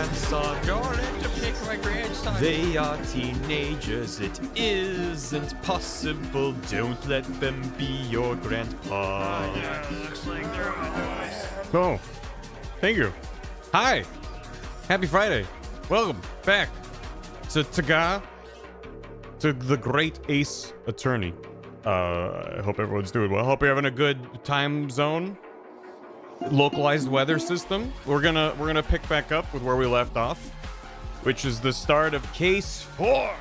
grandson. Don't let them take my grandson. They are teenagers, it isn't possible. Don't let them be your grandpa. Yeah, looks like they're on noise. Oh, thank you. Hi. Happy Friday. Welcome back to Taga, to the great Ace Attorney. I hope everyone's doing well. Hope you're having a good time zone. Localized weather system. We're gonna pick back up with where we left off, which is the start of Case 4.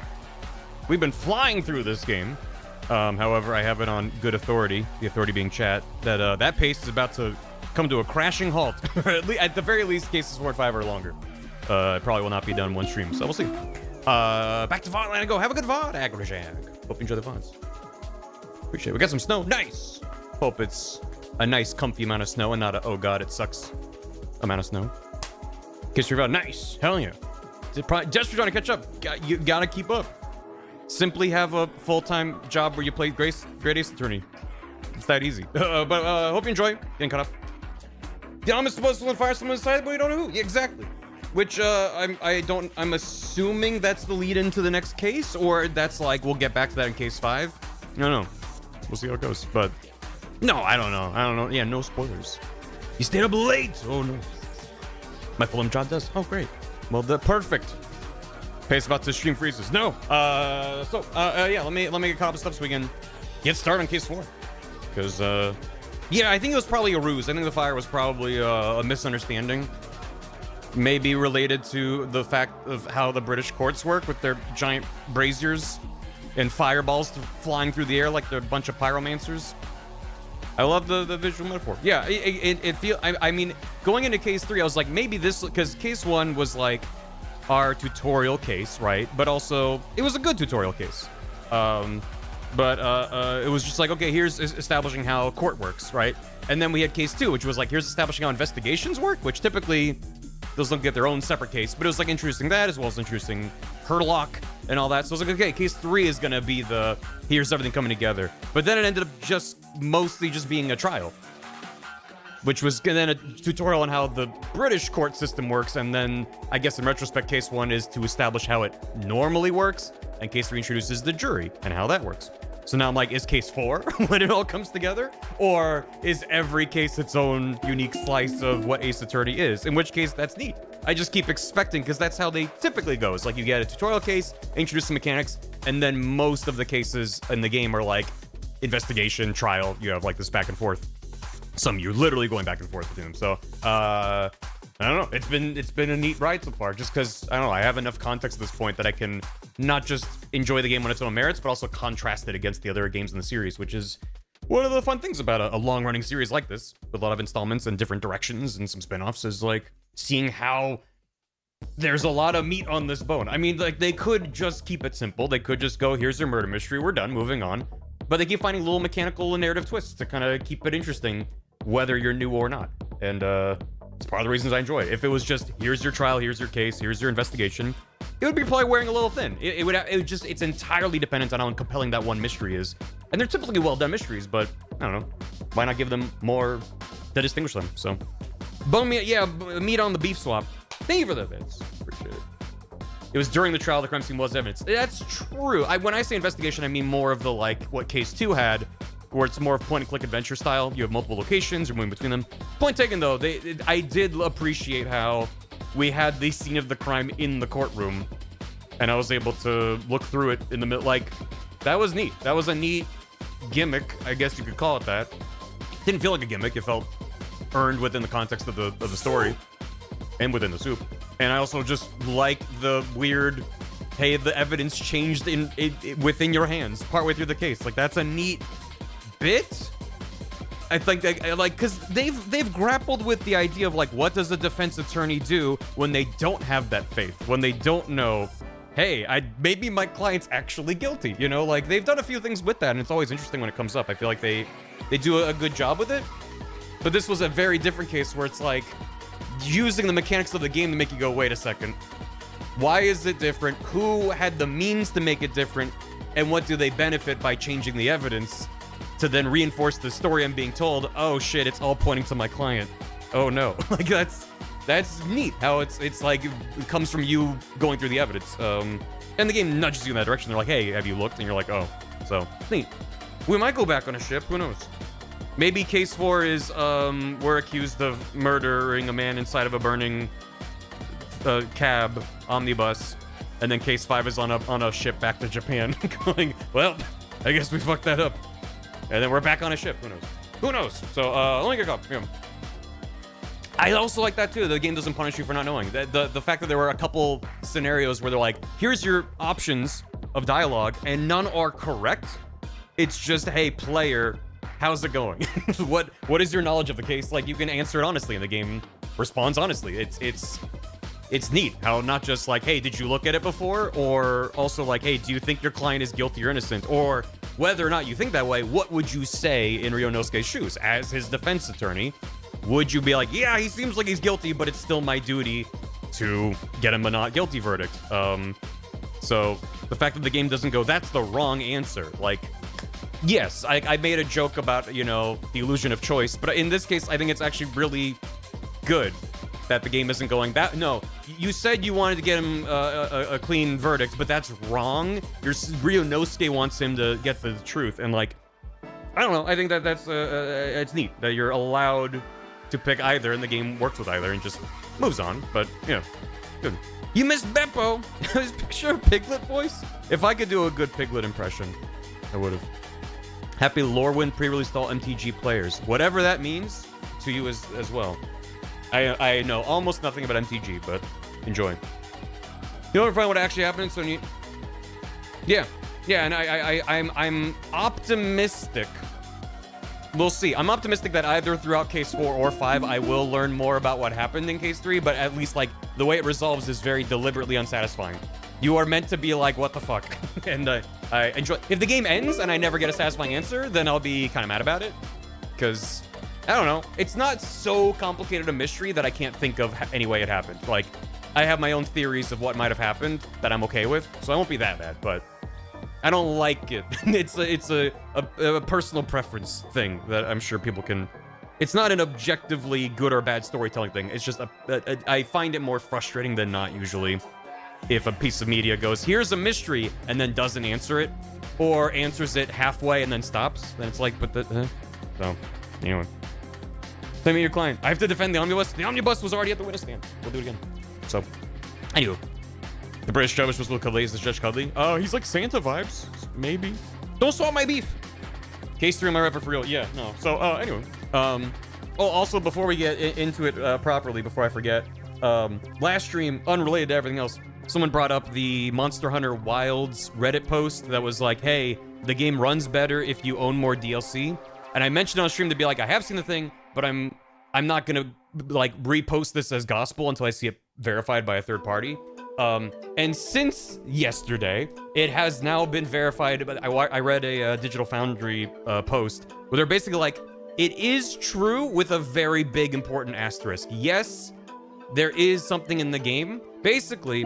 We've been flying through this game. However, I have it on good authority, the authority being chat, that that pace is about to come to a crashing halt. At the very least, Cases 4 and 5 are longer. It probably will not be done in one stream, so we'll see. Back to VOD land and go. Have a good VOD, Agrajag. Hope you enjoy the VODs. Appreciate it. We got some snow. Nice. Hope it's a nice, comfy amount of snow and not a, oh god, it sucks amount of snow. Kiss your VOD. Nice. Hell yeah. Just for trying to catch up. You gotta keep up. Simply have a full-time job where you play Great Ace Attorney. It's that easy. But hope you enjoy getting caught up. The I'm supposed to fire someone inside, but we don't know who. Yeah, exactly. Which I'm assuming that's the lead into the next case, or that's like we'll get back to that in Case 5. No. We'll see how it goes. But no, I don't know. Yeah, no spoilers. You stayed up late. Oh no. My full-time job does. Oh great. Well, perfect. Pace about to stream freezes. No. Yeah. Let me get caught up with stuff so we can get started on Case 4. Because yeah, I think it was probably a ruse. I think the fire was probably a misunderstanding. Maybe related to the fact of how the British courts work with their giant braziers and fireballs flying through the air like they're a bunch of pyromancers. I love the visual metaphor. Yeah, it feels. I mean, going into Case 3, I was like, maybe this, because Case 1 was like our tutorial case, right? But also, it was a good tutorial case. But it was just like, okay, here's establishing how court works, right? And then we had Case 2, which was like, here's establishing how investigations work, which typically those don't get their own separate case, but it was like introducing that as well as introducing Herlock and all that. So I was like, okay, Case 3 is gonna be the here's everything coming together. But then it ended up mostly just being a trial, which was then a tutorial on how the British court system works. And then I guess in retrospect, Case 1 is to establish how it normally works, and Case 3 introduces the jury and how that works. So now I'm like, is Case 4 when it all comes together? Or is every case its own unique slice of what Ace Attorney is? In which case, that's neat. I just keep expecting, because that's how they typically go. It's like you get a tutorial case, introduce the mechanics, and then most of the cases in the game are like investigation, trial. You have like this back and forth. Some you're literally going back and forth between them. So, I don't know. It's been a neat ride so far, just because, I don't know, I have enough context at this point that I can not just enjoy the game on its own merits, but also contrast it against the other games in the series, which is one of the fun things about a long-running series like this, with a lot of installments and different directions and some spin-offs, is like seeing how there's a lot of meat on this bone. I mean, like, they could just keep it simple. They could just go, here's your murder mystery, we're done, moving on. But they keep finding little mechanical and narrative twists to kind of keep it interesting, whether you're new or not. And it's part of the reasons I enjoy it. If it was just, here's your trial, here's your case, here's your investigation, it would be probably wearing a little thin. It would just, it's entirely dependent on how compelling that one mystery is. And they're typically well-done mysteries, but I don't know. Why not give them more to distinguish them? So, bone meat, yeah, meat on the beef swap. Thank you for the bits. Appreciate it. It was during the trial the crime scene was evidence. That's true. When I say investigation, I mean more of the, like, what Case 2 had, where it's more of point-and-click adventure style. You have multiple locations, you're moving between them. Point taken, though. I did appreciate how we had the scene of the crime in the courtroom, and I was able to look through it in the middle. Like, that was neat. That was a neat gimmick, I guess you could call it that. Didn't feel like a gimmick. It felt earned within the context of the story and within the soup. And I also just like the weird, hey, the evidence changed within your hands partway through the case. Like, that's a neat bit. I think like, because they've grappled with the idea of like, what does a defense attorney do when they don't have that faith, when they don't know, hey, maybe my client's actually guilty, you know? Like, they've done a few things with that, and it's always interesting when it comes up. I feel like they do a good job with it. But this was a very different case where it's like using the mechanics of the game to make you go, wait a second, why is it different? Who had the means to make it different? And what do they benefit by changing the evidence to then reinforce the story I'm being told? Oh shit, it's all pointing to my client. Oh no. Like, That's neat how it's like it comes from you going through the evidence. And the game nudges you in that direction. They're like, hey, have you looked? And you're like, oh. So, neat. We might go back on a ship. Who knows? Maybe case 4 is we're accused of murdering a man inside of a burning cab omnibus. And then case 5 is on a ship back to Japan going, well, I guess we fucked that up. And then we're back on a ship. Who knows? Who knows? So, let me get up. Yeah. I also like that too. The game doesn't punish you for not knowing. The fact that there were a couple scenarios where they're like, here's your options of dialogue, and none are correct. It's just, hey, player, how's it going? What is your knowledge of the case? Like, you can answer it honestly, and the game responds honestly. It's neat how not just like, hey, did you look at it before? Or also like, hey, do you think your client is guilty or innocent? Or whether or not you think that way, what would you say in Ryonosuke's shoes as his defense attorney? Would you be like, yeah, he seems like he's guilty, but it's still my duty to get him a not guilty verdict? So the fact that the game doesn't go, that's the wrong answer. Like, yes, I made a joke about, you know, the illusion of choice, but in this case, I think it's actually really good that the game isn't going that. No, you said you wanted to get him a clean verdict, but that's wrong. Ryonosuke wants him to get the truth, and like, I don't know. I think that's it's neat that you're allowed to pick either, and the game works with either and just moves on. But yeah, good. You missed Beppo. His picture of Piglet voice. If I could do a good Piglet impression, I would have. Happy Lorwyn pre-release to all MTG players. Whatever that means to you as well. I know almost nothing about MTG, but enjoy. You know, find what actually happened. So yeah, and I'm optimistic. We'll see. I'm optimistic that either throughout case 4 or 5, I will learn more about what happened in case 3, but at least, like, the way it resolves is very deliberately unsatisfying. You are meant to be like, what the fuck? And I enjoy. If the game ends and I never get a satisfying answer, then I'll be kind of mad about it. Because, I don't know. It's not so complicated a mystery that I can't think of any way it happened. Like, I have my own theories of what might have happened that I'm okay with, so I won't be that bad, but I don't like it. It's a personal preference thing that I'm sure people can. It's not an objectively good or bad storytelling thing. It's just I find it more frustrating than not usually if a piece of media goes, here's a mystery, and then doesn't answer it, or answers it halfway and then stops. Then it's like, but so anyway. Send me your client. I have to defend the omnibus. The omnibus was already at the witness stand. We'll do it again. So, anywho. The British judge was a little cuddly. Is this Judge Cuddly? Oh, he's like Santa vibes. Maybe. Don't swallow my beef. Case 3 on my rapper for real. Yeah, no. So, anyway. Oh, also, before we get into it properly, before I forget, last stream, unrelated to everything else, someone brought up the Monster Hunter Wilds Reddit post that was like, hey, the game runs better if you own more DLC. And I mentioned on stream to be like, I have seen the thing, but I'm not gonna like repost this as gospel until I see it verified by a third party. And since yesterday, it has now been verified. But I read a Digital Foundry post where they're basically like, it is true with a very big important asterisk. Yes, there is something in the game. Basically,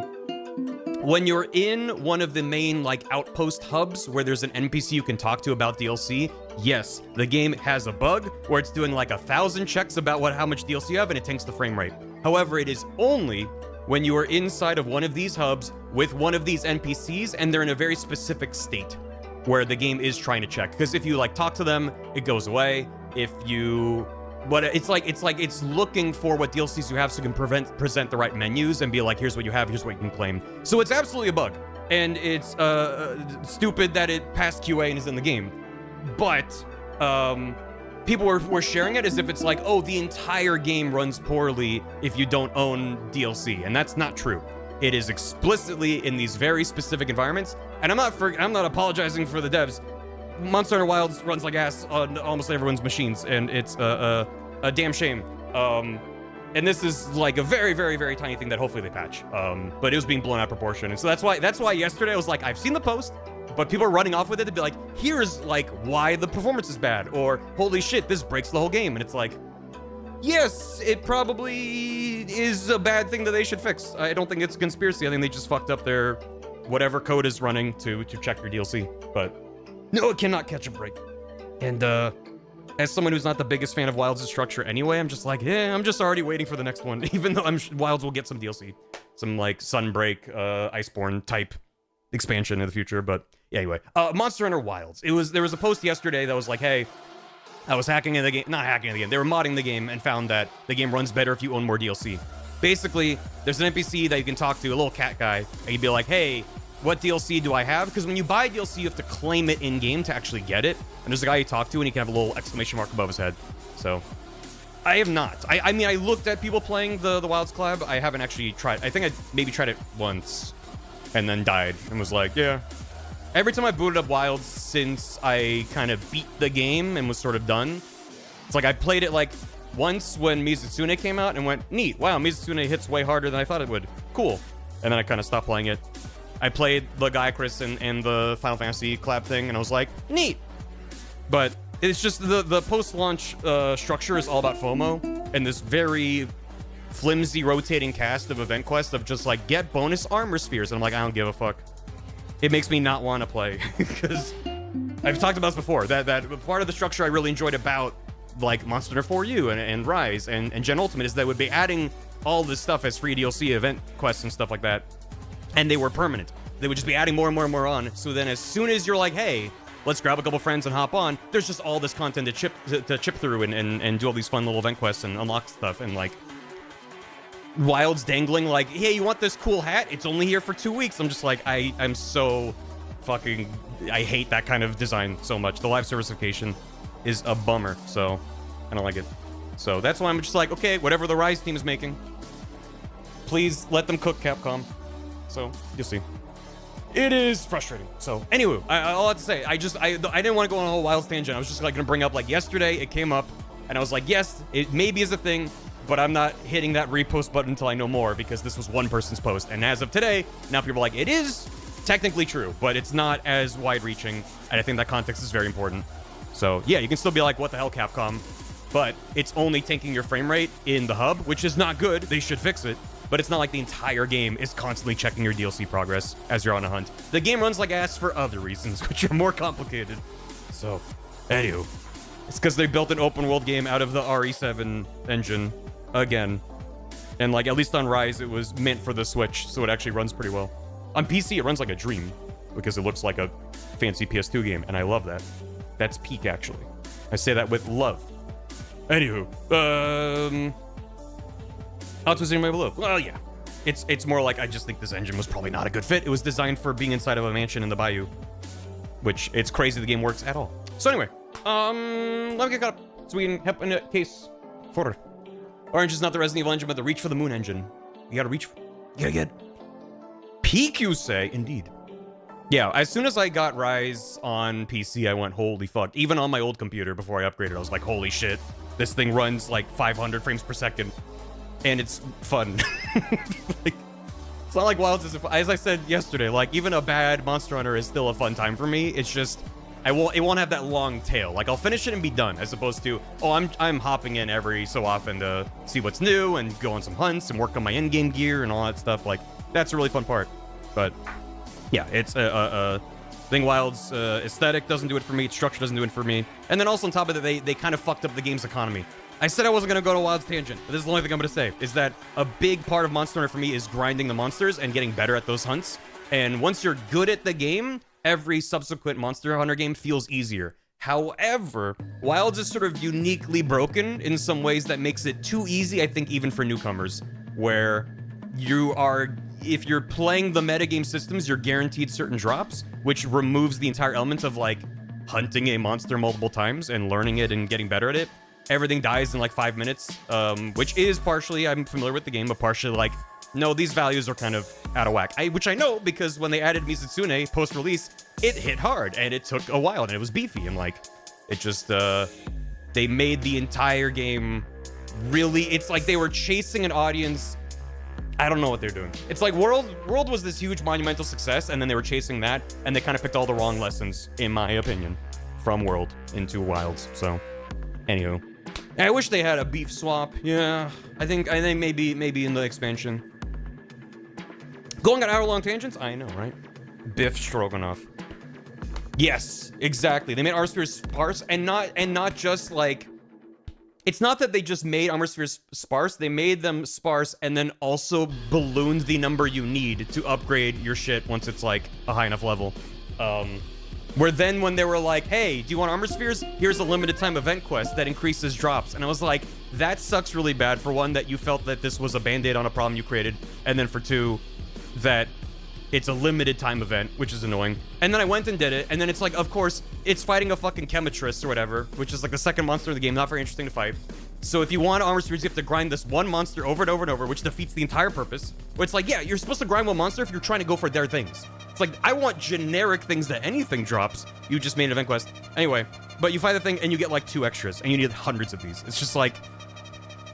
when you're in one of the main like outpost hubs where there's an NPC you can talk to about DLC, yes, the game has a bug where it's doing like 1,000 checks about how much DLC you have, and it tanks the frame rate. However, it is only when you are inside of one of these hubs with one of these NPCs and they're in a very specific state where the game is trying to check. Because if you like talk to them, it goes away. If you, but it's looking for what DLCs you have so you can present the right menus and be like, here's what you have, here's what you can claim. So it's absolutely a bug, and it's stupid that it passed QA and is in the game. But people were sharing it as if it's like, oh, the entire game runs poorly if you don't own DLC, and that's not true. It is explicitly in these very specific environments, and I'm not apologizing for the devs. Monster Hunter Wilds runs like ass on almost everyone's machines, and it's a damn shame. And this is like a very, very, very tiny thing that hopefully they patch. But it was being blown out of proportion, and so that's why yesterday I was like, I've seen the post, but people are running off with it to be like, here's like why the performance is bad, or holy shit, this breaks the whole game, and it's like, yes, it probably is a bad thing that they should fix. I don't think it's a conspiracy. I think they just fucked up their whatever code is running to check your DLC. But no, it cannot catch a break. And as someone who's not the biggest fan of Wilds' structure anyway, I'm just like, yeah, I'm just already waiting for the next one, even though Wilds will get some DLC. Some, like, Sunbreak, Iceborne type expansion in the future, but yeah, anyway. Monster Hunter Wilds. There was a post yesterday that was like, hey, I was hacking in the game, not hacking in the game, they were modding the game and found that the game runs better if you own more DLC. Basically, there's an NPC that you can talk to, a little cat guy, and you'd be like, hey, what DLC do I have? Because when you buy DLC, you have to claim it in-game to actually get it. And there's a guy you talk to, and he can have a little exclamation mark above his head. So, I have not. I mean, I looked at people playing the Wilds collab. I haven't actually tried. I think I maybe tried it once, and then died, and was like, yeah. Every time I booted up Wilds since I kind of beat the game and was sort of done, it's like I played it like once when Mizutsune came out and went, neat, wow, Mizutsune hits way harder than I thought it would. Cool. And then I kind of stopped playing it. I played the Gaiacris and the Final Fantasy collab thing, and I was like, neat. But it's just the post-launch structure is all about FOMO and this very flimsy rotating cast of event quests of just like, get bonus armor spheres. And I'm like, I don't give a fuck. It makes me not want to play because I've talked about this before. That part of the structure I really enjoyed about like Monster Hunter 4U and Rise and Gen Ultimate is that would be adding all this stuff as free DLC event quests and stuff like that, and they were permanent. They would just be adding more and more and more on. So then as soon as you're like, hey, let's grab a couple friends and hop on, there's just all this content to chip through and do all these fun little event quests and unlock stuff. And like Wilds dangling like, hey, you want this cool hat? It's only here for 2 weeks. I'm just like, I'm so fucking, I hate that kind of design so much. The live servicification is a bummer, so I don't like it. So that's why I'm just like, okay, whatever the Rise team is making, please let them cook, Capcom. So you'll see. It is frustrating. So anyway, all I have to say, I didn't want to go on a whole Wilds tangent. I was just like gonna bring up like yesterday it came up, and I was like, yes, it maybe is a thing, but I'm not hitting that repost button until I know more because this was one person's post. And as of today, now people are like, it is technically true, but it's not as wide-reaching, and I think that context is very important. So yeah, you can still be like, what the hell, Capcom? But it's only tanking your frame rate in the hub, which is not good. They should fix it. But it's not like the entire game is constantly checking your DLC progress as you're on a hunt. The game runs like ass for other reasons, which are more complicated. So, anywho, it's because they built an open world game out of the RE7 engine again. And like, at least on Rise, it was meant for the Switch, so it actually runs pretty well. On PC, it runs like a dream because it looks like a fancy PS2 game, and I love that. That's peak, actually. I say that with love. Anywho, Optimizing my below. Well, yeah. It's more like I just think this engine was probably not a good fit. It was designed for being inside of a mansion in the bayou, which it's crazy the game works at all. So anyway, let me get caught up so we can help in a case for Orange is not the Resident Evil engine, but the Reach for the Moon engine. You gotta reach. You gotta get peak, you say? Indeed. Yeah, as soon as I got Rise on PC, I went, holy fuck. Even on my old computer before I upgraded, I was like, holy shit. This thing runs like 500 frames per second. And it's fun. Like, it's not like Wilds is, as I said yesterday, like even a bad Monster Hunter is still a fun time for me. It's just, it won't have that long tail. Like I'll finish it and be done, as opposed to, oh, I'm hopping in every so often to see what's new and go on some hunts and work on my in-game gear and all that stuff. Like that's a really fun part. But yeah, it's thing Wilds aesthetic doesn't do it for me. Structure doesn't do it for me. And then also on top of that, they kind of fucked up the game's economy. I said I wasn't going to go to Wilds tangent, but this is the only thing I'm going to say, is that a big part of Monster Hunter for me is grinding the monsters and getting better at those hunts. And once you're good at the game, every subsequent Monster Hunter game feels easier. However, Wilds is sort of uniquely broken in some ways that makes it too easy, I think, even for newcomers, where you are, if you're playing the metagame systems, you're guaranteed certain drops, which removes the entire element of like hunting a monster multiple times and learning it and getting better at it. Everything dies in like 5 minutes, which is partially, I'm familiar with the game, but partially like, no, these values are kind of out of whack. Which I know because when they added Mizutsune post-release, it hit hard and it took a while and it was beefy and like, it just, they made the entire game really, it's like they were chasing an audience. I don't know what they're doing. It's like World was this huge monumental success and then they were chasing that and they kind of picked all the wrong lessons, in my opinion, from World into Wilds. So, anywho. I wish they had a beef swap. Yeah, I think maybe in the expansion. Going on hour-long tangents? I know, right? Biff Stroganoff. Yes, exactly. They made armor spheres sparse, and not just like. It's not that they just made armor spheres sparse. They made them sparse and then also ballooned the number you need to upgrade your shit once it's like a high enough level. Where then when they were like, hey, do you want armor spheres? Here's a limited time event quest that increases drops. And I was like, that sucks really bad. For one, that you felt that this was a band-aid on a problem you created. And then for two, that it's a limited time event, which is annoying. And then I went and did it, and then it's like, of course, it's fighting a fucking chemitrist or whatever, which is like the second monster of the game, not very interesting to fight. So if you want armor spheres, you have to grind this one monster over and over and over, which defeats the entire purpose. Where it's like, yeah, you're supposed to grind one monster if you're trying to go for their things. It's like, I want generic things that anything drops. You just made an event quest. Anyway, but you fight the thing and you get like 2 extras, and you need hundreds of these. It's just like,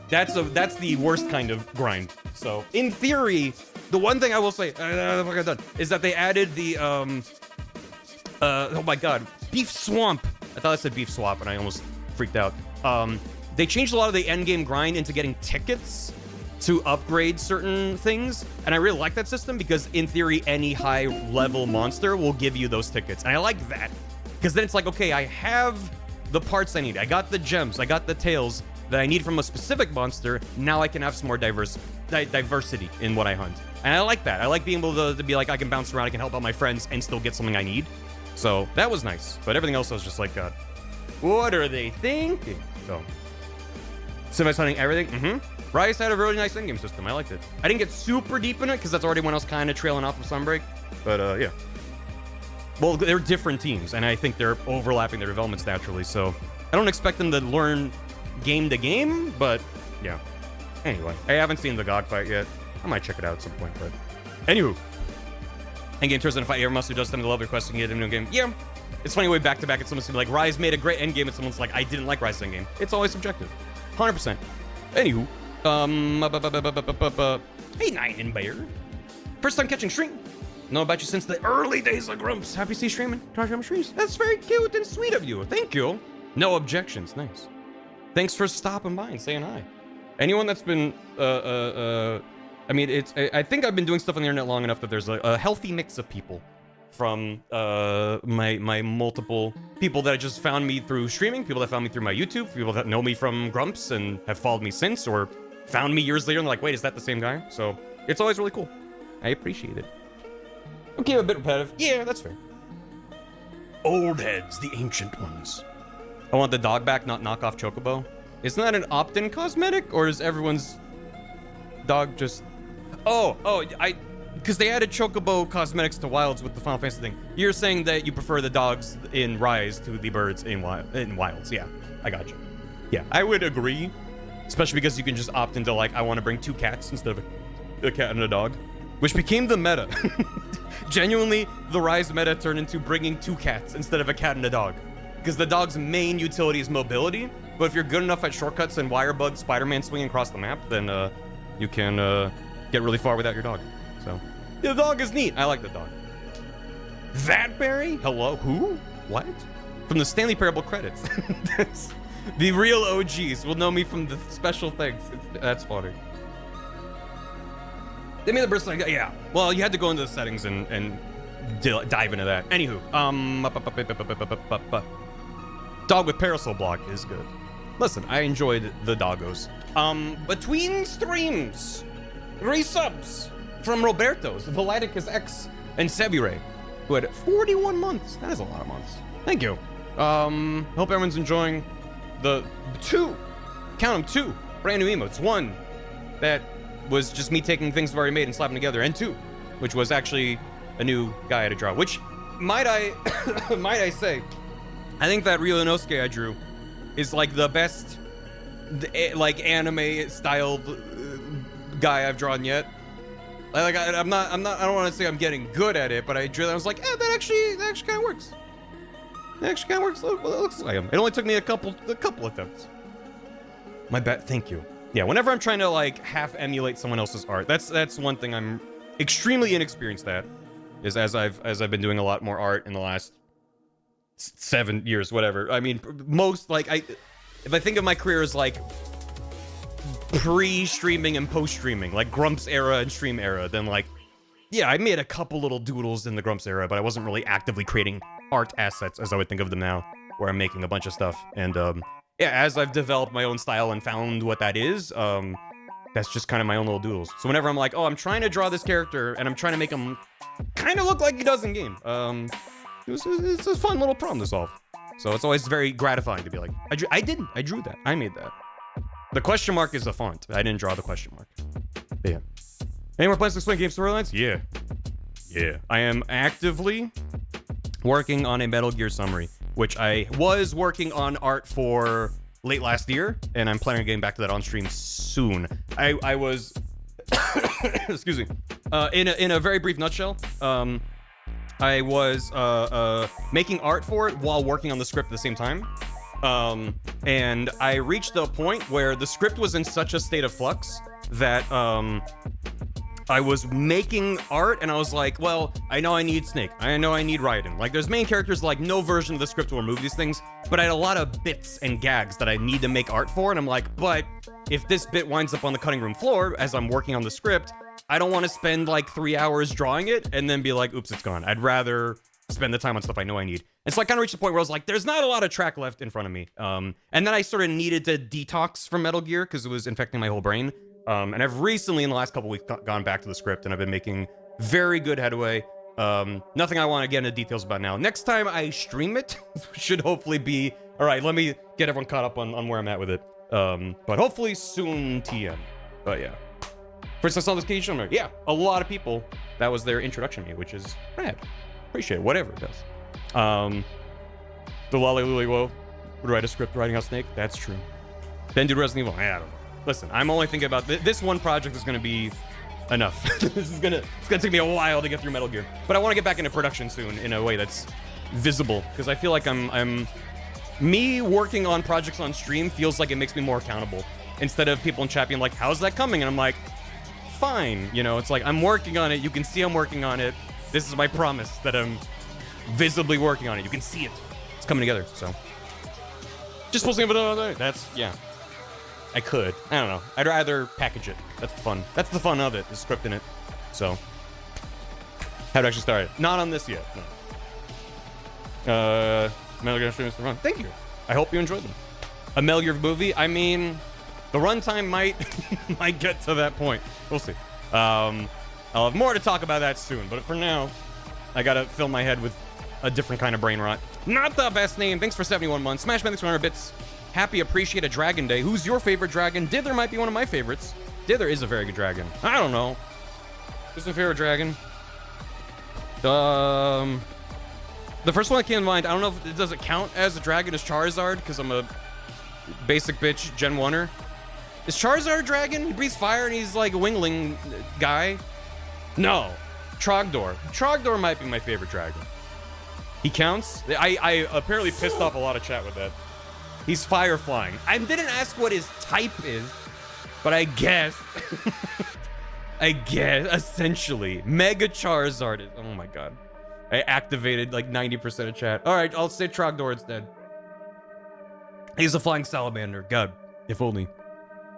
that's the worst kind of grind. So in theory, the one thing I will say, is that they added the, oh my god, Beef Swamp. I thought I said Beef Swap, and I almost freaked out. They changed a lot of the endgame grind into getting tickets to upgrade certain things, and I really like that system because, in theory, any high-level monster will give you those tickets, and I like that. Because then it's like, okay, I have the parts I need. I got the gems, I got the tails that I need from a specific monster. Now I can have some more diversity in what I hunt. And I like that. I like being able to be like, I can bounce around, I can help out my friends, and still get something I need. So that was nice. But everything else I was just like, God, what are they thinking? So, semi hunting everything. Rise had a really nice in-game system. I liked it. I didn't get super deep in it because that's already when I was kind of trailing off of Sunbreak. But yeah. Well, they're different teams, and I think they're overlapping their developments naturally. So I don't expect them to learn game to game, but yeah. Anyway, I haven't seen the GOG fight yet. I might check it out at some point, but anywho. Endgame turns into a fight. Everyone else who does them to love requesting it in a new game. Yeah. It's funny way back to back and someone's gonna be like, Rise made a great endgame, and someone's like, I didn't like Rise endgame. It's always subjective. 100%. Anywho. Hey, Nine and Bear. First time catching stream. Know about you since the early days of Grumps. Happy to see you streaming. Streams. That's very cute and sweet of you. Thank you. No objections. Nice. Thanks for stopping by and saying hi. Anyone that's been, I mean, I think I've been doing stuff on the internet long enough that there's a healthy mix of people from my multiple people that just found me through streaming, people that found me through my YouTube, people that know me from Grumps and have followed me since, or found me years later and like, wait, is that the same guy? So it's always really cool. I appreciate it. Okay, a bit repetitive. Yeah, that's fair. Old heads, the ancient ones. I want the dog back, not knockoff Chocobo. Isn't that an opt-in cosmetic, or is everyone's dog just... because they added Chocobo cosmetics to Wilds with the Final Fantasy thing. You're saying that you prefer the dogs in Rise to the birds in Wilds. Yeah, I got you. Yeah, I would agree. Especially because you can just opt into, like, I want to bring 2 cats instead of a cat and a dog. Which became the meta. Genuinely, the Rise meta turned into bringing 2 cats instead of a cat and a dog. Because the dog's main utility is mobility. But if you're good enough at shortcuts and Wirebug Spider-Man swinging across the map, then you can get really far without your dog. So, the dog is neat. I like the dog. That Barry? Hello? Who? What? From the Stanley Parable credits. The real OGs will know me from the special things. That's funny. They made the burst like, yeah. Well, you had to go into the settings and dive into that. Anywho, dog with parasol block is good. Listen, I enjoyed the doggos. Between streams, resubs from Roberto's, Validicus X, and Sevire, who had 41 months. That is a lot of months. Thank you. Hope everyone's enjoying the 2, count them, 2 brand new emotes. 1 that was just me taking things I've already made and slapping together, and 2, which was actually a new guy I had to draw, which, might I say, I think that Ryo Inosuke I drew is like the best, like, anime styled guy I've drawn yet. Like, I don't want to say I'm getting good at it, but I drew that. I was like, that actually kind of works. It actually kind of works. It looks like him. It only took me a couple attempts. My bad. Thank you. Yeah, whenever I'm trying to like half emulate someone else's art, that's one thing I'm extremely inexperienced at. Is as I've been doing a lot more art in the last 7 years, whatever. I mean, most like if I think of my career as like pre-streaming and post-streaming, like Grumps era and stream era, then like, yeah, I made a couple little doodles in the Grumps era, but I wasn't really actively creating art assets, as I would think of them now, where I'm making a bunch of stuff. And yeah, as I've developed my own style and found what that is, that's just kind of my own little doodles. So whenever I'm like, oh, I'm trying to draw this character and I'm trying to make him kind of look like he does in game, it's a fun little problem to solve. So it's always very gratifying to be like, I drew that. I made that. The question mark is a font. I didn't draw the question mark. But yeah. Any more plans to explain game storylines? Yeah. Yeah. I am actively working on a Metal Gear summary, which I was working on art for late last year, and I'm planning on getting back to that on stream soon. I was, excuse me, in a very brief nutshell, I was making art for it while working on the script at the same time. And I reached a point where the script was in such a state of flux that I was making art and I was like, well, I know I need Snake. I know I need Raiden. Like, there's main characters, like, no version of the script will remove these things, but I had a lot of bits and gags that I need to make art for, and I'm like, but if this bit winds up on the cutting room floor as I'm working on the script, I don't want to spend, like, 3 hours drawing it and then be like, oops, it's gone. I'd rather spend the time on stuff I know I need. And so I kind of reached the point where I was like, there's not a lot of track left in front of me. And then I sort of needed to detox from Metal Gear because it was infecting my whole brain. And I've recently, in the last couple weeks, gone back to the script, and I've been making very good headway. Nothing I want to get into details about now. Next time I stream it, should hopefully be... All right, let me get everyone caught up on where I'm at with it. But hopefully soon TM. But yeah. First I saw this Cage show, yeah, a lot of people, that was their introduction to me, which is rad. Appreciate it, whatever it does. The Lolly Lily Woe would write a script writing out Snake. That's true. Then do Resident Evil. I don't know. Listen, I'm only thinking about this one project is going to be enough. It's gonna take me a while to get through Metal Gear, but I want to get back into production soon in a way that's visible, because I feel like I'm me working on projects on stream feels like it makes me more accountable, instead of people in chat being like, how's that coming? And I'm like, fine, you know, it's like, I'm working on it, you can see I'm working on it, this is my promise that I'm visibly working on it, you can see it, it's coming together. So just posting it another day. That's, yeah, I could. I don't know. I'd rather package it. That's the fun. That's the fun of it, is scripting it. So, how to actually start it? Not on this yet. No. Metal Gear streams for fun. Thank you. I hope you enjoyed them. A Metal Gear movie. I mean, the runtime might might get to that point. We'll see. I'll have more to talk about that soon. But for now, I gotta fill my head with a different kind of brain rot. Not the best name. Thanks for 71 months. Smash thanks for 100 bits. Happy Appreciate a Dragon Day. Who's your favorite dragon? Dither might be one of my favorites. Dither is a very good dragon. I don't know. Who's my favorite dragon? The first one that came to mind, I don't know if it does it count as a dragon, is Charizard, because I'm a basic bitch Gen 1er. Is Charizard a dragon? He breathes fire and he's like a wingling guy. No. Trogdor. Trogdor might be my favorite dragon. He counts? I apparently pissed off a lot of chat with that. He's fire flying. I didn't ask what his type is, but I guess. I guess, essentially. Mega Charizard is, oh my god. I activated like 90% of chat. All right, I'll say Trogdor instead. He's a flying salamander. God, if only.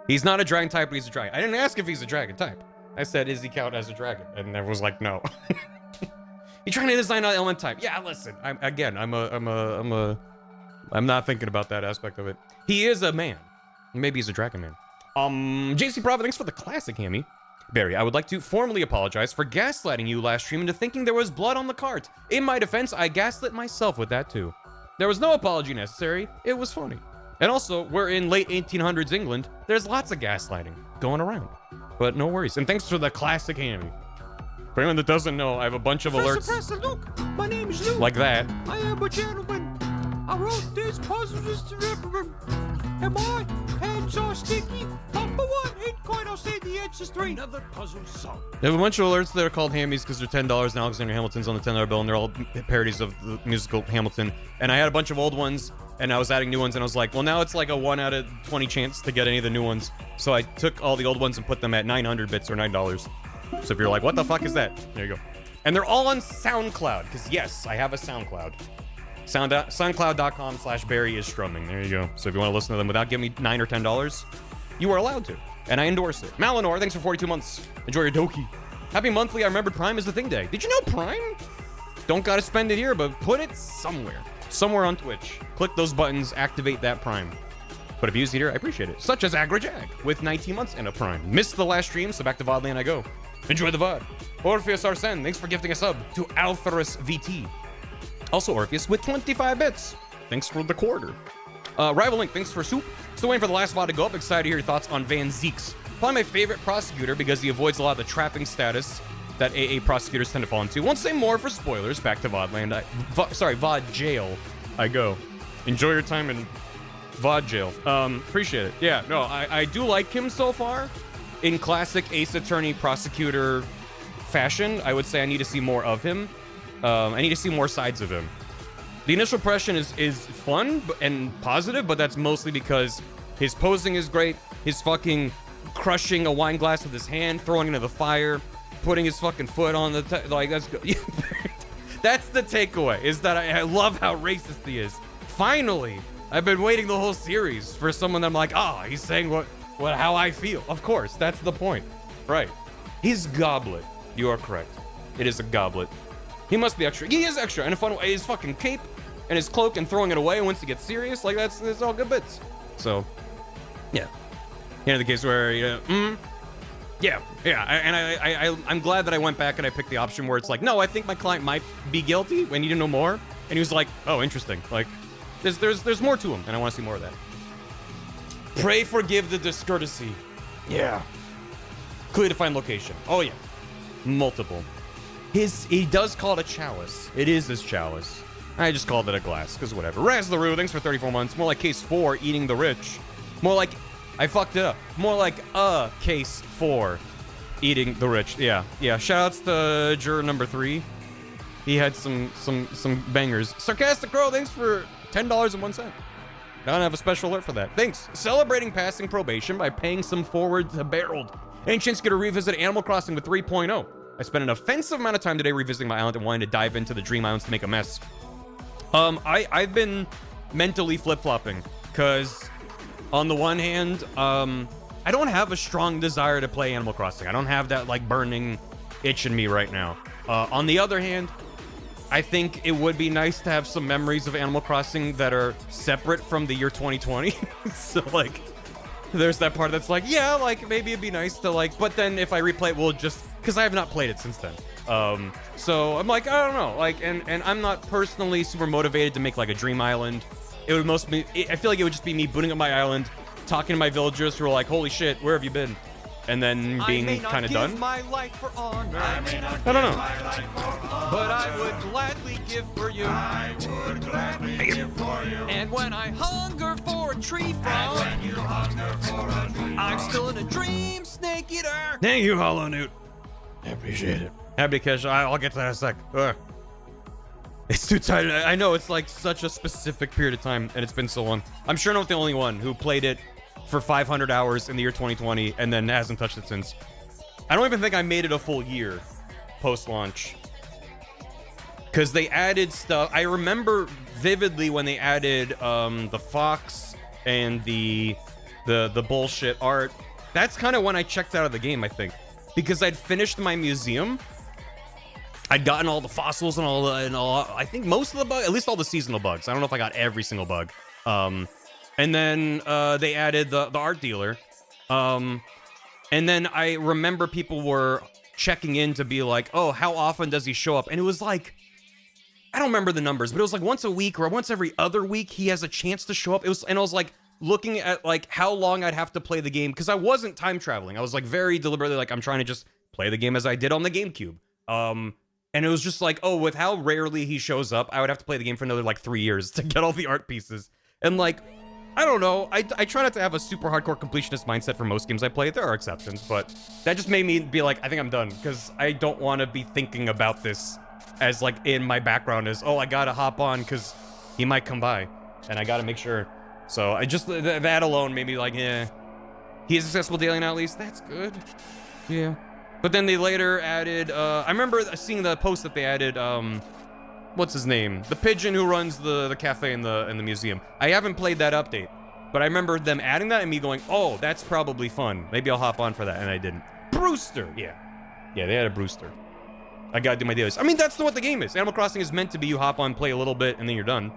He's not a dragon type, but he's a dragon. I didn't ask if he's a dragon type. I said, is he count as a dragon? And everyone was like, no. You're trying to design an element type. Yeah, listen. I'm not thinking about that aspect of it. He is a man. Maybe he's a dragon man. JC Bravo, thanks for the classic, Hammy. Barry, I would like to formally apologize for gaslighting you last stream into thinking there was blood on the cart. In my defense, I gaslit myself with that too. There was no apology necessary. It was funny. And also, we're in late 1800s England. There's lots of gaslighting going around. But no worries. And thanks for the classic Hammy. For anyone that doesn't know, I have a bunch of alerts. Professor, look, my name is Luke. Like that. I am a gentleman. I wrote this puzzle just to remember. And my hands are sticky. Number one ain't quite, I'll say the answer's three. Another puzzle solved. They have a bunch of alerts that are called Hammies because they're $10 and Alexander Hamilton's on the $10 bill, and they're all parodies of the musical Hamilton. And I had a bunch of old ones, and I was adding new ones, and I was like, well, now it's like a 1 out of 20 chance to get any of the new ones. So I took all the old ones and put them at 900 bits or $9. So if you're like, what the fuck is that? There you go. And they're all on SoundCloud, because yes, I have a SoundCloud. SoundCloud.com/Barry is strumming. There you go. So if you want to listen to them without giving me $9 or $10, you are allowed to. And I endorse it. Malinor, thanks for 42 months. Enjoy your Doki. Happy monthly. I remembered Prime is the thing day. Did you know Prime Don't gotta spend it here, but put it somewhere. Somewhere on Twitch. Click those buttons, activate that Prime. But if you use it here, I appreciate it. Such as AgraJag with 19 months and a Prime. Missed the last stream, so back to VODland I go. Enjoy the VOD. Orpheus Arsene, thanks for gifting a sub to Alpharus VT. Also Orpheus with 25 bits. Thanks for the quarter. Rival Link, thanks for soup. Still waiting for the last VOD to go up. Excited to hear your thoughts on Van Zeeks. Probably my favorite prosecutor because he avoids a lot of the trapping status that AA prosecutors tend to fall into. Won't say more for spoilers. Back to VODland. VOD jail. I go. Enjoy your time in VOD jail. Appreciate it. Yeah, no, I do like him so far. In classic Ace Attorney prosecutor fashion, I would say I need to see more of him. I need to see more sides of him. The initial impression is fun and positive, but that's mostly because his posing is great. His fucking crushing a wine glass with his hand, throwing it into the fire, putting his fucking foot on the like that's good. That's the takeaway, is that I love how racist he is. Finally, I've been waiting the whole series for someone that I'm like, he's saying how I feel. Of course, that's the point. Right. His goblet. You are correct. It is a goblet. He must be extra. He is extra in a fun way. His fucking cape and his cloak and throwing it away once he gets serious, like that's all good bits. So, yeah. You know, the case where, yeah, I'm glad that I went back and I picked the option where it's like, no, I think my client might be guilty. We need to know more. And he was like, oh, interesting. Like, there's more to him, and I want to see more of that. Pray forgive the discourtesy. Yeah. Clearly defined location. Oh yeah. Multiple. He does call it a chalice. It is his chalice. I just called it a glass, because whatever. Raz LaRue, thanks for 34 months. More like case 4, eating the rich. More like, I fucked it up. More like a case 4, eating the rich. Yeah. Shoutouts to juror number 3. He had some bangers. Sarcastic Crow, thanks for $10.01. I don't have a special alert for that. Thanks. Celebrating passing probation by paying some forward to Barreled. Ancient's gonna revisit Animal Crossing with 3.0. I spent an offensive amount of time today revisiting my island and wanting to dive into the Dream Islands to make a mess. I've been mentally flip-flopping, because on the one hand, I don't have a strong desire to play Animal Crossing. I don't have that, like, burning itch in me right now. On the other hand, I think it would be nice to have some memories of Animal Crossing that are separate from the year 2020. So, like, there's that part that's like, yeah, like, maybe it'd be nice to, like, but then if I replay it, we'll just, because I have not played it since then. So I'm like, I don't know, like, and I'm not personally super motivated to make, like, a Dream Island. It would mostly, I feel like it would just be me booting up my island, talking to my villagers who are like, holy shit, where have you been? And then being kind of done. My life for honor. I don't know. But I would gladly give for you. I would gladly give for you. And when I hunger for a tree from, I'm still in a dream, Snake Eater. Thank you, Hollow Newt. I appreciate it. Happy to catch. I'll get to that in a sec. Ugh. It's too tight. I know it's like such a specific period of time, and it's been so long. I'm sure I'm not the only one who played it for 500 hours in the year 2020 and then hasn't touched it since. I don't even think I made it a full year post-launch, because they added stuff. I remember vividly when they added the fox and the bullshit art. That's kind of when I checked out of the game, I think, because I'd finished my museum. I'd gotten all the fossils and all I think most of the bugs, at least all the seasonal bugs. I don't know if I got every single bug. And then they added the art dealer. And then I remember people were checking in to be like, oh, how often does he show up? And it was like, I don't remember the numbers, but it was like once a week or once every other week he has a chance to show up. And I was like looking at like how long I'd have to play the game, because I wasn't time traveling. I was like very deliberately like, I'm trying to just play the game as I did on the GameCube. And it was just like, oh, with how rarely he shows up, I would have to play the game for another like 3 years to get all the art pieces. And like, I don't know. I try not to have a super hardcore completionist mindset for most games I play. There are exceptions, but that just made me be like, I think I'm done, because I don't want to be thinking about this as like in my background as, oh, I gotta hop on because he might come by and I gotta make sure. So I just, that alone made me like, yeah, he's accessible daily now at least. That's good. Yeah. But then they later added, I remember seeing the post that they added, what's his name? The pigeon who runs the cafe in the museum. I haven't played that update, but I remember them adding that and me going, oh, that's probably fun. Maybe I'll hop on for that, and I didn't. Brewster, yeah, they had a Brewster. I gotta do my dailies. I mean, that's what the game is. Animal Crossing is meant to be you hop on, play a little bit, and then you're done.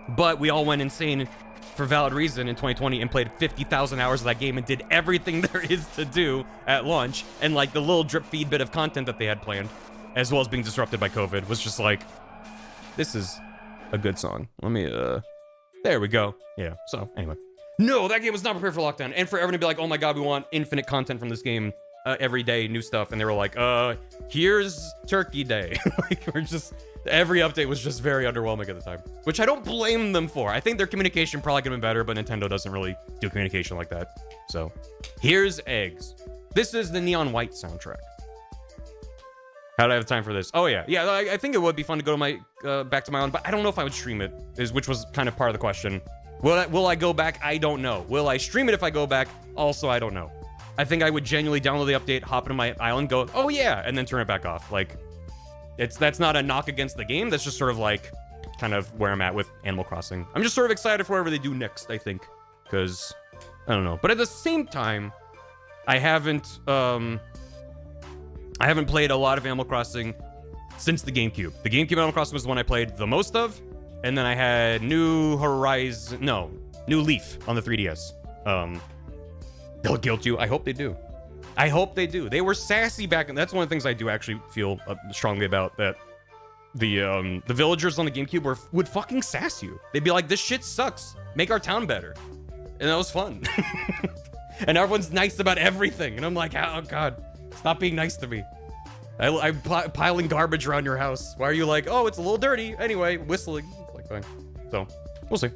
But we all went insane for valid reason in 2020 and played 50,000 hours of that game and did everything there is to do at launch. And like the little drip feed bit of content that they had planned, as well as being disrupted by COVID, was just like, this is a good song. Let me, there we go. Yeah, so anyway. No, that game was not prepared for lockdown. And for everyone to be like, oh my god, we want infinite content from this game every day, new stuff. And they were like, here's Turkey Day. Like, we're just, every update was just very underwhelming at the time. Which I don't blame them for. I think their communication probably could have been better, but Nintendo doesn't really do communication like that. So, here's eggs. This is the Neon White soundtrack. How do I have time for this? Oh yeah, yeah. I think it would be fun to go to my back to my own, but I don't know if I would stream it. Which was kind of part of the question. Will I go back? I don't know. Will I stream it if I go back? Also, I don't know. I think I would genuinely download the update, hop into my island, go, oh yeah, and then turn it back off. Like, that's not a knock against the game. That's just sort of like kind of where I'm at with Animal Crossing. I'm just sort of excited for whatever they do next, I think, because I don't know. But at the same time, I haven't played a lot of Animal Crossing since the GameCube. The GameCube Animal Crossing was the one I played the most of, and then I had New Leaf on the 3DS. They'll guilt you. I hope they do. I hope they do. They were sassy back, and that's one of the things I do actually feel strongly about, that the villagers on the GameCube would fucking sass you. They'd be like, this shit sucks. Make our town better. And that was fun. And everyone's nice about everything. And I'm like, oh god, stop being nice to me. I'm piling garbage around your house. Why are you like, oh, it's a little dirty? Anyway, whistling. It's like, fine. So, we'll see.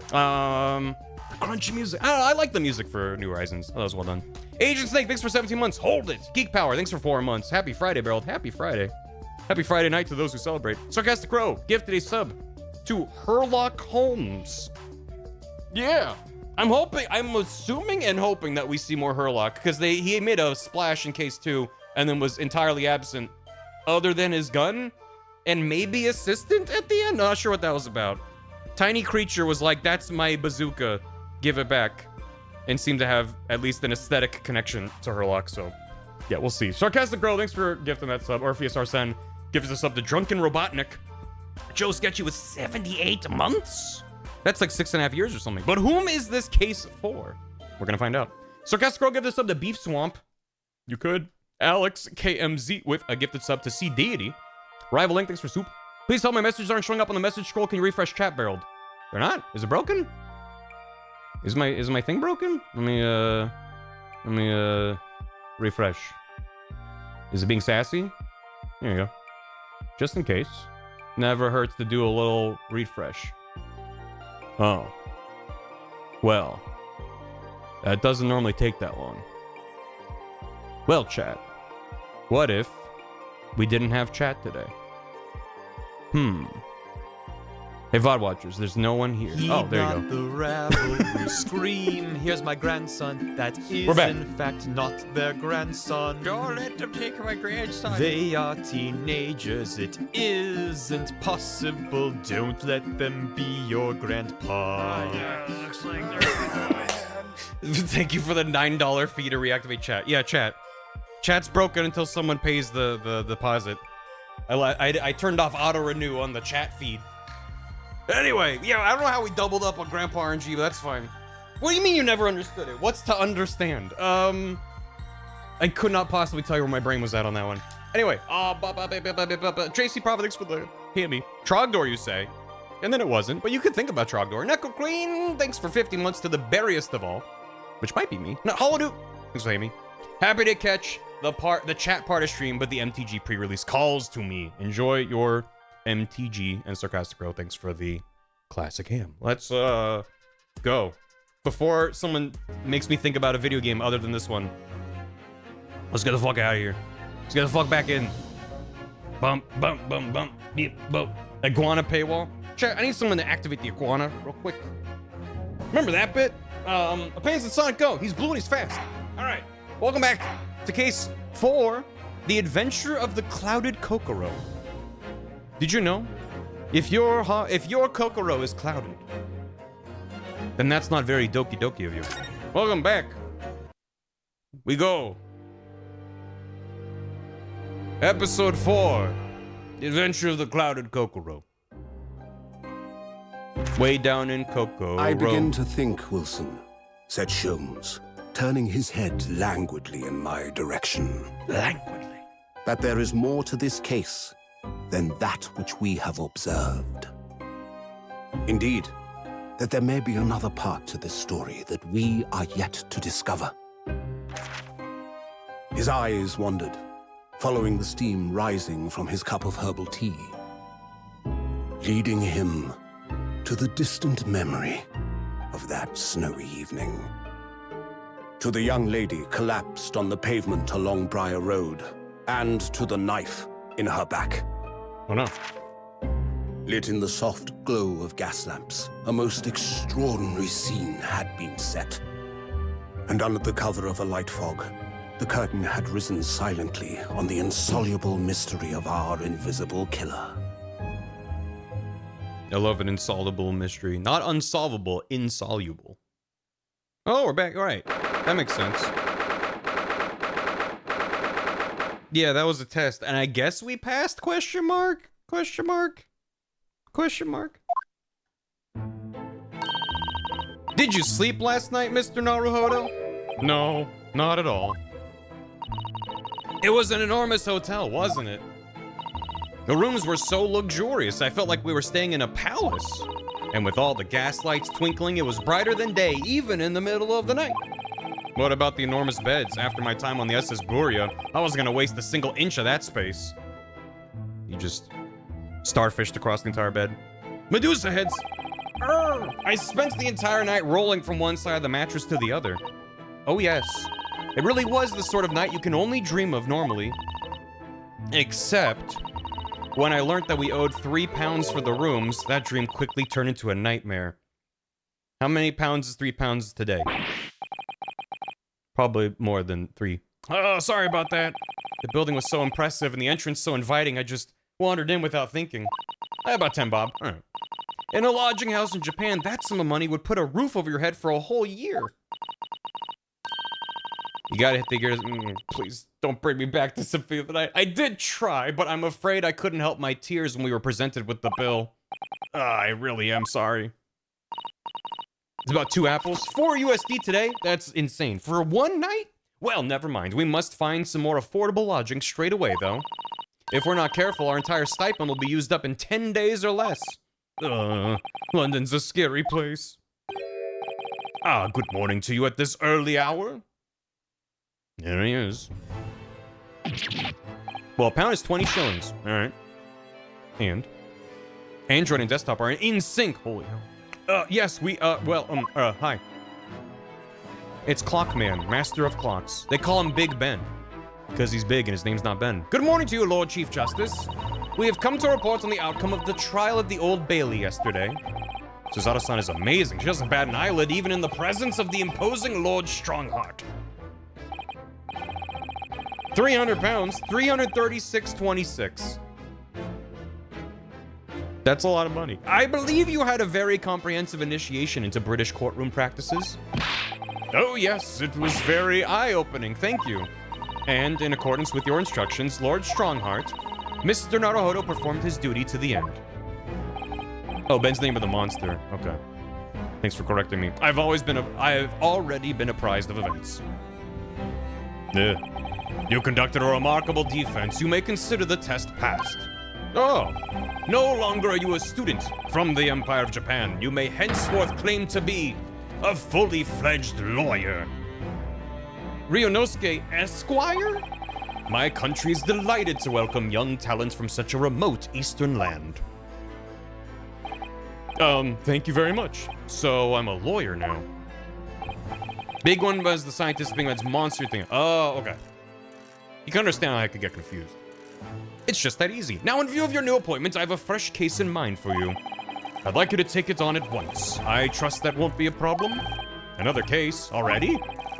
Crunchy music. I like the music for New Horizons. Oh, that was well done. Agent Snake, thanks for 17 months. Hold it. Geek Power, thanks for 4 months. Happy Friday, Beryl. Happy Friday. Happy Friday night to those who celebrate. Sarcastic Crow, gifted a sub to Herlock Holmes. Yeah. I'm assuming and hoping that we see more Herlock, because he made a splash in case 2 and then was entirely absent other than his gun and maybe assistant at the end. Not sure what that was about. Tiny Creature was like, that's my bazooka. Give it back. And seemed to have at least an aesthetic connection to Herlock, so yeah, we'll see. Sarcastic Girl, thanks for gifting that sub. Orpheus Arsene gives us a sub to Drunken Robotnik. Joe Sketchy with 78 months? That's like 6.5 years or something. But whom is this case for? We're gonna find out. Sarcastic Girl, give this sub to Beef Swamp. You could. Alex KMZ with a gifted sub to C Deity. Rival Link, thanks for soup. Please tell my messages aren't showing up on the message scroll. Can you refresh chat, Barreled? They're not? Is it broken? Is my thing broken? Let me refresh. Is it being sassy? There you go. Just in case. Never hurts to do a little refresh. Oh. Well. That doesn't normally take that long. Well, chat. What if we didn't have chat today? Hey, VOD watchers, there's no one here. Oh, there you go. The rabble who scream. Here's my grandson. That is, in fact, not their grandson. Don't let them take my grandson. They are teenagers. It isn't possible. Don't let them be your grandpa. Oh, yeah, looks like they're Thank you for the $9 fee to reactivate chat. Yeah, chat. Chat's broken until someone pays the deposit. I turned off auto renew on the chat feed. Anyway, yeah, I don't know how we doubled up on Grandpa RNG, but that's fine. What do you mean you never understood it? What's to understand? I could not possibly tell you where my brain was at on that one. Anyway, Tracy Prophet, thanks for the hammy. Trogdor, you say? And then it wasn't, but you could think about Trogdor. Neko Queen, thanks for 50 months to the berriest of all, which might be me. No, Holodoot, thanks for hammy. Happy to catch the chat part of stream, but the MTG pre-release calls to me. Enjoy your MTG. And Sarcastic Bro, thanks for the classic ham. Let's go. Before someone makes me think about a video game other than this one, let's get the fuck out of here. Let's get the fuck back in. Bump, bump, bump, bump, beep, bump. Iguana paywall. Chat, I need someone to activate the iguana real quick. Remember that bit? Opinions of Sonic Go. He's blue and he's fast. All right. Welcome back to case 4, The Adventure of the Clouded Kokoro. Did you know? If your Kokoro is clouded, then that's not very doki doki of you. Welcome back. We go. Episode 4, The Adventure of the Clouded Kokoro. Way down in Kokoro. I begin to think, Wilson, said Sholmes, turning his head languidly in my direction. Languidly. That there is more to this case than that which we have observed. Indeed, that there may be another part to this story that we are yet to discover. His eyes wandered, following the steam rising from his cup of herbal tea, leading him to the distant memory of that snowy evening. To the young lady collapsed on the pavement along Briar Road, and to the knife in her back. Oh no. Lit in the soft glow of gas lamps, a most extraordinary scene had been set. And under the cover of a light fog, the curtain had risen silently on the insoluble mystery of our invisible killer. I love an insoluble mystery. Not unsolvable, insoluble. Oh, we're back. All right. That makes sense. Yeah, that was a test. And I guess we passed? Question mark? Question mark? Question mark? Did you sleep last night, Mr. Naruhodo? No, not at all. It was an enormous hotel, wasn't it? The rooms were so luxurious, I felt like we were staying in a palace. And with all the gas lights twinkling, it was brighter than day, even in the middle of the night. What about the enormous beds? After my time on the SS Gloria, I wasn't gonna waste a single inch of that space. You just starfished across the entire bed. Medusa heads! Urgh! I spent the entire night rolling from one side of the mattress to the other. Oh yes, it really was the sort of night you can only dream of normally. Except when I learned that we owed £3 for the rooms, that dream quickly turned into a nightmare. How many pounds is £3 today? Probably more than 3. Oh, sorry about that. The building was so impressive and the entrance so inviting, I just wandered in without thinking. About 10 bob. All right. In a lodging house in Japan, that sum of money would put a roof over your head for a whole year. You gotta hit the gears. Please don't bring me back to Symphony of the Night. I did try, but I'm afraid I couldn't help my tears when we were presented with the bill. I really am sorry. It's about 2 apples. 4 USD today? That's insane. For one night? Well, never mind. We must find some more affordable lodging straight away, though. If we're not careful, our entire stipend will be used up in 10 days or less. London's a scary place. Good morning to you at this early hour. There he is. Well, a pound is 20 shillings. All right. And Android and desktop are in sync. Holy hell. Yes, hi. It's Clockman, master of clocks. They call him Big Ben, because he's big and his name's not Ben. Good morning to you, Lord Chief Justice. We have come to report on the outcome of the trial at the Old Bailey yesterday. Suzato-san is amazing. She doesn't bat an eyelid even in the presence of the imposing Lord Strongheart. 300 pounds, 336.26. That's a lot of money. I believe you had a very comprehensive initiation into British courtroom practices. Oh yes, it was very eye-opening, thank you. And in accordance with your instructions, Lord Strongheart, Mr. Naruhodo performed his duty to the end. Oh, Ben's the name of the monster. Okay. Thanks for correcting me. I've already been apprised of events. You conducted a remarkable defense. You may consider the test passed. Oh, no longer are you a student from the Empire of Japan. You may henceforth claim to be a fully fledged lawyer. Ryunosuke Esquire? My country is delighted to welcome young talents from such a remote eastern land. Thank you very much. So I'm a lawyer now. Big one was the scientist thing, that's monster thing. Oh, okay. You can understand how I could get confused. It's just that easy. Now, in view of your new appointment, I have a fresh case in mind for you. I'd like you to take it on at once. I trust that won't be a problem. Another case already?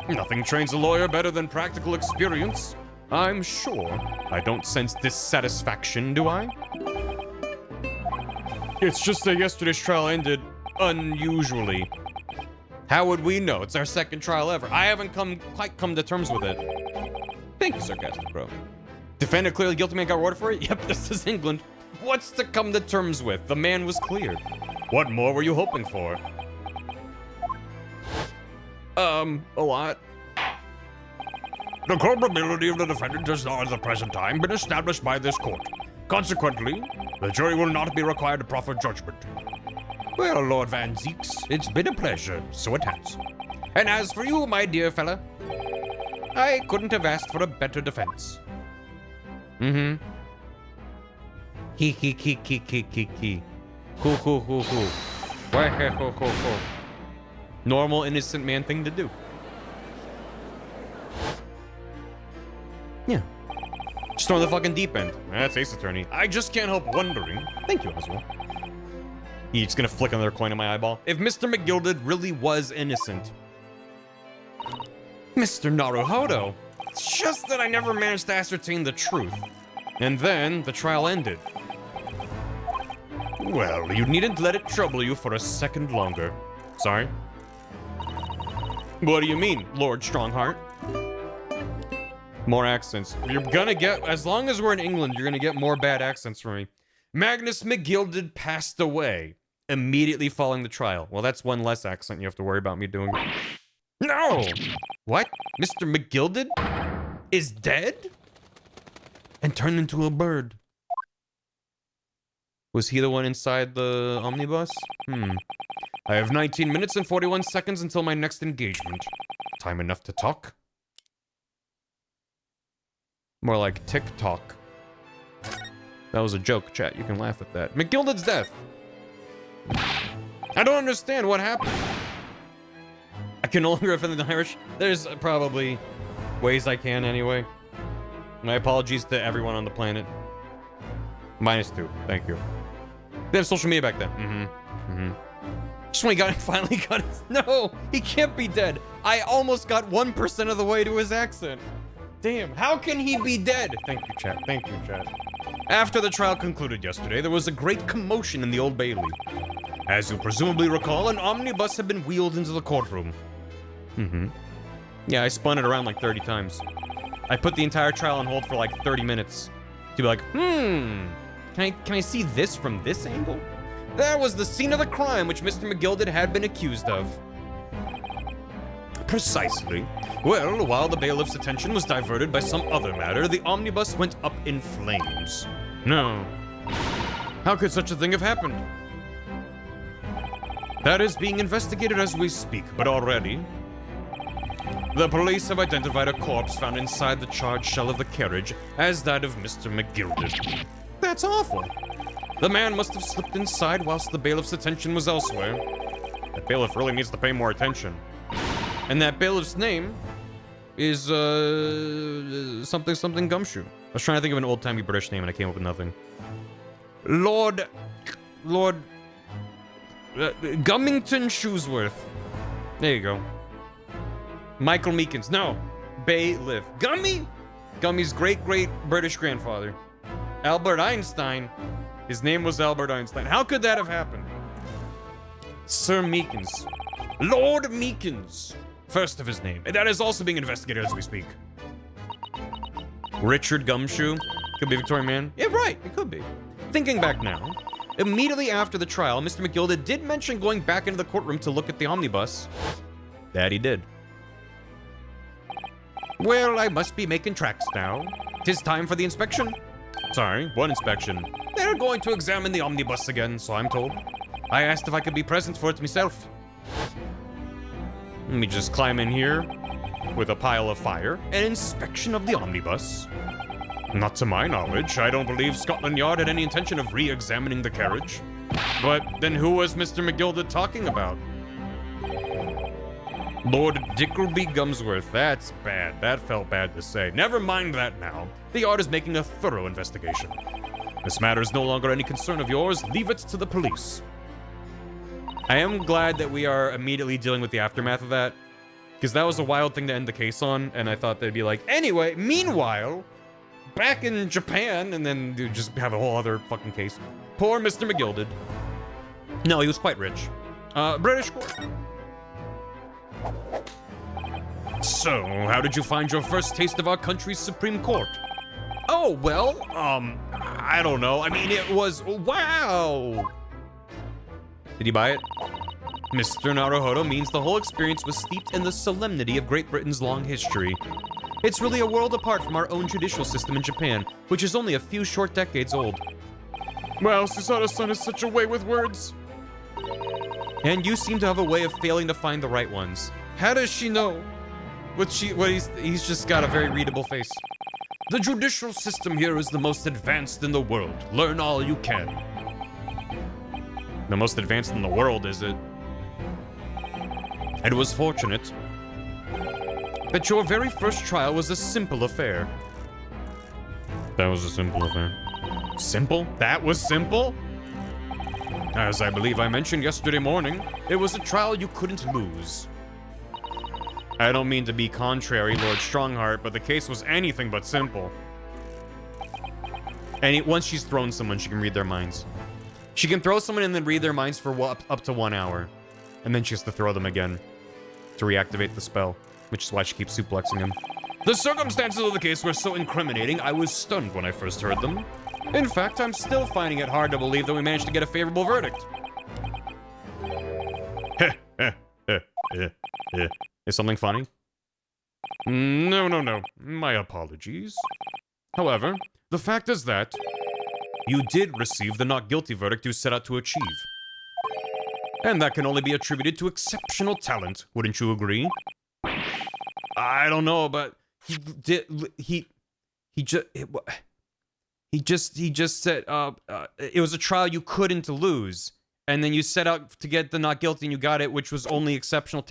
Nothing trains a lawyer better than practical experience. I'm sure. I don't sense dissatisfaction, do I? It's just that yesterday's trial ended unusually. How would we know? It's our second trial ever. I haven't quite come to terms with it. Thank you, Sarcastic Bro. Defendant clearly guilty man got rewarded for it? Yep, this is England. What's to come to terms with? The man was cleared. What more were you hoping for? A lot. The culpability of the defendant has not at the present time been established by this court. Consequently, the jury will not be required to proffer judgment. Well, Lord Van Zeeks, it's been a pleasure, so it has. And as for you, my dear fella, I couldn't have asked for a better defense. Mm-hmm. He. Hoo. Why, ho. Normal, innocent man thing to do. Yeah. Just throw the fucking deep end. That's Ace Attorney. I just can't help wondering. Thank you, Oswald. He's gonna flick another coin in my eyeball. If Mr. McGilded really was innocent. Mr. Naruhodo. It's just that I never managed to ascertain the truth. And then the trial ended. Well, you needn't let it trouble you for a second longer. Sorry? What do you mean, Lord Strongheart? More accents. You're gonna get, as long as we're in England, you're gonna get more bad accents from me. Magnus McGilded passed away, immediately following the trial. Well, that's one less accent you have to worry about me doing. No! What? Mr. McGilded is dead? And turned into a bird. Was he the one inside the omnibus? I have 19 minutes and 41 seconds until my next engagement. Time enough to talk? More like tick-tock. That was a joke, chat. You can laugh at that. McGilded's death. I don't understand what happened. I can no longer offend the Irish. There's probably ways I can anyway. My apologies to everyone on the planet. -2. Thank you. They have social media back then. Just when he finally got his... No! He can't be dead! I almost got 1% of the way to his accent. Damn, how can he be dead? Thank you, chat. Thank you, chat. After the trial concluded yesterday, there was a great commotion in the Old Bailey. As you presumably recall, an omnibus had been wheeled into the courtroom. Yeah, I spun it around like 30 times. I put the entire trial on hold for like 30 minutes. To be like, can I see this from this angle? That was the scene of the crime which Mr. McGilded had been accused of. Precisely. Well, while the bailiff's attention was diverted by some other matter, the omnibus went up in flames. No. How could such a thing have happened? That is being investigated as we speak, but already... The police have identified a corpse found inside the charred shell of the carriage as that of Mr. McGilded. That's awful. The man must have slipped inside whilst the bailiff's attention was elsewhere. That bailiff really needs to pay more attention. And that bailiff's name is, something Gumshoe. I was trying to think of an old-timey British name and I came up with nothing. Lord Gummington Shoesworth. There you go. Michael Meekins. No. Bailiff. Gummy's great British grandfather. Albert Einstein. His name was Albert Einstein. How could that have happened? Sir Meekins. Lord Meekins. First of his name. And that is also being investigated as we speak. Richard Gumshoe. Could be a Victorian man. Yeah, right. It could be. Thinking back now, immediately after the trial, Mr. McGilded did mention going back into the courtroom to look at the omnibus. That he did. Well, I must be making tracks now. 'Tis time for the inspection. Sorry, what inspection? They're going to examine the omnibus again, so I'm told. I asked if I could be present for it myself. Let me just climb in here with a pile of fire. An inspection of the omnibus? Not to my knowledge. I don't believe Scotland Yard had any intention of re-examining the carriage. But then who was Mr. McGilded talking about? Lord Dickleby Gumsworth. That's bad. That felt bad to say. Never mind that now. The Yard is making a thorough investigation. This matter is no longer any concern of yours. Leave it to the police. I am glad that we are immediately dealing with the aftermath of that, because that was a wild thing to end the case on, and I thought they'd be like, anyway, meanwhile, back in Japan, and then you just have a whole other fucking case. Poor Mr. McGilded. No, he was quite rich. British court. So, how did you find your first taste of our country's Supreme Court? Oh, well, I don't know. I mean, it was, wow. Did you buy it? Mr. Naruhodo means the whole experience was steeped in the solemnity of Great Britain's long history. It's really a world apart from our own judicial system in Japan, which is only a few short decades old. Wow, Susato-san has such a way with words. And you seem to have a way of failing to find the right ones. How does she know? He's just got a very readable face. The judicial system here is the most advanced in the world. Learn all you can. The most advanced in the world, is it? It was fortunate that your very first trial was a simple affair. That was a simple affair. Simple? That was simple? As I believe I mentioned yesterday morning, it was a trial you couldn't lose. I don't mean to be contrary, Lord Strongheart, but the case was anything but simple. And once she's thrown someone, she can read their minds. She can throw someone and then read their minds for up to 1 hour. And then she has to throw them again to reactivate the spell, which is why she keeps suplexing him. The circumstances of the case were so incriminating, I was stunned when I first heard them. In fact, I'm still finding it hard to believe that we managed to get a favorable verdict. Is something funny? No. My apologies. However, the fact is that you did receive the not guilty verdict you set out to achieve. And that can only be attributed to exceptional talent, wouldn't you agree? I don't know, but he just said it was a trial you couldn't lose, and then you set out to get the not guilty and you got it, which was only exceptional.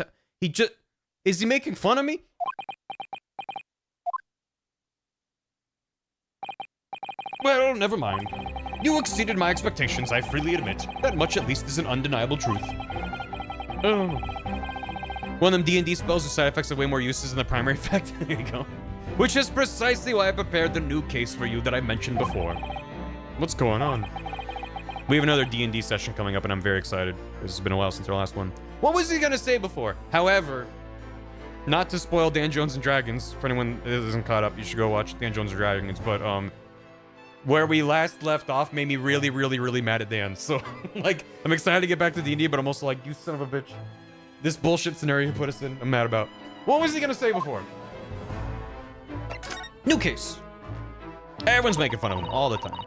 Is he making fun of me? Well, never mind. You exceeded my expectations, I freely admit. That much at least is an undeniable truth. Oh. One of them D&D spells with side effects have way more uses than the primary effect. There you go. Which is precisely why I prepared the new case for you that I mentioned before. What's going on? We have another D&D session coming up and I'm very excited. This has been a while since our last one. What was he gonna say before? However, not to spoil Dan Jones and Dragons, for anyone that isn't caught up, you should go watch Dan Jones and Dragons, but where we last left off made me really mad at Dan. So, like, I'm excited to get back to D&D, but I'm also like, you son of a bitch. This bullshit scenario you put us in, I'm mad about. What was he gonna say before? New case. Everyone's making fun of him all the time.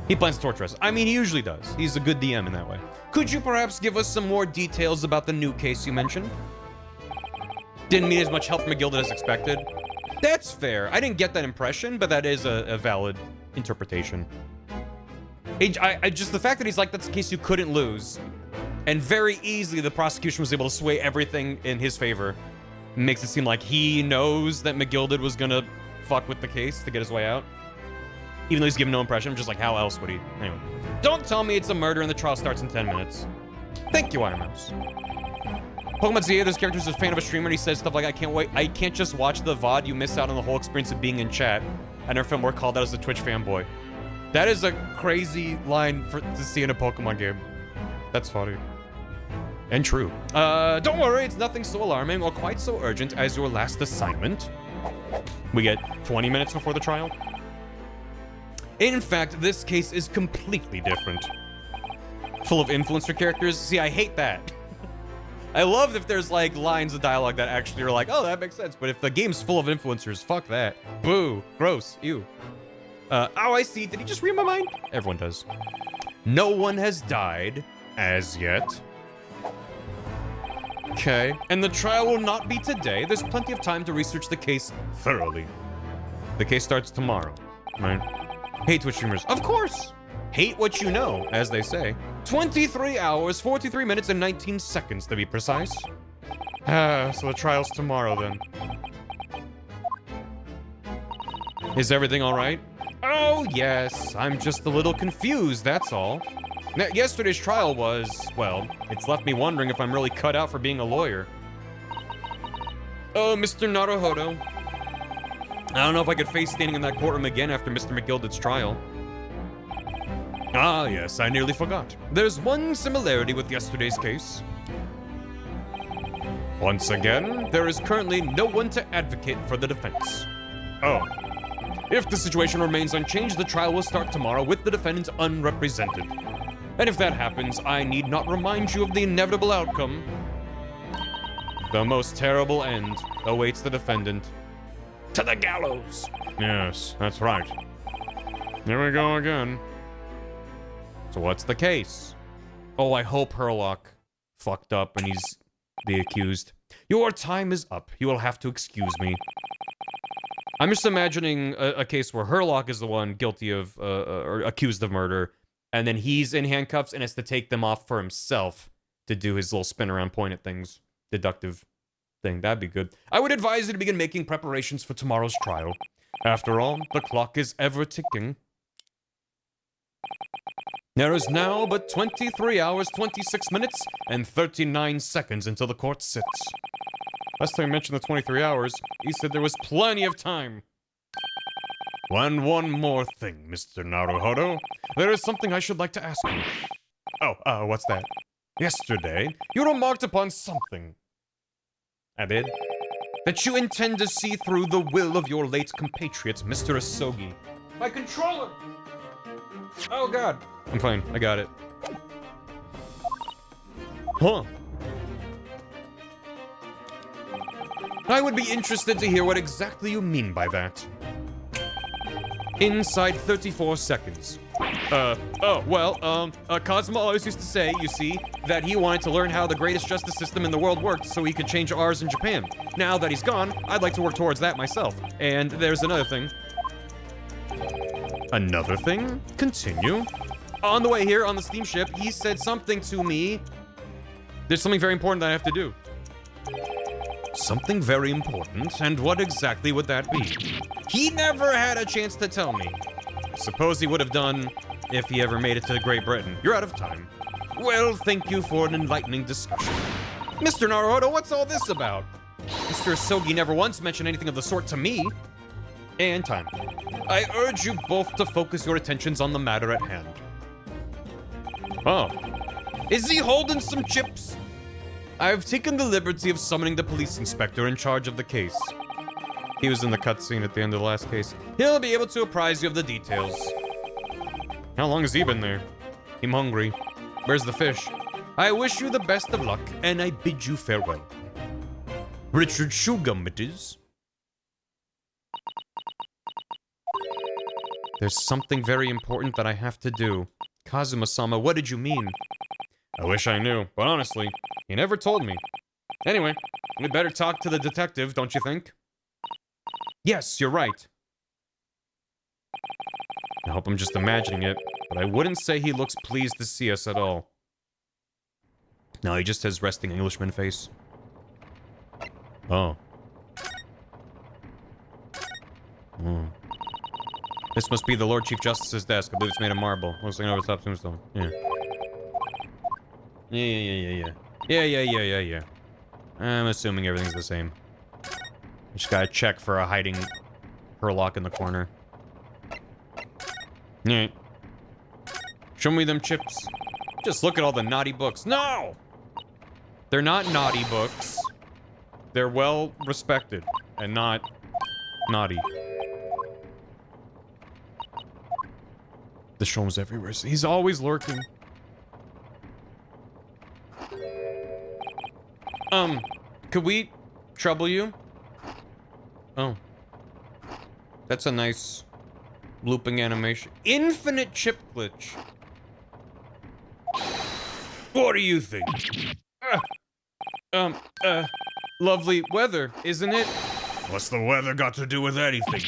He plans to torture us. I mean, he usually does. He's a good DM in that way. Could you perhaps give us some more details about the new case you mentioned? Didn't need as much help from McGilded as expected. That's fair. I didn't get that impression, but that is a valid interpretation. Just the fact that he's like, that's a case you couldn't lose. And very easily the prosecution was able to sway everything in his favor. Makes it seem like he knows that McGilded was gonna fuck with the case to get his way out. Even though he's given no impression, I'm just like, how else would he? Anyway. Don't tell me it's a murder and the trial starts in 10 minutes. Thank you, Iron Mouse. Pokemon ZA, this character is a fan of a streamer and he says stuff like, I can't wait, I can't just watch the VOD, you miss out on the whole experience of being in chat. I never felt more called out as a Twitch fanboy. That is a crazy line to see in a Pokemon game. That's funny. And true. Don't worry, it's nothing so alarming or quite so urgent as your last assignment. We get 20 minutes before the trial. In fact, this case is completely different. Full of influencer characters. See, I hate that. I love if there's like lines of dialogue that actually are like, oh, that makes sense. But if the game's full of influencers, fuck that. Boo. Gross. Ew. Oh, I see. Did he just read my mind? Everyone does. No one has died as yet. Okay. And the trial will not be today. There's plenty of time to research the case thoroughly. The case starts tomorrow, right? Hate Twitch streamers. Of course. Hate what you know, as they say. 23 hours, 43 minutes, and 19 seconds to be precise. So the trial's tomorrow then. Is everything all right? Oh, yes. I'm just a little confused, that's all. Now, yesterday's trial was, well, it's left me wondering if I'm really cut out for being a lawyer. Oh, Mr. Naruhodo. I don't know if I could face standing in that courtroom again after Mr. McGilded's trial. Ah, yes, I nearly forgot. There's one similarity with yesterday's case. Once again, there is currently no one to advocate for the defense. Oh. If the situation remains unchanged, the trial will start tomorrow with the defendant unrepresented. And if that happens, I need not remind you of the inevitable outcome. The most terrible end awaits the defendant. To the gallows! Yes, that's right. Here we go again. So what's the case? Oh, I hope Herlock fucked up and he's the accused. Your time is up. You will have to excuse me. I'm just imagining a case where Herlock is the one guilty of, or accused of murder, and then he's in handcuffs and has to take them off for himself to do his little spin around point at things. Deductive thing. That'd be good. I would advise you to begin making preparations for tomorrow's trial. After all, the clock is ever ticking. There is now but 23 hours, 26 minutes, and 39 seconds until the court sits. Last time I mentioned the 23 hours, he said there was plenty of time. And one more thing, Mr. Naruhodo. There is something I should like to ask you. Oh, what's that? Yesterday, you remarked upon something. I did? That you intend to see through the will of your late compatriot, Mr. Asogi. My controller! Oh, God. I'm fine. I got it. Huh. I would be interested to hear what exactly you mean by that. Inside 34 seconds. Cosmo always used to say, you see, that he wanted to learn how the greatest justice system in the world worked so he could change ours in Japan. Now that he's gone, I'd like to work towards that myself. And there's another thing. Another thing? Continue. On the way here, on the steamship, he said something to me. There's something very important that I have to do. Something very important? And what exactly would that be? He never had a chance to tell me. Suppose he would have done if he ever made it to Great Britain. You're out of time. Well, thank you for an enlightening discussion. Mr. Naruhodo, what's all this about? Mr. Asogi never once mentioned anything of the sort to me. And time. I urge you both to focus your attentions on the matter at hand. Oh. Is he holding some chips? I've taken the liberty of summoning the police inspector in charge of the case. He was in the cutscene at the end of the last case. He'll be able to apprise you of the details. How long has he been there? I'm hungry. Where's the fish? I wish you the best of luck, and I bid you farewell. Richard Shugum it is. There's something very important that I have to do. Kazuma-sama, what did you mean? I wish I knew, but honestly, he never told me. Anyway, we better talk to the detective, don't you think? Yes, you're right. I hope I'm just imagining it, but I wouldn't say he looks pleased to see us at all. No, he just has resting Englishman face. Oh. This must be the Lord Chief Justice's desk. I believe it's made of marble. Looks like over the top tombstone. Yeah. Yeah. I'm assuming everything's the same. Just gotta check for a hiding Herlock in the corner. Yeah. Show me them chips. Just look at all the naughty books. No! They're not naughty books. They're well respected and not naughty. The Sholm's everywhere. He's always lurking. Could we trouble you? Oh. That's a nice looping animation. Infinite chip glitch. What do you think? Lovely weather, isn't it? What's the weather got to do with anything?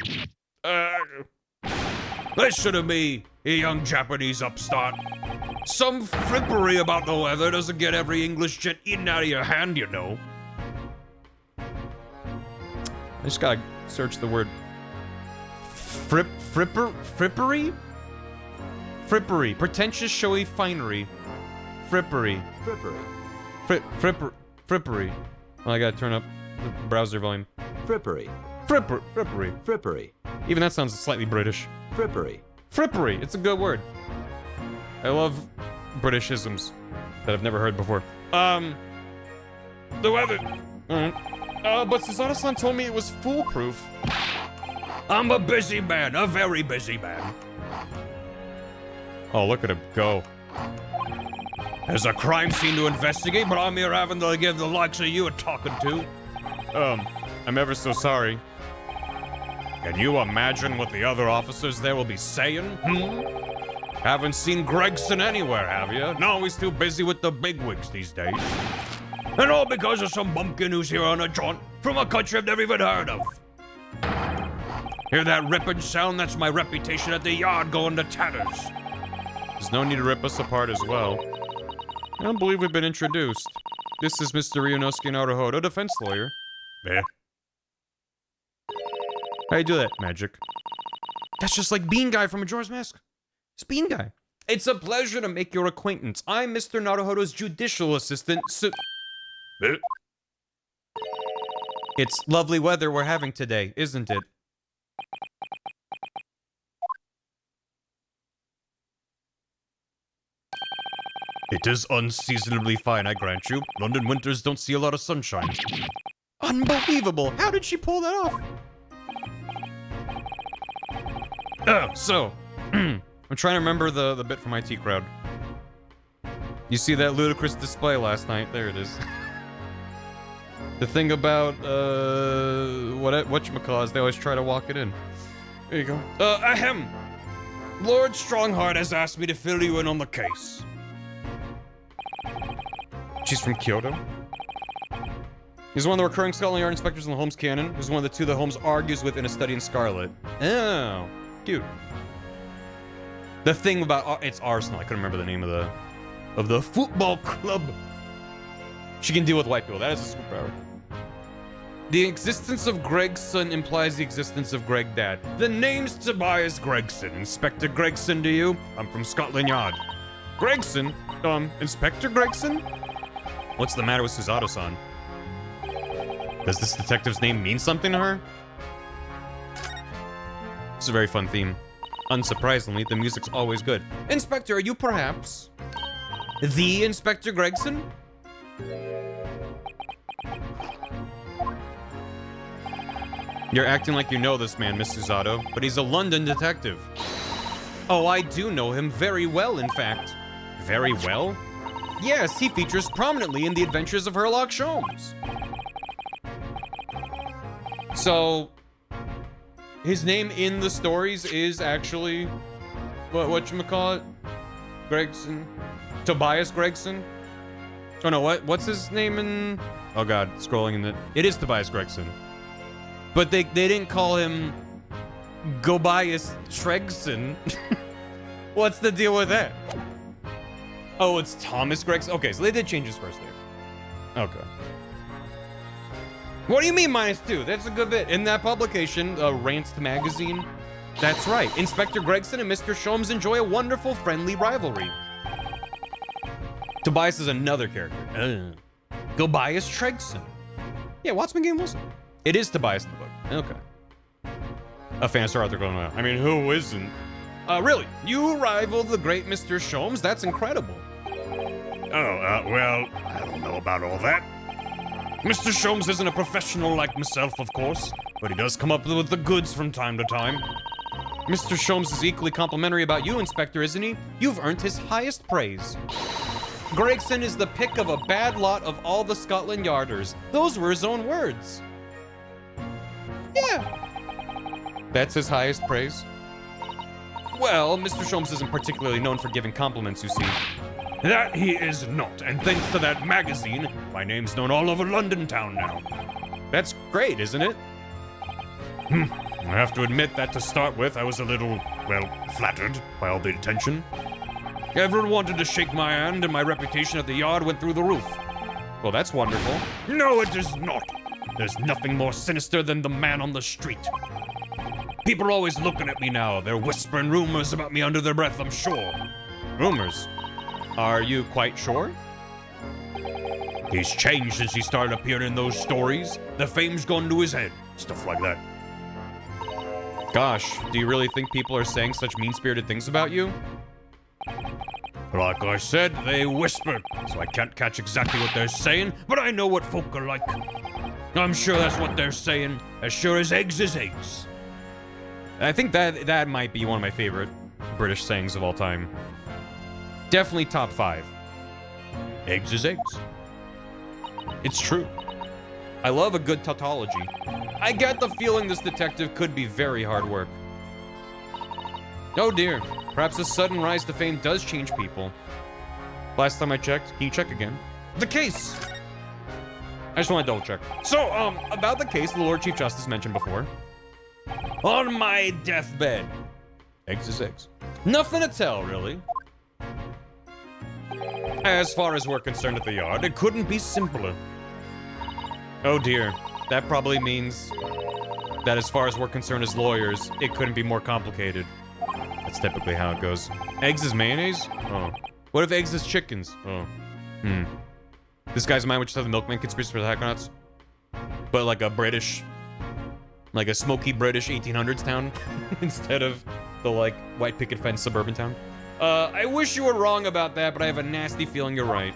Listen to me, you young Japanese upstart. Some frippery about the weather doesn't get every English gent eaten out of your hand, you know. I just gotta search the word frippery? Frippery. Pretentious, showy finery. Frippery. Frippery. Well, I gotta turn up the browser volume. Frippery. Frippery. Even that sounds slightly British. Frippery. It's a good word. I love Britishisms that I've never heard before. The weather. But Susanna-san told me it was foolproof. I'm a busy man, a very busy man. Oh, look at him go. There's a crime scene to investigate, but I'm here having to give the likes of you a talking to. I'm ever so sorry. Can you imagine what the other officers there will be saying? Haven't seen Gregson anywhere, have you? No, he's too busy with the bigwigs these days. And all because of some bumpkin who's here on a jaunt from a country I've never even heard of. Hear that ripping sound? That's my reputation at the yard going to tatters. There's no need to rip us apart as well. I don't believe we've been introduced. This is Mr. Ryunosuke Naruhodo, defense lawyer. Yeah. How you do that, Magic? That's just like Bean Guy from Majora's Mask. It's Bean Guy. It's a pleasure to make your acquaintance. I'm Mr. Naruhodo's judicial assistant, It's lovely weather we're having today, isn't it? It is unseasonably fine, I grant you. London winters don't see a lot of sunshine. Unbelievable! How did she pull that off? So, I'm trying to remember the bit from IT Crowd. You see that ludicrous display last night? There it is. The thing about, whatchamacallit, they always try to walk it in. There you go. Ahem. Lord Strongheart has asked me to fill you in on the case. She's from Kyoto. He's one of the recurring Scotland Yard inspectors in the Holmes canon. He's one of the two that Holmes argues with in A Study in Scarlet. Oh, cute. The thing about it's Arsenal. I couldn't remember the name of the football club. She can deal with white people. That is a superpower. The existence of Gregson implies the existence of Greg Dad. The name's Tobias Gregson. Inspector Gregson to you? I'm from Scotland Yard. Gregson? Inspector Gregson? What's the matter with Susato-san? Does this detective's name mean something to her? It's a very fun theme. Unsurprisingly, the music's always good. Inspector, are you perhaps the Inspector Gregson? You're acting like you know this man, Miss Susato, but he's a London detective. Oh, I do know him very well, in fact. Very well? Yes, he features prominently in The Adventures of Sherlock Holmes. So, his name in the stories is actually, whatchamacallit? Gregson? Tobias Gregson? Oh no, what's his name in, oh god, scrolling in it is Tobias Gregson. But they didn't call him Gobias Tregson. What's the deal with that? Oh, it's Thomas Gregson. Okay, so they did change his first name. Okay. What do you mean -2? That's a good bit. In that publication, Rant magazine. That's right. Inspector Gregson and Mr. Sholmes enjoy a wonderful, friendly rivalry. Tobias is another character. Gobias Tregson. Yeah, Watson Game Wilson. It is Tobias in the book. Okay. A fan of Sir Arthur Conan Doyle. I mean, who isn't? Really? You rival the great Mr. Sholmes? That's incredible. Oh, well, I don't know about all that. Mr. Sholmes isn't a professional like myself, of course, but he does come up with the goods from time to time. Mr. Sholmes is equally complimentary about you, Inspector, isn't he? You've earned his highest praise. Gregson is the pick of a bad lot of all the Scotland Yarders. Those were his own words. Yeah. That's his highest praise? Well, Mr. Sholmes isn't particularly known for giving compliments, you see. That he is not, and thanks to that magazine, my name's known all over London town now. That's great, isn't it? I have to admit that to start with, I was a little, well, flattered by all the attention. Everyone wanted to shake my hand, and my reputation at the yard went through the roof. Well, that's wonderful. No, it is not. There's nothing more sinister than the man on the street. People are always looking at me now. They're whispering rumors about me under their breath, I'm sure. Rumors? Are you quite sure? He's changed since he started appearing in those stories. The fame's gone to his head. Stuff like that. Gosh, do you really think people are saying such mean-spirited things about you? Like I said, they whisper, so I can't catch exactly what they're saying, but I know what folk are like. I'm sure that's what they're saying, as sure as eggs is eggs. I think that might be one of my favorite British sayings of all time. Definitely top 5. Eggs is eggs. It's true. I love a good tautology. I get the feeling this detective could be very hard work. Oh dear, perhaps a sudden rise to fame does change people. Last time I checked, can you check again? The case! I just want to double check. So, about the case the Lord Chief Justice mentioned before. On my deathbed. Eggs is eggs. Nothing to tell, really. As far as we're concerned at the yard, it couldn't be simpler. Oh dear, that probably means that as far as we're concerned as lawyers, it couldn't be more complicated. That's typically how it goes. Eggs is mayonnaise? Oh. What if eggs is chickens? Oh. This guy's mind, which is the milkman conspiracy for the Hackonauts. But like a British, like a smoky British 1800s town instead of the like white picket fence suburban town. I wish you were wrong about that, but I have a nasty feeling you're right.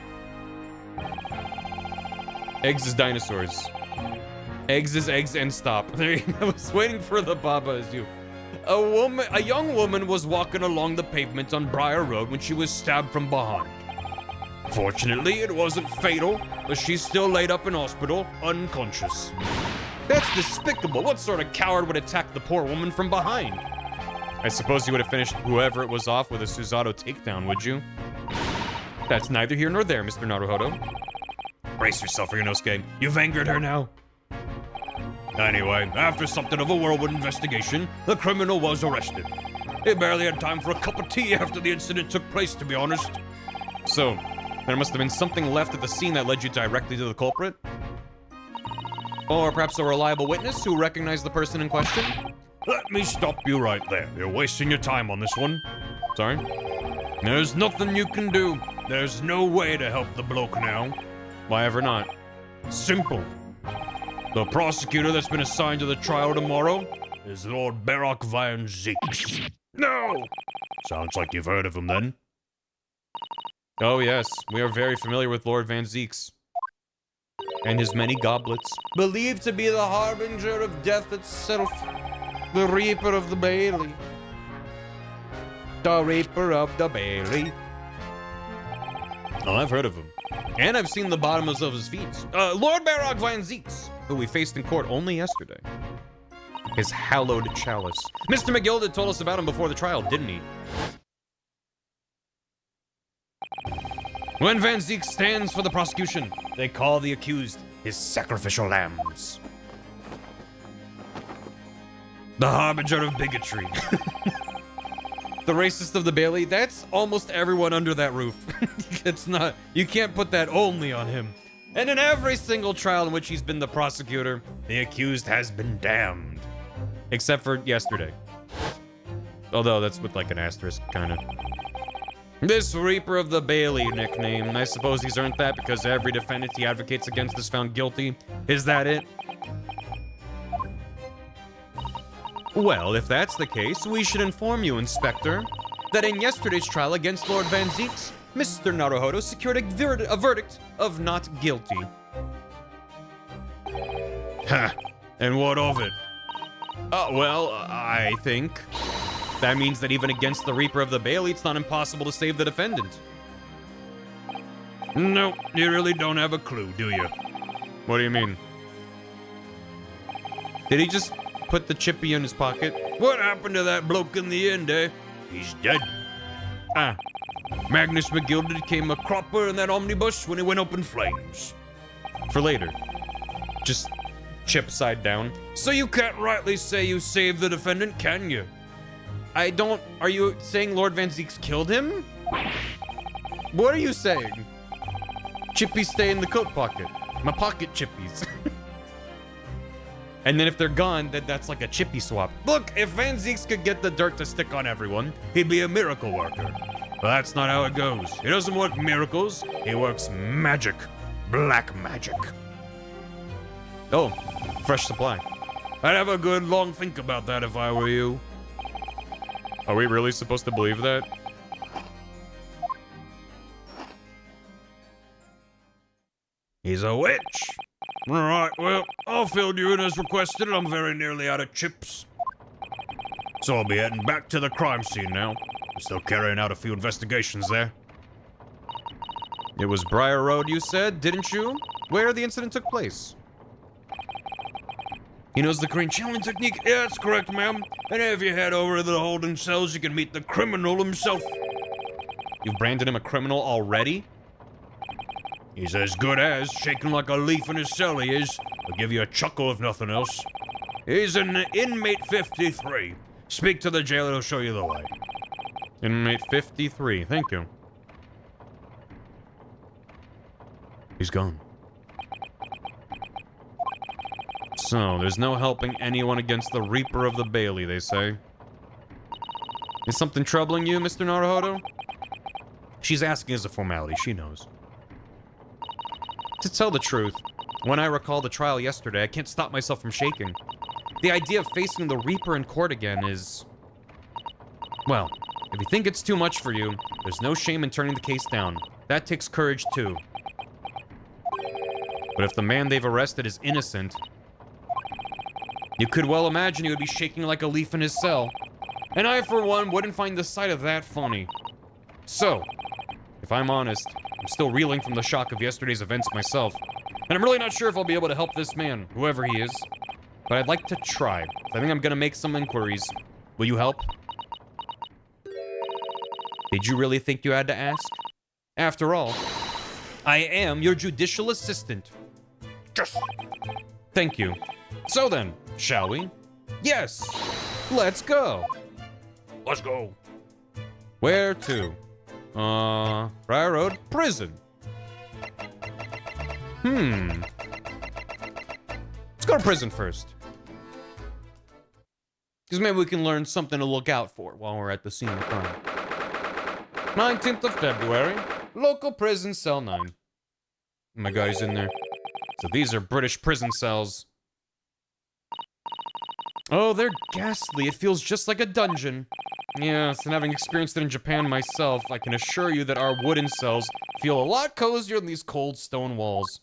Eggs is dinosaurs. Eggs is eggs and stop. I was waiting for the Baba as you. A young woman was walking along the pavement on Briar Road when she was stabbed from behind. Fortunately, it wasn't fatal, but she's still laid up in hospital, unconscious. That's despicable. What sort of coward would attack the poor woman from behind? I suppose you would have finished whoever it was off with a Susato takedown, would you? That's neither here nor there, Mr. Naruhodo. Brace yourself, Ryunosuke. You've angered her now. Anyway, after something of a whirlwind investigation, the criminal was arrested. He barely had time for a cup of tea after the incident took place, to be honest. So, there must have been something left at the scene that led you directly to the culprit? Or perhaps a reliable witness who recognized the person in question? Let me stop you right there. You're wasting your time on this one. Sorry? There's nothing you can do. There's no way to help the bloke now. Why ever not? Simple. The prosecutor that's been assigned to the trial tomorrow is Lord Barak Van Zeeks. No! Sounds like you've heard of him then. Oh yes, we are very familiar with Lord Van Zeeks. And his many goblets. Believed to be the harbinger of death itself. The Reaper of the Bailey. The Reaper of the Bailey. Oh, I've heard of him. And I've seen the bottoms of his feet. Lord Barak Van Zeeks, who we faced in court only yesterday. His hallowed chalice. Mr. McGilda told us about him before the trial, didn't he? When Van Zeeks stands for the prosecution, they call the accused his sacrificial lambs. The harbinger of bigotry. The racist of the Bailey, that's almost everyone under that roof. It's not, you can't put that only on him. And in every single trial in which he's been the prosecutor, the accused has been damned. Except for yesterday. Although that's with like an asterisk, kind of. This Reaper of the Bailey nickname, I suppose he's earned that because every defendant he advocates against is found guilty. Is that it? Well, if that's the case, we should inform you, Inspector, that in yesterday's trial against Lord Van Zeeks, Mr. Naruhodo secured a verdict of not guilty. Ha! And what of it? Well, I think that means that even against the Reaper of the Bailey, it's not impossible to save the defendant. No, you really don't have a clue, do you? What do you mean? Did he just put the chippy in his pocket? What happened to that bloke in the end, eh? He's dead. Ah. Magnus McGilda became a cropper in that omnibus when it went up in flames. For later. Just chip side down. So you can't rightly say you saved the defendant, can you? I don't... Are you saying Lord Van Zeeks killed him? What are you saying? Chippies stay in the coat pocket. My pocket chippies. And then if they're gone, then that's like a chippy swap. Look, if Van Zeeks could get the dirt to stick on everyone, he'd be a miracle worker. But that's not how it goes. He doesn't work miracles, he works magic. Black magic. Oh, fresh supply. I'd have a good long think about that if I were you. Are we really supposed to believe that? He's a witch. Alright, well, I'll fill you in as requested. I'm very nearly out of chips. So I'll be heading back to the crime scene now. I'm still carrying out a few investigations there. It was Briar Road, you said, didn't you? Where the incident took place. He knows the crane channeling technique? Yeah, that's correct, ma'am. And if you head over to the holding cells, you can meet the criminal himself. You've branded him a criminal already? He's as good as, shaking like a leaf in his cell he is. I'll give you a chuckle if nothing else. He's an inmate 53. Speak to the jailer, he'll show you the way. Inmate 53, thank you. He's gone. So, there's no helping anyone against the Reaper of the Bailey, they say. Is something troubling you, Mr. Naruhodo? She's asking as a formality, she knows. To tell the truth, when I recall the trial yesterday, I can't stop myself from shaking. The idea of facing the Reaper in court again is... Well, if you think it's too much for you, there's no shame in turning the case down. That takes courage, too. But if the man they've arrested is innocent... You could well imagine he would be shaking like a leaf in his cell. And I, for one, wouldn't find the sight of that funny. So, if I'm honest, I'm still reeling from the shock of yesterday's events myself. And I'm really not sure if I'll be able to help this man, whoever he is. But I'd like to try. I think I'm gonna make some inquiries. Will you help? Did you really think you had to ask? After all, I am your judicial assistant. Yes! Thank you. So then, shall we? Yes! Let's go! Let's go. Where to? Briar Road Prison. Let's go to prison first. Because maybe we can learn something to look out for while we're at the scene of crime. 19th of February, local prison, cell 9. My guy's in there. So these are British prison cells. Oh, they're ghastly. It feels just like a dungeon. Yes, and having experienced it in Japan myself, I can assure you that our wooden cells feel a lot cozier than these cold stone walls.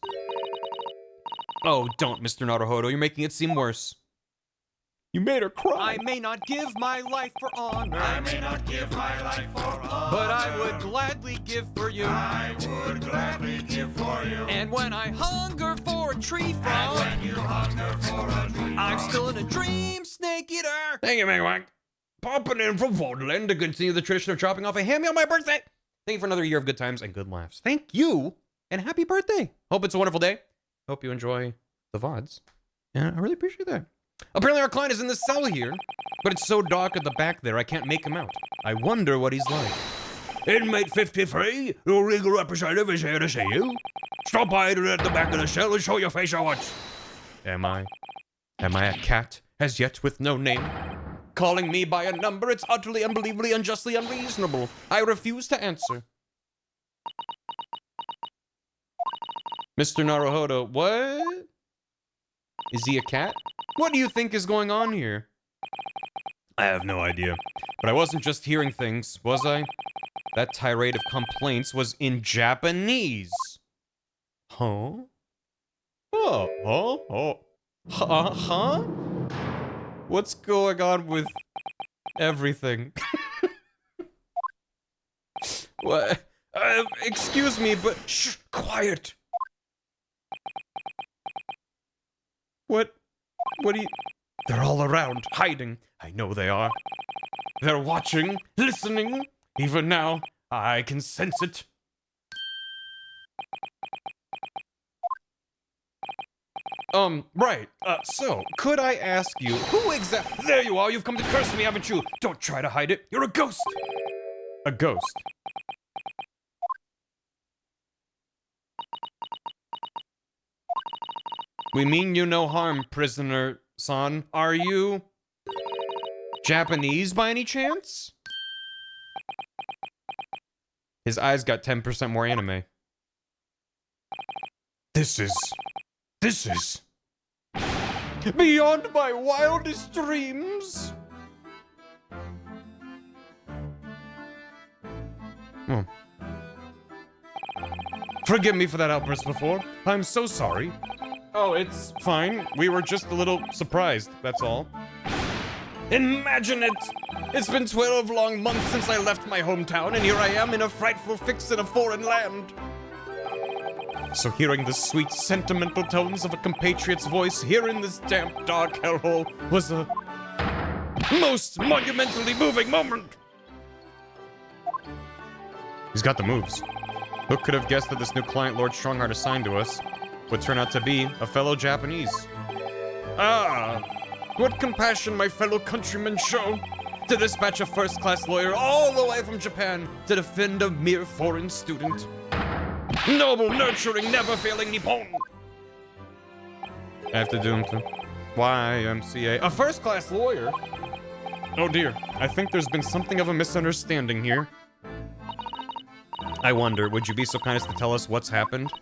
Oh, don't, Mr. Naruhodo. You're making it seem worse. You made her cry. I may not give my life for honor. I may not give my life for honor, But I would gladly give for you. I would gladly give for you. And when I hunger for a tree frog, When you hunger for a dream, I'm still in a dream, snake eater. Thank you, Megawag. Popping in from Wonderland to continue the tradition of chopping off a hammy on my birthday. Thank you for another year of good times and good laughs. Thank you, and happy birthday. Hope it's a wonderful day. Hope you enjoy the VODs. Yeah, I really appreciate that. Apparently our client is in the cell here, but it's so dark at the back there I can't make him out. I wonder what he's like. Inmate 53, your legal representative is here to see you. Stop hiding at the back of the cell and show your face at once. Am I a cat, as yet with no name? Calling me by a number, it's utterly, unbelievably, unjustly unreasonable. I refuse to answer. Mr. Naruhodo, what? Is he a cat? What do you think is going on here? I have no idea. But I wasn't just hearing things, was I? That tirade of complaints was in Japanese. Huh? Huh? What's going on with everything? What? Excuse me, but shh, quiet. What do you... They're all around, hiding. I know they are. They're watching, listening. Even now, I can sense it. Right. So, could I ask you, who exactly... There you are, you've come to curse me, haven't you? Don't try to hide it. You're a ghost. A ghost. We mean you no harm, prisoner-san. Are you... Japanese by any chance? His eyes got 10% more anime. This is... beyond my wildest dreams. Oh. Forgive me for that outburst before. I'm so sorry. Oh, it's fine. We were just a little surprised, that's all. Imagine it! It's been 12 long months since I left my hometown, and here I am in a frightful fix in a foreign land. So hearing the sweet, sentimental tones of a compatriot's voice here in this damp, dark hellhole was a most monumentally moving moment. He's got the moves. Who could have guessed that this new client Lord Strongheart assigned to us would turn out to be a fellow Japanese? Ah, what compassion my fellow countrymen show to dispatch a first-class lawyer all the way from Japan to defend a mere foreign student. Noble, nurturing, never-failing Nippon. I have to do him to YMCA. A first-class lawyer? Oh dear, I think there's been something of a misunderstanding here. I wonder, would you be so kind as to tell us what's happened?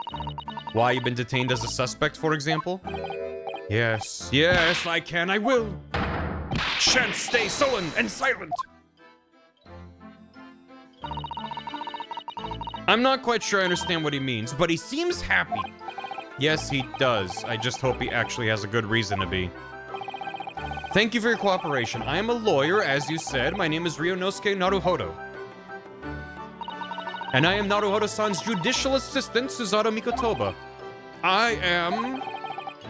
Why you've been detained as a suspect, for example? Yes, I can, I will. Shan't stay sullen and silent. I'm not quite sure I understand what he means, but he seems happy. Yes, he does. I just hope he actually has a good reason to be. Thank you for your cooperation. I am a lawyer, as you said. My name is Ryunosuke Naruhodo. And I am Naruhodo-san's judicial assistant, Suzaru Mikotoba. I am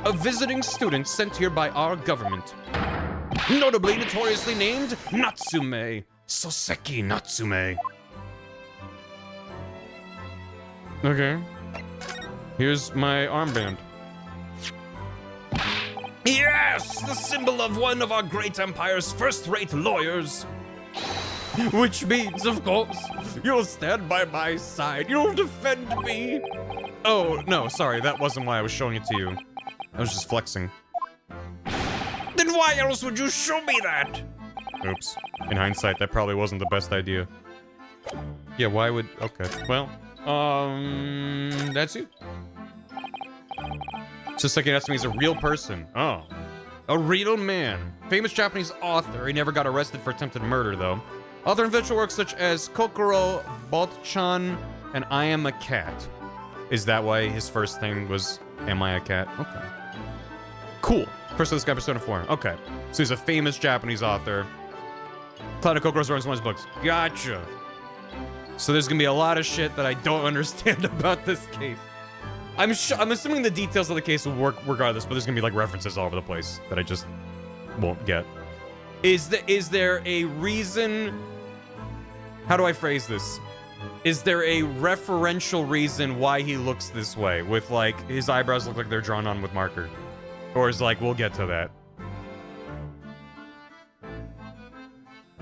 a visiting student sent here by our government. Notably, notoriously named Natsume. Soseki Natsume. Okay. Here's my armband. Yes! The symbol of one of our great empire's first-rate lawyers. Which means, of course, you'll stand by my side. You'll defend me. Oh, no, sorry. That wasn't why I was showing it to you. I was just flexing. Then why else would you show me that? Oops. In hindsight, that probably wasn't the best idea. Yeah, why would... Okay, well... that's you. Soseki Natsume is a real person. Oh. A real man. Famous Japanese author. He never got arrested for attempted murder, though. Author of visual works such as Kokoro, Bolt-chan, and I Am a Cat. Is that why his first thing was Am I a Cat? Okay. Cool. First of this guy, Persona 4. Okay. So he's a famous Japanese author. Cloud of Kokoro's one of his books. Gotcha. So there's gonna be a lot of shit that I don't understand about this case. I'm assuming the details of the case will work regardless, but there's gonna be like references all over the place that I just won't get. Is there a reason? How do I phrase this? Is there a referential reason why he looks this way? With like his eyebrows look like they're drawn on with marker, or is like we'll get to that.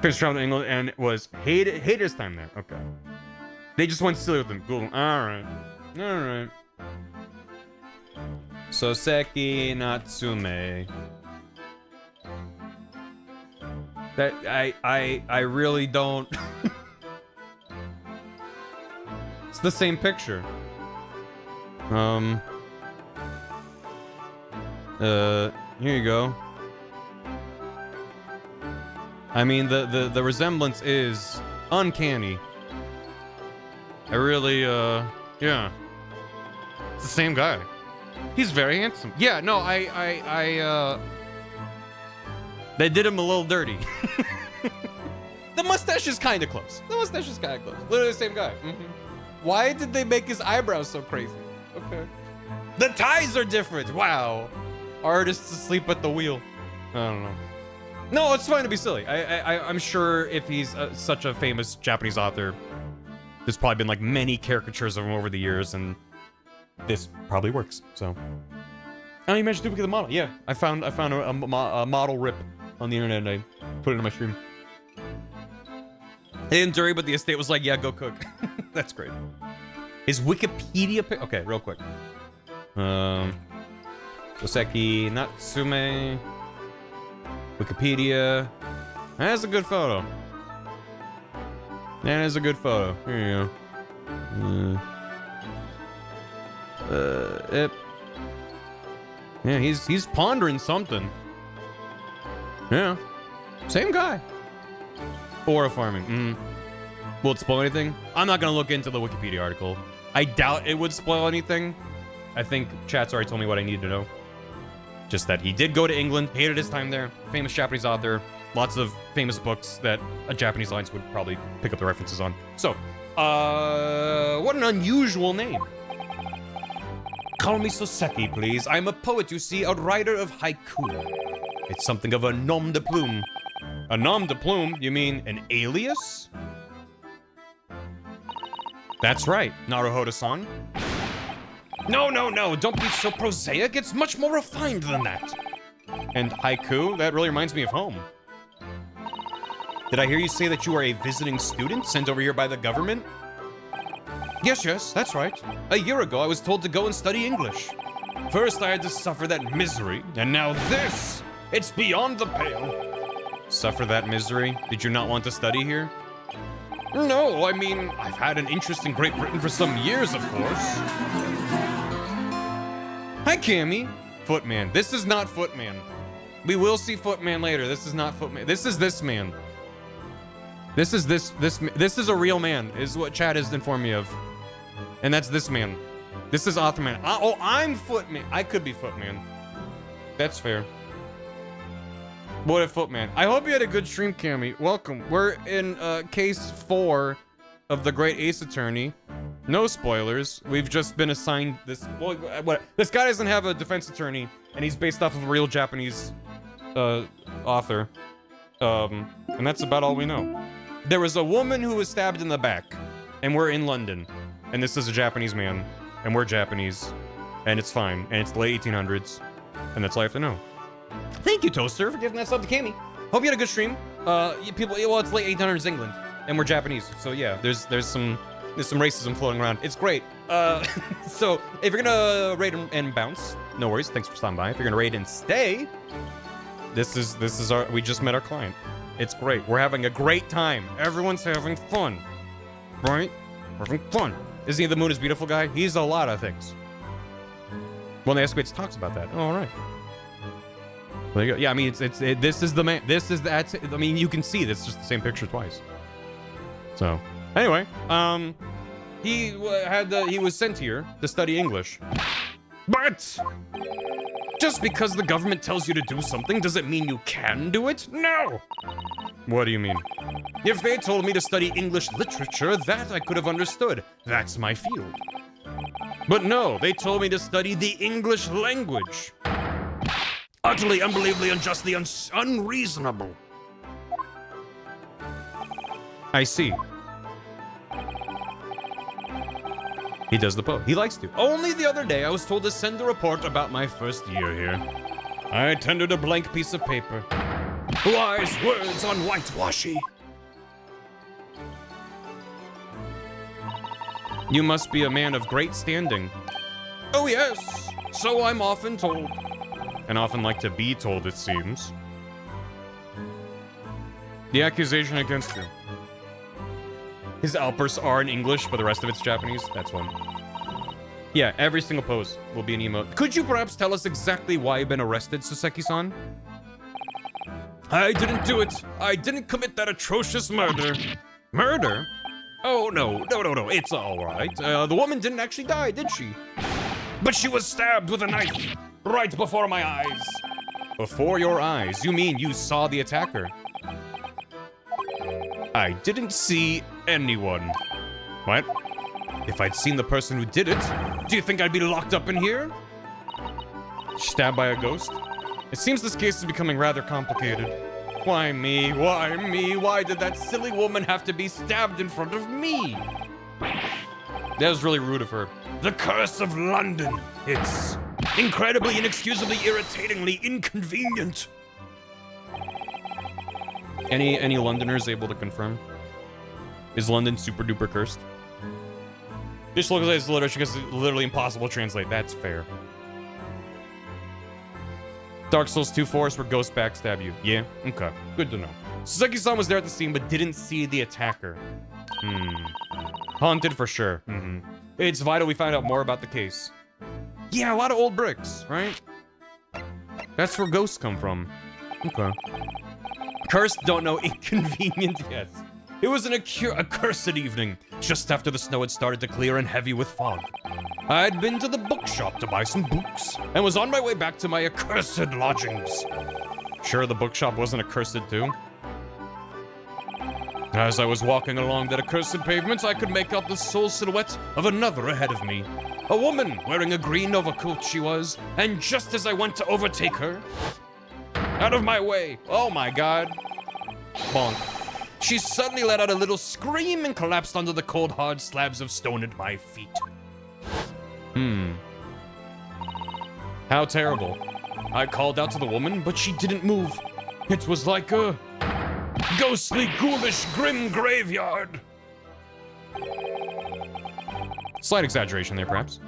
Finished traveling to England and was hated his time there. Okay. They just went silly with him. Cool. Alright. Alright. Soseki Natsume. That I really don't. It's the same picture. Here you go. I mean, the resemblance is uncanny. I really, yeah. It's the same guy. He's very handsome. Yeah, no, they did him a little dirty. The mustache is kind of close. Literally the same guy. Why did they make his eyebrows so crazy? Okay. The ties are different. Wow. Artists asleep at the wheel. I don't know. No, it's fine to be silly. I'm sure if he's such a famous Japanese author, there's probably been like many caricatures of him over the years, and this probably works. So, oh, you mentioned duplicate the model. Yeah, I found a model rip on the internet, and I put it in my stream. They didn't dirty, but the estate was like, yeah, go cook. That's great. Is Wikipedia okay, real quick. Soseki Natsume. Wikipedia. That's a good photo. That is a good photo. Here you go. Yeah, he's pondering something. Yeah. Same guy. Or farming. Will it spoil anything? I'm not gonna look into the Wikipedia article. I doubt it would spoil anything. I think chat's already told me what I need to know. Just that he did go to England, hated his time there, famous Japanese author, Lots of famous books that a Japanese audience would probably pick up the references on. So, what an unusual name. Call me Soseki, please. I'm a poet, you see, a writer of haiku. It's something of a nom de plume. A nom de plume? You mean an alias? That's right, Naruhodo-san. No, don't be so prosaic. It's much more refined than that. And haiku? That really reminds me of home. Did I hear you say that you are a visiting student sent over here by the government? Yes, that's right. A year ago, I was told to go and study English. First, I had to suffer that misery, and now this! It's beyond the pale. Suffer that misery? Did you not want to study here? No, I mean, I've had an interest in Great Britain for some years, of course. Hi, Cammy. Footman. This is not Footman. We will see Footman later. This is not Footman. This is this man. This is a real man, is what Chad has informed me of. And that's this man. This is Authorman. Oh, I'm Footman. I could be Footman. That's fair. What a Footman. I hope you had a good stream, Cammy. Welcome. We're in case 4 of the Great Ace Attorney. No spoilers. We've just been assigned this. Well, what? This guy doesn't have a defense attorney, and he's based off of a real Japanese author. And that's about all we know. There was a woman who was stabbed in the back, and we're in London. And this is a Japanese man, and we're Japanese, and it's fine, and it's the late 1800s, and that's all I have to know. Thank you, Toaster, for giving that sub to Cammy. Hope you had a good stream. Well, it's late 1800s England, and we're Japanese, so yeah, there's some racism floating around. It's great. So if you're gonna raid and bounce, no worries. Thanks for stopping by. If you're gonna raid and stay, this is our. We just met our client. It's great. We're having a great time. Everyone's having fun, right? We're having fun. Isn't he the moon is beautiful guy? He's a lot of things. Well, the Escapades talks about that. Oh, all right. Well, there you go. Yeah, I mean, this is the man. That's. I mean, you can see this is just the same picture twice. So, anyway, he was sent here to study English, but just because the government tells you to do something, does it mean you can do it? No. What do you mean? If they told me to study English literature, that I could have understood. That's my field. But no, they told me to study the English language. Utterly, unbelievably, unjustly, unreasonable. I see. He does the poem. He likes to. Only the other day, I was told to send a report about my first year here. I tendered a blank piece of paper. Wise words on whitewashy. You must be a man of great standing. Oh yes, so I'm often told. And often like to be told, it seems. The accusation against you. His outbursts are in English, but the rest of it's Japanese. That's one. Yeah, every single pose will be an emote. Could you perhaps tell us exactly why you've been arrested, Soseki-san? I didn't do it. I didn't commit that atrocious murder. Murder? Oh, no. It's all right. The woman didn't actually die, did she? But she was stabbed with a knife right before my eyes. Before your eyes? You mean you saw the attacker? I didn't see anyone. What? If I'd seen the person who did it, do you think I'd be locked up in here? Stabbed by a ghost? It seems this case is becoming rather complicated. Why me? Why me? Why did that silly woman have to be stabbed in front of me? That was really rude of her. The curse of London. It's incredibly, inexcusably, irritatingly inconvenient. Any Londoners able to confirm? Is London super duper cursed? This looks like it's literature because it's literally impossible to translate. That's fair. Dark Souls 2 Forest where ghosts backstab you. Yeah? Okay. Good to know. Soseki-san was there at the scene but didn't see the attacker. Haunted for sure. It's vital we find out more about the case. Yeah, a lot of old bricks, right? That's where ghosts come from. Okay. Cursed, don't know. Inconvenient, yes. It was an accursed evening, just after the snow had started to clear and heavy with fog. I had been to the bookshop to buy some books, and was on my way back to my accursed lodgings. Sure, the bookshop wasn't accursed too. As I was walking along that accursed pavement, I could make out the sole silhouette of another ahead of me. A woman wearing a green overcoat she was, and just as I went to overtake her... Out of my way! Oh my god. Bonk. She suddenly let out a little scream and collapsed onto the cold, hard slabs of stone at my feet. How terrible. I called out to the woman, but she didn't move. It was like a ghostly, ghoulish, grim graveyard. Slight exaggeration there, perhaps.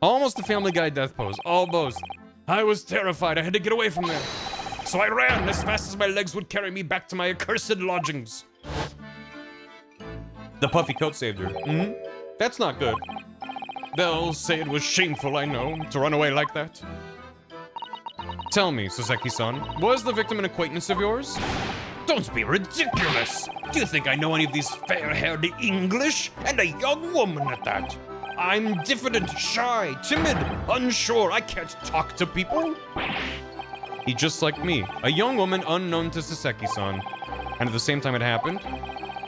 Almost a Family Guy death pose. Almost. I was terrified. I had to get away from there. So I ran as fast as my legs would carry me back to my accursed lodgings. The puffy coat saved her. That's not good. They'll say it was shameful, I know, to run away like that. Tell me, Soseki-san, was the victim an acquaintance of yours? Don't be ridiculous! Do you think I know any of these fair-haired English? And a young woman at that! I'm diffident, shy, timid, unsure. I can't talk to people. He's just like me, a young woman unknown to Soseki-san. And at the same time it happened.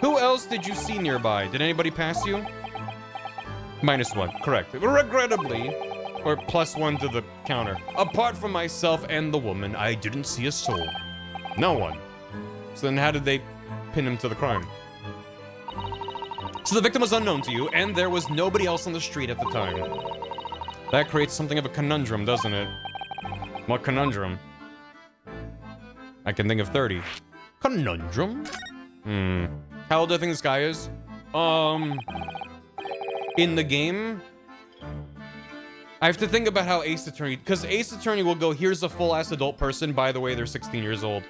Who else did you see nearby? Did anybody pass you? -1, correct. Regrettably, or +1 to the counter. Apart from myself and the woman, I didn't see a soul. No one. So then how did they pin him to the crime? So the victim was unknown to you, and there was nobody else on the street at the time. That creates something of a conundrum, doesn't it? What conundrum? I can think of 30. Conundrum? How old do I think this guy is? In the game? I have to think about how Ace Attorney... Because Ace Attorney will go, here's a full-ass adult person. By the way, they're 16 years old.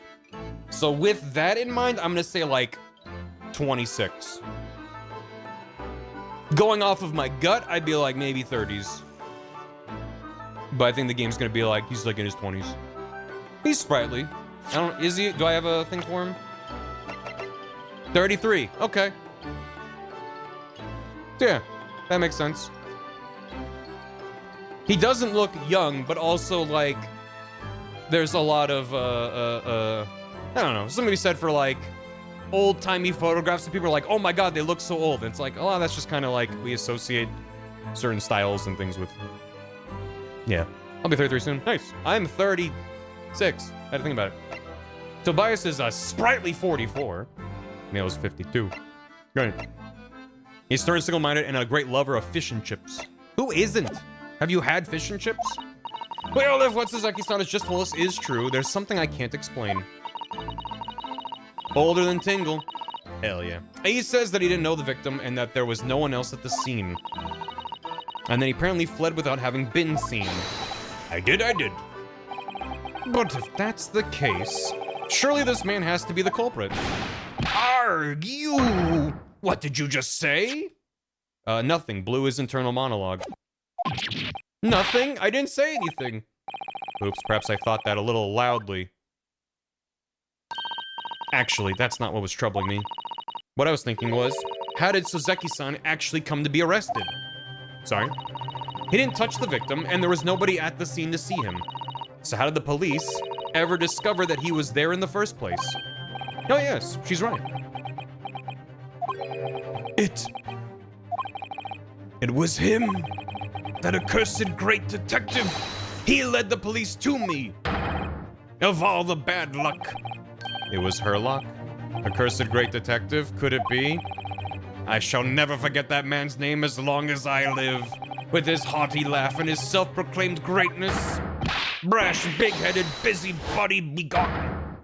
So with that in mind, I'm gonna say, like, 26. Going off of my gut, I'd be like, maybe 30s. But I think the game's gonna be like, he's like in his 20s. He's sprightly. I don't... Is he... Do I have a thing for him? 33. Okay. Yeah, that makes sense. He doesn't look young, but also, like, there's a lot of, I don't know, something to be said for, like, old-timey photographs, and people are like, oh my god, they look so old. And it's like, oh, that's just kind of like, we associate certain styles and things with... Yeah. I'll be 33 soon. Nice. I'm 36. I had to think about it. Tobias is a sprightly 44. Male's 52. Good. He's stern, single-minded, and a great lover of fish and chips. Who isn't? Have you had fish and chips? Well, if what Soseki-san has just told us is true, there's something I can't explain. Older than Tingle. Hell yeah. He says that he didn't know the victim and that there was no one else at the scene. And then he apparently fled without having been seen. I did. But if that's the case, surely this man has to be the culprit. Argue! What did you just say? Nothing. Blew his internal monologue. Nothing? I didn't say anything. Oops, perhaps I thought that a little loudly. Actually, that's not what was troubling me. What I was thinking was, how did Soseki-san actually come to be arrested? Sorry. He didn't touch the victim, and there was nobody at the scene to see him. So how did the police ever discover that he was there in the first place? Oh yes, she's right. It was him! That accursed great detective! He led the police to me! Of all the bad luck! It was her luck. Accursed great detective, could it be? I shall never forget that man's name as long as I live. With his haughty laugh and his self-proclaimed greatness. Brash, big-headed, busybody begotten.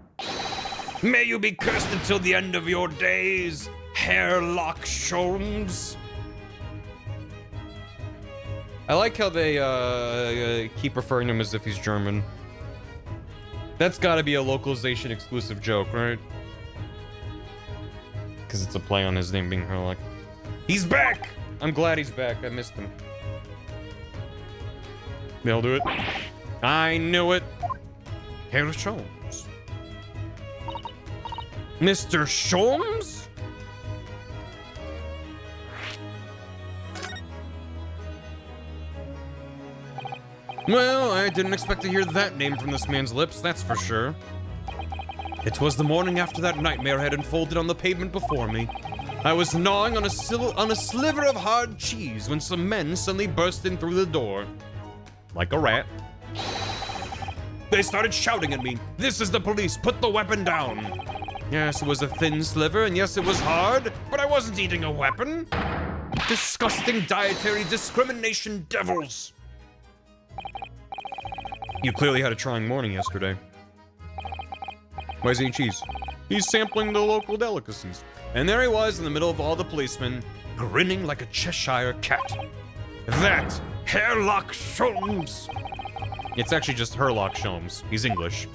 May you be cursed until the end of your days, Hairlock Sholmes. I like how they keep referring to him as if he's German. That's gotta be a localization exclusive joke, right? Because it's a play on his name being Hairlock. He's back! I'm glad he's back. I missed him. They'll do it. I knew it. Herr Sholmes. Mr. Sholmes? Well, I didn't expect to hear that name from this man's lips, that's for sure. It was the morning after that nightmare had unfolded on the pavement before me. I was gnawing on a sliver of hard cheese when some men suddenly burst in through the door. Like a rat. They started shouting at me, "This is the police, put the weapon down." Yes, it was a thin sliver, and yes, it was hard, but I wasn't eating a weapon. Disgusting dietary discrimination devils. You clearly had a trying morning yesterday. Why is he eating cheese? He's sampling the local delicacies. And there he was in the middle of all the policemen, grinning like a Cheshire cat. That Sherlock Sholmes. It's actually just Herlock Sholmes. He's English.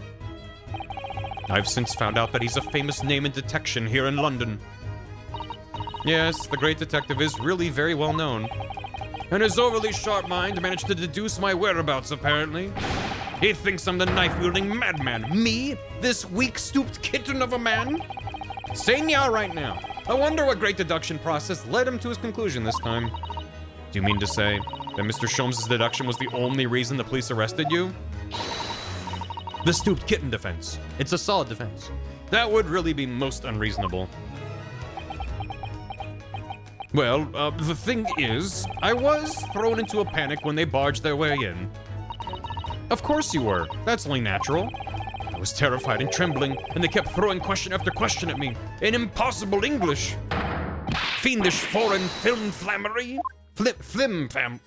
I've since found out that he's a famous name in detection here in London. Yes, the great detective is really very well known. And his overly sharp mind managed to deduce my whereabouts, apparently. He thinks I'm the knife-wielding madman. Me? This weak-stooped kitten of a man? Saying yeah right now. I wonder what great deduction process led him to his conclusion this time. Do you mean to say that Mr. Sholmes' deduction was the only reason the police arrested you? The stooped kitten defense. It's a solid defense. That would really be most unreasonable. Well, the thing is, I was thrown into a panic when they barged their way in. Of course you were. That's only natural. I was terrified and trembling, and they kept throwing question after question at me in impossible English. Fiendish foreign flim-flammery? Flim-flammery?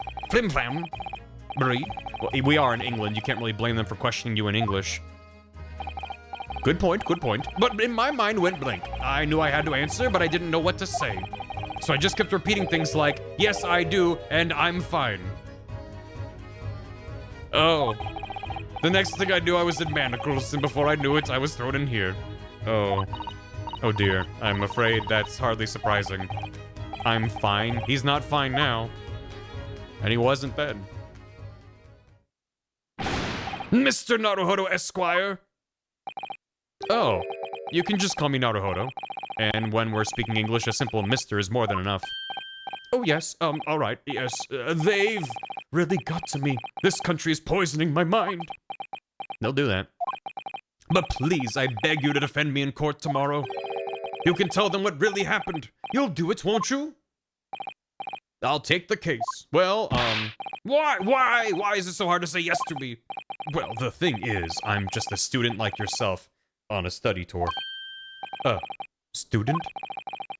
Well, we are in England. You can't really blame them for questioning you in English. Good point, good point. But in my mind went blank. I knew I had to answer, but I didn't know what to say. So I just kept repeating things like, "Yes, I do, and I'm fine." Oh. The next thing I knew, I was in manacles, and before I knew it, I was thrown in here. Oh. Oh dear. I'm afraid that's hardly surprising. I'm fine. He's not fine now. And he wasn't then. Mr. Naruhodo Esquire! Oh. You can just call me Naruhodo. And when we're speaking English, a simple Mr. is more than enough. Oh yes, alright, yes. They've really got to me. This country is poisoning my mind. They'll do that. But please, I beg you to defend me in court tomorrow. You can tell them what really happened. You'll do it, won't you? I'll take the case. Well, why is it so hard to say yes to me? Well, the thing is, I'm just a student like yourself on a study tour. Student?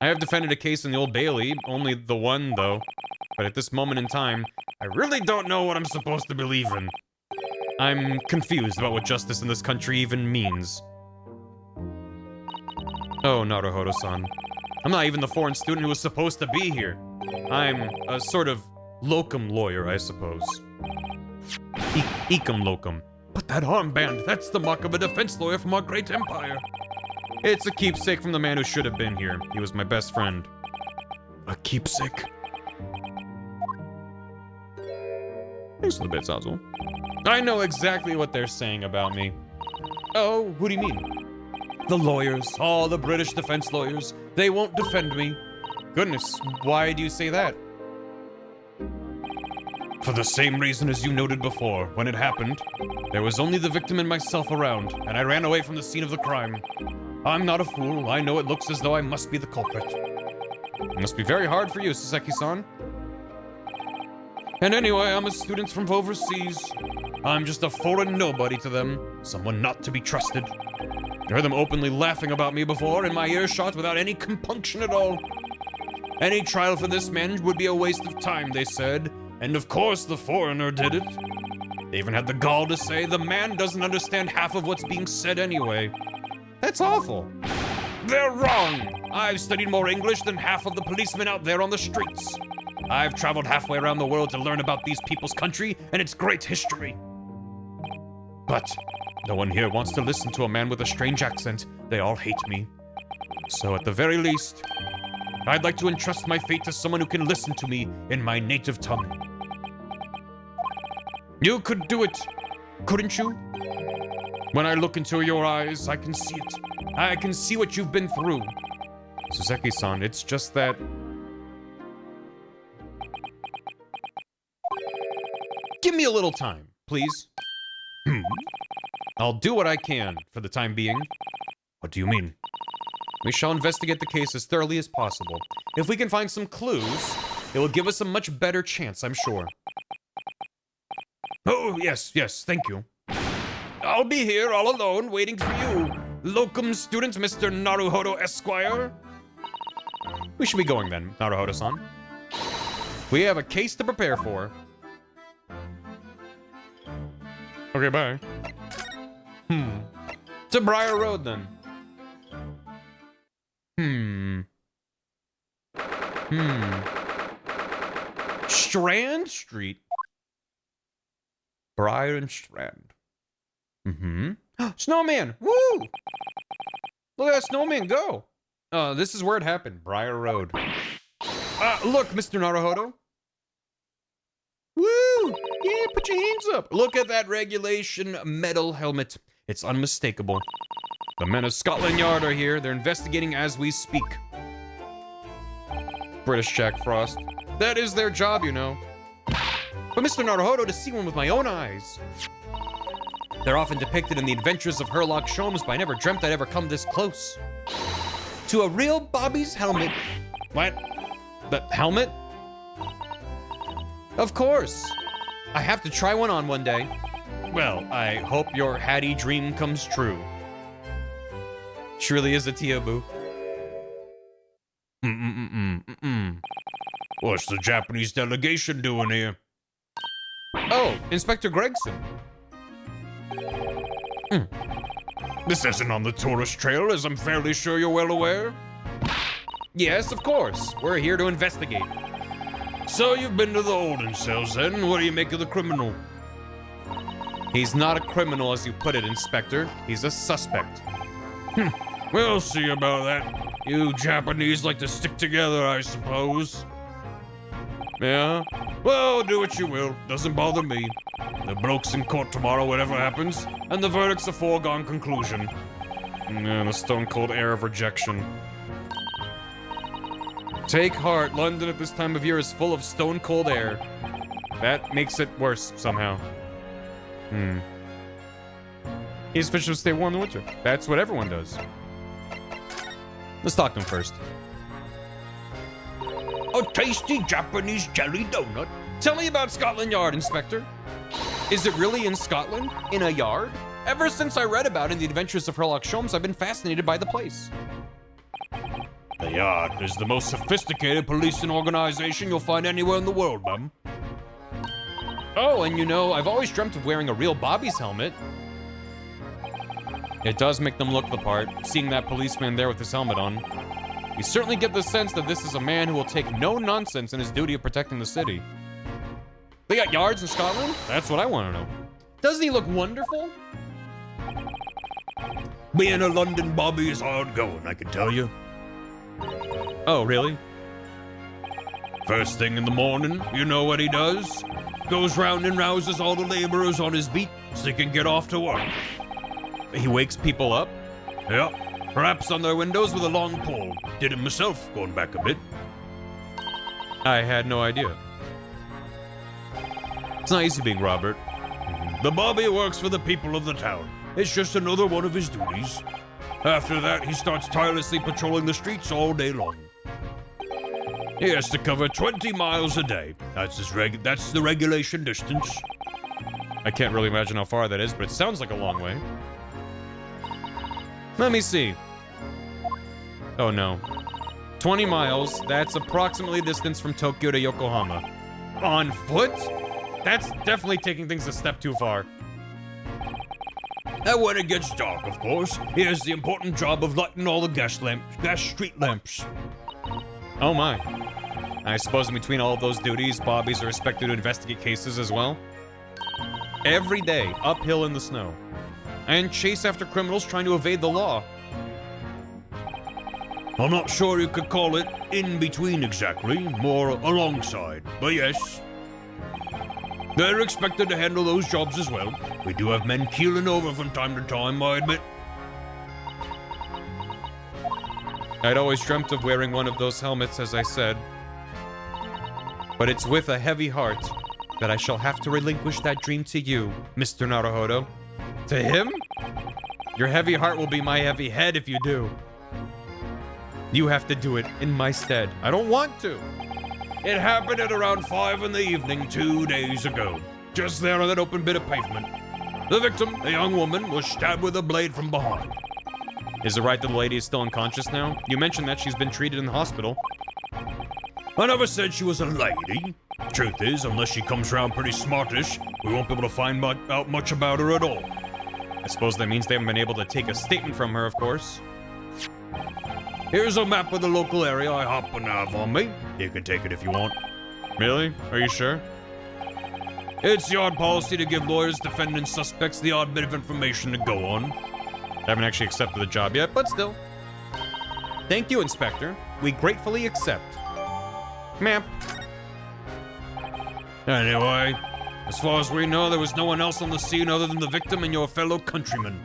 I have defended a case in the Old Bailey, only the one, though. But at this moment in time, I really don't know what I'm supposed to believe in. I'm confused about what justice in this country even means. Oh, Naruhodo-san. I'm not even the foreign student who was supposed to be here. I'm a sort of locum lawyer, I suppose. Ecum locum. But that armband, that's the mark of a defense lawyer from our great empire. It's a keepsake from the man who should have been here. He was my best friend. A keepsake? Thanks for the bit, Zazzle. I know exactly what they're saying about me. Oh, who do you mean? The lawyers, all the British defense lawyers. They won't defend me. Goodness, why do you say that? For the same reason as you noted before. When it happened, there was only the victim and myself around, and I ran away from the scene of the crime. I'm not a fool. I know it looks as though I must be the culprit. It must be very hard for you, Saseki-san. And anyway, I'm a student from overseas. I'm just a foreign nobody to them. Someone not to be trusted. I heard them openly laughing about me before in my earshot without any compunction at all. Any trial for this man would be a waste of time, they said. And of course the foreigner did it. They even had the gall to say the man doesn't understand half of what's being said anyway. That's awful. They're wrong. I've studied more English than half of the policemen out there on the streets. I've traveled halfway around the world to learn about these people's country and its great history. But no one here wants to listen to a man with a strange accent. They all hate me. So at the very least, I'd like to entrust my fate to someone who can listen to me in my native tongue. You could do it, couldn't you? When I look into your eyes, I can see it. I can see what you've been through. Saseki-san, it's just that... Give me a little time. please? I'll do what I can for the time being. What do you mean? We shall investigate the case as thoroughly as possible. If we can find some clues, it will give us a much better chance, I'm sure. Oh, yes, thank you. I'll be here all alone waiting for you, locum student Mr. Naruhodo Esquire. We should be going then, Naruhodo-san. We have a case to prepare for. Okay, bye. To Briar Road, then. Strand Street. Briar and Strand. Snowman! Woo! Look at that snowman go! This is where it happened. Briar Road. Look, Mr. Naruhodo. Woo! Yeah, put your hands up. Look at that regulation metal helmet. It's unmistakable. The men of Scotland Yard are here. They're investigating as we speak. British Jack Frost. That is their job, you know. But Mr. Naruhodo, to see one with my own eyes. They're often depicted in the adventures of Sherlock Holmes, but I never dreamt I'd ever come this close. To a real Bobby's helmet. What? The helmet? Of course. I have to try one on one day. Well, I hope your Hattie dream comes true. Surely is a Tia-boo. What's the Japanese delegation doing here? Oh, Inspector Gregson. This isn't on the tourist trail, as I'm fairly sure you're well aware. Yes, of course. We're here to investigate. So you've been to the holding cells then? What do you make of the criminal? He's not a criminal as you put it, Inspector. He's a suspect. We'll see about that. You Japanese like to stick together, I suppose. Yeah? Well, do what you will. Doesn't bother me. The bloke's in court tomorrow, whatever happens, and the verdict's a foregone conclusion. The stone-cold air of rejection. Take heart, London at this time of year is full of stone-cold air. That makes it worse, somehow. These fish will stay warm in the winter. That's what everyone does. Let's talk to him first. A tasty Japanese jelly donut. Tell me about Scotland Yard, Inspector. Is it really in Scotland? In a yard? Ever since I read about it in The Adventures of Sherlock Holmes, I've been fascinated by the place. The Yard is the most sophisticated policing organization you'll find anywhere in the world, ma'am. Oh, and you know, I've always dreamt of wearing a real Bobby's helmet. It does make them look the part, seeing that policeman there with his helmet on. You certainly get the sense that this is a man who will take no nonsense in his duty of protecting the city. They got yards in Scotland? That's what I want to know. Doesn't he look wonderful? Being a London Bobby is hard going, I can tell you. Oh, really? First thing in the morning, you know what he does? Goes round and rouses all the laborers on his beat so they can get off to work. He wakes people up? Yep. Raps on their windows with a long pole. Did it myself, going back a bit. I had no idea. It's not easy being Robert. The Bobby works for the people of the town. It's just another one of his duties. After that, he starts tirelessly patrolling the streets all day long. He has to cover 20 miles a day. That's the regulation distance. I can't really imagine how far that is, but it sounds like a long way. Let me see. Oh no. 20 miles, that's approximately the distance from Tokyo to Yokohama. On foot? That's definitely taking things a step too far. And when it gets dark, of course, he has the important job of lighting all the gas street lamps. Oh my. I suppose in between all of those duties, Bobbies are expected to investigate cases as well. Every day, uphill in the snow. And chase after criminals trying to evade the law. I'm not sure you could call it in between exactly, more alongside, but yes. They're expected to handle those jobs as well. We do have men keeling over from time to time, I admit. I'd always dreamt of wearing one of those helmets, as I said. But it's with a heavy heart that I shall have to relinquish that dream to you, Mr. Naruhodo. To him? Your heavy heart will be my heavy head if you do. You have to do it in my stead. I don't want to. It happened at around 5 in the evening 2 days ago, just there on that open bit of pavement. The victim, a young woman, was stabbed with a blade from behind. Is it right that the lady is still unconscious now? You mentioned that she's been treated in the hospital. I never said she was a lady. Truth is, unless she comes around pretty smartish, we won't be able to find out much about her at all. I suppose that means they haven't been able to take a statement from her, of course. Here's a map of the local area I happen to have on me. You can take it if you want. Really? Are you sure? It's the odd policy to give lawyers, defendants, suspects the odd bit of information to go on. I haven't actually accepted the job yet, but still. Thank you, Inspector. We gratefully accept. Ma'am. Anyway, as far as we know, there was no one else on the scene other than the victim and your fellow countryman.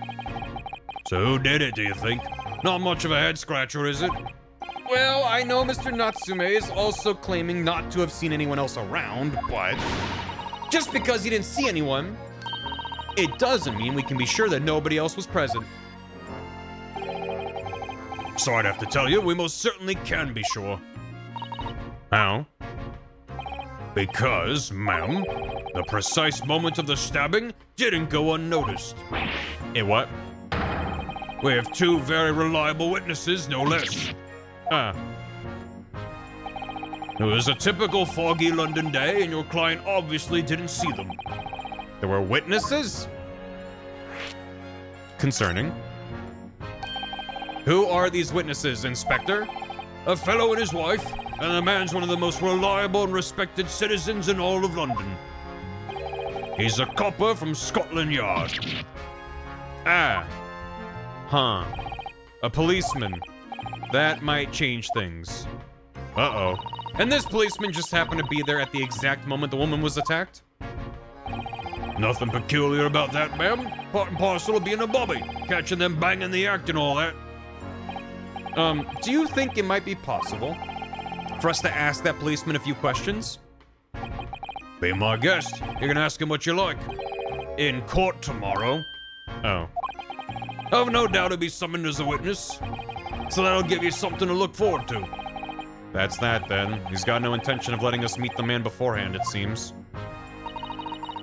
So who did it, do you think? Not much of a head scratcher, is it? Well, I know Mr. Natsume is also claiming not to have seen anyone else around, but just because he didn't see anyone, it doesn't mean we can be sure that nobody else was present. So I'd have to tell you, we most certainly can be sure. How? Because, ma'am, the precise moment of the stabbing didn't go unnoticed. It what? We have 2 very reliable witnesses, no less. It was a typical foggy London day, and your client obviously didn't see them. There were witnesses? Concerning. Who are these witnesses, Inspector? A fellow and his wife, and the man's one of the most reliable and respected citizens in all of London. He's a copper from Scotland Yard. Huh. A policeman. That might change things. Uh-oh. And this policeman just happened to be there at the exact moment the woman was attacked? Nothing peculiar about that, ma'am. Part and parcel of being a bobby, catching them banging the act and all that. Do you think it might be possible for us to ask that policeman a few questions? Be my guest. You can ask him what you like. In court tomorrow. Oh. I've no doubt he'll be summoned as a witness, so that'll give you something to look forward to. That's that, then. He's got no intention of letting us meet the man beforehand, it seems.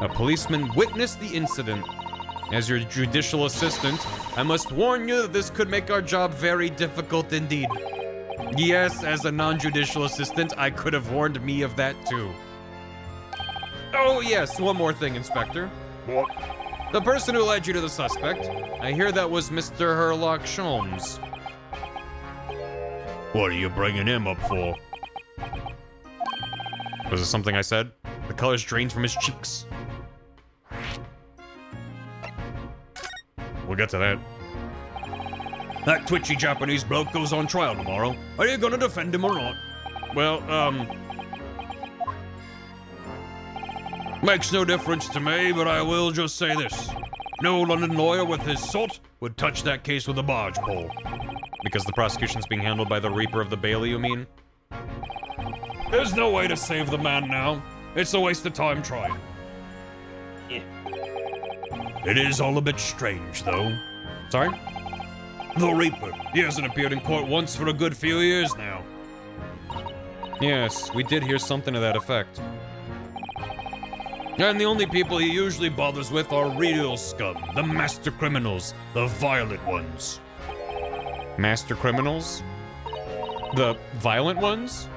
A policeman witnessed the incident. As your judicial assistant, I must warn you that this could make our job very difficult indeed. Yes, as a non-judicial assistant, I could have warned me of that too. Oh yes, one more thing, Inspector. What? The person who led you to the suspect, I hear that was Mr. Herlock Sholmes. What are you bringing him up for? Was it something I said? The color's drained from his cheeks. We'll get to that. That twitchy Japanese bloke goes on trial tomorrow. Are you gonna defend him or not? Well, Makes no difference to me, but I will just say this. No London lawyer with his salt would touch that case with a barge pole. because the prosecution's being handled by the Reaper of the Bailey, you mean? There's no way to save the man now. It's a waste of time trying. It is all a bit strange, though. Sorry? The Reaper. He hasn't appeared in court once for a good few years now. Yes, we did hear something to that effect. And the only people he usually bothers with are real scum, the master criminals, the violent ones. Master criminals? The violent ones?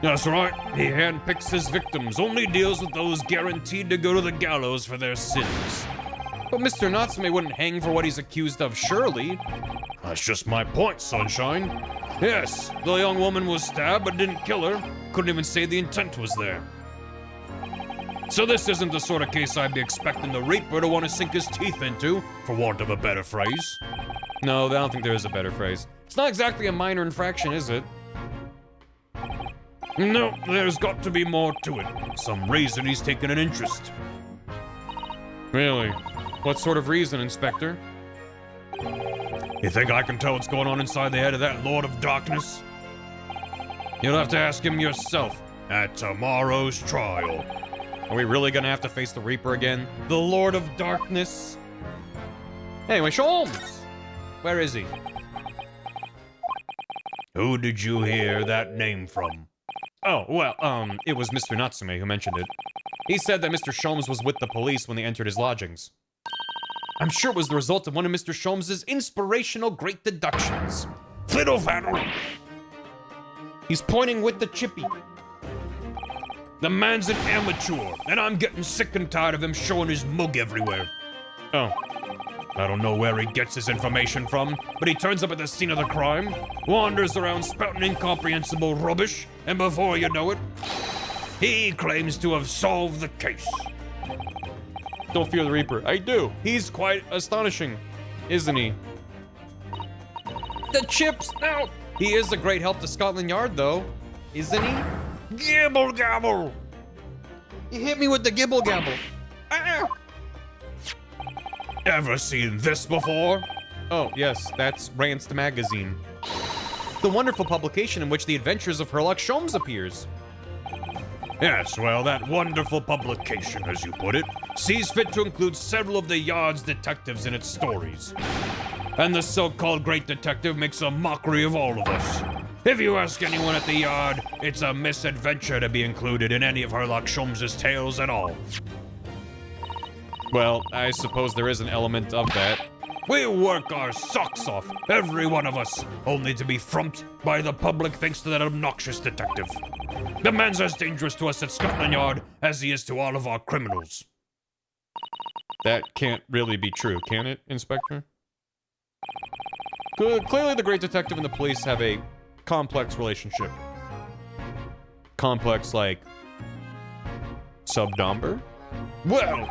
That's right. He handpicks his victims, only deals with those guaranteed to go to the gallows for their sins. But Mr. Natsume wouldn't hang for what he's accused of, surely. That's just my point, sunshine. Yes, the young woman was stabbed but didn't kill her. Couldn't even say the intent was there. So this isn't the sort of case I'd be expecting the Reaper to want to sink his teeth into, for want of a better phrase. No, I don't think there is a better phrase. It's not exactly a minor infraction, is it? No, there's got to be more to it. Some reason he's taken an interest. Really? What sort of reason, Inspector? You think I can tell what's going on inside the head of that Lord of Darkness? You'll have to ask him yourself. at tomorrow's trial. Are we really gonna have to face the Reaper again? The Lord of Darkness? Anyway, Sholmes! Where is he? Who did you hear that name from? Oh, well, it was Mr. Natsume who mentioned it. He said that Mr. Sholmes was with the police when they entered his lodgings. I'm sure it was the result of one of Mr. Sholmes' inspirational great deductions. Fiddle faddle! He's pointing with the chippy. The man's an amateur, and I'm getting sick and tired of him showing his mug everywhere. Oh. I don't know where he gets his information from, but he turns up at the scene of the crime, wanders around spouting incomprehensible rubbish, and before you know it, he claims to have solved the case. Don't fear the Reaper. I do. He's quite astonishing, isn't he? The chips! No! He is a great help to Scotland Yard, though, isn't he? Gibble gabble! He hit me with the gibble gabble. Ah! Ever seen this before? Oh, yes, that's Rance the Magazine. The wonderful publication in which the adventures of Sherlock Sholmes appears. Yes, well, that wonderful publication, as you put it, sees fit to include several of the Yard's detectives in its stories. And the so-called great detective makes a mockery of all of us. If you ask anyone at the Yard, it's a misadventure to be included in any of Sherlock Sholmes' tales at all. Well, I suppose there is an element of that. We work our socks off, every one of us, only to be frumped by the public thanks to that obnoxious detective. The man's as dangerous to us at Scotland Yard as he is to all of our criminals. That can't really be true, can it, Inspector? Clearly the great detective and the police have a complex relationship. Complex like... subdomber? Well...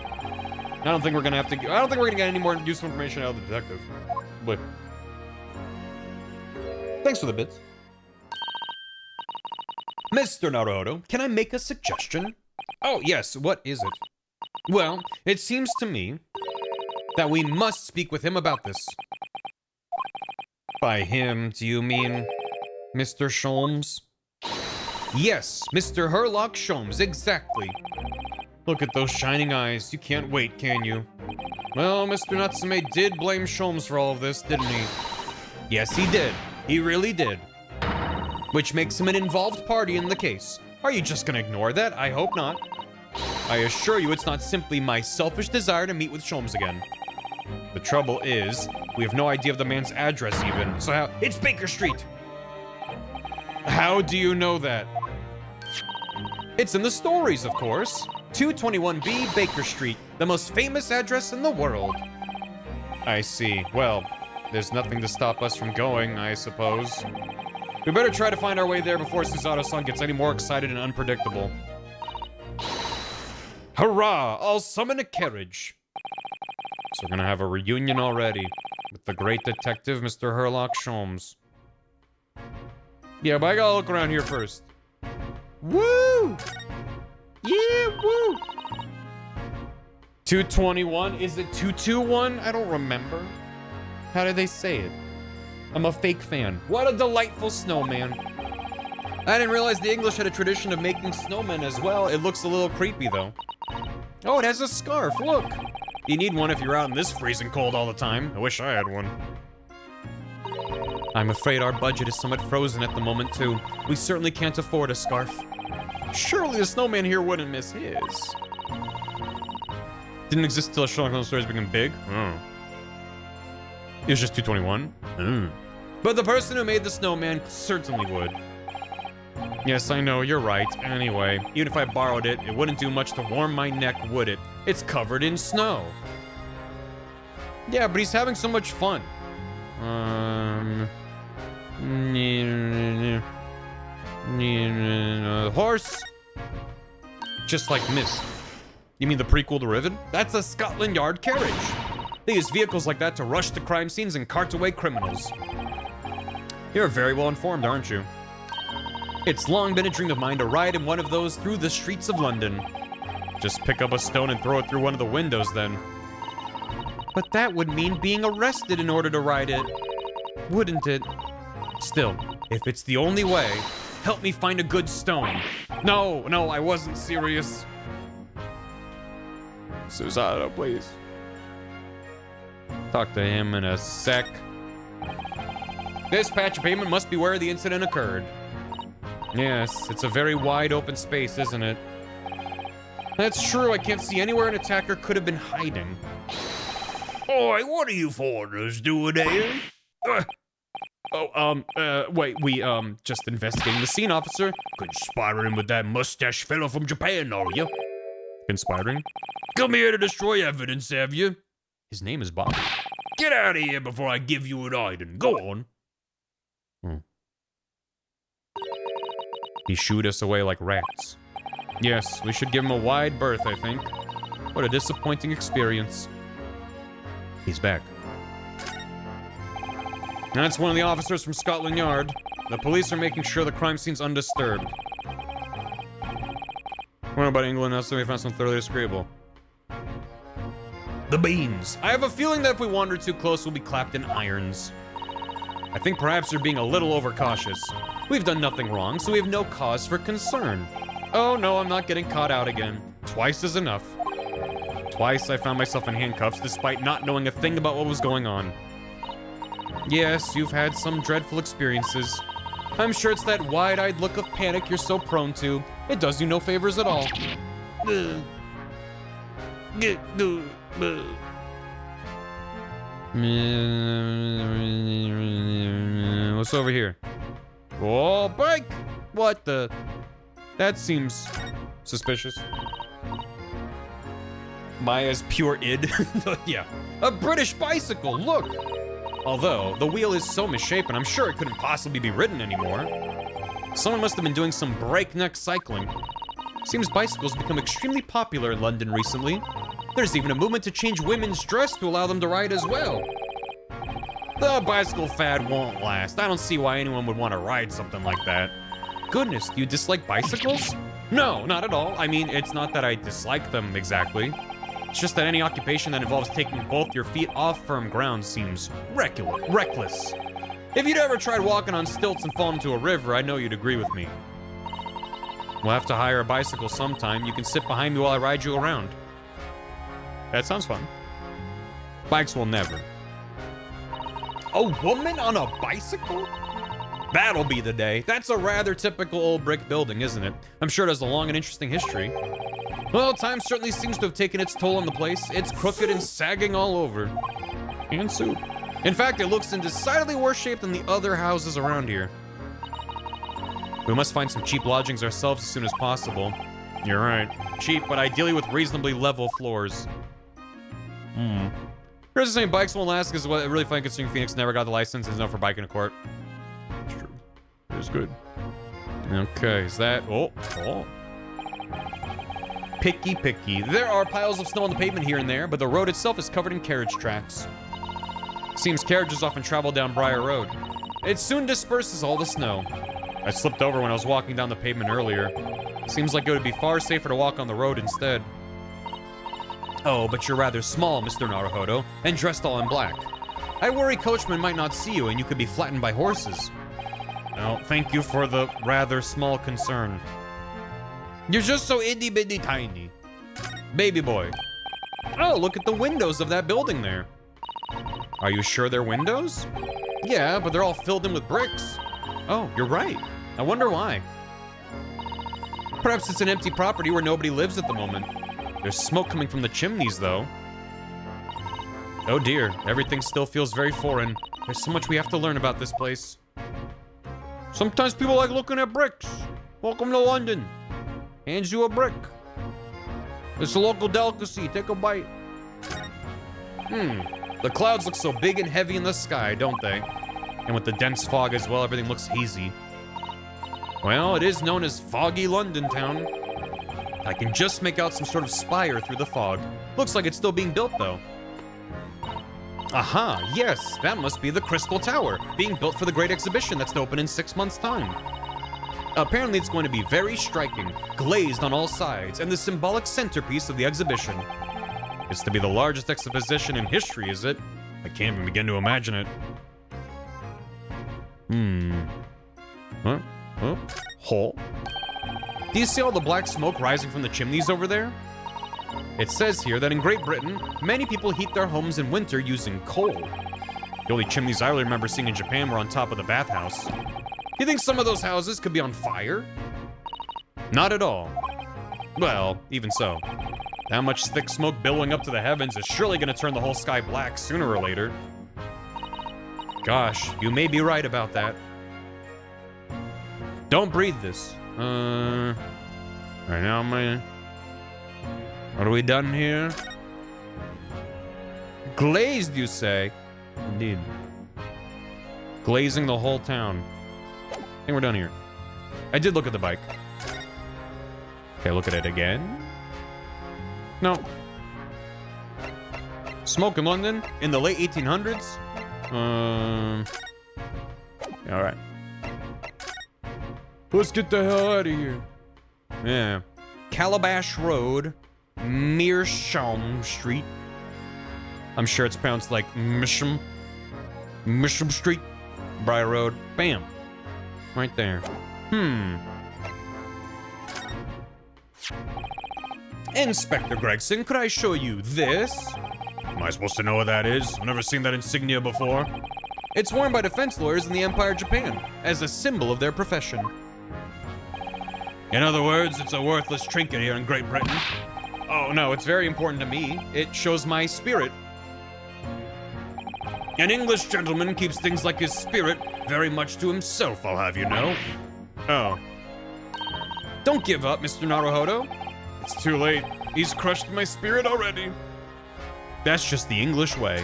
I don't think we're gonna get any more useful information out of the detective. But thanks for the bits. Mr. Naruto, can I make a suggestion? Oh, yes, what is it? Well, it seems to me that we must speak with him about this. By him, do you mean Mr. Sholmes? Yes, Mr. Sherlock Sholmes, exactly. Look at those shining eyes. You can't wait, can you? Well, Mr. Natsume did blame Sholmes for all of this, didn't he? Yes, he did. He really did. Which makes him an involved party in the case. Are you just gonna ignore that? I hope not. I assure you it's not simply my selfish desire to meet with Sholmes again. The trouble is, we have no idea of the man's address even, so how— It's Baker Street! How do you know that? It's in the stories, of course. 221B Baker Street, the most famous address in the world. I see. Well, there's nothing to stop us from going, I suppose. We better try to find our way there before Susato-san gets any more excited and unpredictable. Hurrah! I'll summon a carriage. So we're gonna have a reunion already with the great detective, Mr. Sherlock Sholmes. Yeah, but I gotta look around here first. Woo! Yeah, woo! 221? Is it 221? I don't remember. How did they say it? I'm a fake fan. What a delightful snowman. I didn't realize the English had a tradition of making snowmen as well. It looks a little creepy, though. Oh, it has a scarf. Look. You need one if you're out in this freezing cold all the time. I wish I had one. I'm afraid our budget is somewhat frozen at the moment, too. We certainly can't afford a scarf. Surely the snowman here wouldn't miss his. Didn't exist until Sherlock Holmes stories became big? Oh. It was just 221? But the person who made the snowman certainly would. Yes, I know, you're right. Anyway, even if I borrowed it, it wouldn't do much to warm my neck, would it? It's covered in snow. Yeah, but he's having so much fun. Horse? Just like Mist. You mean the prequel to Riven? That's a Scotland Yard carriage. They use vehicles like that to rush to crime scenes and cart away criminals. You're very well informed, aren't you? It's long been a dream of mine to ride in one of those through the streets of London. Just pick up a stone and throw it through one of the windows then. But that would mean being arrested in order to ride it, wouldn't it? Still, if it's the only way, Help me find a good stone. No, I wasn't serious. Susanna, please. Talk to him in a sec. This patch of pavement must be where the incident occurred. Yes, it's a very wide open space, isn't it? That's true, I can't see anywhere an attacker could have been hiding. Oi, what are you foreigners doing here? Wait, we, just investigating the scene, officer. Conspiring with that mustache fella from Japan, are you? Conspiring? Come here to destroy evidence, have you? His name is Bob. Get out of here before I give you an hiding. Go on. He shooed us away like rats. Yes, we should give him a wide berth, I think. What a disappointing experience. He's back. That's one of the officers from Scotland Yard. The police are making sure the crime scene's undisturbed. What about England? That's we found some thoroughly disagreeable. The beans. I have a feeling that if we wander too close, we'll be clapped in irons. I think perhaps you're being a little overcautious. We've done nothing wrong, so we have no cause for concern. Oh no, I'm not getting caught out again. Twice is enough. Twice I found myself in handcuffs despite not knowing a thing about what was going on. Yes, you've had some dreadful experiences. I'm sure it's that wide-eyed look of panic you're so prone to. It does you no favors at all. What's over here? Oh, bike! What the? That seems suspicious. Maya's pure id. Yeah. A British bicycle, look! Although, the wheel is so misshapen, I'm sure it couldn't possibly be ridden anymore. Someone must have been doing some breakneck cycling. Seems bicycles become extremely popular in London recently. There's even a movement to change women's dress to allow them to ride as well. The bicycle fad won't last. I don't see why anyone would want to ride something like that. Goodness, do you dislike bicycles? No, not at all. I mean, it's not that I dislike them exactly. It's just that any occupation that involves taking both your feet off firm ground seems reckless. If you'd ever tried walking on stilts and fallen into a river, I know you'd agree with me. We'll have to hire a bicycle sometime. You can sit behind me while I ride you around. That sounds fun. Bikes will never. A woman on a bicycle? That'll be the day. That's a rather typical old brick building, isn't it? I'm sure it has a long and interesting history. Well, time certainly seems to have taken its toll on the place. It's crooked and sagging all over. And soup. In fact, it looks in decidedly worse shape than the other houses around here. We must find some cheap lodgings ourselves as soon as possible. You're right. Cheap, but ideally with reasonably level floors. Here's the same bikes won't last because what really funny considering Phoenix never got the license and is known for biking to court. It's true. It is good. Okay, is that... Oh. Picky. There are piles of snow on the pavement here and there, but the road itself is covered in carriage tracks. Seems carriages often travel down Briar Road. It soon disperses all the snow. I slipped over when I was walking down the pavement earlier. Seems like it would be far safer to walk on the road instead. Oh, but you're rather small, Mr. Naruhodo, and dressed all in black. I worry coachmen might not see you and you could be flattened by horses. Well, thank you for the rather small concern. You're just so itty-bitty tiny. Baby boy. Oh, look at the windows of that building there. Are you sure they're windows? Yeah, but they're all filled in with bricks. Oh, you're right. I wonder why. Perhaps it's an empty property where nobody lives at the moment. There's smoke coming from the chimneys, though. Oh dear, everything still feels very foreign. There's so much we have to learn about this place. Sometimes people like looking at bricks. Welcome to London. Hands you a brick. It's a local delicacy. Take a bite. The clouds look so big and heavy in the sky, don't they? And with the dense fog as well, everything looks hazy. Well, it is known as Foggy London Town. I can just make out some sort of spire through the fog. Looks like it's still being built, though. Aha, yes, that must be the Crystal Tower, being built for the Great Exhibition that's to open in 6 months' time. Apparently, it's going to be very striking, glazed on all sides, and the symbolic centerpiece of the exhibition. It's to be the largest exposition in history, is it? I can't even begin to imagine it. Huh? Hole? Do you see all the black smoke rising from the chimneys over there? It says here that in Great Britain, many people heat their homes in winter using coal. The only chimneys I remember seeing in Japan were on top of the bathhouse. Do you think some of those houses could be on fire? Not at all. Well, even so. That much thick smoke billowing up to the heavens is surely gonna turn the whole sky black sooner or later. Gosh, you may be right about that. Don't breathe this. Right now, man. What are we done here? Glazed, you say? Indeed. Glazing the whole town. I think we're done here. I did look at the bike. Okay, look at it again. No. Smoke in London in the late 1800s? All right. Let's get the hell out of here. Yeah. Calabash Road, Meerschaum Street. I'm sure it's pronounced like Misham Street, Briar Road. Bam. Right there. Inspector Gregson, could I show you this? Am I supposed to know what that is? I've never seen that insignia before. It's worn by defense lawyers in the Empire of Japan as a symbol of their profession. In other words, it's a worthless trinket here in Great Britain. Oh no, it's very important to me. It shows my spirit. An English gentleman keeps things like his spirit very much to himself, I'll have you know. Oh. Don't give up, Mr. Naruhodo. It's too late. He's crushed my spirit already. That's just the English way.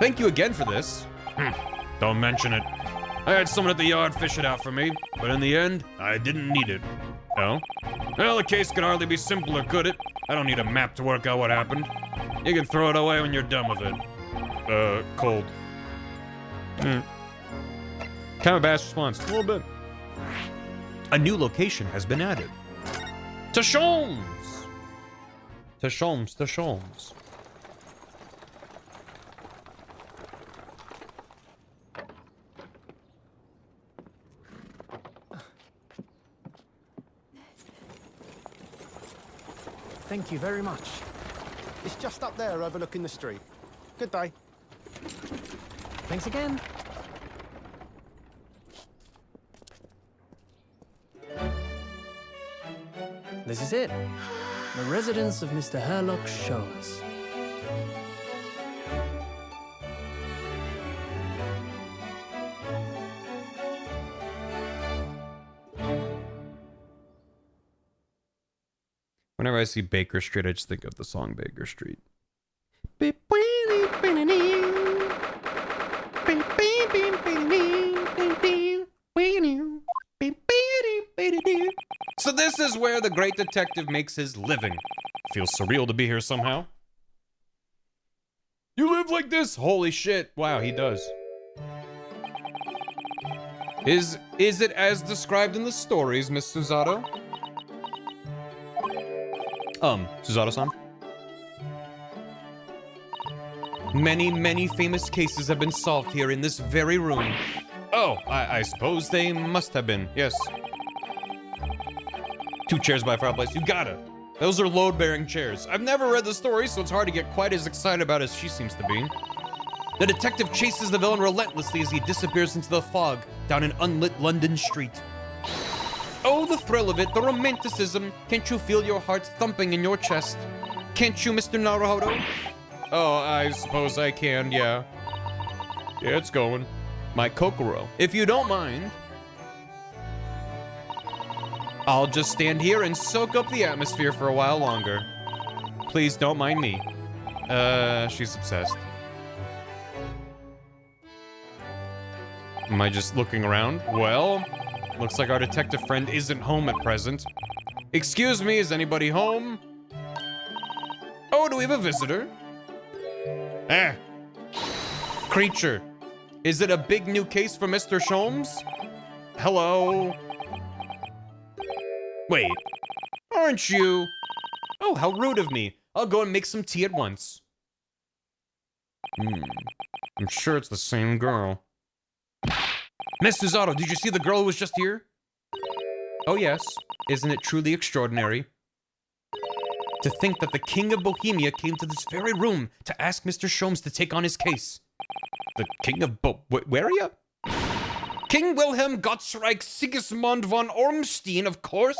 Thank you again for this. Don't mention it. I had someone at the yard fish it out for me, but in the end, I didn't need it. Oh? Well, the case could hardly be simpler, could it? I don't need a map to work out what happened. You can throw it away when you're done with it. Cold. Kind of a bad response. A little bit. A new location has been added. To Sholmes! To Sholmes, to Sholmes. Thank you very much. It's just up there overlooking the street. Good day. Thanks again. This is it. The residence of Mr. Herlock Sholmes. Whenever I see Baker Street, I just think of the song Baker Street. So this is where the great detective makes his living. Feels surreal to be here somehow. You live like this? Holy shit. Wow, he does. Is it as described in the stories, Miss Susato? Susato-san? Many famous cases have been solved here in this very room. Oh, I suppose they must have been, yes. 2 chairs by fireplace, you gotta. Those are load-bearing chairs. I've never read the story, so it's hard to get quite as excited about as she seems to be. The detective chases the villain relentlessly as he disappears into the fog down an unlit London street. Oh, the thrill of it, the romanticism. Can't you feel your heart thumping in your chest? Can't you, Mr. Naruhodo? Oh, I suppose I can, yeah. Yeah, it's going. My Kokoro. If you don't mind, I'll just stand here and soak up the atmosphere for a while longer. Please don't mind me. She's obsessed. Am I just looking around? Well, looks like our detective friend isn't home at present. Excuse me, is anybody home? Oh, do we have a visitor? Creature. Is it a big new case for Mr. Sholmes? Hello? Wait, aren't you? Oh, how rude of me. I'll go and make some tea at once. I'm sure it's the same girl. Miss Susato, did you see the girl who was just here? Oh yes, isn't it truly extraordinary? To think that the King of Bohemia came to this very room to ask Mr. Sholmes to take on his case. The King of where are you? King Wilhelm Gottsreich Sigismund von Ormstein, of course.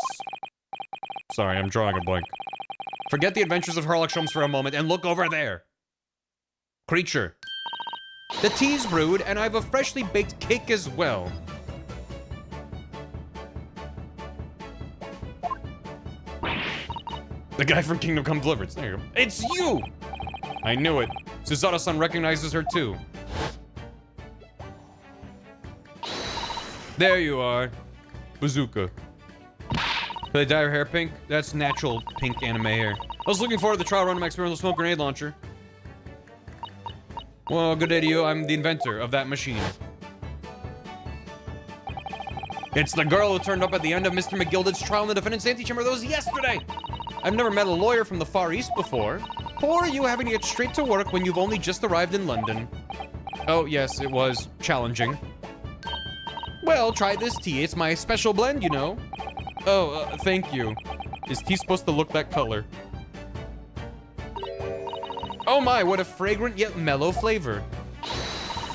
Sorry, I'm drawing a blank. Forget the adventures of Sherlock Sholmes for a moment and look over there. Creature. The tea's brewed, and I have a freshly baked cake as well. The guy from Kingdom Come Delivered. There you go. It's you! I knew it. Susato-san recognizes her too. There you are. Bazooka. Did they dye her hair pink? That's natural pink anime hair. I was looking forward to the trial run of my experimental smoke grenade launcher. Well, good day to you. I'm the inventor of that machine. It's the girl who turned up at the end of Mr. McGilded's trial in the defendant's antechamber. That was yesterday! I've never met a lawyer from the Far East before. Or you having to get straight to work when you've only just arrived in London. Oh, yes, it was challenging. Well, try this tea. It's my special blend, you know. Oh, thank you. Is tea supposed to look that color? Oh my, what a fragrant yet mellow flavor.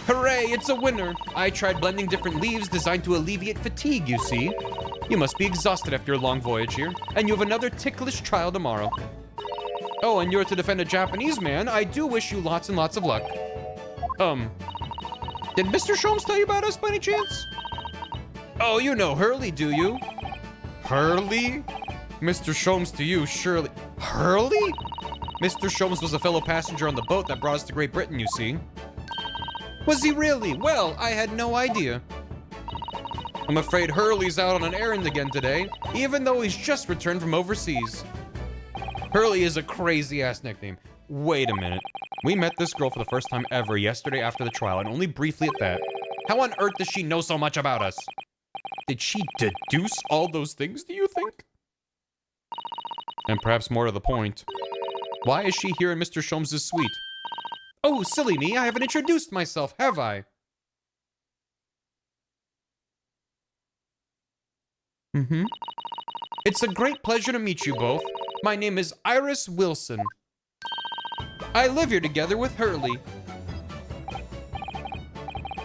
Hooray, it's a winner. I tried blending different leaves designed to alleviate fatigue, you see. You must be exhausted after your long voyage here, and you have another ticklish trial tomorrow. Oh, and you're to defend a Japanese man. I do wish you lots and lots of luck. Did Mr. Sholmes tell you about us by any chance? Oh, you know Hurley, do you? Hurley? Mr. Sholmes to you, surely. Hurley? Mr. Sholmes was a fellow passenger on the boat that brought us to Great Britain, you see. Was he really? Well, I had no idea. I'm afraid Hurley's out on an errand again today, even though he's just returned from overseas. Hurley is a crazy-ass nickname. Wait a minute. We met this girl for the first time ever yesterday after the trial, and only briefly at that. How on earth does she know so much about us? Did she deduce all those things, do you think? And perhaps more to the point, why is she here in Mr. Sholmes' suite? Oh, silly me, I haven't introduced myself, have I? It's a great pleasure to meet you both. My name is Iris Wilson. I live here together with Hurley.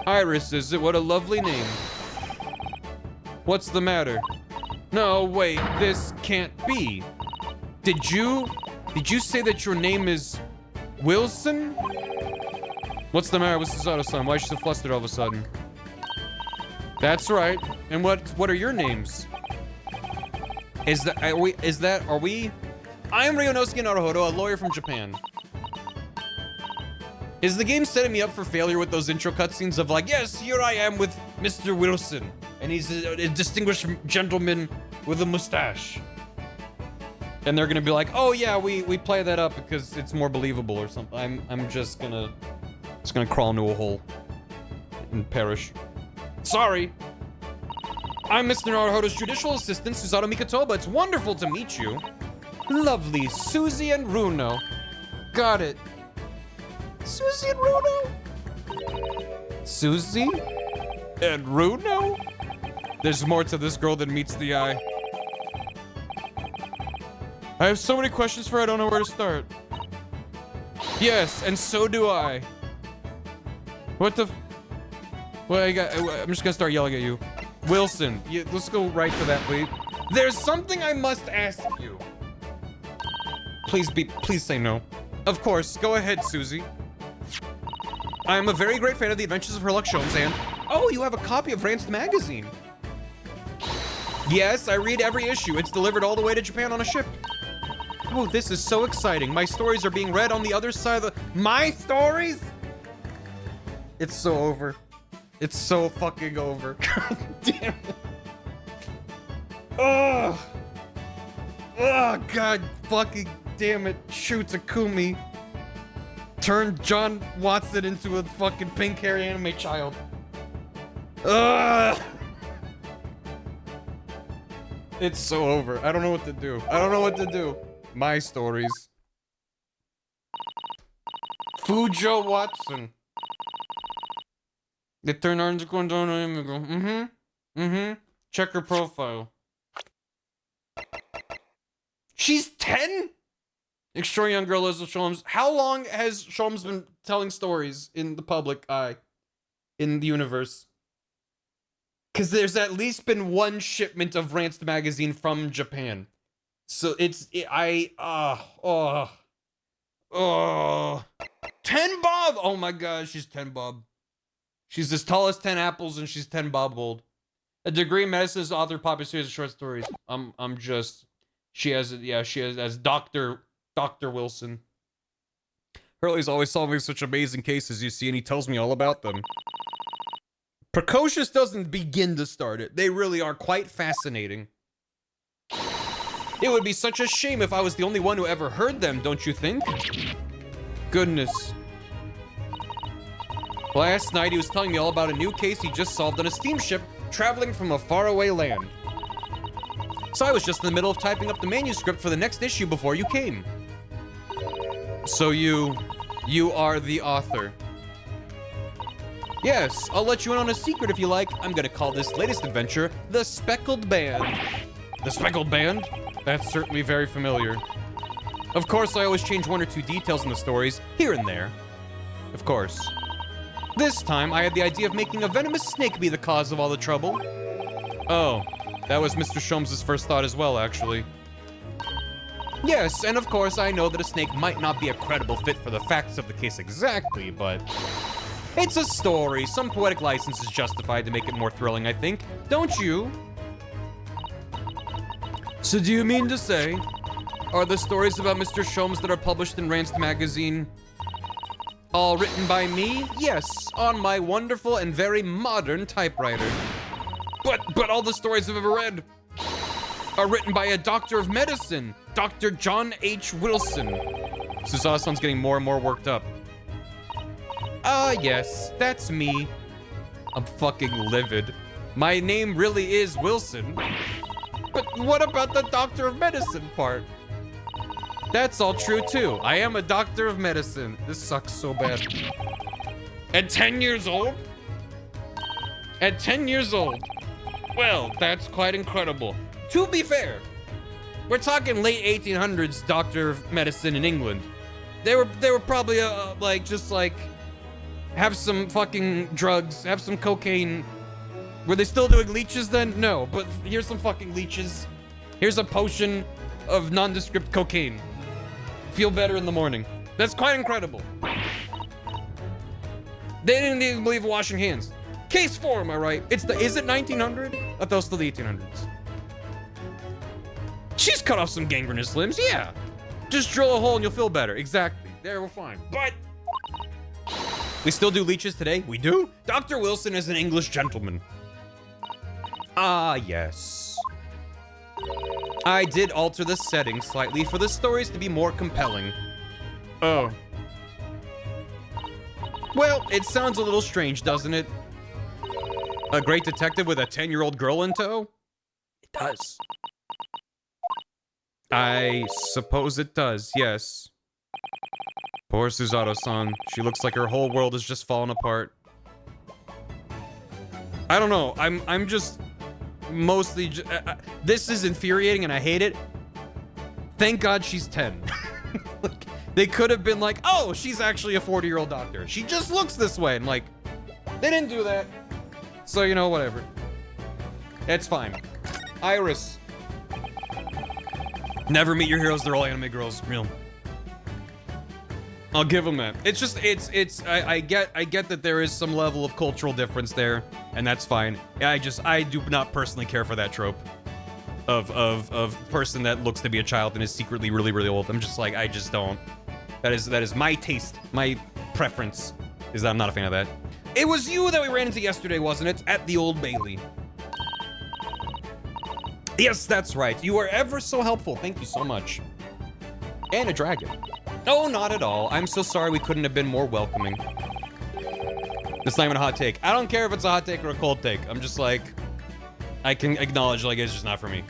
Iris, is it? What a lovely name. What's the matter? No, wait, this can't be. Did you say that your name is Wilson? What's the matter with Susato-san? Why is she so flustered all of a sudden? That's right. And what are your names? Are we? I am Ryunosuke Naruhodo, a lawyer from Japan. Is the game setting me up for failure with those intro cutscenes of like, yes, here I am with Mr. Wilson, and he's a distinguished gentleman with a mustache. And they're gonna be like, oh yeah, we play that up because it's more believable or something. I'm just gonna crawl into a hole and perish. Sorry. I'm Mr. Naruhodo's judicial assistant, Susato Mikatoba. It's wonderful to meet you. Lovely, Susie and Runo. Got it. Susie and Runo? Susie and Runo? There's more to this girl than meets the eye. I have so many questions for her, I don't know where to start. Yes, and so do I. What the? Well, I'm just gonna start yelling at you. Wilson, let's go right to that, please. There's something I must ask you. Please say no. Of course, go ahead, Susie. I'm a very great fan of the Adventures of Sherlock Sholmes and... Oh, you have a copy of Ranced magazine. Yes, I read every issue. It's delivered all the way to Japan on a ship. Oh, this is so exciting. My stories are being read on the other side of the... My stories? It's so over. It's so fucking over. God damn it. Ugh. Oh, God fucking damn it. Shu Takumi turned John Watson into a fucking pink-haired anime child. Ugh. It's so over. I don't know what to do. I don't know what to do. My stories. Fujo Watson. They turn orange going down on him and go, check her profile. She's 10? Extraordinary young girl Elizabeth Sholmes. How long has Sholmes been telling stories in the public eye? In the universe? Because there's at least been one shipment of Rants the Magazine from Japan. So 10 bob! Oh my god, she's 10 bob. She's as tall as 10 apples and she's 10 bob old. A degree in medicine is author of popular series of short stories. She has as Dr. Wilson. Hurley's always solving such amazing cases, you see, and he tells me all about them. Precocious doesn't begin to start it. They really are quite fascinating. It would be such a shame if I was the only one who ever heard them, don't you think? Goodness. Last night he was telling me all about a new case he just solved on a steamship traveling from a faraway land. So I was just in the middle of typing up the manuscript for the next issue before you came. So you are the author. Yes, I'll let you in on a secret if you like. I'm gonna call this latest adventure The Speckled Band. The Speckled Band? That's certainly very familiar. Of course, I always change one or two details in the stories, here and there. Of course. This time, I had the idea of making a venomous snake be the cause of all the trouble. Oh, that was Mr. Sholmes' first thought as well, actually. Yes, and of course, I know that a snake might not be a credible fit for the facts of the case exactly, but... it's a story. Some poetic license is justified to make it more thrilling, I think. Don't you? So do you mean to say, are the stories about Mr. Sholmes that are published in Rants magazine all written by me? Yes, on my wonderful and very modern typewriter. But all the stories I've ever read are written by a doctor of medicine, Dr. John H. Wilson. Suzawa-san's getting more and more worked up. Yes, that's me. I'm fucking livid. My name really is Wilson. But what about the doctor of medicine part? That's all true too. I am a doctor of medicine. This sucks so bad. At 10 years old? At 10 years old. Well, that's quite incredible. To be fair, we're talking late 1800s doctor of medicine in England. They were probably have some fucking drugs, have some cocaine. Were they still doing leeches then? No, but here's some fucking leeches. Here's a potion of nondescript cocaine. Feel better in the morning. That's quite incredible. They didn't even believe in washing hands. Case 4, am I right? Is it 1900? I thought it was still the 1800s. She's cut off some gangrenous limbs, yeah. Just drill a hole and you'll feel better. Exactly. There, we're fine. But we still do leeches today? We do? Dr. Wilson is an English gentleman. Ah, yes. I did alter the setting slightly for the stories to be more compelling. Oh. Well, it sounds a little strange, doesn't it? A great detective with a 10-year-old girl in tow? It does. I suppose it does, yes. Poor Suzato-san. She looks like her whole world has just fallen apart. I don't know. I'm just mostly... this is infuriating and I hate it. Thank God she's 10. Like, they could have been like, oh, she's actually a 40-year-old doctor. She just looks this way. And like, they didn't do that. So, you know, whatever. It's fine. Iris. Never meet your heroes. They're all anime girls. Real. I'll give them that. It's just, I get that there is some level of cultural difference there, and that's fine. I do not personally care for that trope of person that looks to be a child and is secretly really, really old. I'm just like, I just don't. That is my taste, my preference, is that I'm not a fan of that. It was you that we ran into yesterday, wasn't it? At the Old Bailey. Yes, that's right. You are ever so helpful. Thank you so much. And a dragon. Oh, not at all. I'm so sorry we couldn't have been more welcoming. It's not even a hot take. I don't care if it's a hot take or a cold take. I'm just like, I can acknowledge like it's just not for me.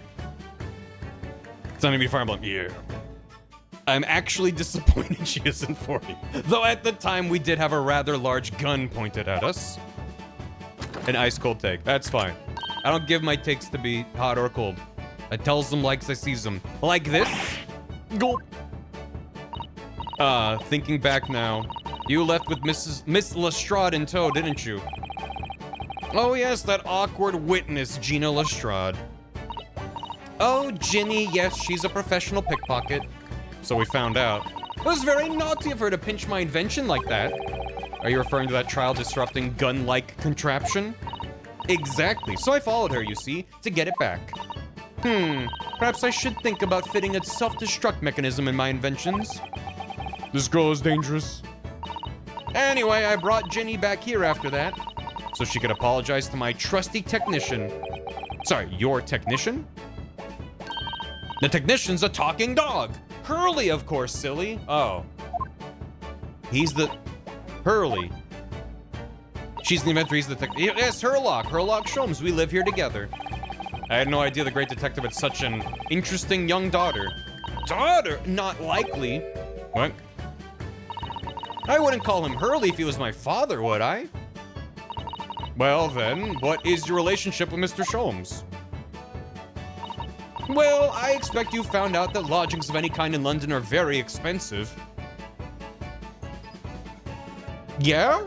It's not gonna be fire emblem. Yeah. I'm actually disappointed she isn't 40. Though at the time we did have a rather large gun pointed at us. An ice cold take. That's fine. I don't give my takes to be hot or cold. I tells them like I sees them. Like this. Gulp. Thinking back now. You left with Miss Lestrade in tow, didn't you? Oh yes, that awkward witness, Gina Lestrade. Oh, Ginny, yes, she's a professional pickpocket. So we found out. It was very naughty of her to pinch my invention like that. Are you referring to that trial-disrupting gun-like contraption? Exactly. So I followed her, you see, to get it back. Perhaps I should think about fitting a self-destruct mechanism in my inventions. This girl is dangerous. Anyway, I brought Ginny back here after that, so she could apologize to my trusty technician. Sorry, your technician? The technician's a talking dog. Hurley, of course, silly. Oh. He's the... Hurley. She's the inventor, he's the tech... Yes, Herlock. Herlock Sholmes. We live here together. I had no idea the great detective had such an interesting young daughter. Daughter? Not likely. What? I wouldn't call him Hurley if he was my father, would I? Well then, what is your relationship with Mr. Sholmes? Well, I expect you found out that lodgings of any kind in London are very expensive. Yeah?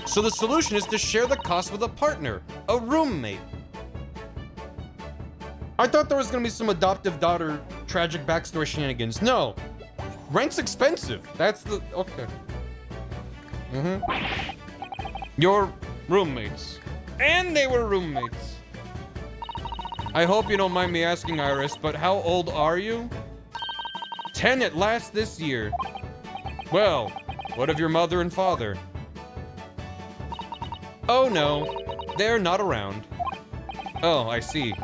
So the solution is to share the cost with a partner, a roommate. I thought there was gonna be some adoptive daughter tragic backstory shenanigans. No. Rent's expensive. That's the... Okay. Your roommates. And they were roommates. I hope you don't mind me asking, Iris, but how old are you? 10 at last this year. Well, what of your mother and father? Oh no, they're not around. Oh, I see.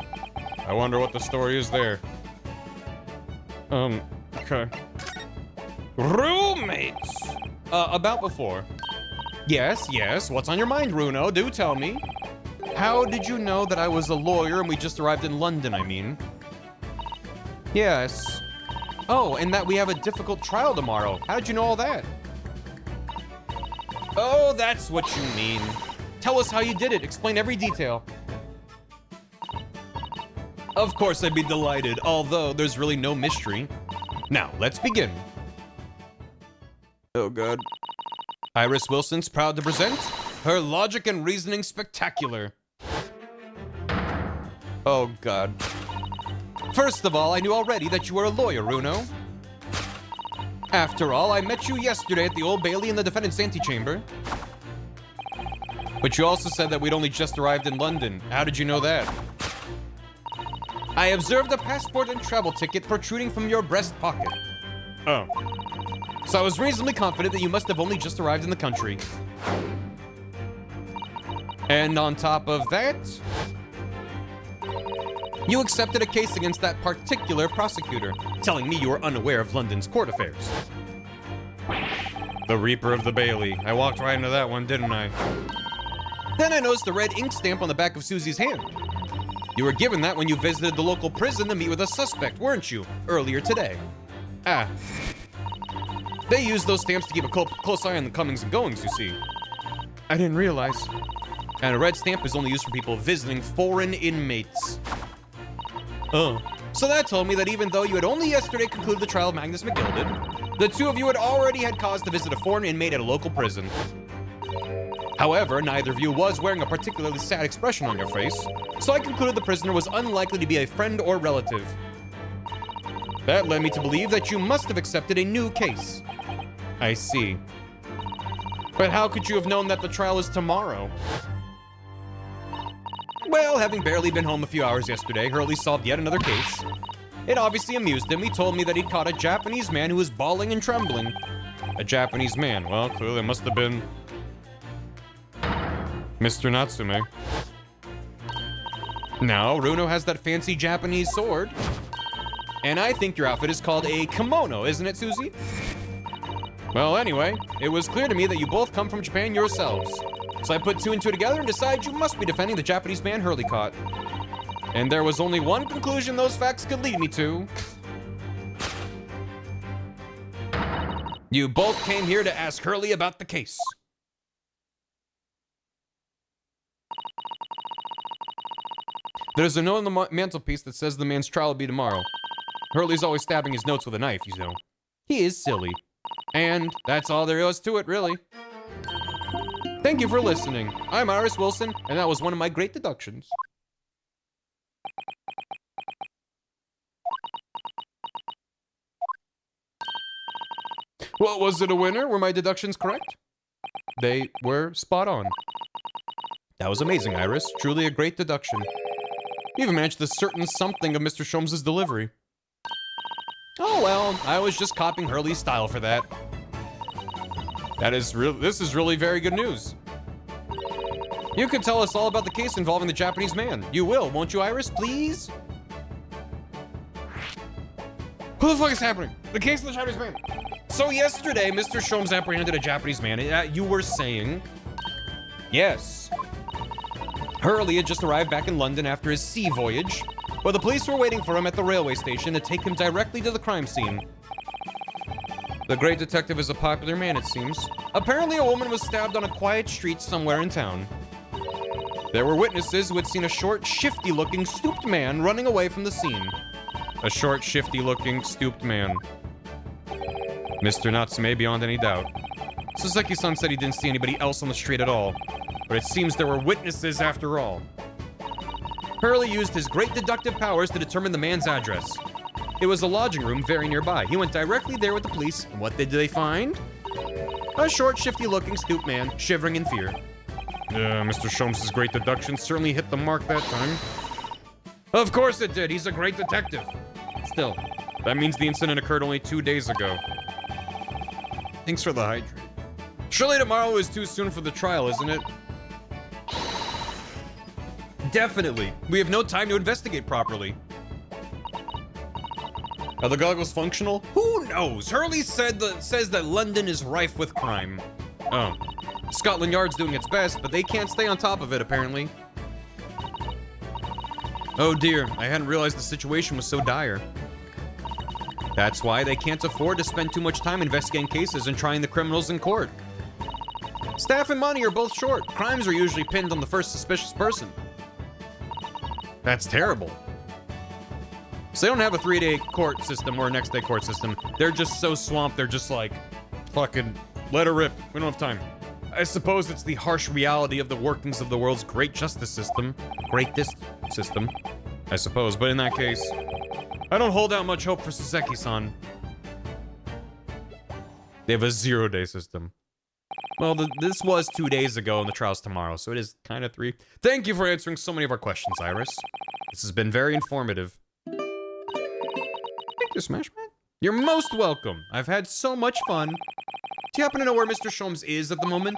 I wonder what the story is there. Okay. Roommates! About before. Yes, what's on your mind, Runo? Do tell me. How did you know that I was a lawyer and we just arrived in London, I mean? Yes. Oh, and that we have a difficult trial tomorrow. How did you know all that? Oh, that's what you mean. Tell us how you did it. Explain every detail. Of course, I'd be delighted, although there's really no mystery. Now, let's begin. Oh, God. Iris Wilson's proud to present her logic and reasoning spectacular. Oh, God. First of all, I knew already that you were a lawyer, Runo. After all, I met you yesterday at the Old Bailey in the defendant's antechamber. But you also said that we'd only just arrived in London. How did you know that? I observed a passport and travel ticket protruding from your breast pocket. Oh. So I was reasonably confident that you must have only just arrived in the country. And on top of that, you accepted a case against that particular prosecutor, telling me you were unaware of London's court affairs. The Reaper of the Bailey. I walked right into that one, didn't I? Then I noticed the red ink stamp on the back of Susie's hand. You were given that when you visited the local prison to meet with a suspect, weren't you? Earlier today. Ah. They used those stamps to keep a close eye on the comings and goings, you see. I didn't realize. And a red stamp is only used for people visiting foreign inmates. Oh. So that told me that even though you had only yesterday concluded the trial of Magnus McGilded, the two of you had already had cause to visit a foreign inmate at a local prison. However, neither of you was wearing a particularly sad expression on your face, so I concluded the prisoner was unlikely to be a friend or relative. That led me to believe that you must have accepted a new case. I see. But how could you have known that the trial is tomorrow? Well, having barely been home a few hours yesterday, Hurley solved yet another case. It obviously amused him. He told me that he'd caught a Japanese man who was bawling and trembling. A Japanese man? Well, clearly it must have been Mr. Natsume. Now, Runo has that fancy Japanese sword. And I think your outfit is called a kimono, isn't it, Susie? Well, anyway, it was clear to me that you both come from Japan yourselves. So I put two and two together and decided you must be defending the Japanese man Hurley caught. And there was only one conclusion those facts could lead me to. You both came here to ask Hurley about the case. There's a note on the mantelpiece that says the man's trial will be tomorrow. Hurley's always stabbing his notes with a knife, you know. He is silly. And that's all there is to it, really. Thank you for listening. I'm Iris Wilson, and that was one of my great deductions. Well, was it a winner? Were my deductions correct? They were spot on. That was amazing, Iris. Truly a great deduction. You even managed to certain something of Mr. Sholmes' delivery. Oh well, I was just copying Hurley's style for that. This is really very good news. You could tell us all about the case involving the Japanese man. You will, won't you, Iris, please? Who the fuck is happening? The case of the Japanese man. So yesterday, Mr. Sholmes apprehended a Japanese man. You were saying? Yes. Hurley had just arrived back in London after his sea voyage, but the police were waiting for him at the railway station to take him directly to the crime scene. The great detective is a popular man, it seems. Apparently, a woman was stabbed on a quiet street somewhere in town. There were witnesses who had seen a short, shifty-looking, stooped man running away from the scene. A short, shifty-looking, stooped man. Mr. Natsume beyond any doubt. Saseki-san said he didn't see anybody else on the street at all, but it seems there were witnesses after all. Hurley used his great deductive powers to determine the man's address. It was a lodging room very nearby. He went directly there with the police, and what did they find? A short, shifty-looking, stooped man, shivering in fear. Mr. Sholmes' great deduction certainly hit the mark that time. Of course it did. He's a great detective. Still, that means the incident occurred only 2 days ago. Thanks for the hydrate. Surely tomorrow is too soon for the trial, isn't it? Definitely. We have no time to investigate properly. Are the goggles functional? Who knows? Hurley says that London is rife with crime. Oh. Scotland Yard's doing its best, but they can't stay on top of it, apparently. Oh dear, I hadn't realized the situation was so dire. That's why they can't afford to spend too much time investigating cases and trying the criminals in court. Staff and money are both short. Crimes are usually pinned on the first suspicious person. That's terrible. So they don't have a 3-day court system or a next-day court system. They're just so swamped, they're just like, fucking, let her rip. We don't have time. I suppose it's the harsh reality of the workings of the world's great justice system. Greatest system, I suppose. But in that case, I don't hold out much hope for Saseki-san. They have a 0-day system. Well, this was 2 days ago and the trial's tomorrow, so it is kind of 3. Thank you for answering so many of our questions, Iris. This has been very informative. Thank you, Smashman. You're most welcome. I've had so much fun. Do you happen to know where Mr. Sholmes is at the moment?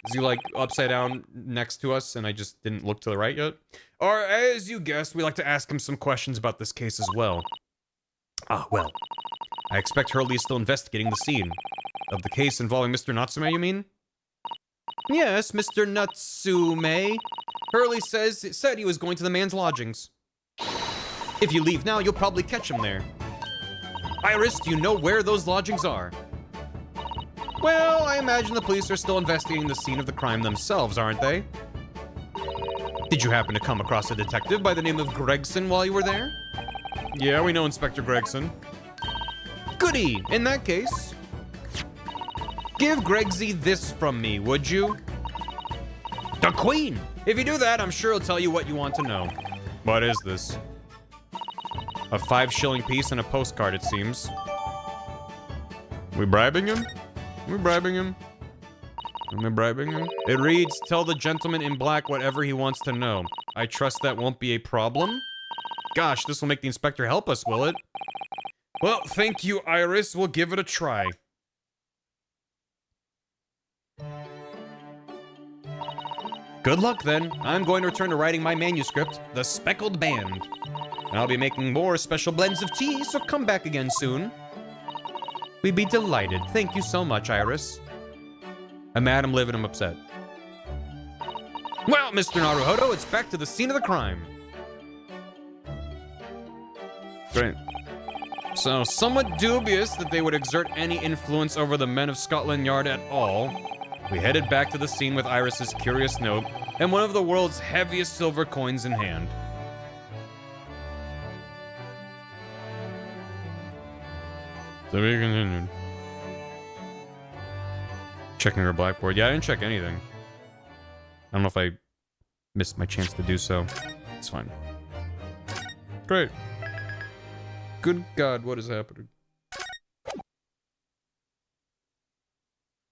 Is he, like, upside down next to us and I just didn't look to the right yet? Or, as you guessed, we like to ask him some questions about this case as well. Ah, well. I expect Hurley is still investigating the scene. Of the case involving Mr. Natsume, you mean? Yes, Mr. Natsume. Hurley said he was going to the man's lodgings. If you leave now, you'll probably catch him there. Iris, do you know where those lodgings are? Well, I imagine the police are still investigating the scene of the crime themselves, aren't they? Did you happen to come across a detective by the name of Gregson while you were there? Yeah, we know Inspector Gregson. Goody! In that case, give Gregsy this from me, would you? The Queen! If you do that, I'm sure he'll tell you what you want to know. What is this? A 5-shilling piece and a postcard, it seems. We bribing him? We bribing him? Am I bribing him? It reads, tell the gentleman in black whatever he wants to know. I trust that won't be a problem? Gosh, this will make the inspector help us, will it? Well, thank you, Iris. We'll give it a try. Good luck, then. I'm going to return to writing my manuscript, The Speckled Band. And I'll be making more special blends of tea, so come back again soon. We'd be delighted. Thank you so much, Iris. I'm mad, I'm livid, I'm upset. Well, Mr. Naruhodo, it's back to the scene of the crime. Great. So, somewhat dubious that they would exert any influence over the men of Scotland Yard at all, we headed back to the scene with Iris's curious note and one of the world's heaviest silver coins in hand. So we continued. Checking her blackboard. Yeah, I didn't check anything. I don't know if I missed my chance to do so. It's fine. Great. Good God, what is happening?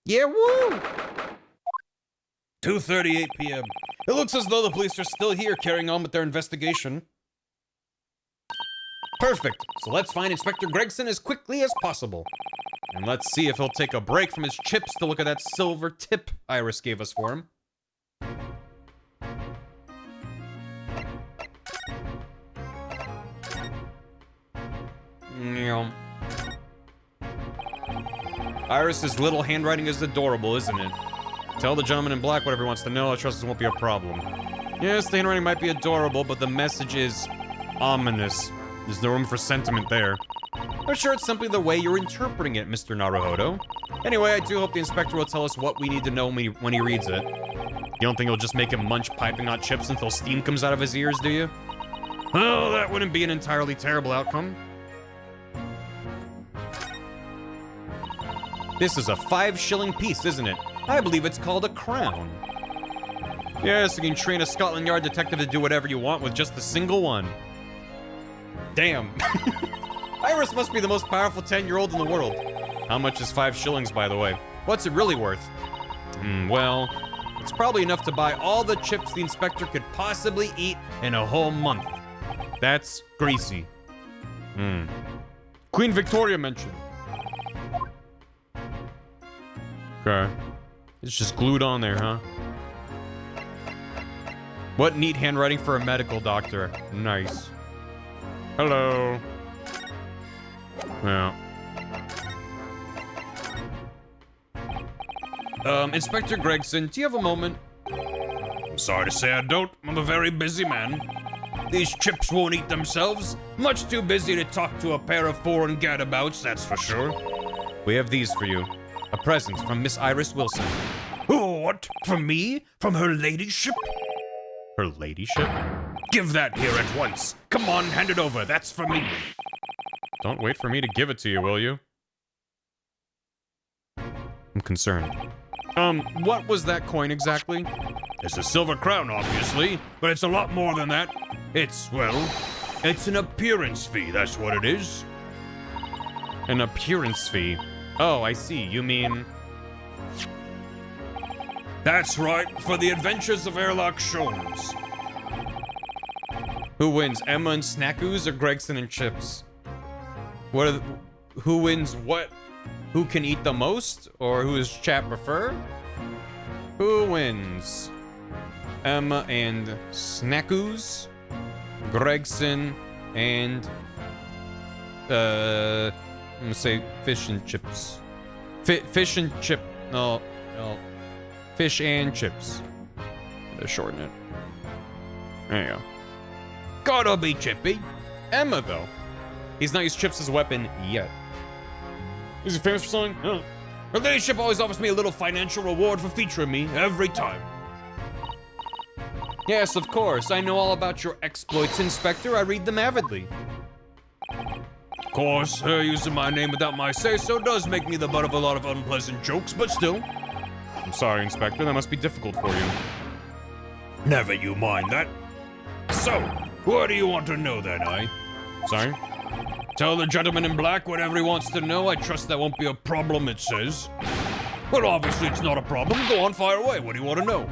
Yeah, woo! 2:38 p.m. It looks as though the police are still here carrying on with their investigation. Perfect. So let's find Inspector Gregson as quickly as possible. And let's see if he'll take a break from his chips to look at that silver tip Iris gave us for him. Iris's little handwriting is adorable, isn't it? Tell the gentleman in black whatever he wants to know. I trust this won't be a problem. Yes, the handwriting might be adorable, but the message is ominous. There's no room for sentiment there. I'm sure it's simply the way you're interpreting it, Mr. Naruhodo. Anyway, I do hope the inspector will tell us what we need to know when he reads it. You don't think he'll just make him munch piping hot chips until steam comes out of his ears, do you? Well, that wouldn't be an entirely terrible outcome. This is a 5-shilling piece, isn't it? I believe it's called a crown. Yes, you can train a Scotland Yard detective to do whatever you want with just a single one. Damn. Iris must be the most powerful 10-year-old in the world. How much is 5 shillings, by the way? What's it really worth? Well, it's probably enough to buy all the chips the inspector could possibly eat in a whole month. That's greasy. Queen Victoria mentioned. Okay. It's just glued on there, huh? What neat handwriting for a medical doctor. Nice. Hello. Yeah. Inspector Gregson, do you have a moment? I'm sorry to say I don't. I'm a very busy man. These chips won't eat themselves. Much too busy to talk to a pair of foreign gadabouts, that's for sure. We have these for you. A present from Miss Iris Wilson. Oh, what? From me? From her ladyship? Her ladyship? Give that here at once. Come on, hand it over. That's for me. Don't wait for me to give it to you, will you? I'm concerned. What was that coin exactly? It's a silver crown, obviously, but it's a lot more than that. It's, well, it's an appearance fee, that's what it is. An appearance fee? Oh, I see. You mean... That's right, for the adventures of Airlock Sholmes. Who wins, Emma and Snackoos or Gregson and Chips? What are who wins what? Who can eat the most? Or who does chat prefer? Who wins? Emma and Snackoos? Gregson and... I'm gonna say fish and chips. Fish and chip... No. Fish and chips. They're shorten it. There you go. Gotta be Chippy. Emma, though. He's not used chips as a weapon yet. Is he famous for something? No. Her ladyship always offers me a little financial reward for featuring me every time. Yes, of course. I know all about your exploits, Inspector. I read them avidly. Of course, her using my name without my say-so does make me the butt of a lot of unpleasant jokes, but still. I'm sorry, Inspector. That must be difficult for you. Never you mind that. So, what do you want to know then, eh? Sorry? Tell the gentleman in black whatever he wants to know. I trust that won't be a problem, it says. Well, obviously it's not a problem. Go on, fire away. What do you want to know?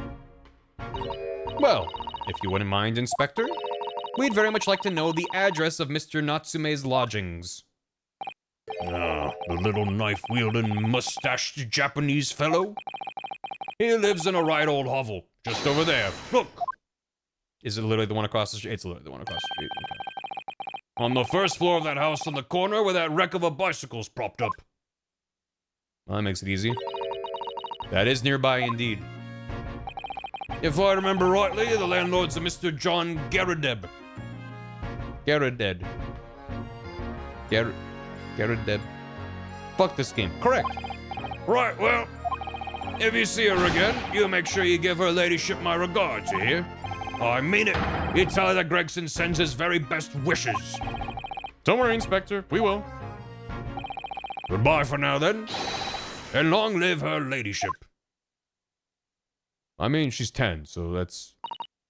Well, if you wouldn't mind, Inspector, we'd very much like to know the address of Mr. Natsume's lodgings. Ah, the little knife-wielding, mustached Japanese fellow? He lives in a right old hovel, just over there. Look! Is it literally the one across the street? It's literally the one across the street. Okay. On the first floor of that house on the corner where that wreck of a bicycle's propped up. Well, that makes it easy. That is nearby indeed. If I remember rightly, the landlord's a Mr. John Garrideb. Garrideb. Garrideb. Fuck this game. Correct. Right, well, If you see her again, you make sure you give her ladyship my regards, you hear? I mean it. You tell her that Gregson sends his very best wishes. Don't worry, Inspector. We will. Goodbye for now, then. And long live her ladyship. I mean, she's 10, so that's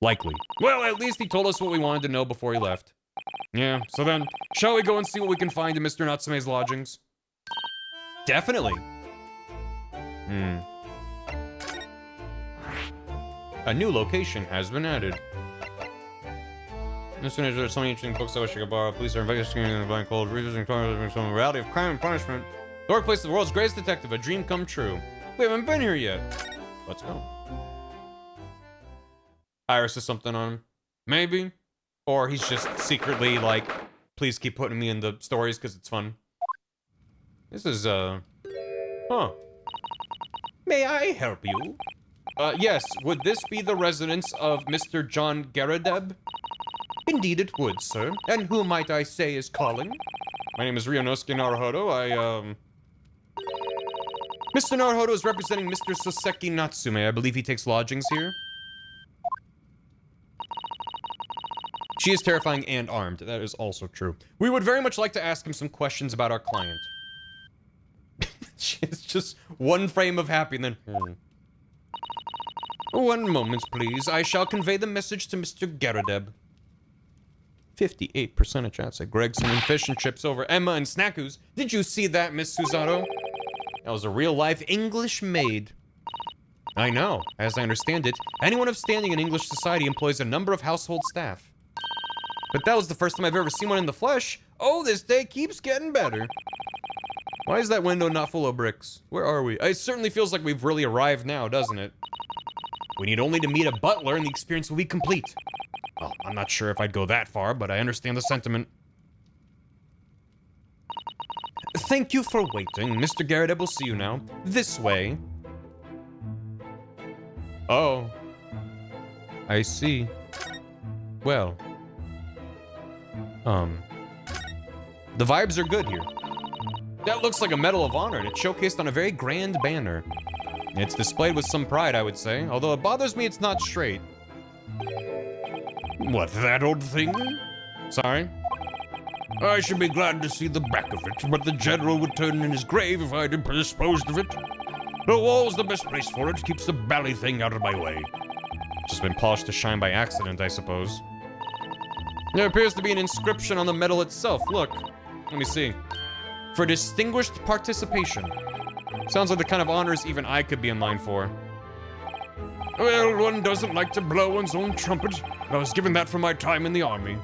likely. Well, at least he told us what we wanted to know before he left. Yeah, so then, shall we go and see what we can find in Mr. Natsume's lodgings? Definitely. A new location has been added. There's so many interesting books I wish I could borrow. Police are investigating the blind cold, researching some reality of crime and punishment. The workplace of the world's greatest detective, a dream come true. We haven't been here yet. Let's go. Iris is something on him. Maybe. Or he's just secretly like, please keep putting me in the stories because it's fun. This is, huh. May I help you? Yes, would this be the residence of Mr. John Garadeb? Indeed it would, sir. And who might I say is calling? My name is Ryunosuke Naruhodo. Mr. Naruhodo is representing Mr. Soseki Natsume. I believe he takes lodgings here. She is terrifying and armed. That is also true. We would very much like to ask him some questions about our client. It's just one frame of happy and then... One moment, please. I shall convey the message to Mr. Garadeb. 58% of chat said Gregson and fish and chips over Emma and Snackoos. Did you see that, Miss Susato? That was a real-life English maid. I know. As I understand it, anyone of standing in English society employs a number of household staff. But that was the first time I've ever seen one in the flesh. Oh, this day keeps getting better. Why is that window not full of bricks? Where are we? It certainly feels like we've really arrived now, doesn't it? We need only to meet a butler and the experience will be complete. Well, I'm not sure if I'd go that far, but I understand the sentiment. Thank you for waiting. Mr. Garadeb will see you now. This way. Oh. I see. Well. The vibes are good here. That looks like a Medal of Honor, and it's showcased on a very grand banner. It's displayed with some pride, I would say, although it bothers me it's not straight. What, that old thing? Sorry? I should be glad to see the back of it, but the general would turn in his grave if I had disposed of it. The wall's the best place for it, keeps the bally thing out of my way. Just been polished to shine by accident, I suppose. There appears to be an inscription on the medal itself. Look, let me see. For distinguished participation. Sounds like the kind of honors even I could be in line for. Well, one doesn't like to blow one's own trumpet. I was given that for my time in the army.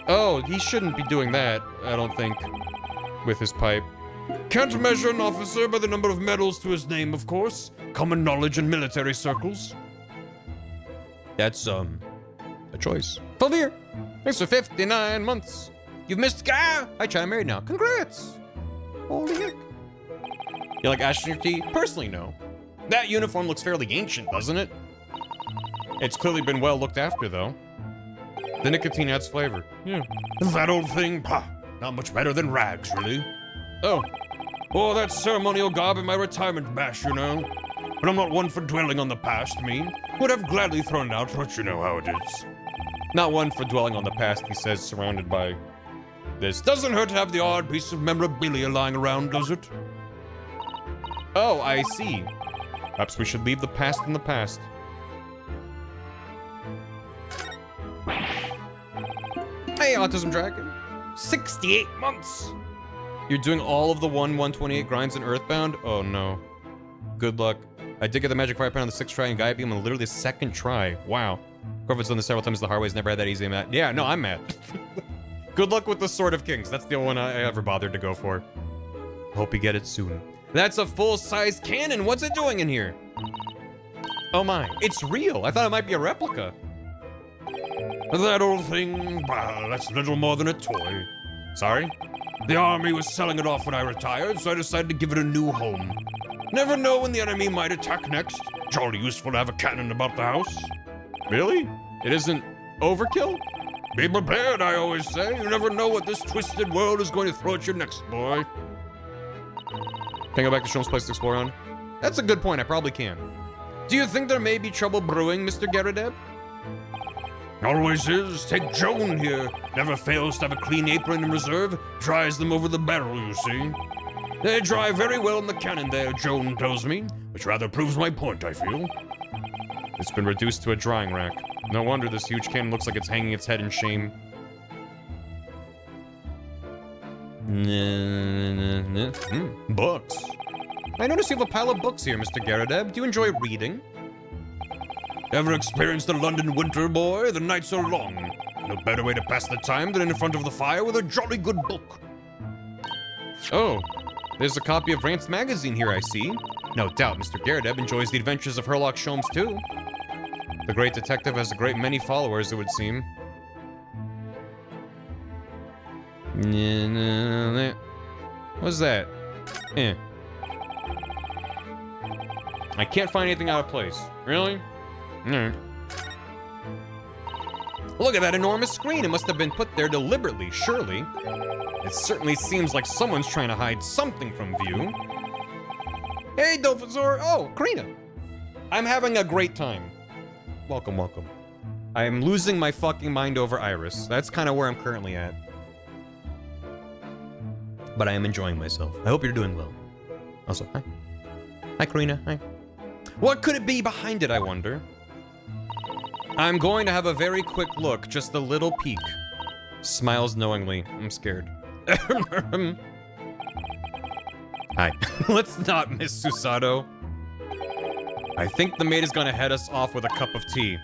Oh, he shouldn't be doing that, I don't think, with his pipe. Can't measure an officer by the number of medals to his name, of course. Common knowledge in military circles. That's, a choice. Fulvir, thanks for 59 months. You've missed Gaia. Hi, China married now. Congrats. Holy heck. You like Asher tea? Personally, no. That uniform looks fairly ancient, doesn't it? It's clearly been well looked after, though. The nicotine adds flavor. Yeah. That old thing, not much better than rags, really. Oh. Oh, that ceremonial garb in my retirement bash, you know. But I'm not one for dwelling on the past, Would have gladly thrown it out, but you know how it is. Not one for dwelling on the past, he says, surrounded by this. Doesn't hurt to have the odd piece of memorabilia lying around, does it? Oh, I see. Perhaps we should leave the past in the past. Hey, Autism Dragon. 68 months! You're doing all of the 128 grinds in Earthbound? Oh no. Good luck. I did get the magic fire pen on the 6th try and Gaia Beam on literally the 2nd try. Wow. Corvin's done this several times the hard way. He's never had that easy, Matt. Yeah, no, I'm mad. Good luck with the Sword of Kings. That's the only one I ever bothered to go for. Hope you get it soon. That's a full-size cannon. What's it doing in here? Oh my, it's real. I thought it might be a replica. That old thing, well, that's little more than a toy. Sorry? The army was selling it off when I retired, so I decided to give it a new home. Never know when the enemy might attack next. Jolly useful to have a cannon about the house. Really? It isn't overkill? Be prepared, I always say. You never know what this twisted world is going to throw at you next, boy. Can I go back to Shulman's place to explore on? That's a good point. I probably can. Do you think there may be trouble brewing, Mr. Garrideb? Always is. Take Joan here. Never fails to have a clean apron in reserve. Dries them over the barrel, you see. They dry very well in the cannon there, Joan tells me, which rather proves my point, I feel. It's been reduced to a drying rack. No wonder this huge cannon looks like it's hanging its head in shame. Books. I notice you have a pile of books here, Mr. Garrideb. Do you enjoy reading? Ever experienced the London winter, boy? The nights are long. No better way to pass the time than in front of the fire with a jolly good book. Oh, there's a copy of Rance magazine here, I see. No doubt Mr. Garrideb enjoys the adventures of Herlock Sholmes, too. The great detective has a great many followers, it would seem. What's that? I can't find anything out of place. Really? Alright. Look at that enormous screen. It must have been put there deliberately, surely. It certainly seems like someone's trying to hide something from view. Hey, Dolphazor. Oh, Karina. I'm having a great time. Welcome, welcome. I am losing my fucking mind over Iris. That's kind of where I'm currently at. But I am enjoying myself. I hope you're doing well. Also, hi. Hi, Karina. Hi. What could it be behind it, I wonder? I'm going to have a very quick look, just a little peek. Smiles knowingly. I'm scared. Hi. Let's not miss Susato. I think the maid is gonna head us off with a cup of tea.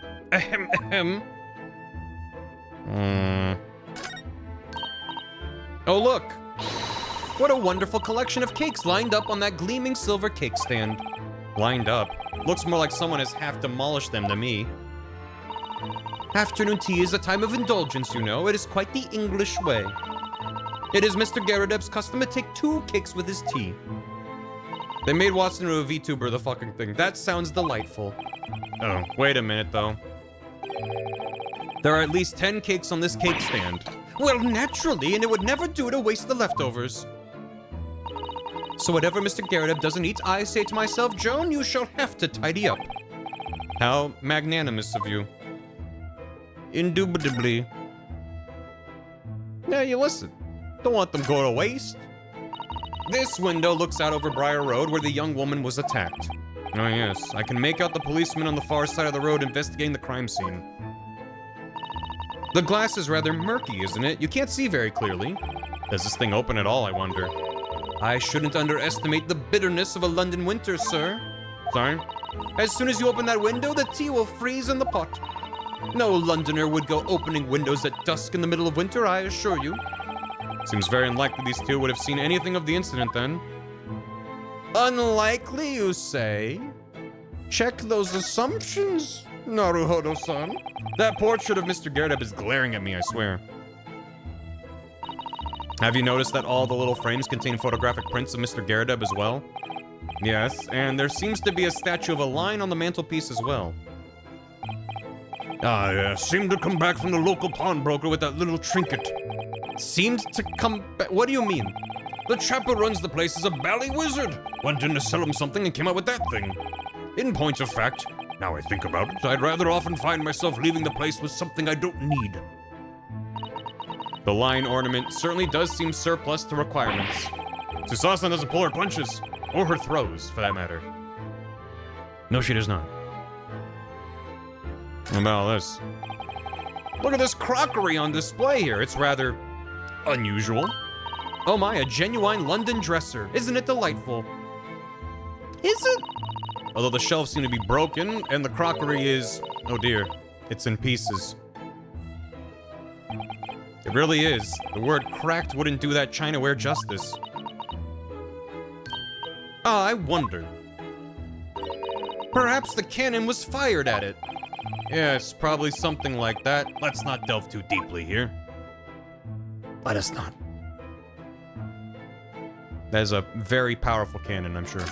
Oh, look. What a wonderful collection of cakes lined up on that gleaming silver cake stand. Lined up. Looks more like someone has half demolished them to me. Afternoon tea is a time of indulgence, you know. It is quite the English way. It is Mr. Garrideb's custom to take 2 cakes with his tea. They made Watson into a VTuber, the fucking thing. That sounds delightful. Oh, wait a minute, though. There are at least 10 cakes on this cake stand. Well, naturally, and it would never do to waste the leftovers. So whatever Mr. Garrideb doesn't eat, I say to myself, Joan, you shall have to tidy up. How magnanimous of you. Indubitably. Now you listen. Don't let them go to waste. This window looks out over Briar Road where the young woman was attacked. Oh yes, I can make out the policeman on the far side of the road investigating the crime scene. The glass is rather murky, isn't it? You can't see very clearly. Does this thing open at all, I wonder? I shouldn't underestimate the bitterness of a London winter, sir. Sorry? As soon as you open that window, the tea will freeze in the pot. No Londoner would go opening windows at dusk in the middle of winter, I assure you. Seems very unlikely these two would have seen anything of the incident then. Unlikely, you say? Check those assumptions, Naruhodo-san. That portrait of Mr. Garrideb is glaring at me, I swear. Have you noticed that all the little frames contain photographic prints of Mr. Garrideb as well? Yes, and there seems to be a statue of a lion on the mantelpiece as well. Ah, yeah, seemed to come back from the local pawnbroker with that little trinket. Seemed to come back? What do you mean? The chap who runs the place is a bally wizard. Went in to sell him something and came out with that thing. In point of fact, now I think about it, I'd rather often find myself leaving the place with something I don't need. The lion ornament certainly does seem surplus to requirements. Susasan doesn't pull her punches, or her throws, for that matter. No, she does not. What about all this? Look at this crockery on display here. It's rather unusual. Oh my, a genuine London dresser. Isn't it delightful? Is it? Although the shelves seem to be broken, and the crockery is... oh dear, it's in pieces. It really is. The word cracked wouldn't do that chinaware justice. Ah, I wonder. Perhaps the cannon was fired at it. Yes, probably something like that. Let's not delve too deeply here. Let us not. That is a very powerful cannon, I'm sure.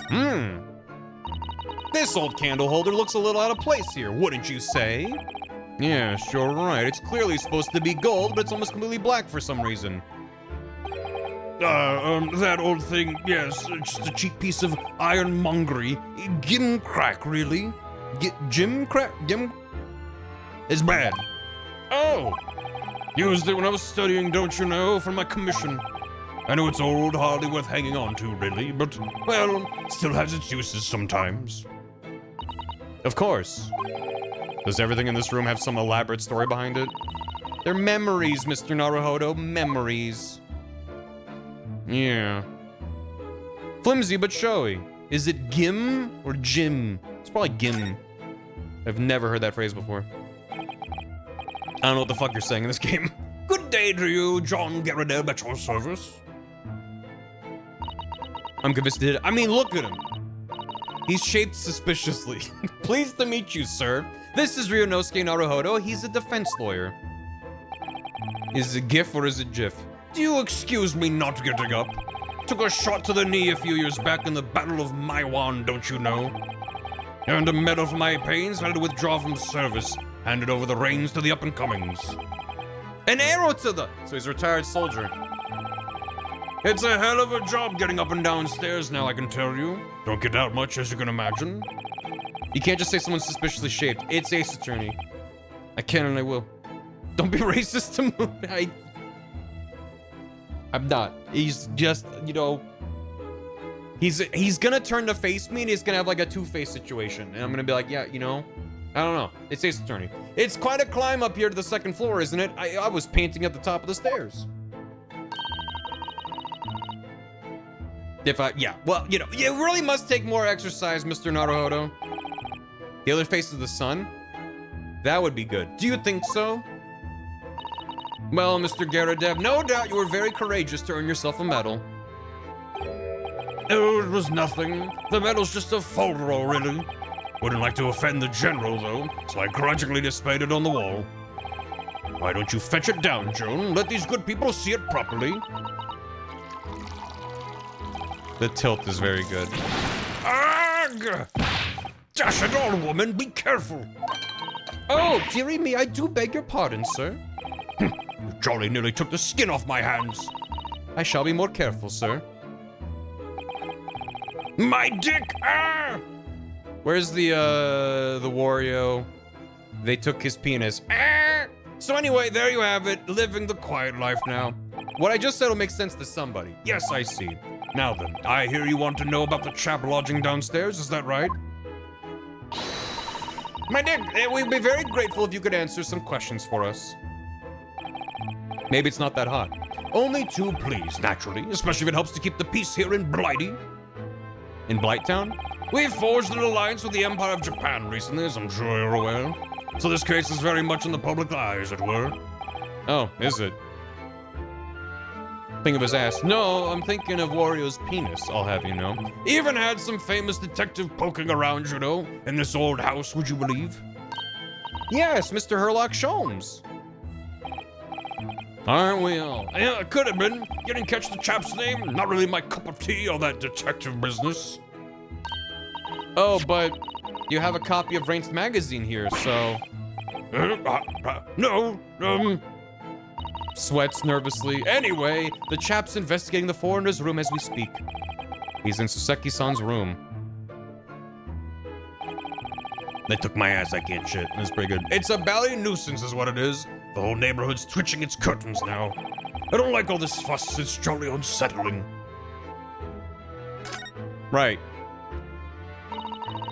This old candle holder looks a little out of place here, wouldn't you say? Yes, you're right. It's clearly supposed to be gold, but it's almost completely black for some reason. That old thing, yes, just a cheap piece of ironmongery. Gimcrack, really? Gim? It's bad. Oh! Used it when I was studying, don't you know, for my commission. I know it's old, hardly worth hanging on to, really, but, well, still has its uses sometimes. Of course. Does everything in this room have some elaborate story behind it? They're memories, Mr. Naruhodo, memories. Yeah. Flimsy but showy. Is it Gim or Jim? It's probably Gim. I've never heard that phrase before. I don't know what the fuck you're saying in this game. Good day to you, John Garrideb at your service. I'm convinced it. I mean, look at him. He's shaped suspiciously. Pleased to meet you, sir. This is Ryunosuke Naruhodo. He's a defense lawyer. Is it GIF or is it GIF? Do you excuse me not getting up? Took a shot to the knee a few years back in the Battle of Maiwan, don't you know? Earned a medal for my pains, had to withdraw from service. Handed over the reins to the up-and-comings. An arrow to the... So he's a retired soldier. It's a hell of a job getting up and down stairs now, I can tell you. Don't get out much, as you can imagine. You can't just say someone's suspiciously shaped. It's Ace Attorney. I can and I will. Don't be racist to me. I'm not. He's just, you know... He's gonna turn to face me and he's gonna have like a two-face situation. And I'm gonna be like, yeah, you know... I don't know. It's Ace Attorney. It's quite a climb up here to the second floor, isn't it? I was painting at the top of the stairs. Yeah. Well, you know, you really must take more exercise, Mr. Naruhodo. The other face of the sun? That would be good. Do you think so? Well, Mr. Garrideb, no doubt you were very courageous to earn yourself a medal. Oh, it was nothing. The medal's just a folderol, really. Wouldn't like to offend the general, though, so I grudgingly displayed it on the wall. Why don't you fetch it down, Joan? Let these good people see it properly. The tilt is very good. Ugh! Dash it all, woman, be careful! Oh, dearie me, I do beg your pardon, sir. You jolly nearly took the skin off my hands. I shall be more careful, sir. My dick! Ah! Where's the Wario? They took his penis. Ah! So anyway, there you have it, living the quiet life now. What I just said will make sense to somebody. Yes, I see. Now then, I hear you want to know about the chap lodging downstairs, is that right? My dear, we'd be very grateful if you could answer some questions for us. Maybe it's not that hot. Only two, please, naturally, especially if it helps to keep the peace here in Blighty. In Blighttown? We've forged an alliance with the Empire of Japan recently, as I'm sure you're aware. So this case is very much in the public eye, as it were. Oh, is it? Think of his ass. No, I'm thinking of Wario's penis, I'll have you know. Even had some famous detective poking around, you know, in this old house, would you believe? Yes, Mr. Herlock Sholmes. Aren't we all? Yeah, it could have been. You didn't catch the chap's name? Not really my cup of tea, all that detective business. Oh, but you have a copy of Rainced magazine here, so... No, Sweats nervously. Anyway, the chap's investigating the foreigner's room as we speak. He's in Suseki-san's room. They took my ass, I can't shit. That's pretty good. It's a bally nuisance is what it is. The whole neighborhood's twitching its curtains now. I don't like all this fuss, it's jolly unsettling. Right.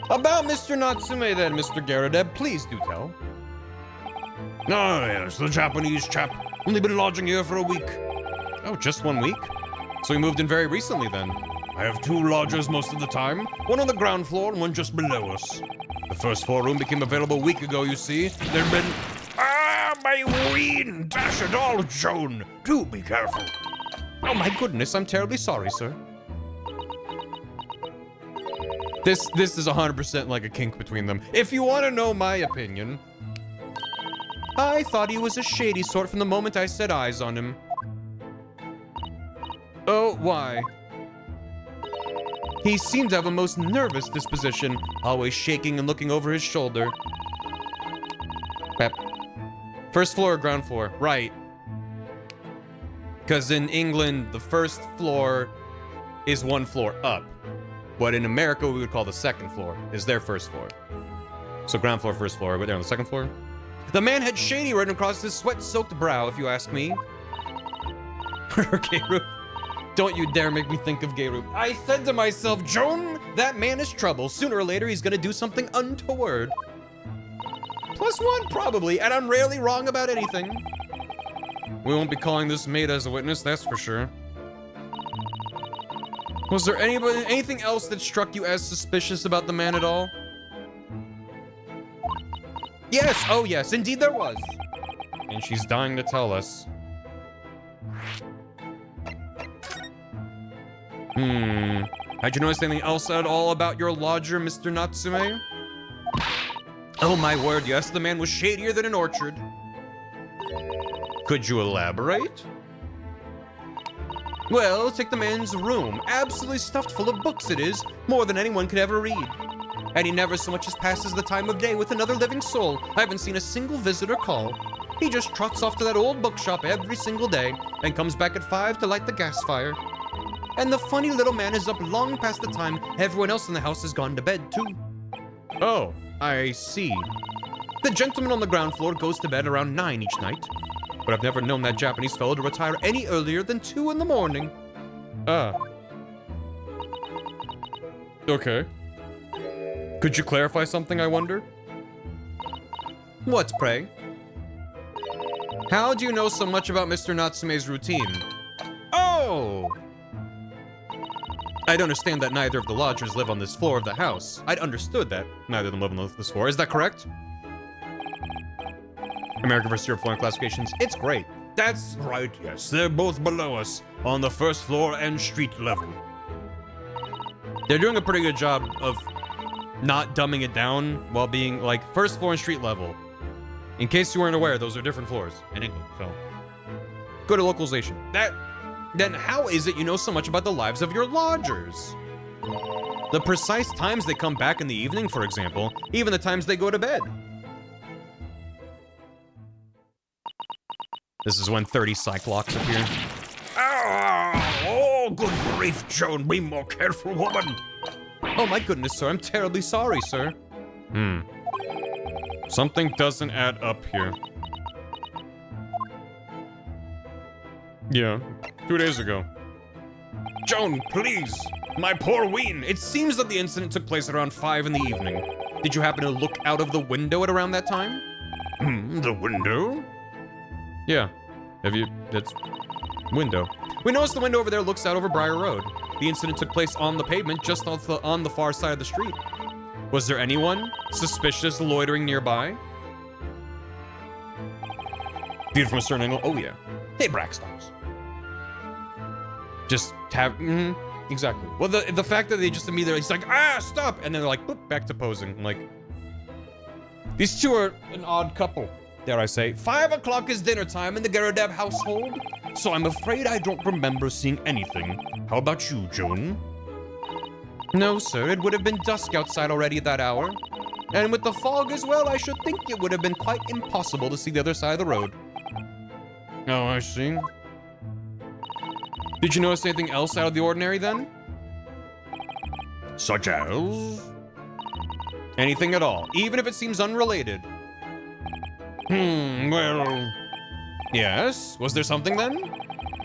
About Mr. Natsume then, Mr. Garrideb, please do tell. Oh yes, the Japanese chap. Only been lodging here for a week. Oh, just 1 week? So he moved in very recently then? I have two lodgers most of the time. One on the ground floor and one just below us. The first floor room became available a week ago, you see. There'd been... Ah, my ween! Dash it all, Joan! Do be careful. Oh my goodness, I'm terribly sorry, sir. This is 100% like a kink between them. If you want to know my opinion, I thought he was a shady sort from the moment I set eyes on him. Oh, why? He seemed to have a most nervous disposition, always shaking and looking over his shoulder. Pep. First floor or ground floor? Right. Because in England, the first floor is one floor up. What in America we would call the second floor is their first floor. So ground floor, first floor, but they're on the second floor. The man had shady written across his sweat-soaked brow, if you ask me. Gayroop. Don't you dare make me think of Gayroop. I said to myself, Joan, that man is trouble. Sooner or later, he's gonna do something untoward. +1, probably, and I'm rarely wrong about anything. We won't be calling this maid as a witness, that's for sure. Was there anything else that struck you as suspicious about the man at all? Yes, oh yes, indeed there was. And she's dying to tell us. Had you noticed anything else at all about your lodger, Mr. Natsume? Oh my word, yes, the man was shadier than an orchard. Could you elaborate? Well, take the man's room. Absolutely stuffed full of books it is, more than anyone could ever read. And he never so much as passes the time of day with another living soul. I haven't seen a single visitor call. He just trots off to that old bookshop every single day and comes back at 5 to light the gas fire. And the funny little man is up long past the time everyone else in the house has gone to bed, too. Oh, I see. The gentleman on the ground floor goes to bed around 9 each night. But I've never known that Japanese fellow to retire any earlier than 2 in the morning. Okay. Could you clarify something, I wonder? What, pray? How do you know so much about Mr. Natsume's routine? Oh! I'd understand that neither of the lodgers live on this floor of the house. I'd understood that neither of them live on this floor. Is that correct? American vs. Europe floor classifications. It's great. That's right, yes. They're both below us, on the first floor and street level. They're doing a pretty good job of not dumbing it down while being like first floor and street level. In case you weren't aware, those are different floors in England, so. Go to localization. Then how is it you know so much about the lives of your lodgers? The precise times they come back in the evening, for example, even the times they go to bed. This is when 30 Cyclops appear. Oh, good grief, Joan. Be more careful, woman. Oh my goodness, sir. I'm terribly sorry, sir. Something doesn't add up here. Yeah, 2 days ago. Joan, please. My poor ween. It seems that the incident took place at around 5 in the evening. Did you happen to look out of the window at around that time? The window? Yeah. That's window. We noticed the window over there looks out over Briar Road. The incident took place on the pavement, just on the far side of the street. Was there anyone suspicious loitering nearby? Viewed from a certain angle? Oh yeah. Hey, Braxtons. Just have, exactly. Well, the fact that they just immediately, it's like, stop! And then they're like, boop, back to posing. I'm like, these two are an odd couple, dare I say. 5 o'clock is dinner time in the Garadab household, so I'm afraid I don't remember seeing anything. How about you, Joan? No, sir, it would have been dusk outside already at that hour. And with the fog as well, I should think it would have been quite impossible to see the other side of the road. Oh, I see. Did you notice anything else out of the ordinary then? Such as? Anything at all, even if it seems unrelated. Well... Yes? Was there something then?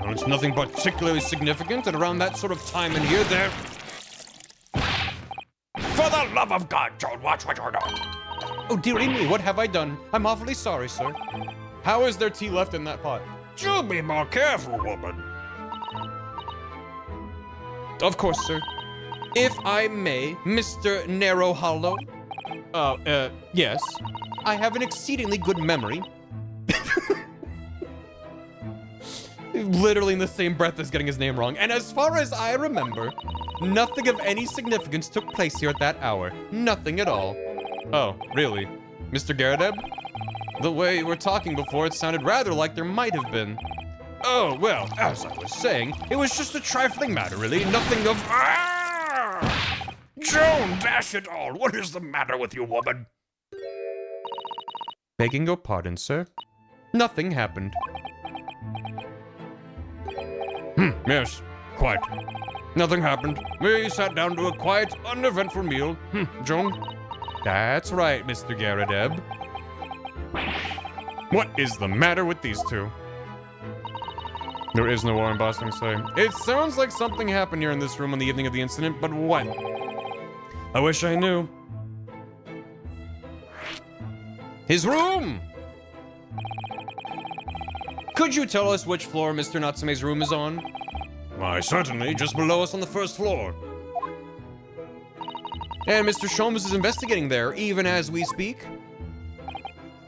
Well, it's nothing particularly significant, and around that sort of time in here, there... For the love of God, Joan, watch what you're doing. Oh, dearie me, what have I done? I'm awfully sorry, sir. How is there tea left in that pot? You be more careful, woman. Of course, sir. If I may, Mr. Narrow Hollow. Yes. I have an exceedingly good memory. Literally in the same breath as getting his name wrong. And as far as I remember, nothing of any significance took place here at that hour. Nothing at all. Oh, really? Mr. Garadeb? The way you were talking before, it sounded rather like there might have been. Oh, well, as I was saying, it was just a trifling matter, really. Nothing of... Joan, dash it all! What is the matter with you, woman? Begging your pardon, sir. Nothing happened. Yes, quite. Nothing happened. We sat down to a quiet, uneventful meal. Joan? That's right, Mr. Garadeb. What is the matter with these two? There is no war in Boston, say. It sounds like something happened here in this room on the evening of the incident, but what? I wish I knew. His room! Could you tell us which floor Mr. Natsume's room is on? Why, certainly, just below us on the first floor. And Mr. Sholmes is investigating there, even as we speak?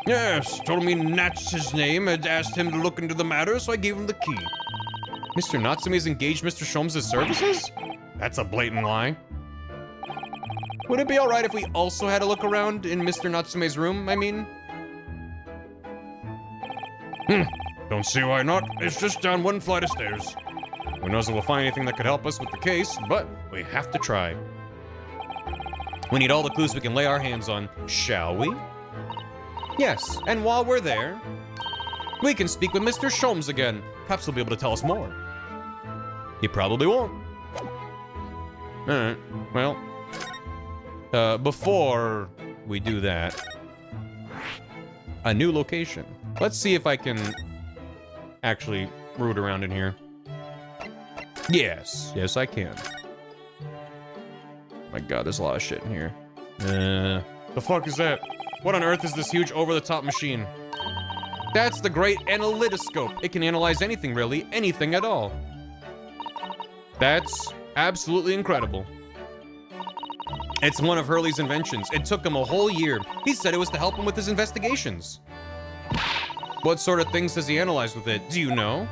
Yes, told me Nat's his name, had asked him to look into the matter, so I gave him the key. Mr. Natsume's engaged Mr. Sholmes' services? That's a blatant lie. Would it be alright if we also had a look around in Mr. Natsume's room, I mean? Don't see why not. It's just down one flight of stairs. Who knows if we'll find anything that could help us with the case, but we have to try. We need all the clues we can lay our hands on, shall we? Yes, and while we're there, we can speak with Mr. Sholmes again. Perhaps he'll be able to tell us more. He probably won't. Alright, well, before we do that, a new location. Let's see if I can actually root around in here. Yes, yes I can. My god, there's a lot of shit in here. The fuck is that? What on earth is this huge over-the-top machine? That's the great analytoscope. It can analyze anything, really. Anything at all. That's absolutely incredible. It's one of Hurley's inventions. It took him a whole year. He said it was to help him with his investigations. What sort of things does he analyze with it? Do you know?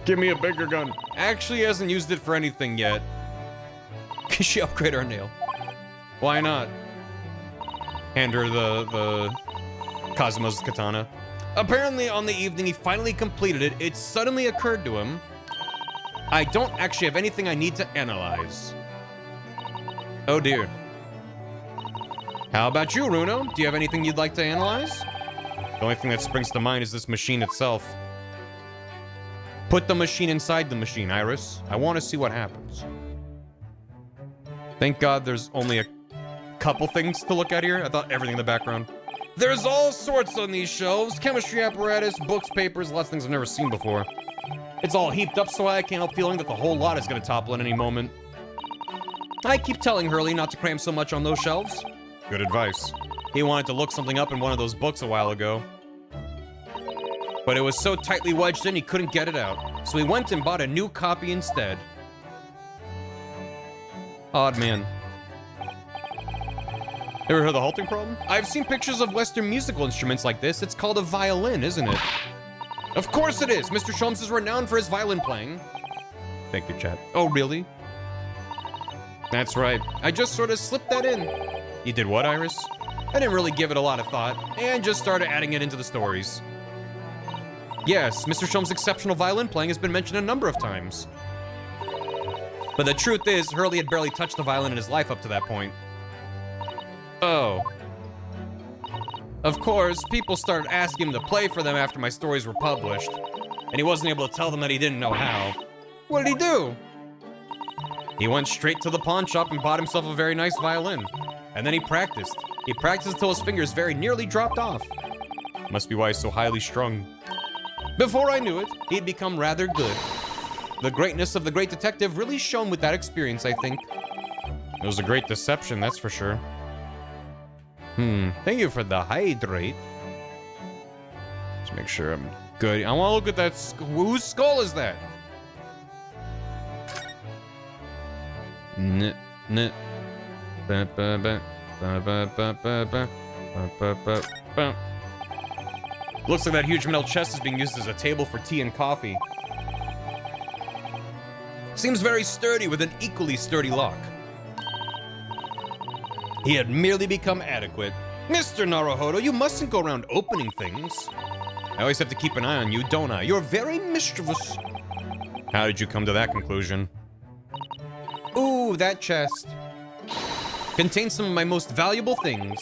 Give me a bigger gun. Actually, he hasn't used it for anything yet. Can she upgrade our nail? Why not? Hand her the Cosmo's katana. Apparently, on the evening he finally completed it, it suddenly occurred to him, I don't actually have anything I need to analyze. Oh dear. How about you, Runo? Do you have anything you'd like to analyze? The only thing that springs to mind is this machine itself. Put the machine inside the machine, Iris. I want to see what happens. Thank God there's only a couple things to look at here. I thought everything in the background. There's all sorts on these shelves. Chemistry apparatus, books, papers, lots of things I've never seen before. It's all heaped up so I can't help feeling that the whole lot is going to topple at any moment. I keep telling Hurley not to cram so much on those shelves. Good advice. He wanted to look something up in one of those books a while ago. But it was so tightly wedged in he couldn't get it out. So he went and bought a new copy instead. Odd man. Ever heard of the halting problem? I've seen pictures of Western musical instruments like this. It's called a violin, isn't it? Of course it is! Mr. Sholmes is renowned for his violin playing. Thank you, chat. Oh, really? That's right. I just sort of slipped that in. You did what, Iris? I didn't really give it a lot of thought, and just started adding it into the stories. Yes, Mr. Sholmes' exceptional violin playing has been mentioned a number of times. But the truth is, Hurley had barely touched the violin in his life up to that point. Oh. Of course, people started asking him to play for them after my stories were published, and he wasn't able to tell them that he didn't know how. What did he do? He went straight to the pawn shop and bought himself a very nice violin. And then he practiced. He practiced until his fingers very nearly dropped off. Must be why he's so highly strung. Before I knew it, he'd become rather good. The greatness of the great detective really shone with that experience, I think. It was a great deception, that's for sure. Thank you for the hydrate. Just make sure I'm good. I want to look at that. Whose skull is that? Looks like that huge metal chest is being used as a table for tea and coffee. Seems very sturdy with an equally sturdy lock. He had merely become adequate. Mr. Naruhodo, you mustn't go around opening things. I always have to keep an eye on you, don't I? You're very mischievous. How did you come to that conclusion? Ooh, that chest contains some of my most valuable things.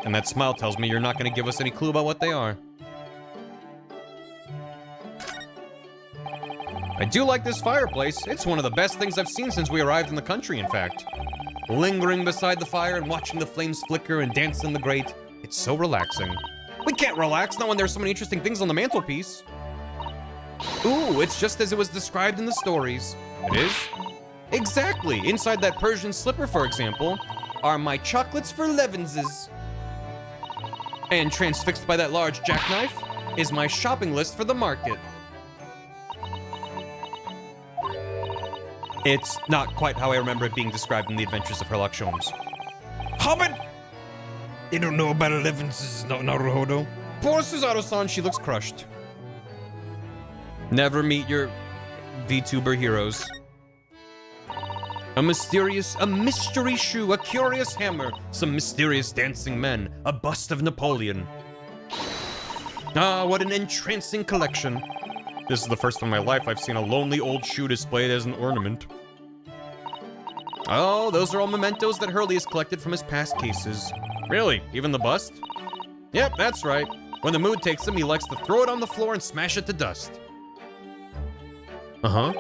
And that smile tells me you're not going to give us any clue about what they are. I do like this fireplace. It's one of the best things I've seen since we arrived in the country, in fact. Lingering beside the fire and watching the flames flicker and dance in the grate, it's so relaxing. We can't relax, not when there's so many interesting things on the mantelpiece. Ooh, it's just as it was described in the stories. It is? Exactly. Inside that Persian slipper, for example, are my chocolates for Levinses. And transfixed by that large jackknife is my shopping list for the market. It's not quite how I remember it being described in the Adventures of Sherlock Holmes. Hobbit! You don't know about Levinses, Naruhodo. Poor Suzaru-san, she looks crushed. Never meet your VTuber heroes. A mystery shoe, a curious hammer, some mysterious dancing men, a bust of Napoleon. Ah, what an entrancing collection. This is the first time in my life I've seen a lonely old shoe displayed as an ornament. Oh, those are all mementos that Hurley has collected from his past cases. Really? Even the bust? Yep, that's right. When the mood takes him, he likes to throw it on the floor and smash it to dust. Uh-huh.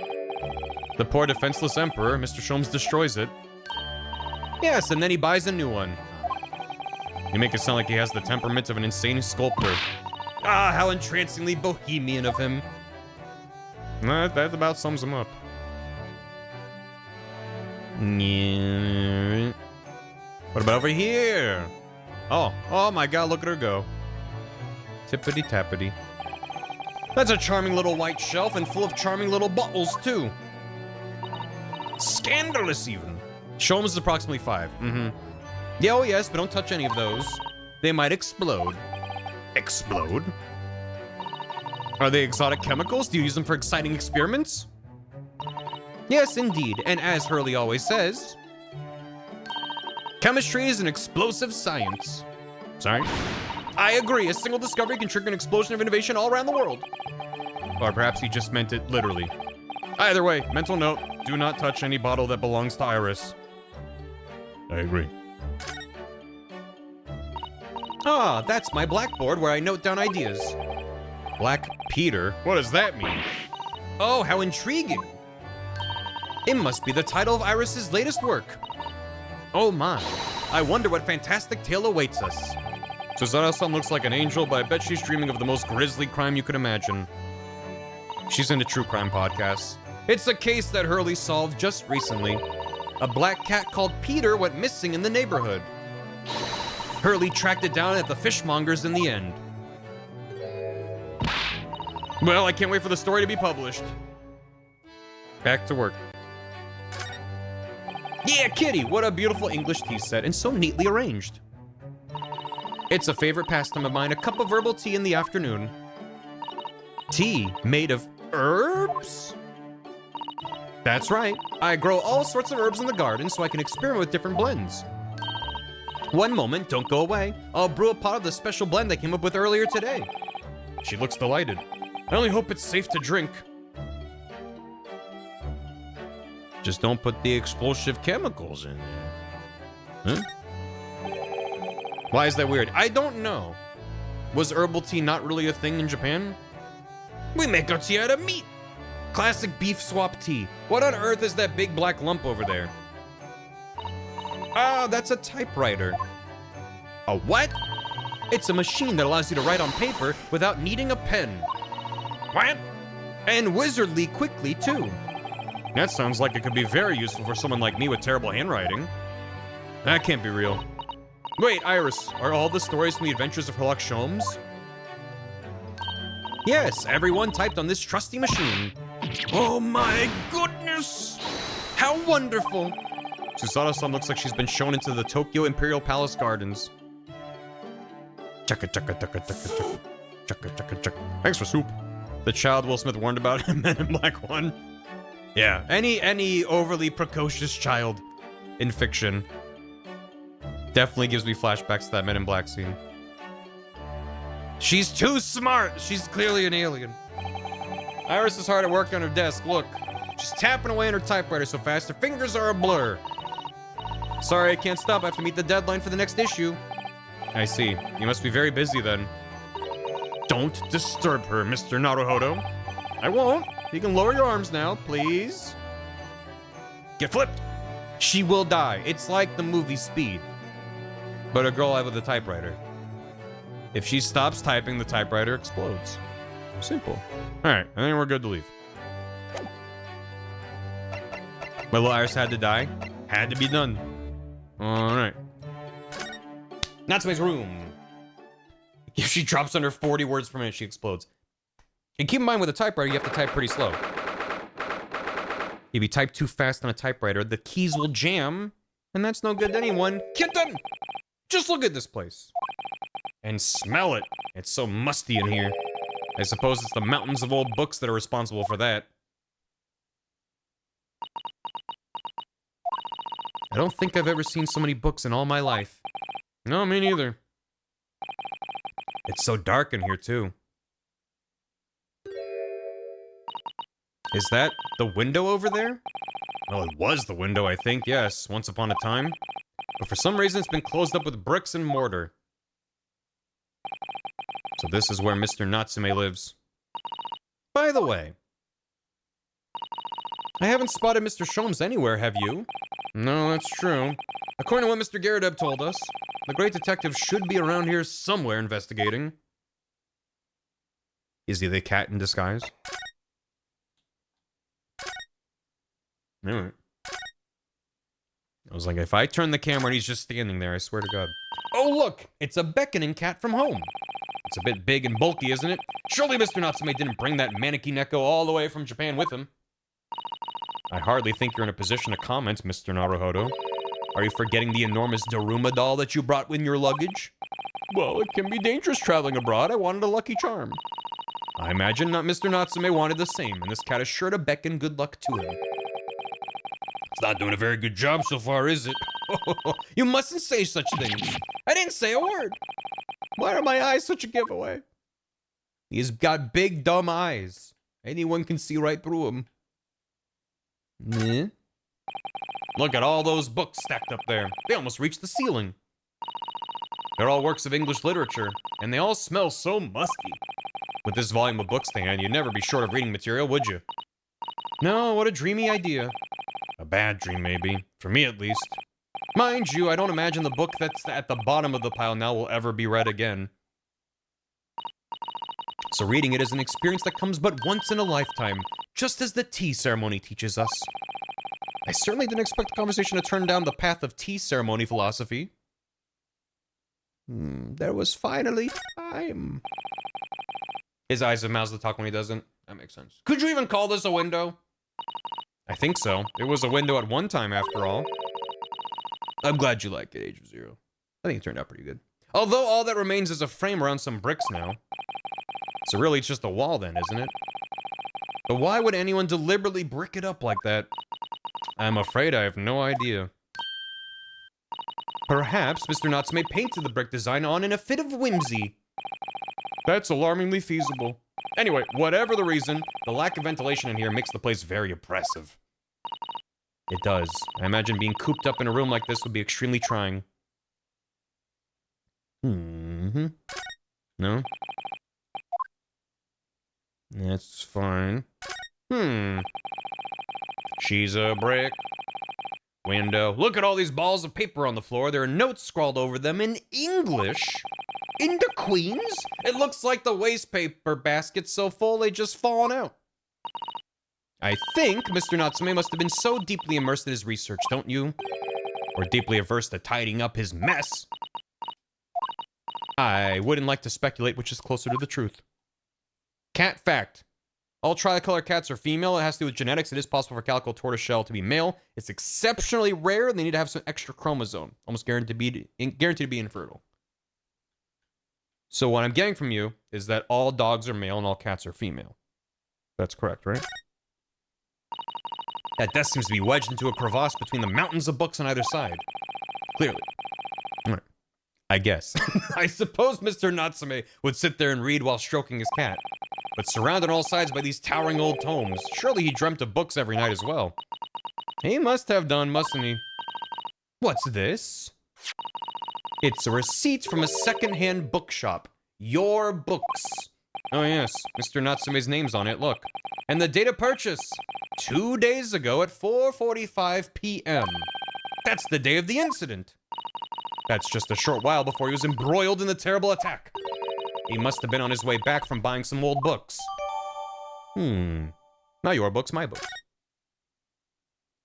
The poor defenseless emperor, Mr. Sholmes destroys it. Yes, and then he buys a new one. You make it sound like he has the temperament of an insane sculptor. Ah, how entrancingly bohemian of him. That about sums him up. What about over here? Oh my god, look at her go. Tippity-tappity. That's a charming little white shelf and full of charming little bottles, too. Scandalous, even. Sholmes is approximately 5. Yeah, oh yes, but don't touch any of those. They might explode. Explode? Are they exotic chemicals? Do you use them for exciting experiments? Yes, indeed. And as Hurley always says, chemistry is an explosive science. Sorry? I agree. A single discovery can trigger an explosion of innovation all around the world. Or perhaps he just meant it literally. Either way, mental note, do not touch any bottle that belongs to Iris. I agree. Ah, that's my blackboard where I note down ideas. Black Peter? What does that mean? Oh, how intriguing. It must be the title of Iris's latest work. Oh my, I wonder what fantastic tale awaits us. Suzaru-san looks like an angel, but I bet she's dreaming of the most grisly crime you could imagine. She's into true crime podcasts. It's a case that Hurley solved just recently. A black cat called Peter went missing in the neighborhood. Hurley tracked it down at the fishmonger's in the end. Well, I can't wait for the story to be published. Back to work. Yeah, kitty, what a beautiful English tea set, and so neatly arranged. It's a favorite pastime of mine, a cup of herbal tea in the afternoon. Tea made of herbs? That's right. I grow all sorts of herbs in the garden so I can experiment with different blends. One moment, don't go away. I'll brew a pot of the special blend I came up with earlier today. She looks delighted. I only hope it's safe to drink. Just don't put the explosive chemicals in there. Huh? Why is that weird? I don't know. Was herbal tea not really a thing in Japan? We make our tea out of meat. Classic beef swap tea. What on earth is that big black lump over there? Ah, that's a typewriter. A what? It's a machine that allows you to write on paper without needing a pen. What? And wizardly quickly, too. That sounds like it could be very useful for someone like me with terrible handwriting. That can't be real. Wait, Iris, are all the stories from the Adventures of Sherlock Holmes? Yes, everyone typed on this trusty machine. Oh my goodness! How wonderful! Suzaru-san looks like she's been shown into the Tokyo Imperial Palace Gardens. Chaka chaka chaka chaka chaka chaka chaka chaka. Thanks for soup. The child Will Smith warned about in Men in Black 1. Yeah, any overly precocious child in fiction definitely gives me flashbacks to that Men in Black scene. She's too smart. She's clearly an alien. Iris is hard at work on her desk. Look, she's tapping away on her typewriter so fast her fingers are a blur. Sorry, I can't stop. I have to meet the deadline for the next issue. I see. You must be very busy then. Don't disturb her, Mr. Naruhodo. I won't. You can lower your arms now, please. Get flipped. She will die. It's like the movie Speed, but a girl out with a typewriter. If she stops typing, the typewriter explodes. Simple. All right, I think we're good to leave. My little Iris had to die. Had to be done. All right. Natsume's room. If she drops under 40 words per minute, she explodes. And keep in mind, with a typewriter, you have to type pretty slow. If you type too fast on a typewriter, the keys will jam, and that's no good to anyone. Kitten! Just look at this place. And smell it. It's so musty in here. I suppose it's the mountains of old books that are responsible for that. I don't think I've ever seen so many books in all my life. No, me neither. It's so dark in here, too. Is that the window over there? Well, it was the window, I think, yes, once upon a time. But for some reason, it's been closed up with bricks and mortar. So this is where Mr. Natsume lives. By the way, I haven't spotted Mr. Sholmes anywhere, have you? No, that's true. According to what Mr. Garrideb told us, the great detective should be around here somewhere investigating. Is he the cat in disguise? Alright. I was like, if I turn the camera and he's just standing there, I swear to God. Oh, look! It's a beckoning cat from home. It's a bit big and bulky, isn't it? Surely Mr. Natsume didn't bring that maneki neko all the way from Japan with him. I hardly think you're in a position to comment, Mr. Naruhodo. Are you forgetting the enormous Daruma doll that you brought in your luggage? Well, it can be dangerous traveling abroad. I wanted a lucky charm. I imagine Mr. Natsume wanted the same, and this cat is sure to beckon good luck to him. It's not doing a very good job so far, is it? You mustn't say such things. I didn't say a word. Why are my eyes such a giveaway? He's got big, dumb eyes. Anyone can see right through him. Look at all those books stacked up there. They almost reach the ceiling. They're all works of English literature, and they all smell so musky. With this volume of books to hand, you'd never be short of reading material, would you? No, what a dreamy idea. A bad dream, maybe. For me, at least. Mind you, I don't imagine the book that's at the bottom of the pile now will ever be read again. So reading it is an experience that comes but once in a lifetime, just as the tea ceremony teaches us. I certainly didn't expect the conversation to turn down the path of tea ceremony philosophy. There was finally time. His eyes have mouths to talk when he doesn't. That makes sense. Could you even call this a window? I think so. It was a window at one time, after all. I'm glad you liked it, Age of Zero. I think it turned out pretty good. Although all that remains is a frame around some bricks now. So really, it's just a wall then, isn't it? But why would anyone deliberately brick it up like that? I'm afraid I have no idea. Perhaps Mr. Natsume painted the brick design on in a fit of whimsy. That's alarmingly feasible. Anyway, whatever the reason, the lack of ventilation in here makes the place very oppressive. It does. I imagine being cooped up in a room like this would be extremely trying. No? That's fine. She's a brick. Window. Look at all these balls of paper on the floor. There are notes scrawled over them in English. Into Queens? It looks like the waste paper basket's so full they just fallen out. I think Mr. Natsume must have been so deeply immersed in his research, don't you? Or deeply averse to tidying up his mess. I wouldn't like to speculate which is closer to the truth. Cat fact. All tricolor cats are female. It has to do with genetics. It is possible for calico tortoiseshell to be male. It's exceptionally rare, and they need to have some extra chromosome. Almost guaranteed to be infertile. So what I'm getting from you is that all dogs are male and all cats are female. That's correct, right? That desk seems to be wedged into a crevasse between the mountains of books on either side. Clearly. All right. I guess. I suppose Mr. Natsume would sit there and read while stroking his cat. But surrounded on all sides by these towering old tomes, surely he dreamt of books every night as well. He must have done, mustn't he? What's this? It's a receipt from a second-hand bookshop. Your Books. Oh yes, Mr. Natsume's name's on it, look. And the date of purchase, 2 days ago at 4:45 p.m. That's the day of the incident. That's just a short while before he was embroiled in the terrible attack. He must have been on his way back from buying some old books. Not your books, my books. Do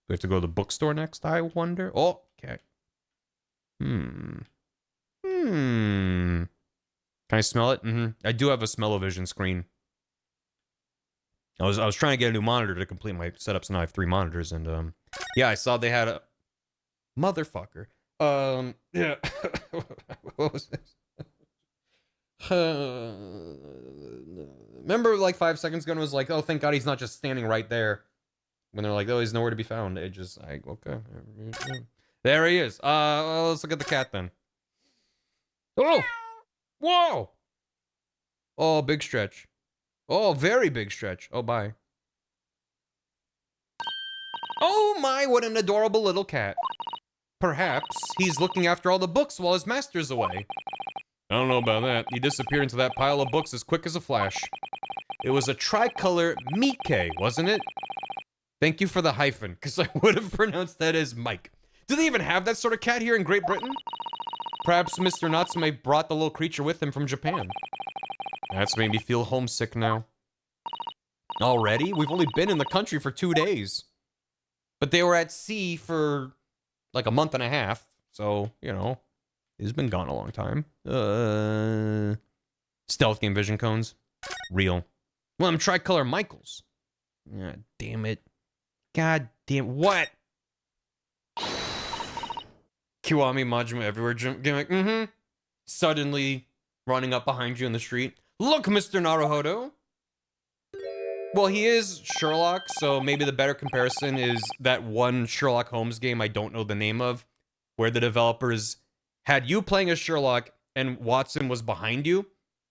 we have to go to the bookstore next, I wonder? Oh, okay. Can I smell it? I do have a smell-o-vision screen. I was trying to get a new monitor to complete my setups, and I have 3 monitors, and yeah, I saw they had a motherfucker. Yeah. What was this? Remember like 5 seconds ago, it was like, oh, thank God he's not just standing right there. When they're like, oh, he's nowhere to be found. It just, like, okay. There he is. Well, let's look at the cat then. Oh! Whoa! Oh, big stretch. Oh, very big stretch. Oh, bye. Oh my, what an adorable little cat. Perhaps he's looking after all the books while his master's away. I don't know about that. He disappeared into that pile of books as quick as a flash. It was a tricolor Mike, wasn't it? Thank you for the hyphen, because I would have pronounced that as Mike. Do they even have that sort of cat here in Great Britain? Perhaps Mr. Natsume brought the little creature with him from Japan. That's made me feel homesick now. Already? We've only been in the country for 2 days. But they were at sea for like a month and a half. So, you know, he's been gone a long time. Stealth game vision cones. Real. Well, I'm tricolor Michaels. God damn it. God damn. What? Kiwami Majima everywhere gimmick. Suddenly running up behind you in the street. Look, Mr. Naruhodo. Well, he is Sherlock, so maybe the better comparison is that one Sherlock Holmes game I don't know the name of, where the developers had you playing as Sherlock and Watson was behind you.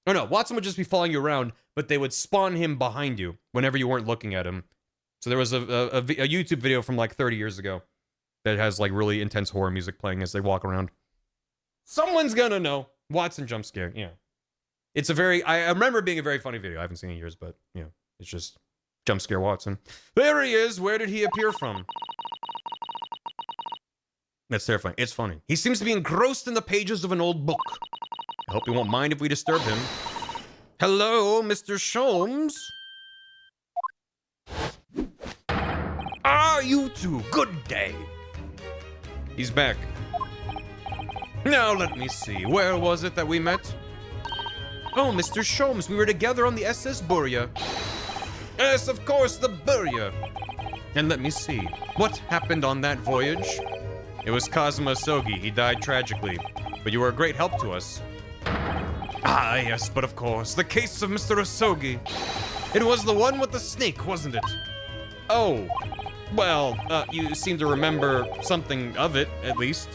Oh no, Watson would just be following you around, but they would spawn him behind you whenever you weren't looking at him. So there was a YouTube video from like 30 years ago that has like really intense horror music playing as they walk around. Someone's gonna know. Watson jump scare, yeah. It's a very, I remember it being a very funny video. I haven't seen it in years, but you know, it's just jump scare Watson. There he is. Where did he appear from? That's terrifying. It's funny. He seems to be engrossed in the pages of an old book. I hope he won't mind if we disturb him. Hello, Mr. Sholmes? Ah, you two. Good day. He's back. Now, let me see. Where was it that we met? Oh, Mr. Sholmes, we were together on the SS Burya. Yes, of course, the Burya. And let me see. What happened on that voyage? It was Kazuma Sogi. He died tragically. But you were a great help to us. Ah, yes, but of course. The case of Mr. Asogi. It was the one with the snake, wasn't it? Oh. Well, you seem to remember something of it, at least.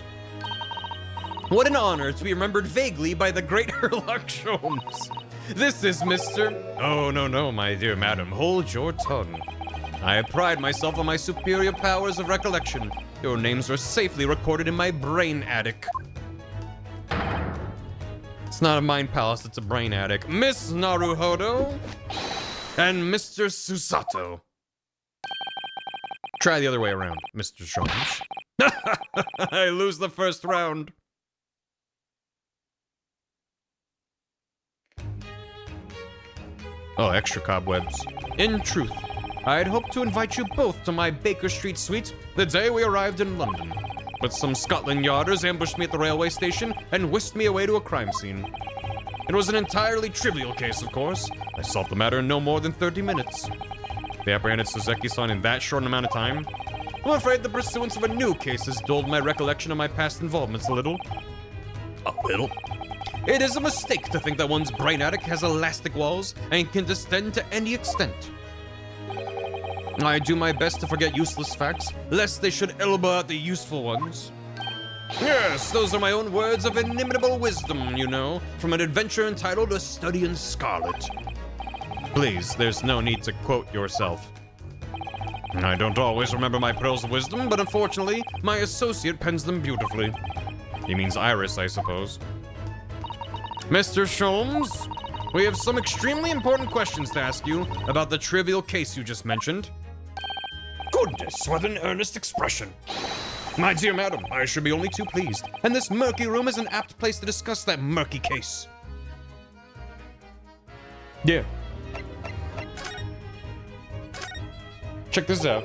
What an honor to be remembered vaguely by the great Herlock Sholmes. This is Mr. Oh, no, my dear madam. Hold your tongue. I pride myself on my superior powers of recollection. Your names are safely recorded in my brain attic. It's not a mind palace, it's a brain attic. Miss Naruhodo and Mr. Susato. Try the other way around, Mr. Sholmes. I lose the first round. Oh, extra cobwebs. In truth, I had hoped to invite you both to my Baker Street suite the day we arrived in London. But some Scotland Yarders ambushed me at the railway station and whisked me away to a crime scene. It was an entirely trivial case, of course. I solved the matter in no more than 30 minutes. They apprehended Suzeki-san in that short amount of time. I'm afraid the pursuance of a new case has dulled my recollection of my past involvements a little. A little? It is a mistake to think that one's brain attic has elastic walls and can distend to any extent. I do my best to forget useless facts, lest they should elbow out the useful ones. Yes, those are my own words of inimitable wisdom, you know, from an adventure entitled A Study in Scarlet. Please, there's no need to quote yourself. I don't always remember my pearls of wisdom, but unfortunately, my associate pens them beautifully. He means Iris, I suppose. Mr. Sholmes, We have some extremely important questions to ask you about the trivial case you just mentioned. Goodness, what an earnest expression. My dear madam, I should be only too pleased. And this murky room is an apt place to discuss that murky case. Yeah. Check this out.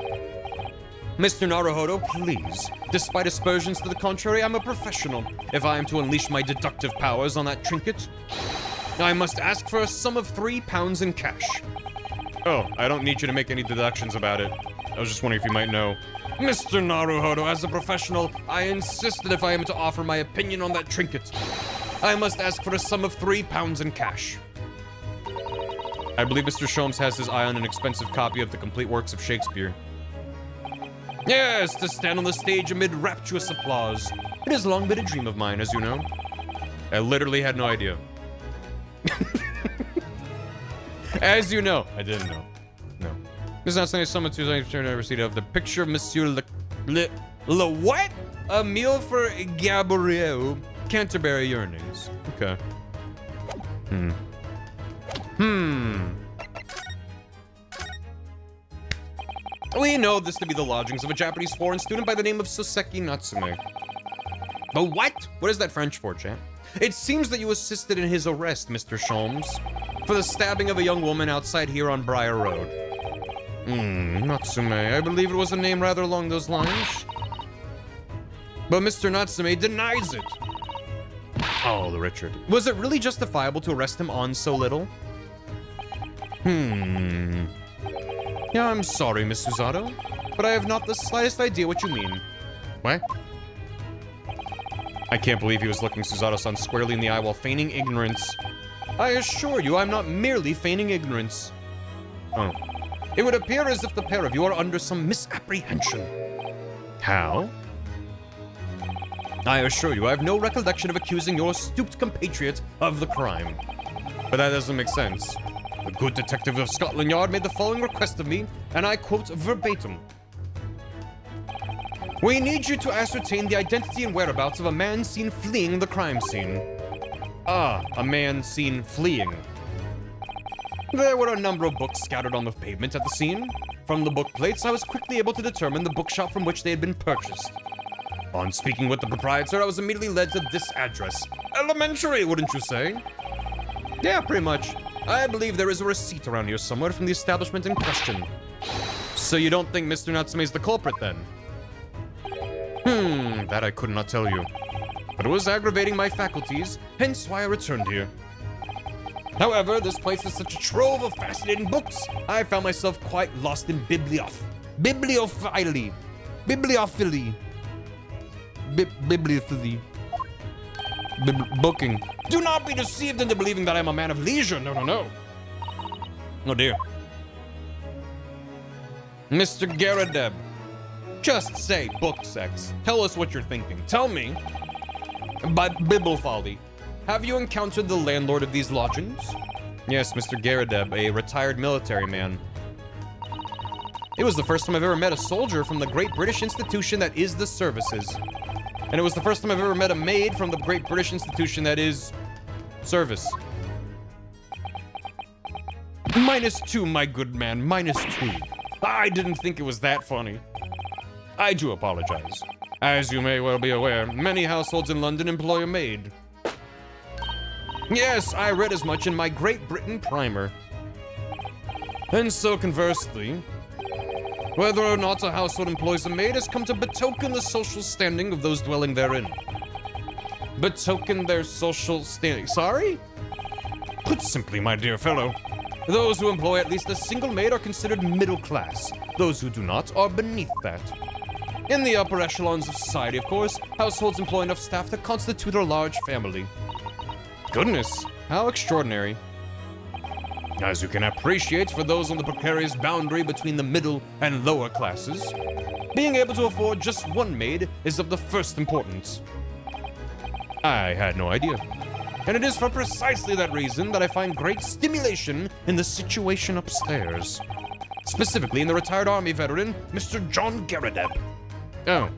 Mr. Naruhodo, please. Despite aspersions to the contrary, I'm a professional. If I am to unleash my deductive powers on that trinket, I must ask for a sum of £3 in cash. Oh, I don't need you to make any deductions about it. I was just wondering if you might know. Mr. Naruhodo, as a professional, I insist that if I am to offer my opinion on that trinket, I must ask for a sum of £3 in cash. I believe Mr. Sholmes has his eye on an expensive copy of the complete works of Shakespeare. Yes, to stand on the stage amid rapturous applause. It has long been a dream of mine, as you know. I literally had no idea. As you know. I didn't know. No. This is not something someone to turn a receipt of the picture of Monsieur Le what? A meal for Gabriel. Canterbury Yearnings. Okay. We know this to be the lodgings of a Japanese foreign student by the name of Soseki Natsume. But what? What is that French for, chat? It seems that you assisted in his arrest, Mr. Sholmes, for the stabbing of a young woman outside here on Briar Road. Natsume. I believe it was a name rather along those lines. But Mr. Natsume denies it. Oh, the Richard. Was it really justifiable to arrest him on so little? Yeah, I'm sorry, Miss Susato, but I have not the slightest idea what you mean. What? I can't believe he was looking Susato-san squarely in the eye while feigning ignorance. I assure you, I'm not merely feigning ignorance. Oh. It would appear as if the pair of you are under some misapprehension. How? I assure you, I have no recollection of accusing your stooped compatriot of the crime. But that doesn't make sense. The good detective of Scotland Yard made the following request of me, and I quote verbatim. We need you to ascertain the identity and whereabouts of a man seen fleeing the crime scene. Ah, a man seen fleeing. There were a number of books scattered on the pavement at the scene. From the book plates, I was quickly able to determine the bookshop from which they had been purchased. On speaking with the proprietor, I was immediately led to this address. Elementary, wouldn't you say? Yeah, pretty much. I believe there is a receipt around here somewhere from the establishment in question. So you don't think Mr. Natsume is the culprit, then? That I could not tell you. But it was aggravating my faculties, hence why I returned here. However, this place is such a trove of fascinating books, I found myself quite lost in bibliophily. Booking. Do not be deceived into believing that I'm a man of leisure. No. Oh dear. Mr. Garadeb. Just say book sex. Tell us what you're thinking. Tell me. By Bibliophily, have you encountered the landlord of these lodgings? Yes, Mr. Garadeb, a retired military man. It was the first time I've ever met a soldier from the great British institution that is the services. And it was the first time I've ever met a maid from the great British institution that is service. -2, my good man, -2. I didn't think it was that funny. I do apologize. As you may well be aware, many households in London employ a maid. Yes, I read as much in my Great Britain primer. And so conversely, whether or not a household employs a maid has come to betoken the social standing of those dwelling therein. Betoken their social standing. Sorry? Put simply, my dear fellow, those who employ at least a single maid are considered middle class. Those who do not are beneath that. In the upper echelons of society, of course, households employ enough staff to constitute a large family. Goodness, how extraordinary. As you can appreciate, for those on the precarious boundary between the middle and lower classes, being able to afford just one maid is of the first importance. I had no idea. And it is for precisely that reason that I find great stimulation in the situation upstairs. Specifically in the retired army veteran, Mr. John Garadeb. Oh.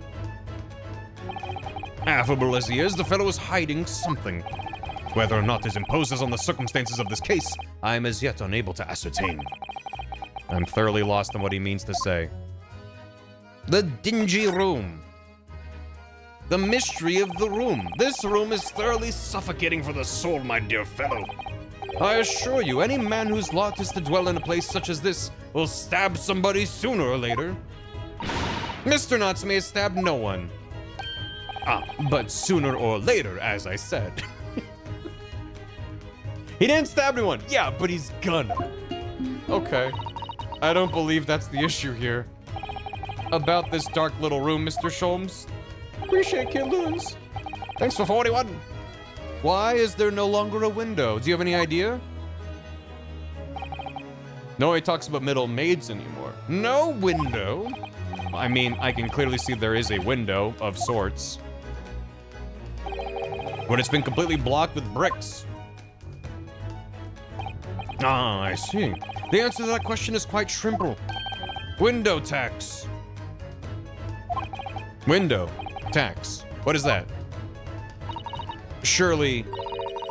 Affable as he is, the fellow is hiding something. Whether or not it imposes on the circumstances of this case, I am as yet unable to ascertain. I'm thoroughly lost on what he means to say. The dingy room. The mystery of the room. This room is thoroughly suffocating for the soul, my dear fellow. I assure you, any man whose lot is to dwell in a place such as this will stab somebody sooner or later. Mr. Natsume has stabbed no one. But sooner or later, as I said. He didn't stab anyone. Yeah, but he's gonna. Okay. I don't believe that's the issue here. About this dark little room, Mr. Sholmes. Appreciate Kidloons. Thanks for 41. Why is there no longer a window? Do you have any idea? No, he talks about middle maids anymore. No window? I mean, I can clearly see there is a window of sorts. But it's been completely blocked with bricks. Ah, I see. The answer to that question is quite simple. Window tax. Window tax. What is that? Surely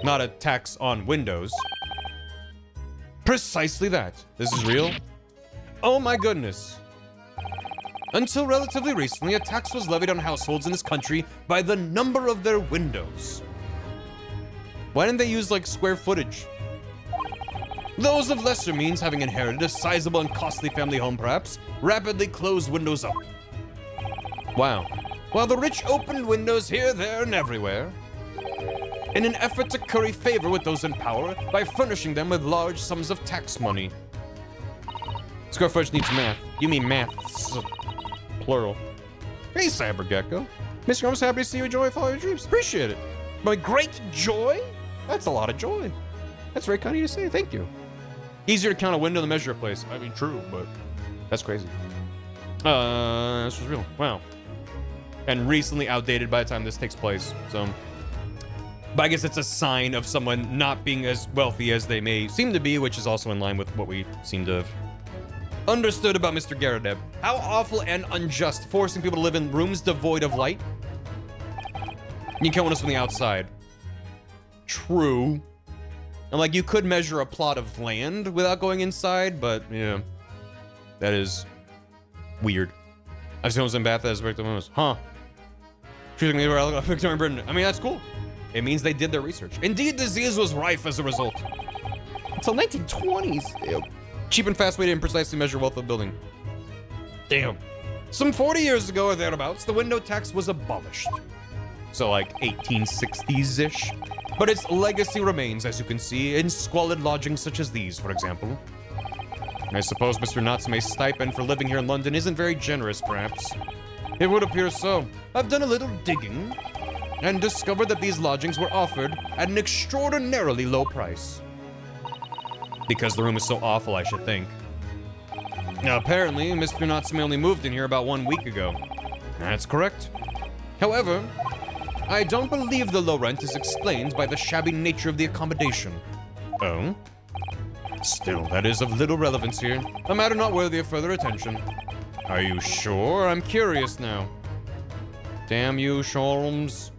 not a tax on windows. Precisely that. This is real? Oh my goodness. Until relatively recently, a tax was levied on households in this country by the number of their windows. Why didn't they use, like, square footage? Those of lesser means, having inherited a sizable and costly family home perhaps, rapidly closed windows up. Wow. While the rich opened windows here, there, and everywhere, in an effort to curry favor with those in power by furnishing them with large sums of tax money. Square footage needs math. You mean maths. Plural. Hey, Cybergecko. Mr. I'm so happy to see you enjoy Follow Your Dreams. Appreciate it. My great joy? That's a lot of joy. That's very kind of you to say. Thank you. Easier to count a window than measure a place. I mean, true, but that's crazy. This was real. Wow. And recently outdated by the time this takes place, so. But I guess it's a sign of someone not being as wealthy as they may seem to be, which is also in line with what we seem to have understood about Mr. Garadeb. How awful and unjust, forcing people to live in rooms devoid of light. You can't want us from the outside. True. And like, you could measure a plot of land without going inside, but yeah. That is weird. I've seen homes in Bath as victims. Huh. Choosing me where Victorian Britain. I mean, that's cool. It means they did their research. Indeed, disease was rife as a result. Until 1920s. Damn. Cheap and fast way to imprecisely measure wealth of building. Damn. Some 40 years ago or thereabouts, the window tax was abolished. So like 1860s-ish. But its legacy remains, as you can see, in squalid lodgings such as these, for example. I suppose Mr. Natsume's stipend for living here in London isn't very generous, perhaps. It would appear so. I've done a little digging and discovered that these lodgings were offered at an extraordinarily low price. Because the room is so awful, I should think. Now, apparently, Mr. Natsume only moved in here about 1 week ago. That's correct. However, I don't believe the low rent is explained by the shabby nature of the accommodation. Oh? Still, that is of little relevance here. A matter not worthy of further attention. Are you sure? I'm curious now. Damn you, Sholmes.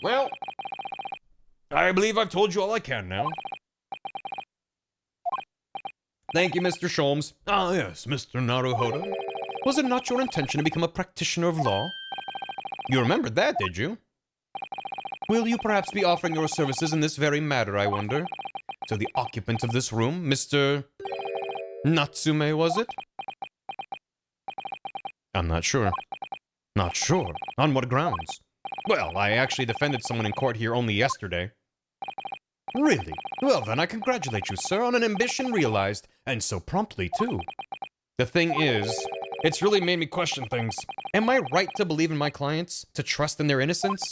Well, I believe I've told you all I can now. Thank you, Mr. Sholmes. Ah, yes, Mr. Naruhodo. Was it not your intention to become a practitioner of law? You remembered that, did you? Will you perhaps be offering your services in this very matter, I wonder? To the occupant of this room, Mr. Natsume, was it? I'm not sure. Not sure? On what grounds? Well, I actually defended someone in court here only yesterday. Really? Well then, I congratulate you, sir, on an ambition realized, and so promptly, too. The thing is, it's really made me question things. Am I right to believe in my clients? To trust in their innocence?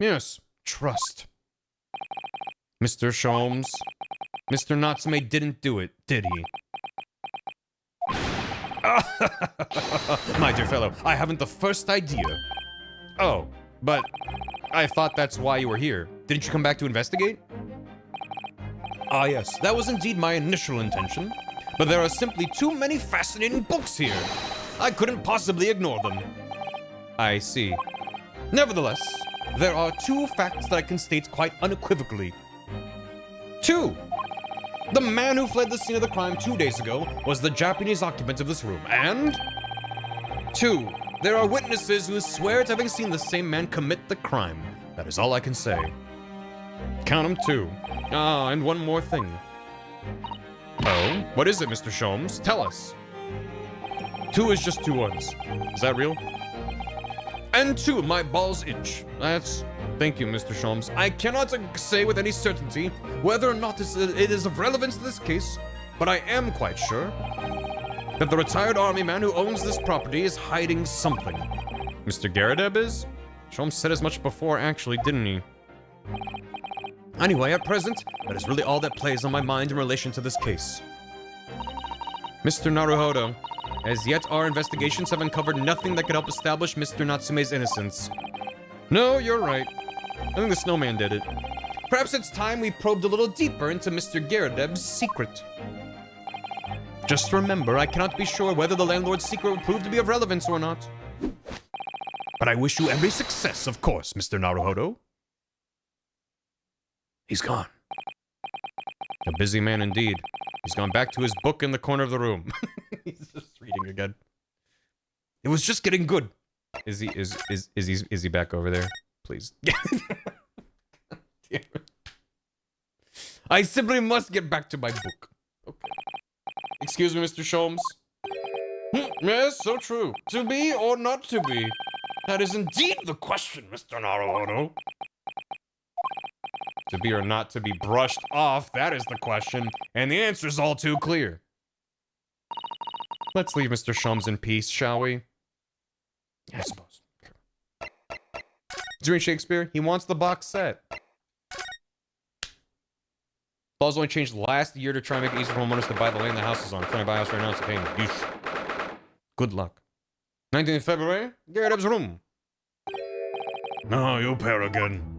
Yes, trust. Mr. Sholmes, Mr. Natsume didn't do it, did he? My dear fellow, I haven't the first idea. Oh, but I thought that's why you were here. Didn't you come back to investigate? Ah, yes, that was indeed my initial intention. But there are simply too many fascinating books here. I couldn't possibly ignore them. I see. Nevertheless, there are 2 facts that I can state quite unequivocally. 2. The man who fled the scene of the crime 2 days ago was the Japanese occupant of this room. And 2. There are witnesses who swear to having seen the same man commit the crime. That is all I can say. Count 'em 2. Ah, and one more thing. Oh? What is it, Mr. Sholmes? Tell us. 2 is just 2 ones. Is that real? And 2, my balls itch. Thank you, Mr. Sholmes. I cannot say with any certainty whether or not it is of relevance to this case, but I am quite sure that the retired army man who owns this property is hiding something. Mr. Garrideb is? Sholmes said as much before, actually, didn't he? Anyway, at present, that is really all that plays on my mind in relation to this case. Mr. Naruhodo, as yet our investigations have uncovered nothing that could help establish Mr. Natsume's innocence. No, you're right. I think the snowman did it. Perhaps it's time we probed a little deeper into Mr. Garrideb's secret. Just remember, I cannot be sure whether the landlord's secret will prove to be of relevance or not. But I wish you every success, of course, Mr. Naruhodo. He's gone. A busy man indeed. He's gone back to his book in the corner of the room. He's just reading again. It was just getting good. Is he back over there? Please. I simply must get back to my book. Okay. Excuse me, Mr. Sholmes. Yes, so true. To be or not to be? That is indeed the question, Mr. Naruhodo. To be or not to be brushed off, that is the question, and the answer's all too clear. Let's leave Mr. Sholmes in peace, shall we? I suppose. Doing Shakespeare, he wants the box set. Laws only changed last year to try and make it easier for homeowners to buy the land the house is on. Trying to buy a house right now, it's a pain. Yeesh. Good luck. 19th February, Garrideb's room. No, you pair again.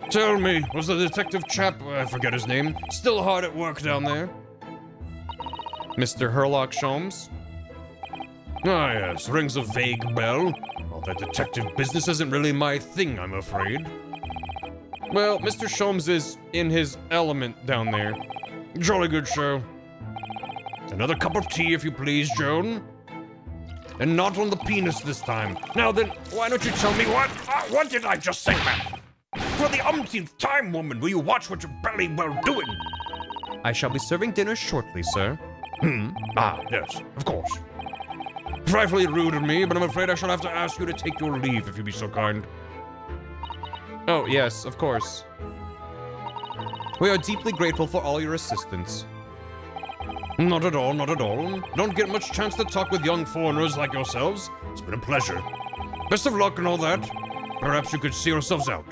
Tell me, was the detective chap, I forget his name, still hard at work down there? Mr. Herlock Sholmes? Ah, yes, rings a vague bell. All that detective business isn't really my thing, I'm afraid. Well, Mr. Sholmes is in his element down there. Jolly good show. Another cup of tea, if you please, Joan. And not on the penis this time. Now then, why don't you tell me what did I just say, man? For the umpteenth time, woman, will you watch what you're belly well doing? I shall be serving dinner shortly, sir. Ah, yes, of course. Trifling rude of me, but I'm afraid I shall have to ask you to take your leave, if you'd be so kind. Oh, yes, of course. We are deeply grateful for all your assistance. Not at all, not at all. Don't get much chance to talk with young foreigners like yourselves. It's been a pleasure. Best of luck and all that. Perhaps you could see yourselves out.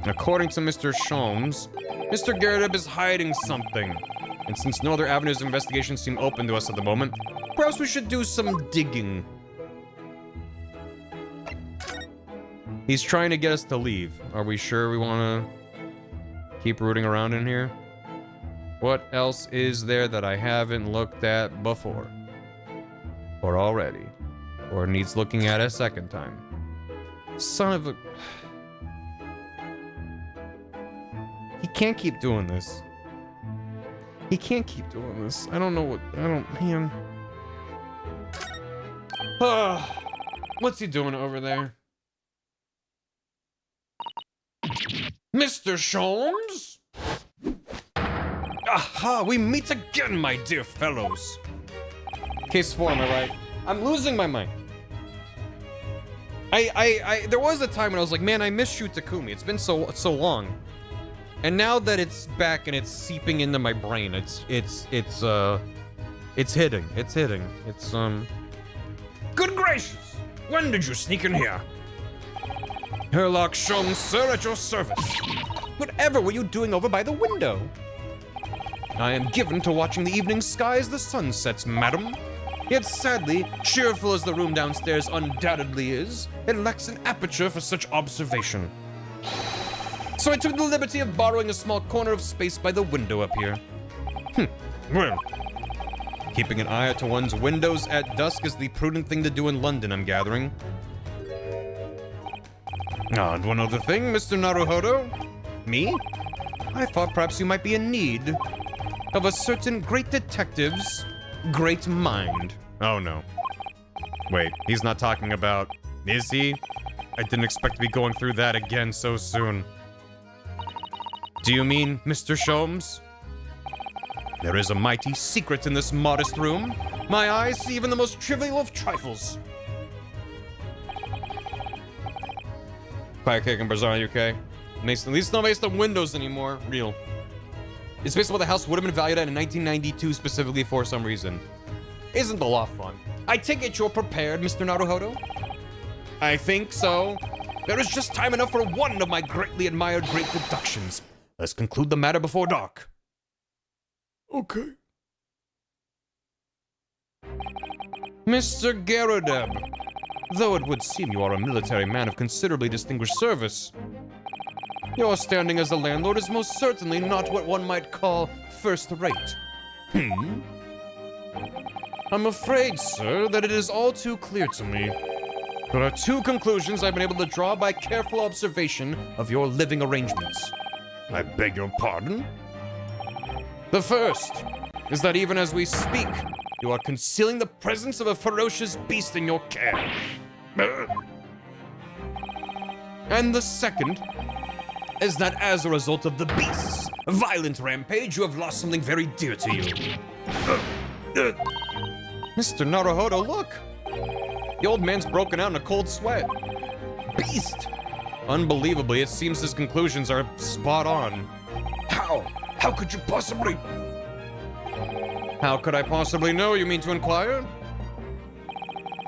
According to Mr. Sholmes, Mr. Garrideb is hiding something. And since no other avenues of investigation seem open to us at the moment, perhaps we should do some digging. He's trying to get us to leave. Are we sure we want to keep rooting around in here? What else is there that I haven't looked at before? Or already? Or needs looking at a second time? Son of a... He can't keep doing this. He can't keep doing this. I don't know what... Man. What's he doing over there? Mr. Sholmes? Aha! We meet again, my dear fellows. Case 4, am I right? I'm losing my mind. There was a time when I was like, man, I miss Shu Takumi. It's been so long. And now that it's back and it's seeping into my brain, it's hitting. Good gracious! When did you sneak in here? Herlock Sholmes, sir, at your service. Whatever were you doing over by the window? I am given to watching the evening sky as the sun sets, madam. Yet sadly, cheerful as the room downstairs undoubtedly is, it lacks an aperture for such observation. So I took the liberty of borrowing a small corner of space by the window up here. Well, Keeping an eye out to one's windows at dusk is the prudent thing to do in London, I'm gathering. Ah, and one other thing, Mr. Naruhodo. Me? I thought perhaps you might be in need of a certain great detective's great mind. Oh no. Wait, he's not talking about... Is he? I didn't expect to be going through that again so soon. Do you mean Mr. Sholmes? There is a mighty secret in this modest room. My eyes see even the most trivial of trifles. Quiet Cake and Bazaar, UK. At least not based on Windows anymore. Real. It's based on what the house would have been valued at in 1992 specifically for some reason. Isn't the law fun? I take it you're prepared, Mr. Naruhodo? I think so. There is just time enough for one of my greatly admired great deductions. Let's conclude the matter before dark. Okay. Mr. Garrodeb, though it would seem you are a military man of considerably distinguished service, your standing as a landlord is most certainly not what one might call first-rate. I'm afraid, sir, that it is all too clear to me. There are two conclusions I've been able to draw by careful observation of your living arrangements. I beg your pardon? The first is that even as we speak, you are concealing the presence of a ferocious beast in your care. And the second is that as a result of the beast's violent rampage, you have lost something very dear to you. Mr. Naruhodo, look! The old man's broken out in a cold sweat. Beast! Unbelievably, it seems his conclusions are spot on. How? How could you possibly? How could I possibly know, you mean to inquire?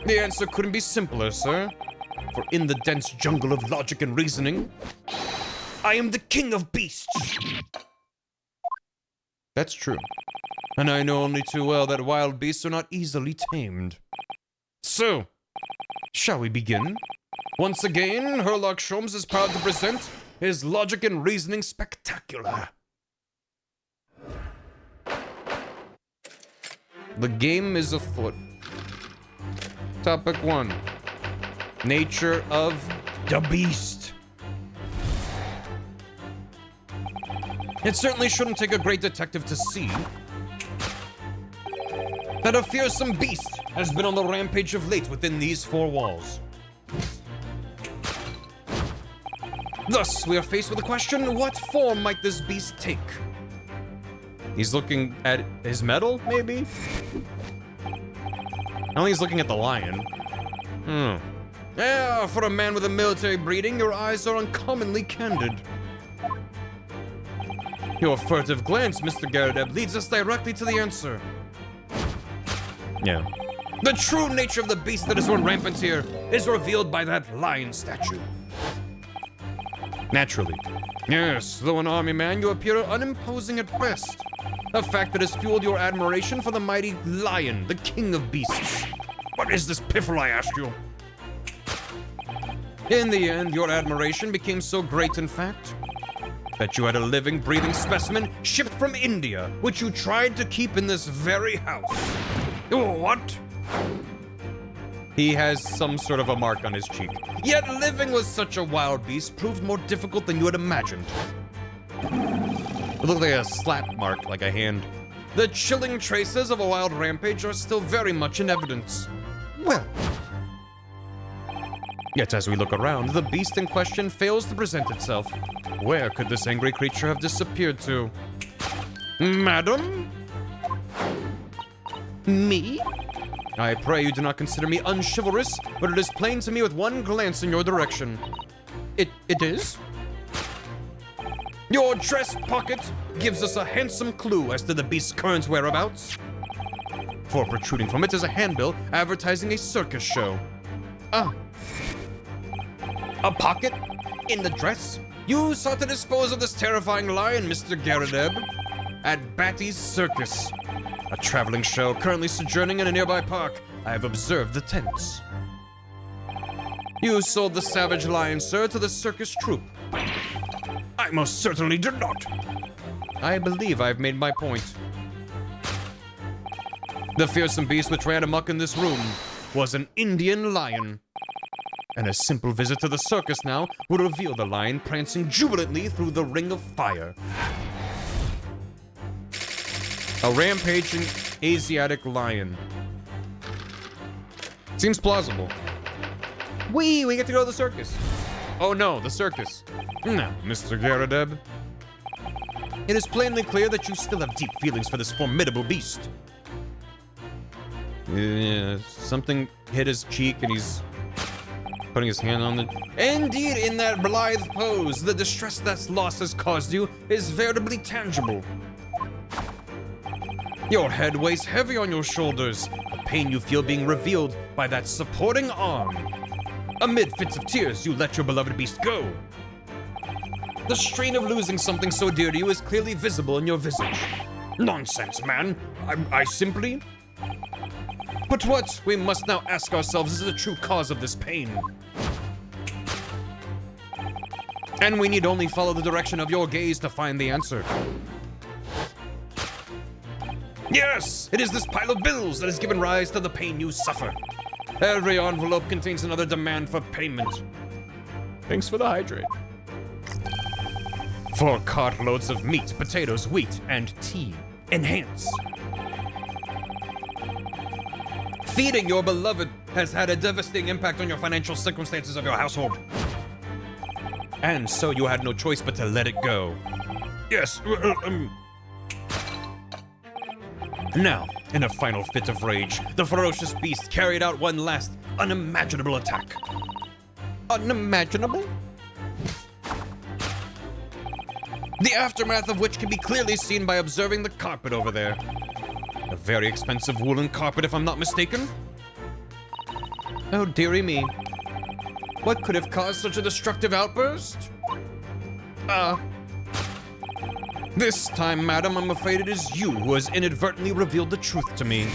The answer couldn't be simpler, sir. For in the dense jungle of logic and reasoning, I am the king of beasts. That's true. And I know only too well that wild beasts are not easily tamed. So, shall we begin? Once again, Herlock Sholmes is proud to present his logic and reasoning spectacular. The game is afoot. Topic 1. Nature of the beast. It certainly shouldn't take a great detective to see that a fearsome beast has been on the rampage of late within these four walls. Thus, we are faced with the question, what form might this beast take? He's looking at his medal, maybe? I think he's looking at the lion. Yeah, for a man with a military breeding, your eyes are uncommonly candid. Your furtive glance, Mr. Garrodeb, leads us directly to the answer. Yeah. The true nature of the beast that has run rampant here is revealed by that lion statue. Naturally. Yes, though an army man, you appear unimposing at best. A fact that has fueled your admiration for the mighty lion, the king of beasts. What is this piffle, I ask you? In the end, your admiration became so great, in fact, that you had a living, breathing specimen shipped from India, which you tried to keep in this very house. What? He has some sort of a mark on his cheek. Yet living with such a wild beast proved more difficult than you had imagined. It looked like a slap mark, like a hand. The chilling traces of a wild rampage are still very much in evidence. Well. Yet as we look around, the beast in question fails to present itself. Where could this angry creature have disappeared to? Madam? Me? I pray you do not consider me unchivalrous, but it is plain to me with one glance in your direction. It is? Your dress pocket gives us a handsome clue as to the beast's current whereabouts. For protruding from it is a handbill advertising a circus show. Ah. A pocket? In the dress? You sought to dispose of this terrifying lion, Mr. Garrodeb, at Batty's Circus, a traveling show currently sojourning in a nearby park. I have observed the tents. You sold the savage lion, sir, to the circus troupe. I most certainly did not. I believe I've made my point. The fearsome beast which ran amok in this room was an Indian lion. And a simple visit to the circus now would reveal the lion prancing jubilantly through the ring of fire. A rampaging Asiatic lion. Seems plausible. We get to go to the circus. Oh no, the circus. Now, Mr. Garradeb. It is plainly clear that you still have deep feelings for this formidable beast. Yeah, something hit his cheek and he's putting his hand on it. Indeed, in that blithe pose, the distress that loss has caused you is veritably tangible. Your head weighs heavy on your shoulders, a pain you feel being revealed by that supporting arm. Amid fits of tears, you let your beloved beast go. The strain of losing something so dear to you is clearly visible in your visage. Nonsense, man. I simply... But what we must now ask ourselves is the true cause of this pain. And we need only follow the direction of your gaze to find the answer. Yes, it is this pile of bills that has given rise to the pain you suffer. Every envelope contains another demand for payment. Thanks for the hydrate. 4 cartloads of meat, potatoes, wheat, and tea. Enhance. Feeding your beloved has had a devastating impact on your financial circumstances of your household. And so you had no choice but to let it go. Yes, Now, in a final fit of rage, the ferocious beast carried out one last unimaginable attack. Unimaginable? The aftermath of which can be clearly seen by observing the carpet over there. A very expensive woolen carpet, if I'm not mistaken. Oh, dearie me. What could have caused such a destructive outburst? This time, madam, I'm afraid it is you who has inadvertently revealed the truth to me.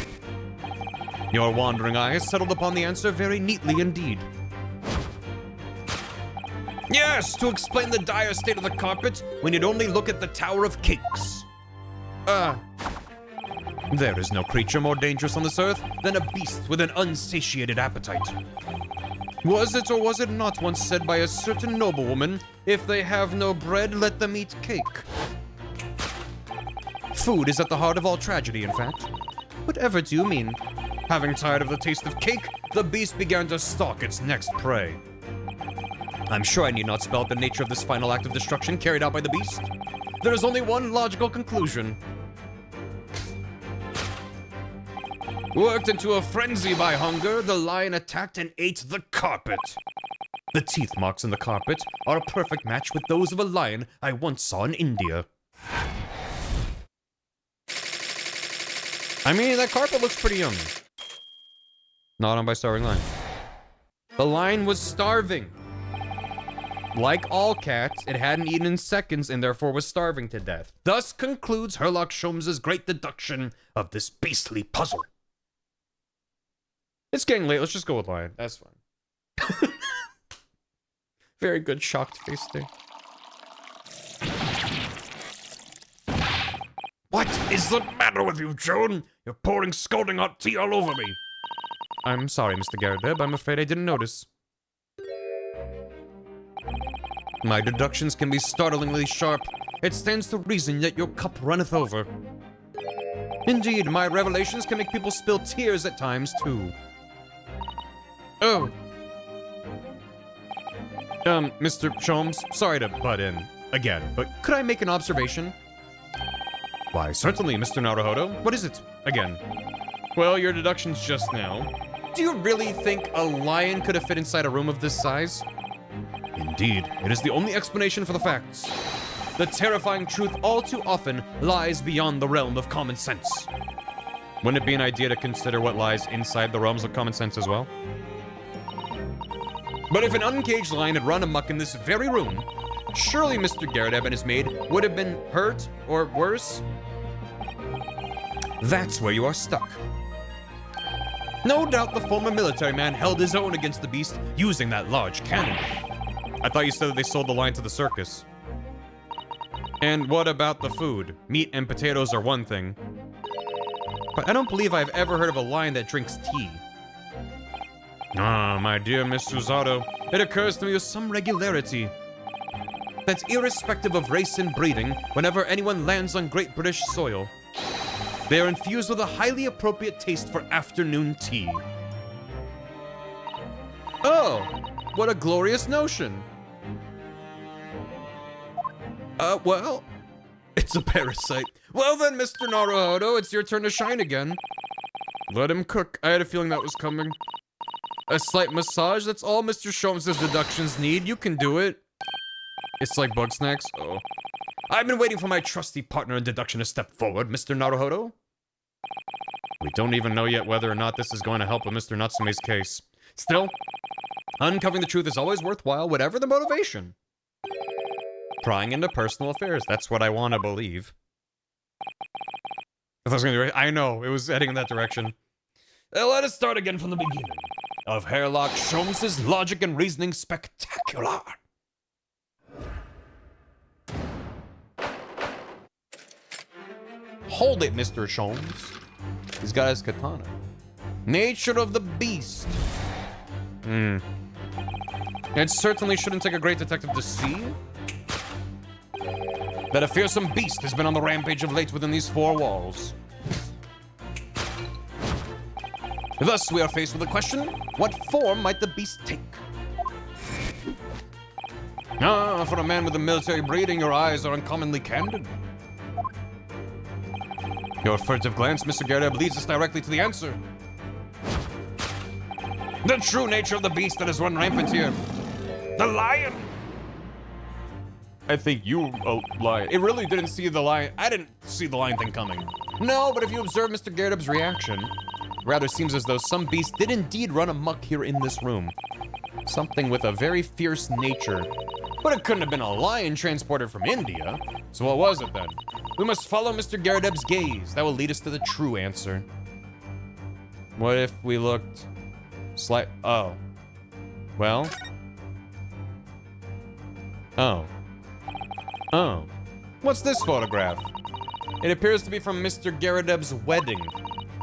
Your wandering eye has settled upon the answer very neatly indeed. Yes, to explain the dire state of the carpet, we need only look at the Tower of Cakes. There is no creature more dangerous on this earth than a beast with an unsatiated appetite. Was it or was it not once said by a certain noblewoman, if they have no bread, let them eat cake? Food is at the heart of all tragedy, in fact. Whatever do you mean? Having tired of the taste of cake, the beast began to stalk its next prey. I'm sure I need not spell out the nature of this final act of destruction carried out by the beast. There is only one logical conclusion. Worked into a frenzy by hunger, the lion attacked and ate the carpet. The teeth marks in the carpet are a perfect match with those of a lion I once saw in India. I mean, that carpet looks pretty yummy. Not on by starving lion. The lion was starving. Like all cats, it hadn't eaten in seconds and therefore was starving to death. Thus concludes Herlock Sholmes' great deduction of this beastly puzzle. It's getting late. Let's just go with lion. That's fine. Very good shocked face there. What is the matter with you, Joan? You're pouring scalding hot tea all over me. I'm sorry, Mr. Garradeb. I'm afraid I didn't notice. My deductions can be startlingly sharp. It stands to reason that your cup runneth over. Indeed, my revelations can make people spill tears at times, too. Oh. Mr. Sholmes, sorry to butt in again, but could I make an observation? Why, certainly, Mr. Naruhodo. What is it? Again. Well, your deductions just now. Do you really think a lion could have fit inside a room of this size? Indeed, it is the only explanation for the facts. The terrifying truth all too often lies beyond the realm of common sense. Wouldn't it be an idea to consider what lies inside the realms of common sense as well? But if an uncaged lion had run amok in this very room, surely Mr. Garradeb and his maid would have been hurt, or worse. That's where you are stuck. No doubt the former military man held his own against the beast using that large cannon. I thought you said that they sold the lion to the circus. And what about the food? Meat and potatoes are one thing. But I don't believe I've ever heard of a lion that drinks tea. Ah, my dear Miss Susato, it occurs to me with some regularity that irrespective of race and breeding, whenever anyone lands on Great British soil, they are infused with a highly appropriate taste for afternoon tea. Oh, what a glorious notion. Well, it's a parasite. Well then, Mr. Naruhodo, it's your turn to shine again. Let him cook. I had a feeling that was coming. A slight massage, that's all Mr. Sholmes' deductions need. You can do it. It's like bug snacks. Oh. I've been waiting for my trusty partner in deduction to step forward, Mr. Naruhodo. We don't even know yet whether or not this is going to help with Mr. Natsume's case. Still, uncovering the truth is always worthwhile, whatever the motivation. Prying into personal affairs, that's what I want to believe. If I was gonna do it, I know, it was heading in that direction. Let us start again from the beginning. Of Hairlock Sholmes' logic and reasoning spectacular. Hold it, Mr. Sholmes. He's got his katana. Nature of the beast. It certainly shouldn't take a great detective to see that a fearsome beast has been on the rampage of late within these four walls. Thus, we are faced with the question, what form might the beast take? Ah, for a man with a military breeding, your eyes are uncommonly candid. Your furtive glance, Mr. Gareb, leads us directly to the answer. The true nature of the beast that has run rampant here. The lion! I think you lion. It really didn't see the lion. I didn't see the lion thing coming. No, but if you observe Mr. Gareb's reaction, rather seems as though some beast did indeed run amok here in this room. Something with a very fierce nature. But it couldn't have been a lion transported from India. So what was it then? We must follow Mr. Garedeb's gaze. That will lead us to the true answer. What if we looked oh. Well. Oh. What's this photograph? It appears to be from Mr. Garedeb's wedding.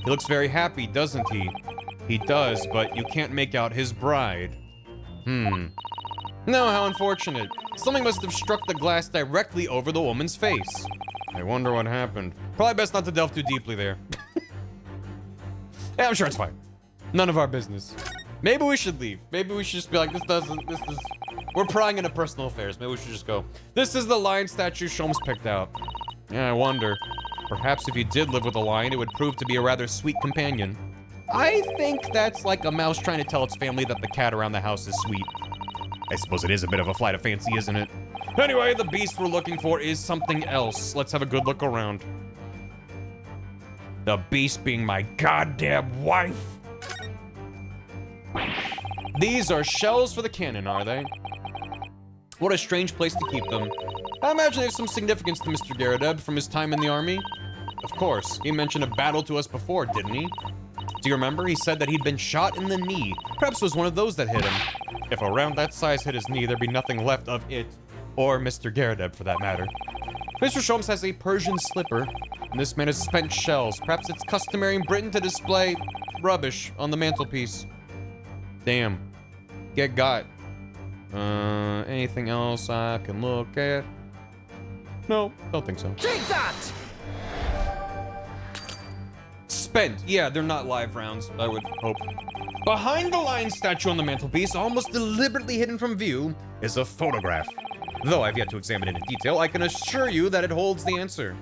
He looks very happy, doesn't he? He does, but you can't make out his bride. No, how unfortunate. Something must have struck the glass directly over the woman's face. I wonder what happened. Probably best not to delve too deeply there. Yeah, I'm sure it's fine. None of our business. Maybe we should leave. Maybe we should just be like, we're prying into personal affairs. Maybe we should just go. This is the lion statue Sholmes picked out. Yeah, I wonder. Perhaps if he did live with a lion, it would prove to be a rather sweet companion. I think that's like a mouse trying to tell its family that the cat around the house is sweet. I suppose it is a bit of a flight of fancy, isn't it? Anyway, the beast we're looking for is something else. Let's have a good look around. The beast being my goddamn wife. These are shells for the cannon, are they? What a strange place to keep them. I imagine there's some significance to Mr. Garedeb from his time in the army. Of course, he mentioned a battle to us before, didn't he? Do you remember? He said that he'd been shot in the knee. Perhaps it was one of those that hit him. If a round that size hit his knee, there'd be nothing left of it, or Mr. Garedeb for that matter. Mr. Sholmes has a Persian slipper, and this man has spent shells. Perhaps it's customary in Britain to display rubbish on the mantelpiece. Damn. Get got. Anything else I can look at? No, don't think so. Take that! Spent. Yeah, they're not live rounds, I would hope. Behind the lion statue on the mantelpiece, almost deliberately hidden from view, is a photograph. Though I've yet to examine it in detail, I can assure you that it holds the answer.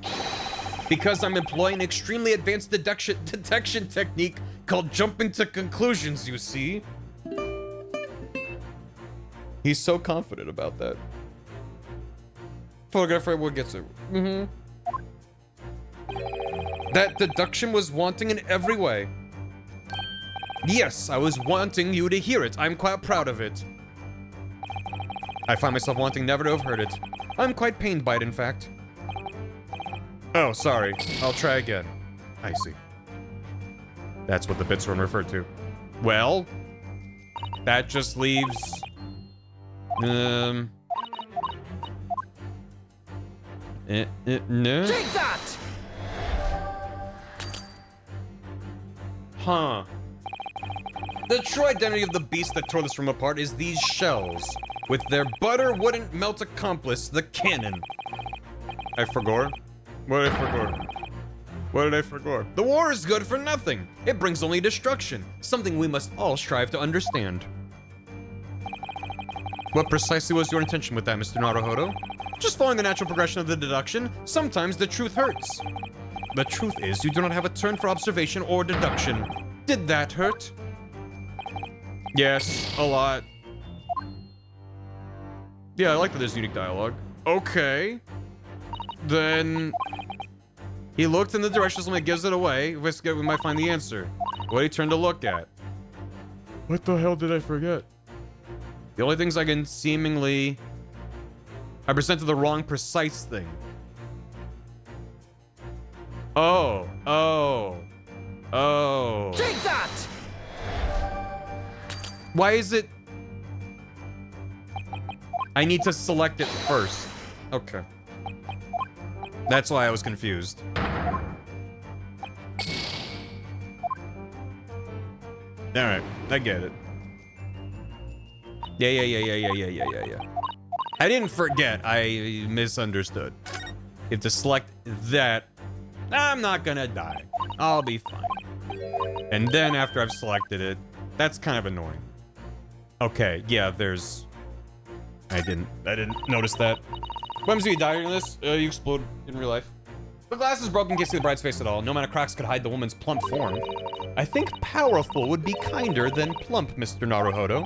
Because I'm employing an extremely advanced detection technique called jumping to conclusions, you see. He's so confident about that. Photographer will get it. That deduction was wanting in every way. Yes, I was wanting you to hear it. I'm quite proud of it. I find myself wanting never to have heard it. I'm quite pained by it, in fact. Oh, sorry. I'll try again. I see. That's what the bits run referred to. Well, that just leaves... No. Take that! Huh. The true identity of the beast that tore this room apart is these shells, with their butter wouldn't melt accomplice, the cannon. I forgot. What did I forget? What did I forget? The war is good for nothing. It brings only destruction, something we must all strive to understand. What precisely was your intention with that, Mr. Naruhodo? Just following the natural progression of the deduction, sometimes the truth hurts. The truth is, you do not have a turn for observation or deduction. Did that hurt? Yes, a lot. Yeah, I like that there's unique dialogue. Okay. Then... he looked in the direction somebody gives it away. We might find the answer. What did he turn to look at? What the hell did I forget? The only things I can seemingly... I presented the wrong precise thing. Oh. Take that! Why is it... I need to select it first. Okay. That's why I was confused. Alright, I get it. Yeah. I didn't forget, I misunderstood. If to select that, I'm not gonna die. I'll be fine. And then after I've selected it, that's kind of annoying. Okay, yeah, there's... I didn't notice that. What happens if you die during this? You explode in real life. The glass is broken, can't see the bride's face at all. No amount of cracks could hide the woman's plump form. I think powerful would be kinder than plump, Mr. Naruhodo.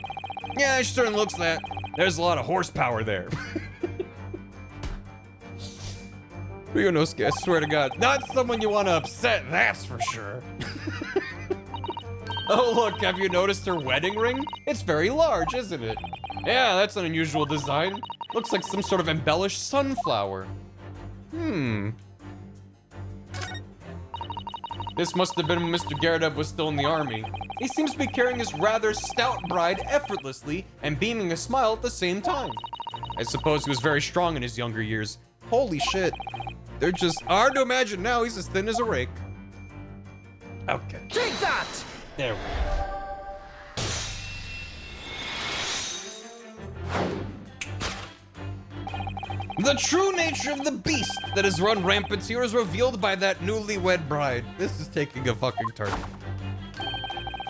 Yeah, it certainly looks that. There's a lot of horsepower there. Ryunosuke, I swear to God. Not someone you want to upset, that's for sure. Oh, look, have you noticed her wedding ring? It's very large, isn't it? Yeah, that's an unusual design. Looks like some sort of embellished sunflower. This must have been when Mr. Gyarados was still in the army. He seems to be carrying his rather stout bride effortlessly and beaming a smile at the same time. I suppose he was very strong in his younger years. Holy shit. They're just hard to imagine now. He's as thin as a rake. Okay. Take that! There we go. The true nature of the beast that has run rampant here is revealed by that newlywed bride. This is taking a fucking turn.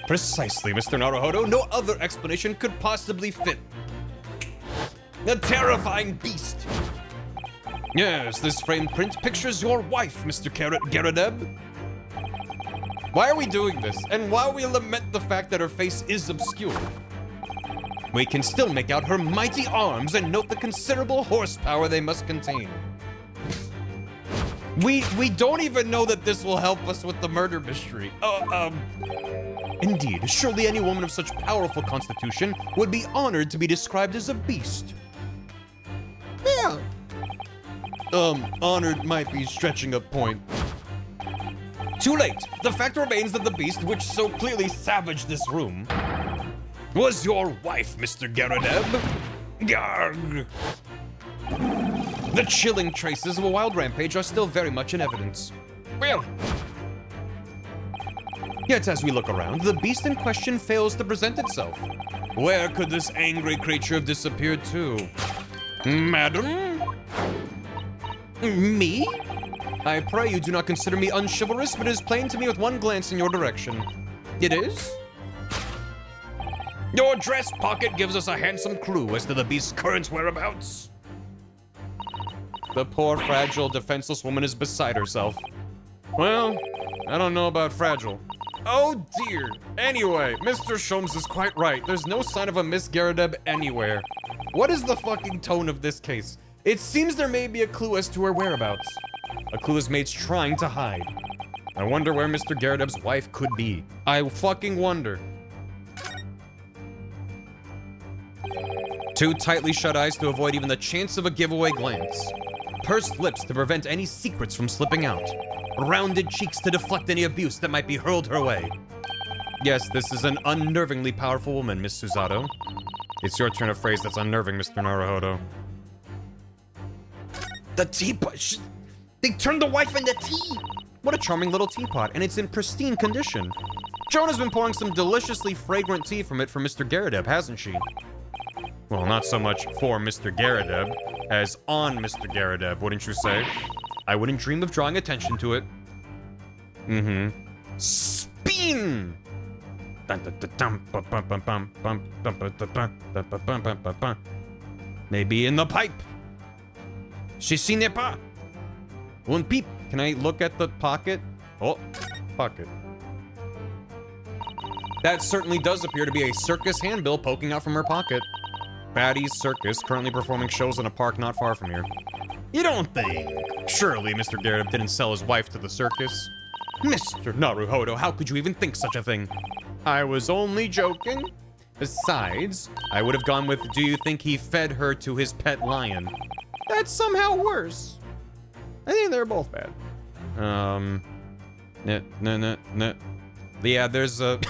Precisely, Mr. Naruhodo. No other explanation could possibly fit. The terrifying beast. Yes, this framed print pictures your wife, Mr. Gyarados. Why are we doing this? And while we lament the fact that her face is obscured, we can still make out her mighty arms and note the considerable horsepower they must contain. We don't even know that this will help us with the murder mystery. Indeed, surely any woman of such powerful constitution would be honored to be described as a beast. Yeah. Honored might be stretching a point. Too late. The fact remains that the beast, which so clearly savaged this room, was your wife, Mr. Gyarados. Garg. The chilling traces of a wild rampage are still very much in evidence. Well, yet as we look around, the beast in question fails to present itself. Where could this angry creature have disappeared to? Madam? Me? I pray you do not consider me unchivalrous, but it is plain to me with one glance in your direction. It is? Your dress pocket gives us a handsome clue as to the beast's current whereabouts. The poor, fragile, defenseless woman is beside herself. Well, I don't know about fragile. Oh dear. Anyway, Mr. Sholmes is quite right. There's no sign of a Miss Gyarados anywhere. What is the fucking tone of this case? It seems there may be a clue as to her whereabouts. A clue his mate's trying to hide. I wonder where Mr. Gyarados' wife could be. I fucking wonder. Two tightly shut eyes to avoid even the chance of a giveaway glance. Pursed lips to prevent any secrets from slipping out. Rounded cheeks to deflect any abuse that might be hurled her way. Yes, this is an unnervingly powerful woman, Miss Susato. It's your turn of phrase that's unnerving, Mr. Naruhodo. The teapot. They turned the wife into tea. What a charming little teapot, and it's in pristine condition. Joan has been pouring some deliciously fragrant tea from it for Mr. Garrideb, hasn't she? Well, not so much for Mr. Garrideb as on Mr. Garrideb, wouldn't you say? I wouldn't dream of drawing attention to it. Spin! Maybe in the pipe. Ceci n'est pas. Un peep. Can I look at the pocket? Oh, pocket. That certainly does appear to be a circus handbill poking out from her pocket. Batty's Circus, currently performing shows in a park not far from here. You don't think? Surely Mr. Garrideb didn't sell his wife to the circus. Mr. Naruhodo, how could you even think such a thing? I was only joking. Besides, I would have gone with, do you think he fed her to his pet lion? That's somehow worse. I think they're both bad. No. Yeah, there's a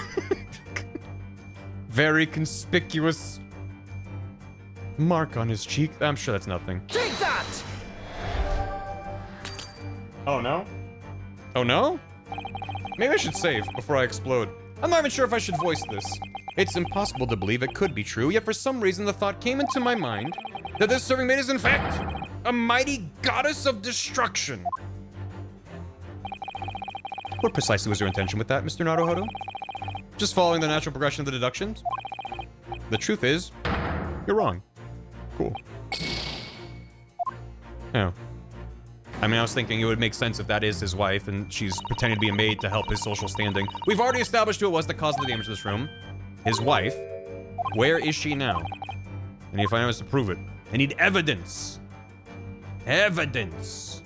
very conspicuous mark on his cheek. I'm sure that's nothing. Take that! Oh no? Oh no? Maybe I should save before I explode. I'm not even sure if I should voice this. It's impossible to believe it could be true, yet for some reason the thought came into my mind that this serving maid is in fact a mighty goddess of destruction. What precisely was your intention with that, Mr. Naruhodo? Just following the natural progression of the deductions? The truth is, you're wrong. Cool. Yeah. I mean, I was thinking it would make sense if that is his wife and she's pretending to be a maid to help his social standing. We've already established who it was that caused the damage to this room. His wife. Where is she now? I need to find out ways to prove it. I need evidence. Evidence.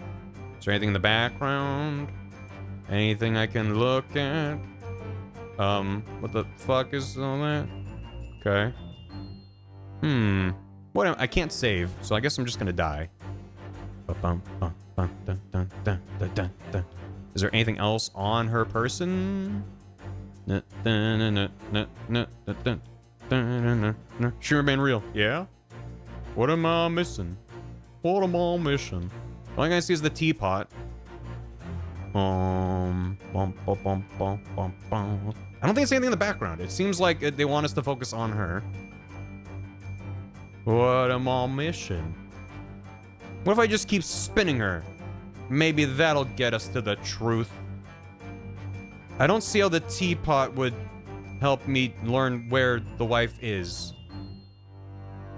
Is there anything in the background? Anything I can look at? What the fuck is all that? Okay. What? I can't save, so I guess I'm just gonna die. Is there anything else on her person? She remain real. Yeah? What am I missing? What am I missing? All I can see is the teapot. I don't think it's anything in the background. It seems like they want us to focus on her. What am I missing? What if I just keep spinning her? Maybe that'll get us to the truth. I don't see how the teapot would help me learn where the wife is.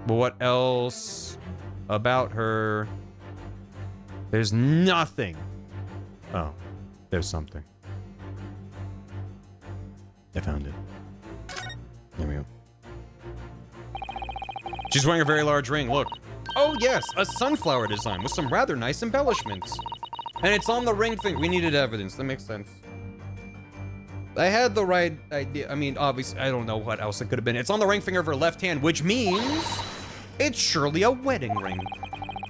But what else about her? There's nothing. Oh, there's something. I found it. There we go. She's wearing a very large ring, look. Oh yes, a sunflower design with some rather nice embellishments. And it's on the ring thing. We needed evidence, that makes sense. I had the right idea. I mean, obviously, I don't know what else it could have been. It's on the ring finger of her left hand, which means it's surely a wedding ring.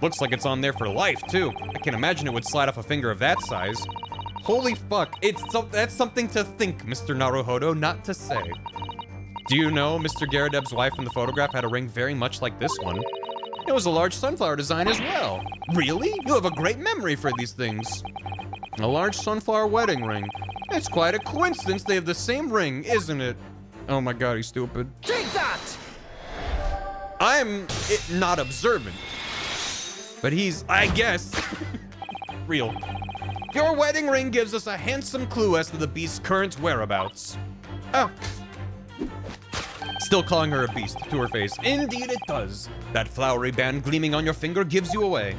Looks like it's on there for life, too. I can imagine it would slide off a finger of that size. Holy fuck, that's something to think, Mr. Naruhodo, not to say. Do you know Mr. Garrideb's wife in the photograph had a ring very much like this one? It was a large sunflower design as well. Really? You have a great memory for these things. A large sunflower wedding ring. It's quite a coincidence they have the same ring, isn't it? Oh my god, he's stupid. Take that! I'm not observant. But he's, I guess, real. Your wedding ring gives us a handsome clue as to the beast's current whereabouts. Oh. Still calling her a beast to her face. Indeed it does. That flowery band gleaming on your finger gives you away.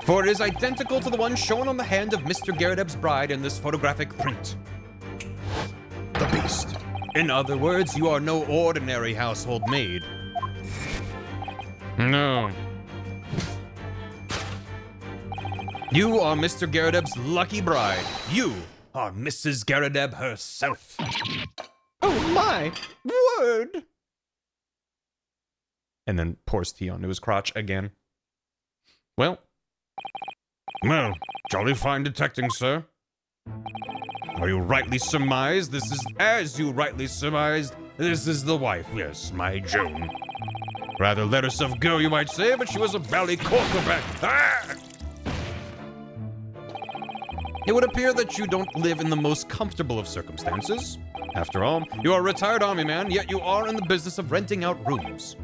For it is identical to the one shown on the hand of Mr. Garrideb's bride in this photographic print. The beast. In other words, you are no ordinary household maid. No. You are Mr. Garrideb's lucky bride. You are Mrs. Garrideb herself. Oh my word! And then pours tea onto his crotch again. Well, jolly fine detecting, sir. Are you rightly surmised? This is, as you rightly surmised, this is the wife, yes, my Joan. Rather let herself go, you might say, but she was a bally corkerback. Ah! It would appear that you don't live in the most comfortable of circumstances. After all, you are a retired army man, yet you are in the business of renting out rooms.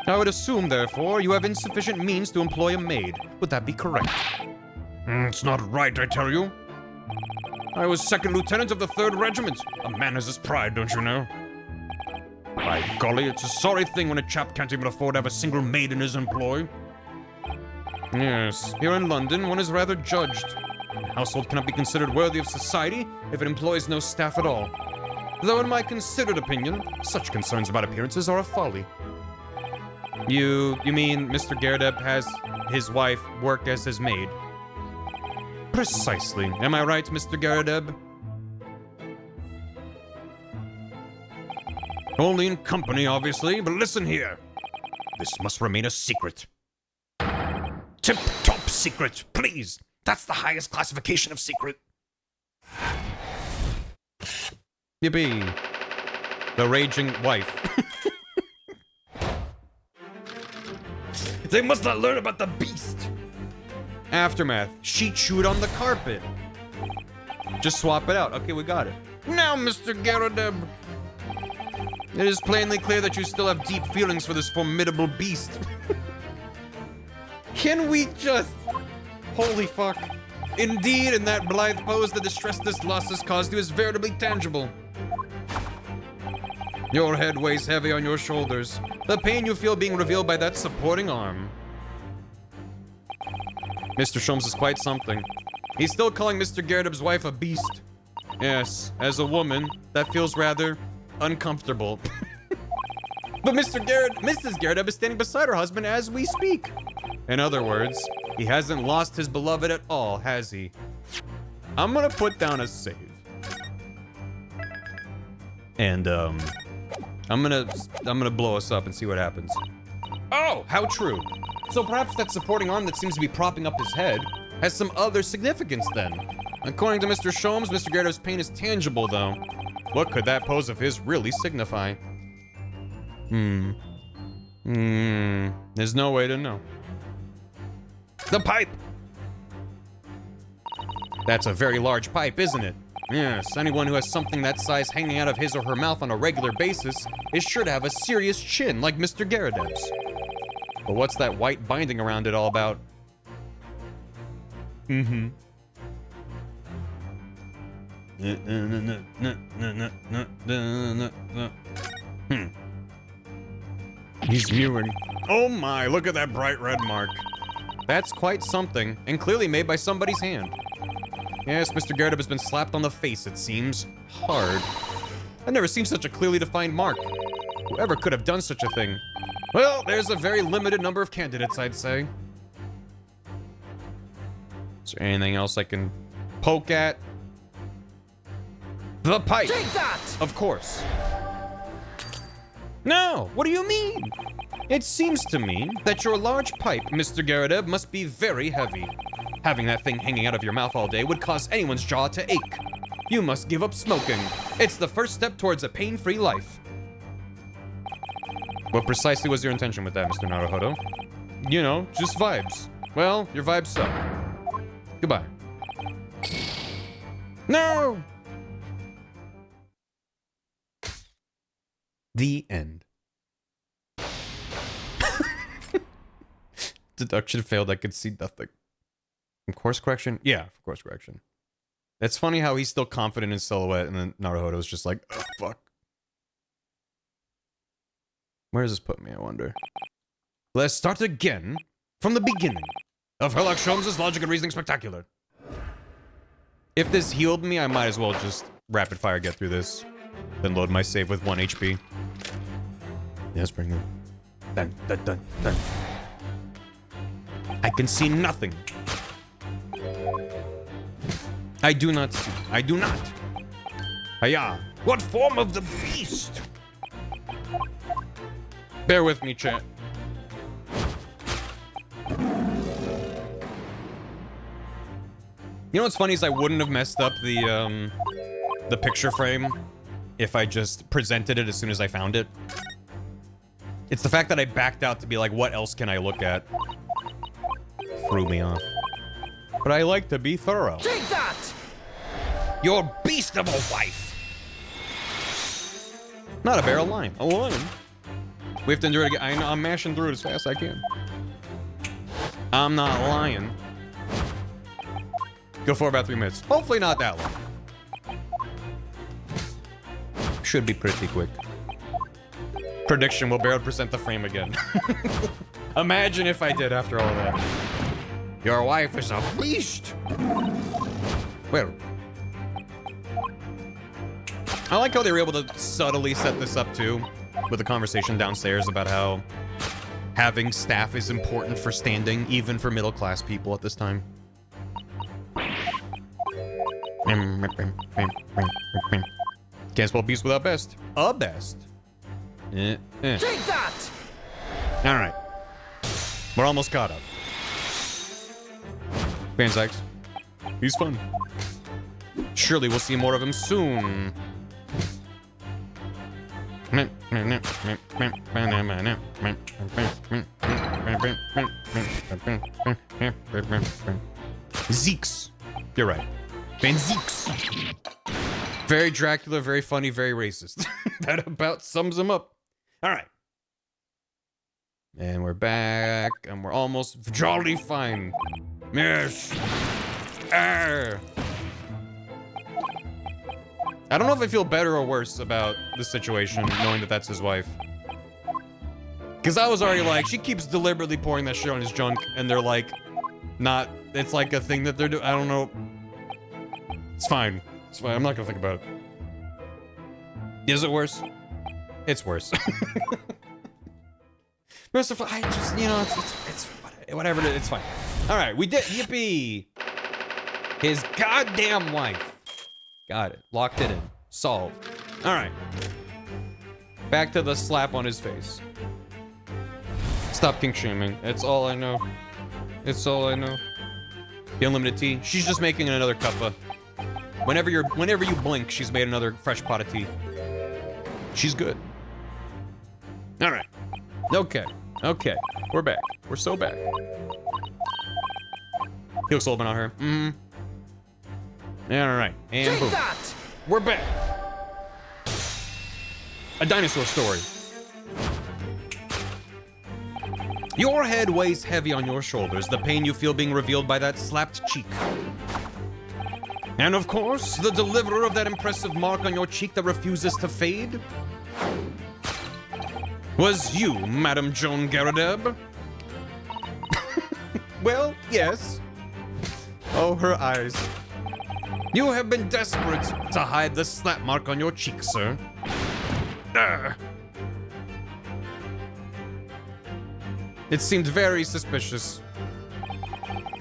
I would assume, therefore, you have insufficient means to employ a maid. Would that be correct? It's not right, I tell you. I was second lieutenant of the 3rd Regiment. A man has his pride, don't you know? By golly, it's a sorry thing when a chap can't even afford to have a single maid in his employ. Yes, here in London, one is rather judged. A household cannot be considered worthy of society if it employs no staff at all. Though in my considered opinion, such concerns about appearances are a folly. You mean Mr. Gerardeb has his wife work as his maid? Precisely. Am I right, Mr. Gerardeb? Only in company, obviously, but listen here. This must remain a secret. Tip-top secret, please. That's the highest classification of secret. Yippee. The raging wife. They must not learn about the beast. Aftermath. She chewed on the carpet. Just swap it out. Okay, we got it. Now, Mr. Gerardeb. It is plainly clear that you still have deep feelings for this formidable beast. Can we just... Holy fuck. Indeed, in that blithe pose, the distress this loss has caused you is veritably tangible. Your head weighs heavy on your shoulders. The pain you feel being revealed by that supporting arm. Mr. Sholmes is quite something. He's still calling Mr. Gerardeb's wife a beast. Yes, as a woman, that feels rather uncomfortable. But Mrs. Gerardeb is standing beside her husband as we speak. In other words, he hasn't lost his beloved at all, has he? I'm gonna put down a save. And, I'm gonna blow us up and see what happens. Oh, how true. So perhaps that supporting arm that seems to be propping up his head has some other significance then. According to Mr. Sholmes, Mr. Gerardeb's pain is tangible though. What could that pose of his really signify? There's no way to know. The pipe! That's a very large pipe, isn't it? Yes, anyone who has something that size hanging out of his or her mouth on a regular basis is sure to have a serious chin like Mr. Gerardeb's. But what's that white binding around it all about? He's mewing. Oh my, look at that bright red mark. That's quite something, and clearly made by somebody's hand. Yes, Mr. Gerardeb has been slapped on the face, it seems. Hard. I've never seen such a clearly defined mark. Whoever could have done such a thing? Well, there's a very limited number of candidates, I'd say. Is there anything else I can poke at? The pipe! Take that! Of course. No, what do you mean? It seems to me that your large pipe, Mr. Gerardeb, must be very heavy. Having that thing hanging out of your mouth all day would cause anyone's jaw to ache. You must give up smoking. It's the first step towards a pain-free life. What precisely was your intention with that, Mr. Naruhodo? You know, just vibes. Well, your vibes suck. Goodbye. No! The end. Deduction failed. I could see nothing. From course correction? Yeah, for course correction. It's funny how he's still confident in silhouette and then Naruhodo's just like, oh, fuck. Where does this put me, I wonder? Let's start again from the beginning of Herlock Sholmes' Logic and Reasoning Spectacular. If this healed me, I might as well just rapid fire get through this. Then load my save with 1 HP. Yes, bring it. Dun, dun, dun, dun. I can see nothing. I do not see. I do not. Hiya. What form of the beast? Bear with me, chat. You know what's funny is I wouldn't have messed up the picture frame if I just presented it as soon as I found it. It's the fact that I backed out to be like, what else can I look at? Threw me off. but I like to be thorough. Take that! Your beast of a wife! Not a barrel line, a line. We have to endure it again. I know, I'm mashing through it as fast as I can. I'm not lying. Go for about 3 minutes. Hopefully not that long. Should be pretty quick. Prediction, will Barrel present the frame again? Imagine if I did after all of that. Your wife is a beast! Well. I like how they were able to subtly set this up too, with a conversation downstairs about how having staff is important for standing, even for middle-class people at this time. Can't spell beast without best. A best. Take that! All right. We're almost caught up. Van Sykes. He's fun. Surely we'll see more of him soon. Zeeks. You're right. Van Zeeks. Very Dracula, very funny, very racist. That about sums him up. All right. And we're back, and we're almost jolly fine. Yes. Arr. I don't know if I feel better or worse about the situation, knowing that that's his wife. Because I was already like, she keeps deliberately pouring that shit on his junk, and they're like, not, it's like a thing that they're doing. I don't know. It's fine. It's fine. I'm not gonna think about it. Is it worse? It's worse. Merciful, I just, you know, it's whatever it is, it's fine. All right, we did, yippee. His goddamn wife. Got it, locked it in, solved. All right. Back to the slap on his face. Stop kink shaming, it's all I know. It's all I know. The unlimited tea, she's just making another cuppa. Whenever you blink, she's made another fresh pot of tea. She's good. All right. Okay. Okay. We're back. We're so back. He looks old on her. Mm-hmm. All right. And Take boom. that! We're back. A dinosaur story. Your head weighs heavy on your shoulders, the pain you feel being revealed by that slapped cheek. And of course, the deliverer of that impressive mark on your cheek that refuses to fade was you, Madam Joan Garadeb. Well, yes. Oh, her eyes. You have been desperate to hide the slap mark on your cheek, sir. It seemed very suspicious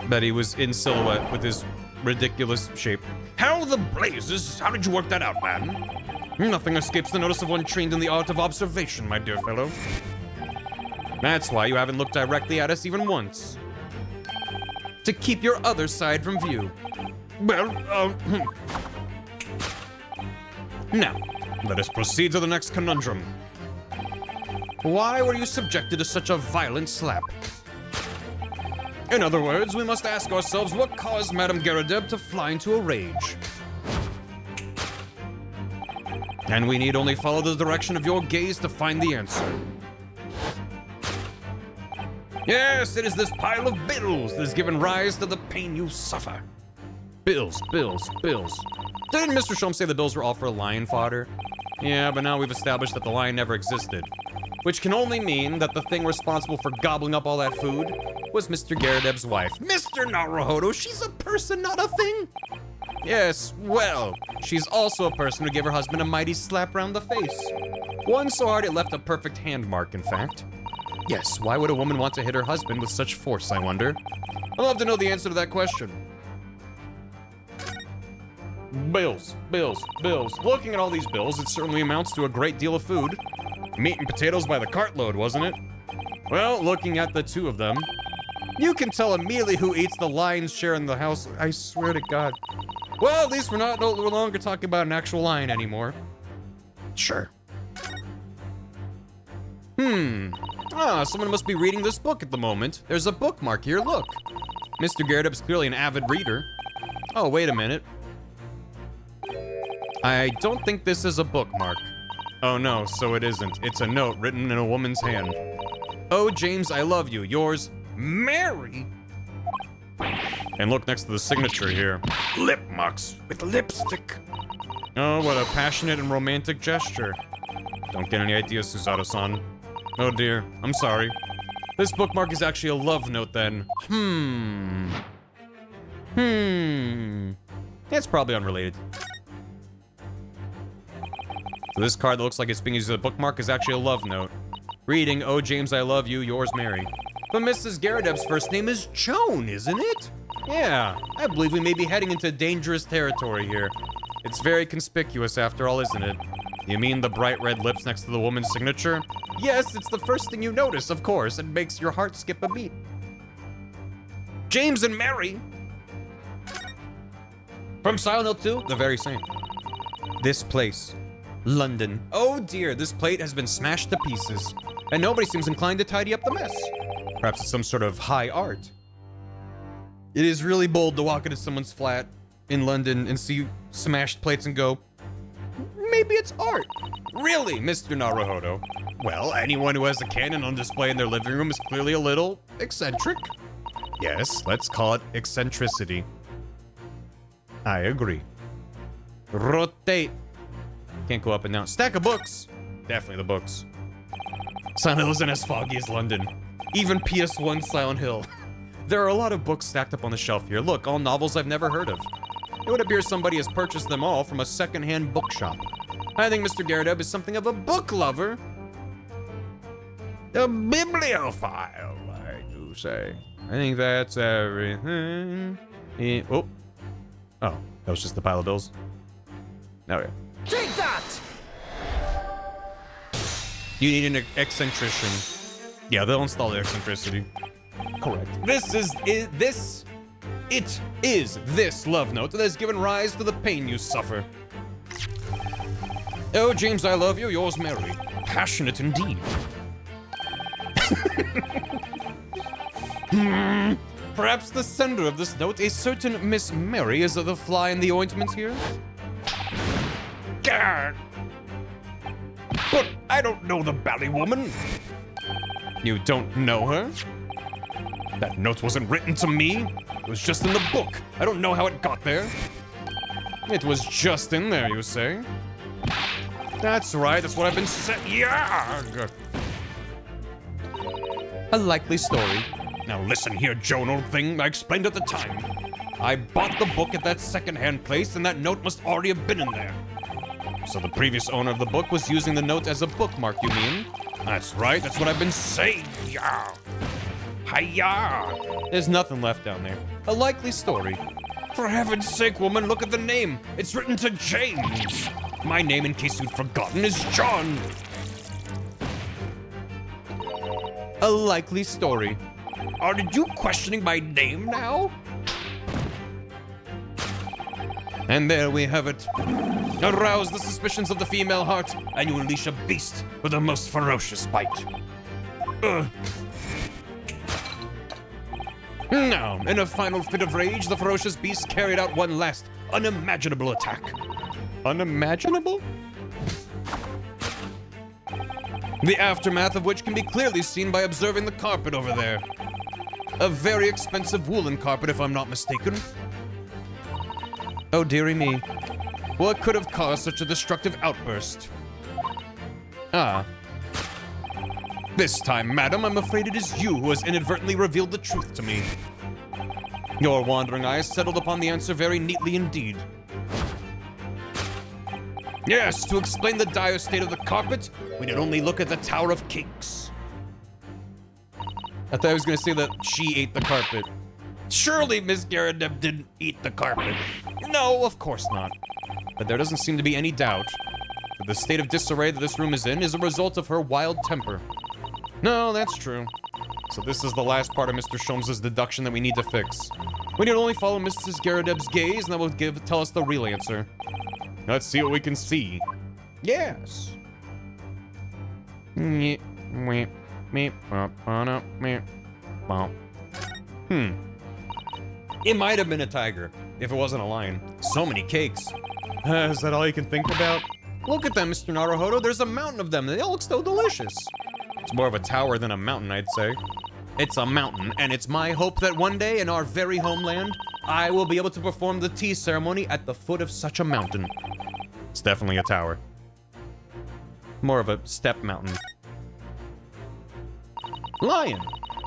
that he was in silhouette with his ridiculous shape. How the blazes? How did you work that out, man? Nothing escapes the notice of one trained in the art of observation, my dear fellow. That's why you haven't looked directly at us even once. To keep your other side from view. Well, Now, let us proceed to the next conundrum. Why were you subjected to such a violent slap? In other words, we must ask ourselves what caused Madame Garadeb to fly into a rage. And we need only follow the direction of your gaze to find the answer. Yes, it is this pile of bills that has given rise to the pain you suffer. Bills, bills, bills. Didn't Mr. Shulm say the bills were all for lion fodder? Yeah, but now we've established that the lion never existed. Which can only mean that the thing responsible for gobbling up all that food was Mr. Garadeb's wife. Mr. Naruhodo, she's a person, not a thing. Yes, well, she's also a person who gave her husband a mighty slap round the face. One so hard it left a perfect hand mark, in fact. Yes, why would a woman want to hit her husband with such force, I wonder? I'd love to know the answer to that question. Bills, bills, bills. Looking at all these bills, it certainly amounts to a great deal of food. Meat and potatoes by the cartload, wasn't it? Well, looking at the two of them, you can tell immediately who eats the lion's share in the house. I swear to God. Well, at least we're no longer talking about an actual lion anymore. Sure. Someone must be reading this book at the moment. There's a bookmark here, look. Mr. Garrett's clearly an avid reader. Oh, wait a minute. I don't think this is a bookmark. Oh no, so it isn't. It's a note written in a woman's hand. Oh, James, I love you. Yours, Mary. And look next to the signature here. Lip marks with lipstick. Oh, what a passionate and romantic gesture. Don't get any ideas, Susato-san. Oh dear, I'm sorry. This bookmark is actually a love note then. It's probably unrelated. So this card that looks like it's being used as a bookmark is actually a love note. Reading, oh James, I love you, yours Mary. But Mrs. Garrett's first name is Joan, isn't it? Yeah, I believe we may be heading into dangerous territory here. It's very conspicuous after all, isn't it? You mean the bright red lips next to the woman's signature? Yes, it's the first thing you notice, of course. It makes your heart skip a beat. James and Mary. From Silent Hill 2, the very same. This place. London. Oh dear, this plate has been smashed to pieces. And nobody seems inclined to tidy up the mess. Perhaps it's some sort of high art. It is really bold to walk into someone's flat in London and see smashed plates and go, maybe it's art. Really, Mr. Naruhodo? Well, anyone who has a cannon on display in their living room is clearly a little eccentric. Yes, let's call it eccentricity. I agree. Rotate. Can't go up and down. Stack of books. Definitely the books. Silent Hill isn't as foggy as London. Even PS1 Silent Hill. There are a lot of books stacked up on the shelf here. Look, all novels I've never heard of. It would appear somebody has purchased them all from a second-hand bookshop. I think Mr. Garrett is something of a book lover. A bibliophile, I do say. I think that's everything. Oh, that was just the pile of bills. Okay. Take that! You need an eccentrician. Yeah, they'll install the eccentricity. Correct. It is this love note that has given rise to the pain you suffer. Oh, James, I love you. Yours, Mary. Passionate indeed. Perhaps the sender of this note, a certain Miss Mary, is the fly in the ointment here? Gah! But I don't know the bally woman. You don't know her? That note wasn't written to me. It was just in the book. I don't know how it got there. It was just in there, you say? That's right, that's what I've been saying. Yeah! A likely story. Now listen here, Joan, old thing. I explained at the time. I bought the book at that second-hand place, and that note must already have been in there. So the previous owner of the book was using the note as a bookmark, you mean? That's right, that's what I've been saying. Yeah. Hiya! There's nothing left down there. A likely story. For heaven's sake, woman, look at the name. It's written to James. My name, in case you've forgotten, is John. A likely story. Are you questioning my name now? And there we have it. Arouse the suspicions of the female heart, and you unleash a beast with the most ferocious bite. Now, in a final fit of rage, the ferocious beast carried out one last, unimaginable attack. Unimaginable? The aftermath of which can be clearly seen by observing the carpet over there. A very expensive woolen carpet, if I'm not mistaken. Oh, dearie me. What could have caused such a destructive outburst? Ah. This time, madam, I'm afraid it is you who has inadvertently revealed the truth to me. Your wandering eyes settled upon the answer very neatly indeed. Yes, to explain the dire state of the carpet, we need only look at the Tower of Cakes. I thought I was going to say that she ate the carpet. Surely Miss Garrett didn't eat the carpet. No, of course not. But there doesn't seem to be any doubt that the state of disarray that this room is in is a result of her wild temper. No, that's true. So this is the last part of Mr. Sholmes' deduction that we need to fix. We need to only follow Mrs. Garredeb's gaze, and that will tell us the real answer. Let's see what we can see. Yes. It might have been a tiger, if it wasn't a lion. So many cakes. Is that all you can think about? Look at them, Mr. Naruhodo. There's a mountain of them. They all look so delicious. It's more of a tower than a mountain, I'd say. It's a mountain, and it's my hope that one day in our very homeland, I will be able to perform the tea ceremony at the foot of such a mountain. It's definitely a tower. More of a step mountain. Lion.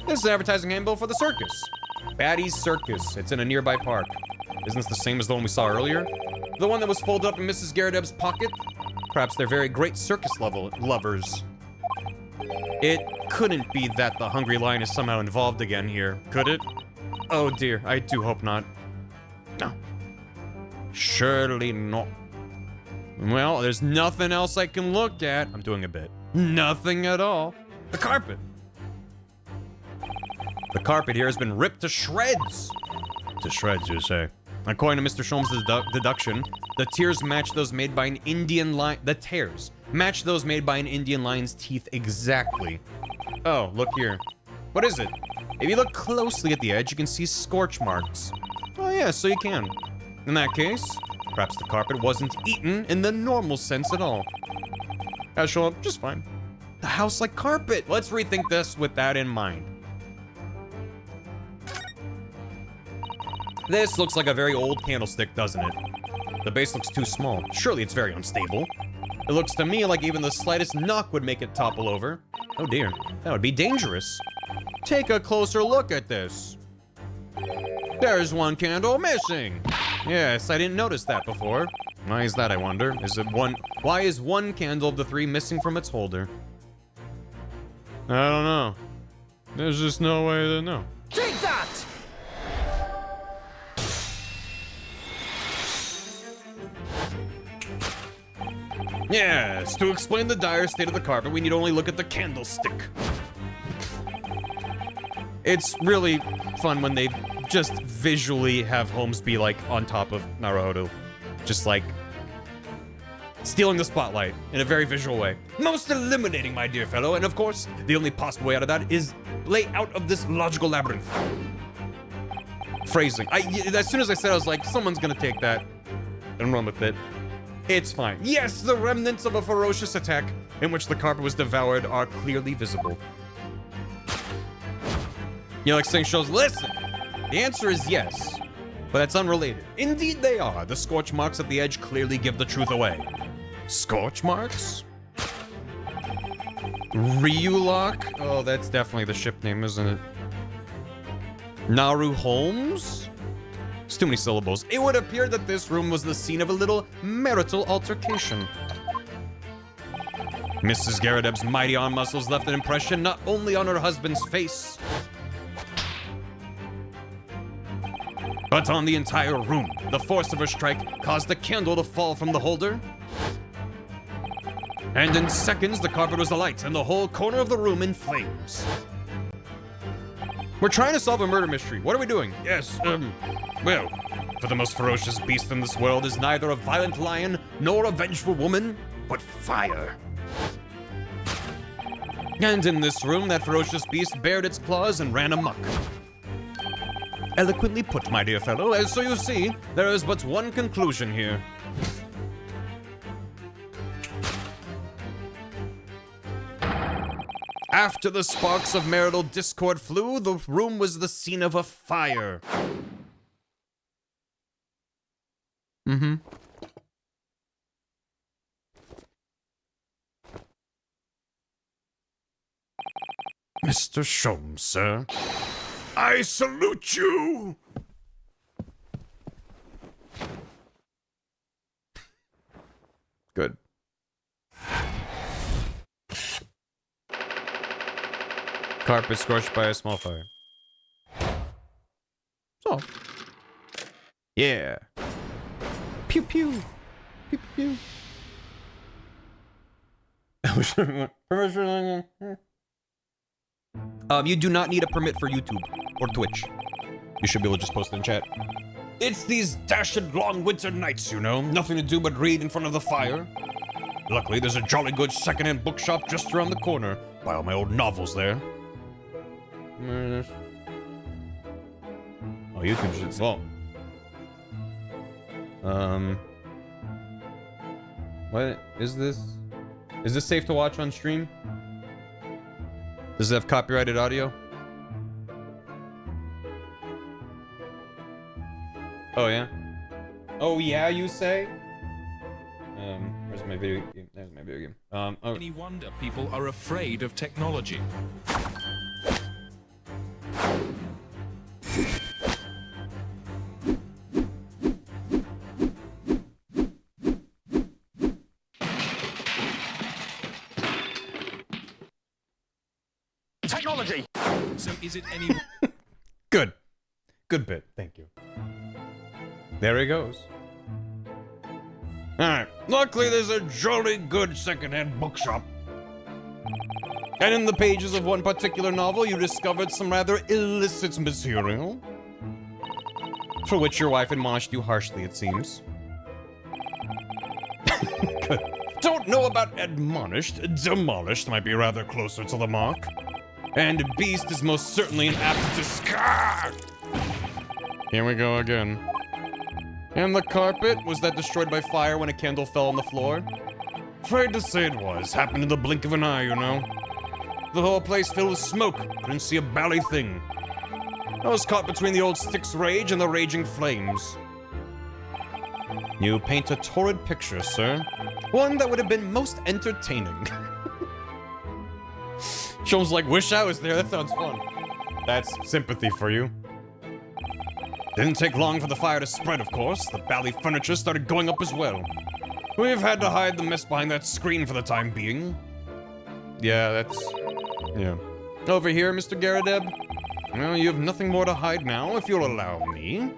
This is an advertising handbill for the circus. Batty's Circus. It's in a nearby park. Isn't this the same as the one we saw earlier? The one that was folded up in Mrs. Garrideb's pocket? Perhaps they're very great circus lovers. It couldn't be that the Hungry Lion is somehow involved again here, could it? Oh dear, I do hope not. No. Surely not. Well, there's nothing else I can look at. I'm doing a bit. Nothing at all. The carpet. The carpet here has been ripped to shreds. To shreds, you say? According to Mr. Sholmes' deduction, the tears match those made by an Indian lion. The tears match those made by an Indian lion's teeth exactly. Oh, look here. What is it? If you look closely at the edge, you can see scorch marks. Oh yeah, so you can. In that case, perhaps the carpet wasn't eaten in the normal sense at all. That'll show up just fine. The house like carpet. Let's rethink this with that in mind. This looks like a very old candlestick, doesn't it? The base looks too small. Surely it's very unstable. It looks to me like even the slightest knock would make it topple over. Oh dear, that would be dangerous. Take a closer look at this. There's one candle missing. Yes, I didn't notice that before. Why is that, I wonder? Why is one candle of the three missing from its holder? I don't know. There's just no way to know. Take that! Yes, to explain the dire state of the carpet, we need only look at the candlestick. It's really fun when they just visually have Holmes be like on top of Naruhodo. Just like stealing the spotlight in a very visual way. Most illuminating, my dear fellow, and of course, the only possible way out of that is lay out of this logical labyrinth. Phrasing. As soon as I said, I was like, someone's gonna take that and run with it. It's fine. Yes, the remnants of a ferocious attack in which the carpet was devoured are clearly visible. You know, like saying shows, listen, the answer is yes, but that's unrelated. Indeed they are. The scorch marks at the edge clearly give the truth away. Scorch marks? Ryulok? Oh, that's definitely the ship name, isn't it? Naru Holmes? It's too many syllables. It would appear that this room was the scene of a little marital altercation. Mrs. Garrideb's mighty arm muscles left an impression not only on her husband's face, but on the entire room. The force of her strike caused the candle to fall from the holder. And in seconds, the carpet was alight and the whole corner of the room in flames. We're trying to solve a murder mystery. What are we doing? Yes, well, for the most ferocious beast in this world is neither a violent lion nor a vengeful woman, but fire. And in this room, that ferocious beast bared its claws and ran amok. Eloquently put, my dear fellow, as so you see, there is but one conclusion here. After the sparks of marital discord flew, the room was the scene of a fire. Mm-hmm. Mr. Sholmes, sir. I salute you! Good. Carpet scorched by a small fire. So. Yeah. Pew pew. Pew pew. You do not need a permit for YouTube or Twitch. You should be able to just post it in chat. It's these dashed long winter nights, you know. Nothing to do but read in front of the fire. Luckily, there's a jolly good secondhand bookshop just around the corner. Buy all my old novels there. Oh YouTube should. Well. What is this? Is this safe to watch on stream? Does it have copyrighted audio? Oh yeah. Oh yeah, you say? Where's my video game? There's my video game. Oh. Any wonder people are afraid of technology. Technology! So is it any... Good. Good bit. Thank you. There he goes. Alright, luckily there's a jolly good secondhand bookshop. And in the pages of one particular novel, you discovered some rather illicit material. For which your wife admonished you harshly, it seems. Good. Don't know about admonished. Demolished might be rather closer to the mark. And beast is most certainly an apt discard. Here we go again. And the carpet? Was that destroyed by fire when a candle fell on the floor? Afraid to say it was. Happened in the blink of an eye, you know. The whole place filled with smoke. Couldn't see a bally thing. I was caught between the old stick's rage and the raging flames. You paint a torrid picture, sir. One that would have been most entertaining. Sean's like, wish I was there. That sounds fun. That's sympathy for you. Didn't take long for the fire to spread, of course. The bally furniture started going up as well. We've had to hide the mess behind that screen for the time being. Yeah, that's... Yeah. Over here, Mr. Garadeb. Well, you have nothing more to hide now, if you'll allow me.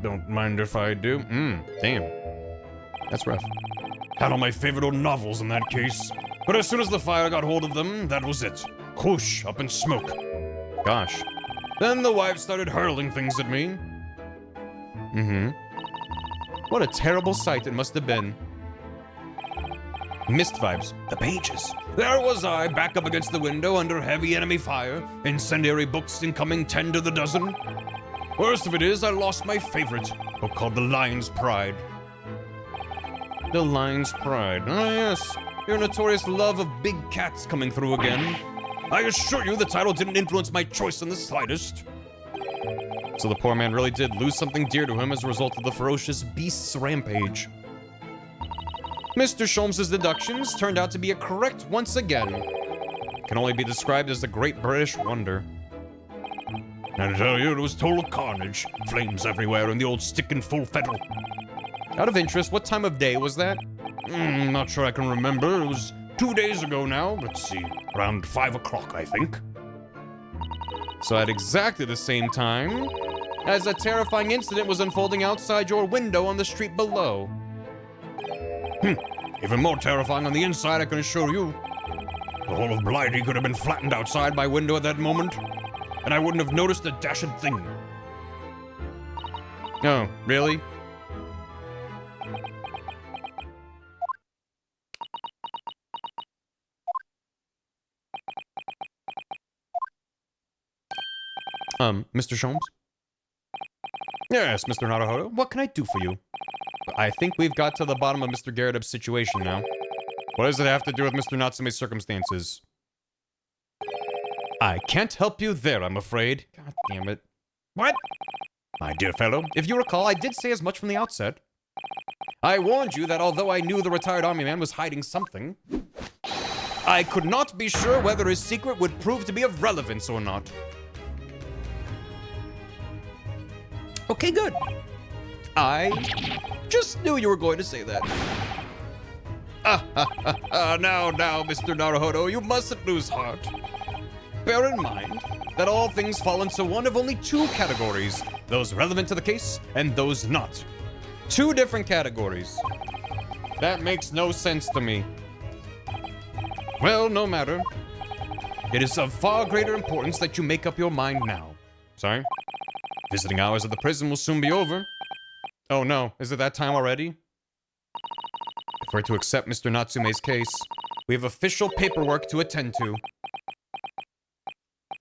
Don't mind if I do. Damn. That's rough. Had all my favorite old novels in that case. But as soon as the fire got hold of them, that was it. Whoosh, up in smoke. Gosh. Then the wife started hurling things at me. What a terrible sight it must have been. Mist vibes. The pages. There was I, back up against the window under heavy enemy fire, incendiary books incoming 10 to the dozen. Worst of it is, I lost my favorite, book called The Lion's Pride. The Lion's Pride. Oh, yes. Your notorious love of big cats coming through again. I assure you the title didn't influence my choice in the slightest. So the poor man really did lose something dear to him as a result of the ferocious beast's rampage. Mr. Sholmes' deductions turned out to be correct once again. Can only be described as the Great British Wonder. I tell you, it was total carnage. Flames everywhere and the old stick in full fettle. Out of interest, what time of day was that? Not sure I can remember. It was 2 days ago now. Let's see. Around 5 o'clock, I think. So at exactly the same time as a terrifying incident was unfolding outside your window on the street below. Even more terrifying on the inside, I can assure you. The whole of Blighty could have been flattened outside my window at that moment, and I wouldn't have noticed a dashed thing. Oh, really? Mr. Sholmes? Yes, Mr. Naruhodo. What can I do for you? I think we've got to the bottom of Mr. Garadeb's situation now. What does it have to do with Mr. Natsume's circumstances? I can't help you there, I'm afraid. God damn it. What? My dear fellow, if you recall, I did say as much from the outset. I warned you that although I knew the retired army man was hiding something, I could not be sure whether his secret would prove to be of relevance or not. Okay, good. I just knew you were going to say that. Now, Mr. Naruhodo, you mustn't lose heart. Bear in mind that all things fall into one of only two categories, those relevant to the case and those not. Two different categories. That makes no sense to me. Well, no matter. It is of far greater importance that you make up your mind now. Sorry? Visiting hours of the prison will soon be over. Oh no, is it that time already? If we're to accept Mr. Natsume's case, we have official paperwork to attend to.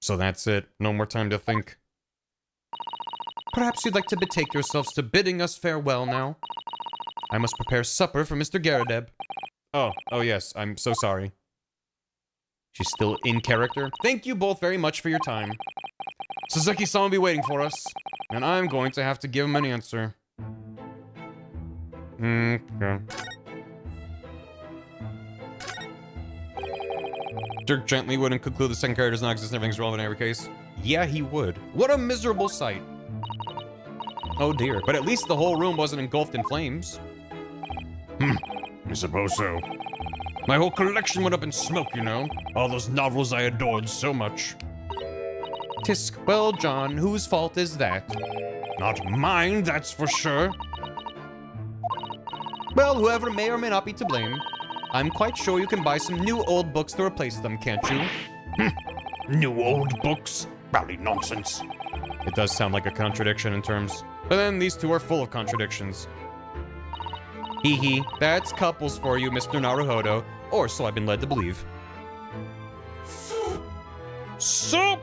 So that's it. No more time to think. Perhaps you'd like to betake yourselves to bidding us farewell now. I must prepare supper for Mr. Garrideb. Oh yes, I'm so sorry. She's still in character. Thank you both very much for your time. Suzuki-san will be waiting for us, and I'm going to have to give him an answer. Okay. Dirk gently wouldn't conclude the second character does not exist and everything's relevant in every case. Yeah, he would. What a miserable sight. Oh dear, but at least the whole room wasn't engulfed in flames. I suppose so. My whole collection went up in smoke, you know? All those novels I adored so much. Tisk, well, John, whose fault is that? Not mine, that's for sure. Well, whoever may or may not be to blame. I'm quite sure you can buy some new old books to replace them, can't you? New old books? Bally nonsense. It does sound like a contradiction in terms. But then these two are full of contradictions. Hee hee, that's couples for you, Mr. Naruhodo. Or so I've been led to believe. Soup!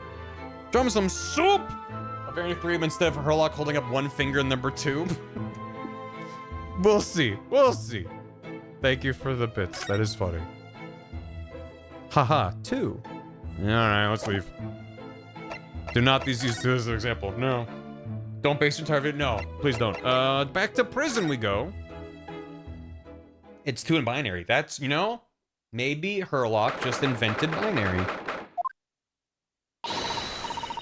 Show me some soup! A very three instead of Herlock holding up one finger and number 2. We'll see. We'll see. Thank you for the bits. That is funny. Haha, 2. Alright, let's leave. Do not use this as an example. No. Don't base your entire video. No, please don't. Back to prison we go. It's 2 in binary. That's, you know, maybe Herlock just invented binary.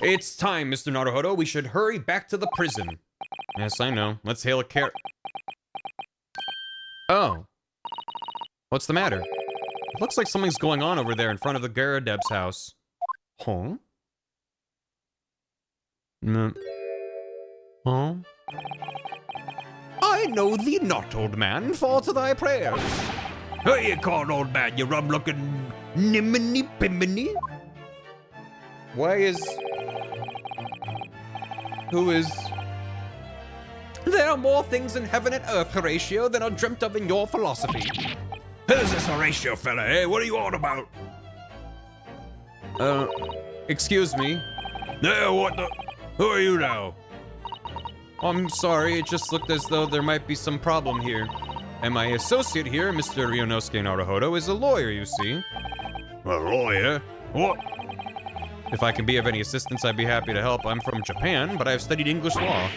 It's time, Mr. Naruhodo. We should hurry back to the prison. Yes, I know. Let's hail a car. Oh. What's the matter? It looks like something's going on over there in front of the Garrideb's house. Huh? Huh? I know thee not, old man. Fall to thy prayers. Who you called old man, you rum-looking nimini-pimini? Why is... Who is... There are more things in heaven and earth, Horatio, than are dreamt of in your philosophy. Who's this Horatio fella, eh? What are you on about? Excuse me. What the... Who are you now? I'm sorry, it just looked as though there might be some problem here. And my associate here, Mr. Ryunosuke Naruhodo, is a lawyer, you see. A lawyer? What? If I can be of any assistance, I'd be happy to help. I'm from Japan, but I've studied English law.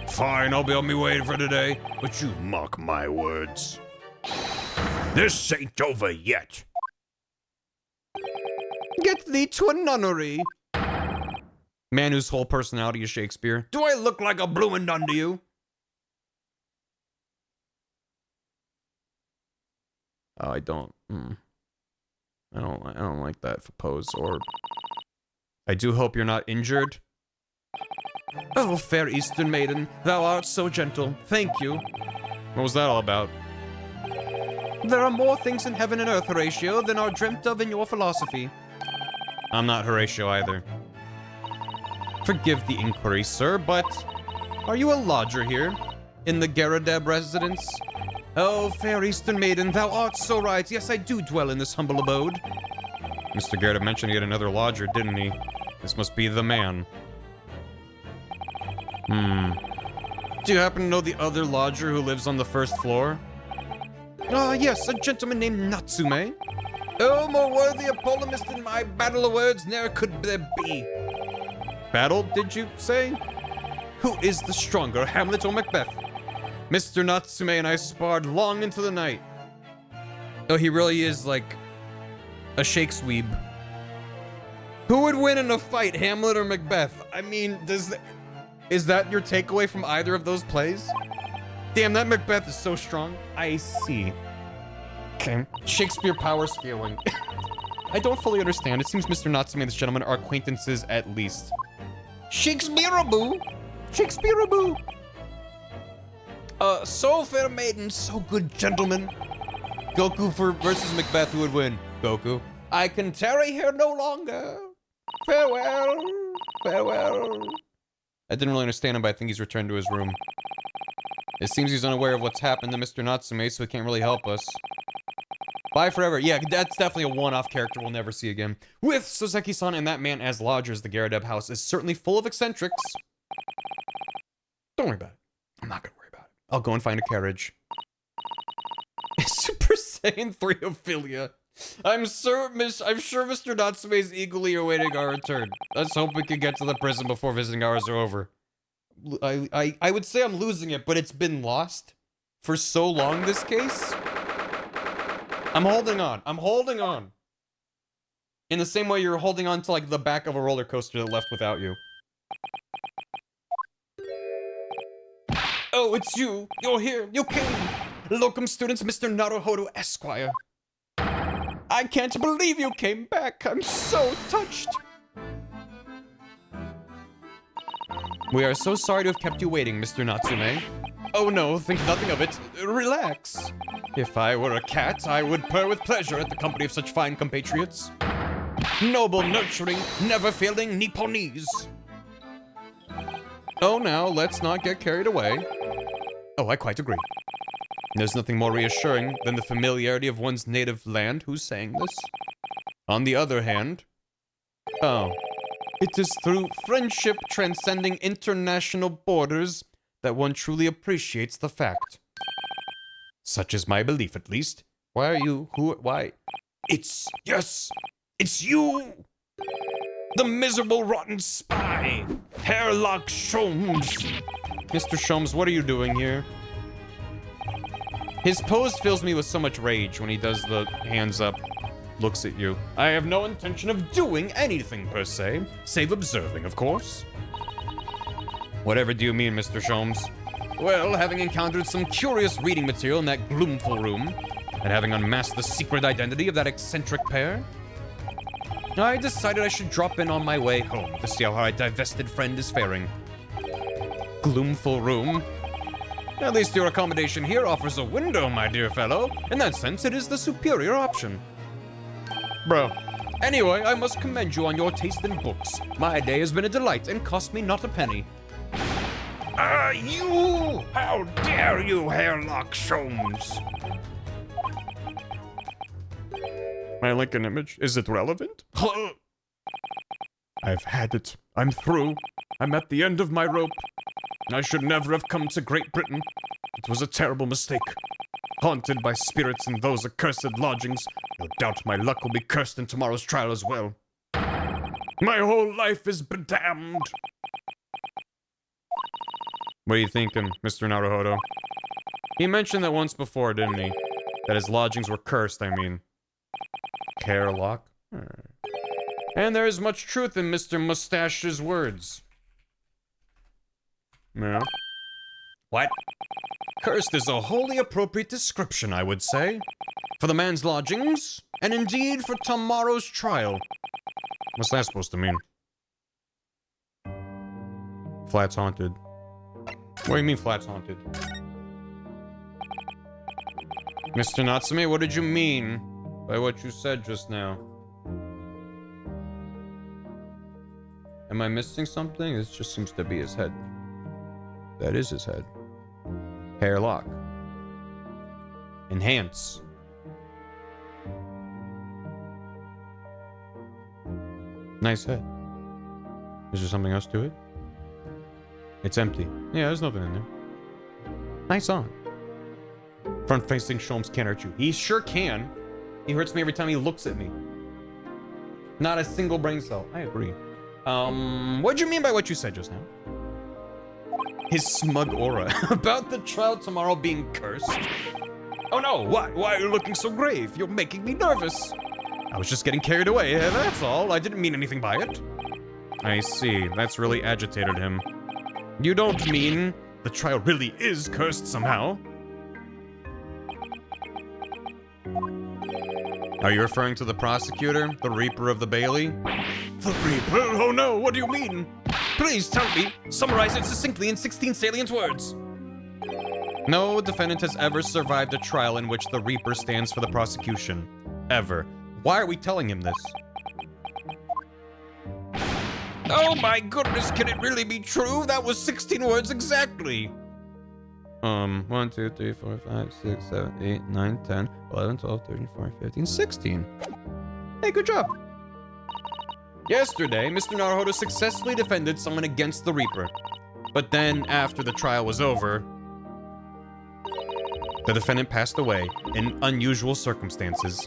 Fine, I'll be on my way for today, but you mark my words. This ain't over yet. Get thee to a nunnery. Man whose whole personality is Shakespeare. Do I look like a bloomin' nun to you? Oh, I don't. I don't like that for pose. Or I do hope you're not injured. Oh, fair Eastern maiden, thou art so gentle. Thank you. What was that all about? There are more things in heaven and earth, Horatio, than are dreamt of in your philosophy. I'm not Horatio either. Forgive the inquiry, sir, but are you a lodger here? In the Garrideb residence? Oh, fair Eastern maiden, thou art so right. Yes, I do dwell in this humble abode. Mr. Garrideb mentioned he had another lodger, didn't he? This must be the man. Do you happen to know the other lodger who lives on the first floor? Ah, yes, a gentleman named Natsume. Oh, more worthy a polemist in my battle of words ne'er could there be. Battle, did you say? Who is the stronger, Hamlet or Macbeth? Mr. Natsume and I sparred long into the night. Oh, he really is like a Shakesweeb. Who would win in a fight, Hamlet or Macbeth? I mean, is that your takeaway from either of those plays? Damn, that Macbeth is so strong. I see. Okay, Shakespeare power scaling. I don't fully understand. It seems Mr. Natsume and this gentleman are acquaintances at least. Shakespeare-a-boo! Shakespeare-a-boo! So fair maiden, so good gentlemen. Goku versus Macbeth, who would win? Goku. I can tarry here no longer. Farewell, farewell. I didn't really understand him, but I think he's returned to his room. It seems he's unaware of what's happened to Mr. Natsume, so he can't really help us. Bye forever. Yeah, that's definitely a one-off character we'll never see again. With Soseki-san and that man as lodgers, the Garrideb house is certainly full of eccentrics. Don't worry about it. I'm not gonna worry about it. I'll go and find a carriage. Super Saiyan 3 Ophelia. I'm sure Mr. Natsume is eagerly awaiting our return. Let's hope we can get to the prison before visiting hours are over. I would say I'm losing it, but it's been lost for so long, this case. I'm holding on. I'm holding on. In the same way you're holding on to, like, the back of a roller coaster that left without you. Oh, it's you. You're here. You came. Locum students, Mr. Naruhodo Esquire. I can't believe you came back. I'm so touched. We are so sorry to have kept you waiting, Mr. Natsume. Oh no, think nothing of it. Relax. If I were a cat, I would purr with pleasure at the company of such fine compatriots. Noble, nurturing, never-failing Nipponese. Oh, now, let's not get carried away. Oh, I quite agree. There's nothing more reassuring than the familiarity of one's native land. Who's saying this? On the other hand... Oh. It is through friendship transcending international borders that one truly appreciates the fact. Such is my belief, at least. Why are you... Why? It's... Yes! It's you! The miserable, rotten spy! Hairlock Sholmes! Mr. Sholmes, what are you doing here? His pose fills me with so much rage when he does the hands up, looks at you. I have no intention of doing anything per se, save observing, of course. Whatever do you mean, Mr. Sholmes? Well, having encountered some curious reading material in that gloomful room, and having unmasked the secret identity of that eccentric pair, I decided I should drop in on my way home to see how our divested friend is faring. Gloomful room? At least your accommodation here offers a window, my dear fellow. In that sense, it is the superior option. Bro. Anyway, I must commend you on your taste in books. My day has been a delight and cost me not a penny. You! How dare you, Hairlock Sholmes? My Lincoln image, is it relevant? I've had it. I'm through. I'm at the end of my rope. I should never have come to Great Britain. It was a terrible mistake. Haunted by spirits in those accursed lodgings, no doubt my luck will be cursed in tomorrow's trial as well. My whole life is bedamned. What are you thinking, Mr. Naruhodo? He mentioned that once before, didn't he? That his lodgings were cursed, I mean. Hairlock? And there is much truth in Mr. Mustache's words. Yeah. What? Cursed is a wholly appropriate description, I would say. For the man's lodgings, and indeed for tomorrow's trial. What's that supposed to mean? Flat's haunted. What do you mean flat's haunted? Mr. Natsume, what did you mean by what you said just now? Am I missing something? This just seems to be his head. That is his head. Hairlock. Enhance. Nice head. Is there something else to it? It's empty. Yeah, there's nothing in there. Nice on. Front-facing Sholmes can't hurt you. He sure can. He hurts me every time he looks at me. Not a single brain cell. I agree. What'd you mean by what you said just now? His smug aura. About the trial tomorrow being cursed. Oh no, why are you looking so grave? You're making me nervous. I was just getting carried away, that's all. I didn't mean anything by it. I see, that's really agitated him. You don't mean the trial really is cursed somehow? Are you referring to the prosecutor? The Reaper of the Bailey? The Reaper? Oh no, what do you mean? Please tell me. Summarize it succinctly in 16 salient words. No defendant has ever survived a trial in which the Reaper stands for the prosecution. Ever. Why are we telling him this? Oh my goodness, can it really be true? That was 16 words exactly. 1, 2, 3, 4, 5, 6, 7, 8, 9, 10, 11, 12, 13, 14, 15, 16. Hey, good job. Yesterday, Mr. Naruhodo successfully defended someone against the Reaper. But then, after the trial was over, the defendant passed away in unusual circumstances.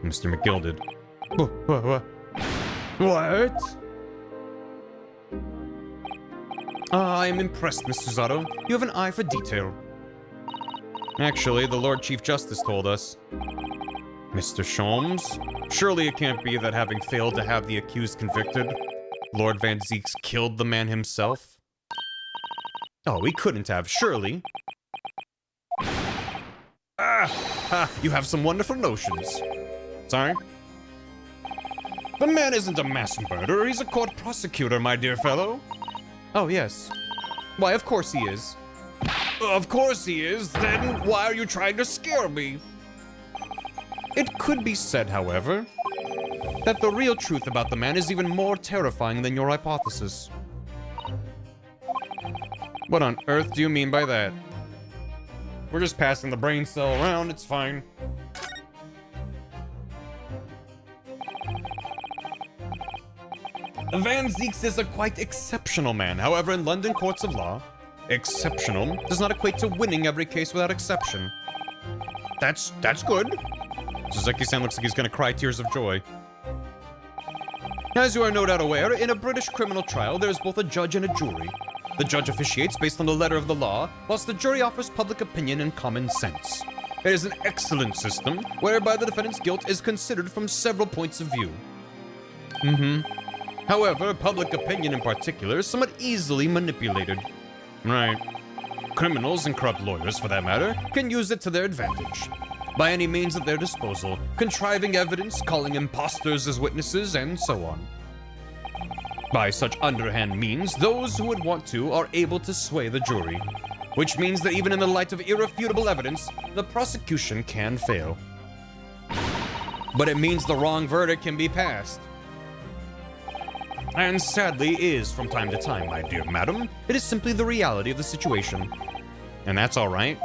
Mr. McGill did. What? I am impressed, Mr. Zotto. You have an eye for detail. Actually, the Lord Chief Justice told us. Mr. Sholmes? Surely it can't be that having failed to have the accused convicted, Lord Van Zeeks killed the man himself? Oh, he couldn't have, surely. You have some wonderful notions. Sorry? The man isn't a mass murderer, he's a court prosecutor, my dear fellow. Oh, yes. Why, of course he is. Of course he is, then why are you trying to scare me? It could be said, however, that the real truth about the man is even more terrifying than your hypothesis. What on earth do you mean by that? We're just passing the brain cell around, it's fine. Van Zeeks is a quite exceptional man. However, in London courts of law, exceptional does not equate to winning every case without exception. That's good. Suzuki-san looks like he's gonna cry tears of joy. As you are no doubt aware, in a British criminal trial, there is both a judge and a jury. The judge officiates based on the letter of the law, whilst the jury offers public opinion and common sense. It is an excellent system, whereby the defendant's guilt is considered from several points of view. However, public opinion in particular is somewhat easily manipulated. Right. Criminals and corrupt lawyers, for that matter, can use it to their advantage. By any means at their disposal, contriving evidence, calling imposters as witnesses, and so on. By such underhand means, those who would want to are able to sway the jury, which means that even in the light of irrefutable evidence, the prosecution can fail. But it means the wrong verdict can be passed. And sadly is from time to time, my dear madam. It is simply the reality of the situation. And that's alright.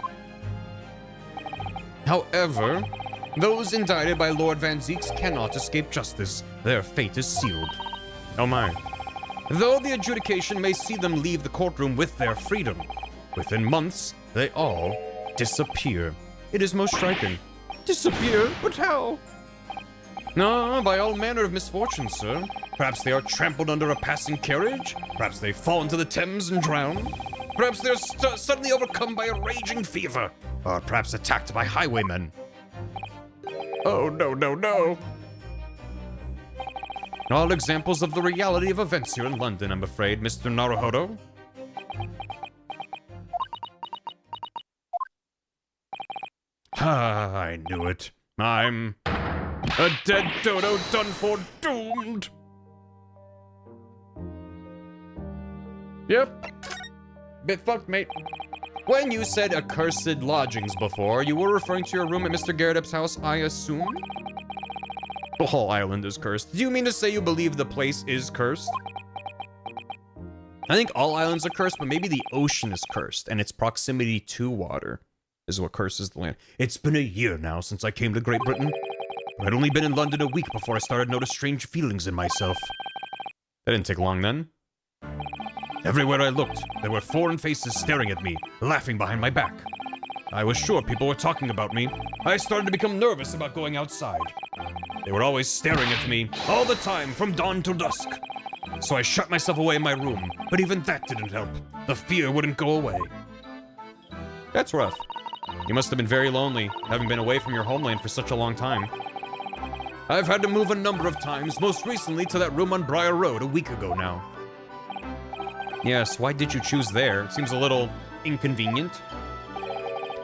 However, those indicted by Lord Van Zeeks cannot escape justice. Their fate is sealed. Oh my. Though the adjudication may see them leave the courtroom with their freedom, within months, they all disappear. It is most striking. Disappear? But how? No, by all manner of misfortunes, sir. Perhaps they are trampled under a passing carriage. Perhaps they fall into the Thames and drown. Perhaps they're suddenly overcome by a raging fever. Or perhaps attacked by highwaymen. Oh, no. All examples of the reality of events here in London, I'm afraid, Mr. Naruhodo. I knew it. I'm a dead dodo done for doomed. Yep. Bit fucked, mate. When you said accursed lodgings before, you were referring to your room at Mr. Garrett's house, I assume? The whole island is cursed. Do you mean to say you believe the place is cursed? I think all islands are cursed, but maybe the ocean is cursed, and its proximity to water is what curses the land. It's been a year now since I came to Great Britain. I'd only been in London a week before I started to notice strange feelings in myself. That didn't take long then. Everywhere I looked, there were foreign faces staring at me, laughing behind my back. I was sure people were talking about me. I started to become nervous about going outside. They were always staring at me, all the time, from dawn till dusk. So I shut myself away in my room, but even that didn't help. The fear wouldn't go away. That's rough. You must have been very lonely, having been away from your homeland for such a long time. I've had to move a number of times, most recently to that room on Briar Road a week ago now. Yes, why did you choose there? It seems a little inconvenient.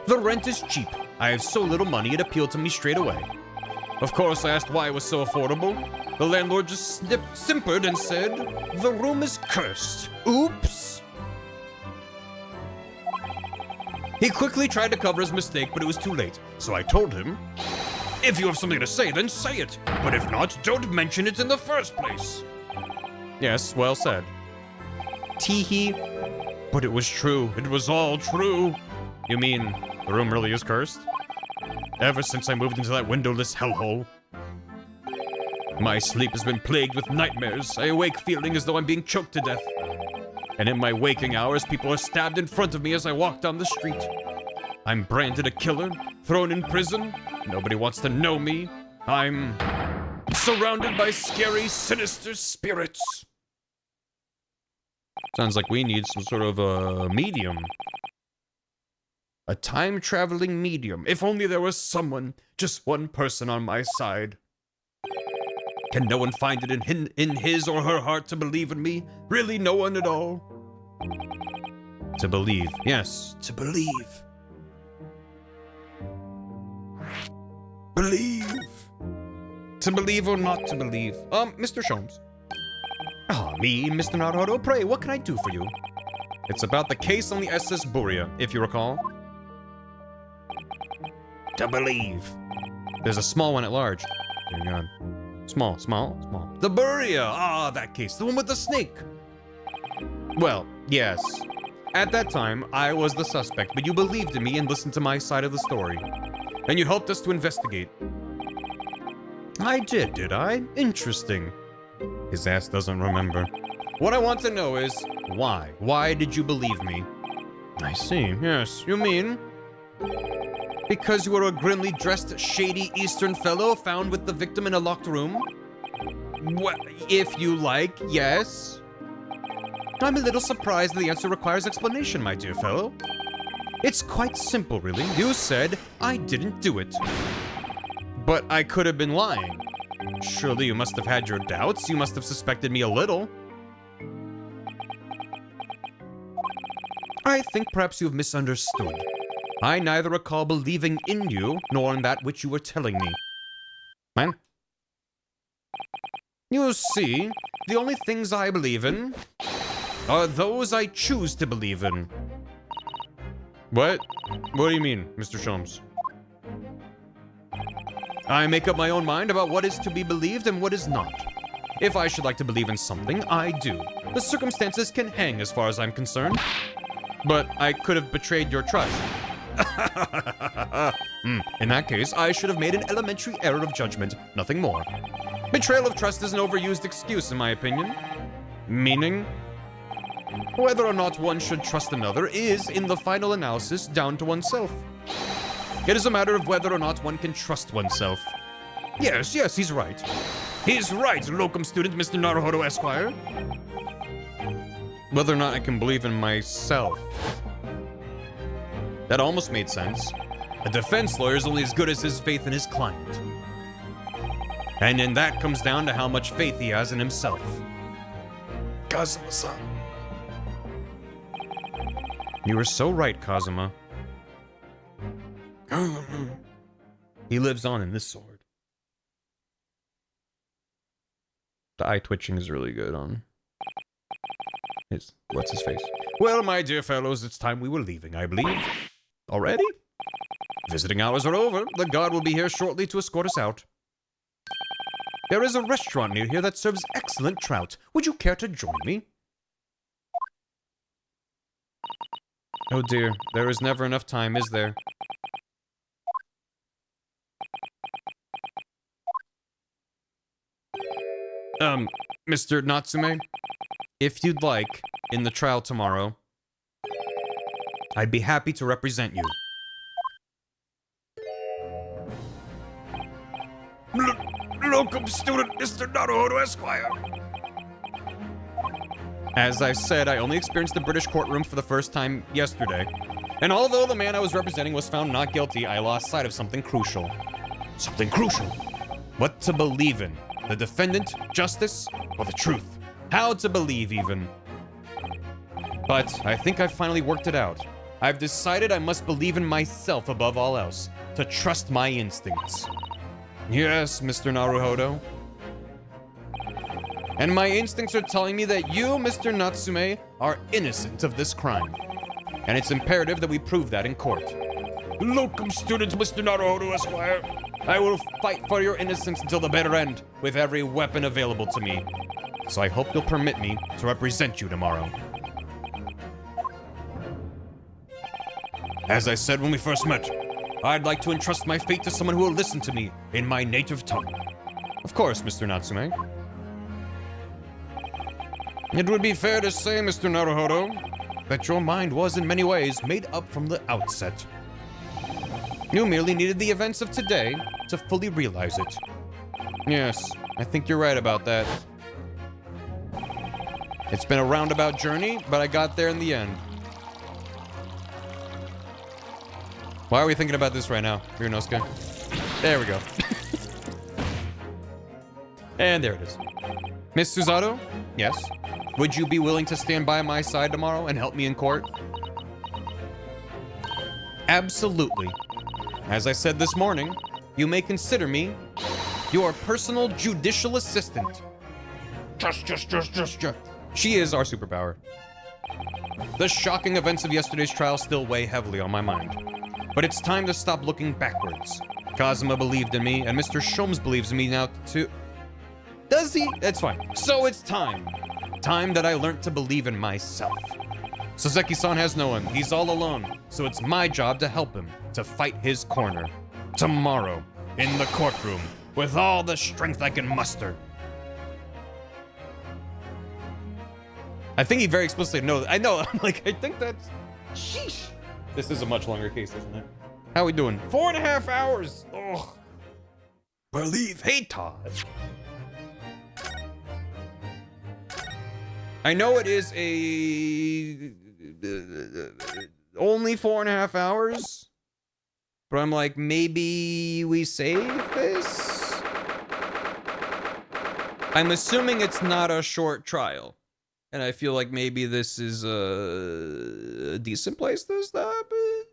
The rent is cheap. I have so little money, it appealed to me straight away. Of course, I asked why it was so affordable. The landlord just simpered and said, "The room is cursed." Oops. He quickly tried to cover his mistake, but it was too late. So I told him, "If you have something to say, then say it. But if not, don't mention it in the first place." Yes, well said. Teehee. But it was true. It was all true. You mean, the room really is cursed? Ever since I moved into that windowless hellhole. My sleep has been plagued with nightmares. I awake feeling as though I'm being choked to death. And in my waking hours, people are stabbed in front of me as I walk down the street. I'm branded a killer, thrown in prison. Nobody wants to know me. I'm surrounded by scary, sinister spirits. Sounds like we need some sort of a medium. A time-traveling medium. If only there was someone, just one person on my side. Can no one find it in his or her heart to believe in me? Really, no one at all? To believe. Yes, to believe. Believe. To believe or not to believe. Mr. Sholmes. Ah, me, Mr. Naruhodo. Pray, what can I do for you? It's about the case on the SS Buria, if you recall. To believe. There's a small one at large. Hang on. Small. The Buria! Ah, that case. The one with the snake. Well, yes. At that time, I was the suspect, but you believed in me and listened to my side of the story. And you helped us to investigate. I did I? Interesting. His ass doesn't remember. What I want to know is, why? Why did you believe me? I see. Yes, you mean? Because you were a grimly dressed, shady Eastern fellow found with the victim in a locked room? Well, if you like, yes. I'm a little surprised the answer requires explanation, my dear fellow. It's quite simple, really. You said I didn't do it. But I could have been lying. Surely you must have had your doubts. You must have suspected me a little. I think perhaps you have misunderstood. I neither recall believing in you, nor in that which you were telling me. Man? You see, the only things I believe in are those I choose to believe in. What? What do you mean, Mr. Sholmes? I make up my own mind about what is to be believed and what is not. If I should like to believe in something, I do. The circumstances can hang as far as I'm concerned. But I could have betrayed your trust. In that case, I should have made an elementary error of judgment, nothing more. Betrayal of trust is an overused excuse, in my opinion. Meaning? Whether or not one should trust another is, in the final analysis, down to oneself. It is a matter of whether or not one can trust oneself. Yes, he's right. He's right, locum student Mr. Naruhodo Esquire. Whether or not I can believe in myself. That almost made sense. A defense lawyer is only as good as his faith in his client. And then that comes down to how much faith he has in himself. Kazuma-san. You were so right, Kazuma. He lives on in this sword. The eye twitching is really good on what's his face? Well, my dear fellows, it's time we were leaving, I believe. Already? Visiting hours are over. The guard will be here shortly to escort us out. There is a restaurant near here that serves excellent trout. Would you care to join me? Oh dear, there is never enough time, is there? Mr. Natsume, if you'd like, in the trial tomorrow, I'd be happy to represent you. Locum student Mr. Naruhodo Esquire. As I said, I only experienced the British courtroom for the first time yesterday. And although the man I was representing was found not guilty, I lost sight of something crucial. Something crucial? What to believe in? The defendant, justice, or the truth? How to believe, even. But I think I've finally worked it out. I've decided I must believe in myself above all else, to trust my instincts. Yes, Mr. Naruhodo. And my instincts are telling me that you, Mr. Natsume, are innocent of this crime. And it's imperative that we prove that in court. Locum student, Mr. Naruhodo Esquire. I will fight for your innocence until the bitter end, with every weapon available to me. So I hope you'll permit me to represent you tomorrow. As I said when we first met, I'd like to entrust my fate to someone who will listen to me in my native tongue. Of course, Mr. Natsume. It would be fair to say, Mr. Naruhodo, that your mind was in many ways made up from the outset. You merely needed the events of today to fully realize it. Yes, I think you're right about that. It's been a roundabout journey, but I got there in the end. Why are we thinking about this right now, Ryunosuke? There we go. And there it is. Miss Susato? Yes. Would you be willing to stand by my side tomorrow and help me in court? Absolutely. As I said this morning, you may consider me your personal judicial assistant. Just. She is our superpower. The shocking events of yesterday's trial still weigh heavily on my mind. But it's time to stop looking backwards. Kazuma believed in me, and Mr. Sholmes believes in me now too. Does he? That's fine. So it's time. Time that I learned to believe in myself. Soseki-san has no one. He's all alone. So it's my job to help him, to fight his corner. Tomorrow, in the courtroom, with all the strength I can muster. I think he very explicitly knows. I know. I'm like, I think that's... Sheesh. This is a much longer case, isn't it? How we doing? 4.5 hours. Ugh. Believe. Hey, Todd. I know it is a... only 4.5 hours. But I'm like, maybe we save this? I'm assuming it's not a short trial. And I feel like maybe this is a decent place to stop it.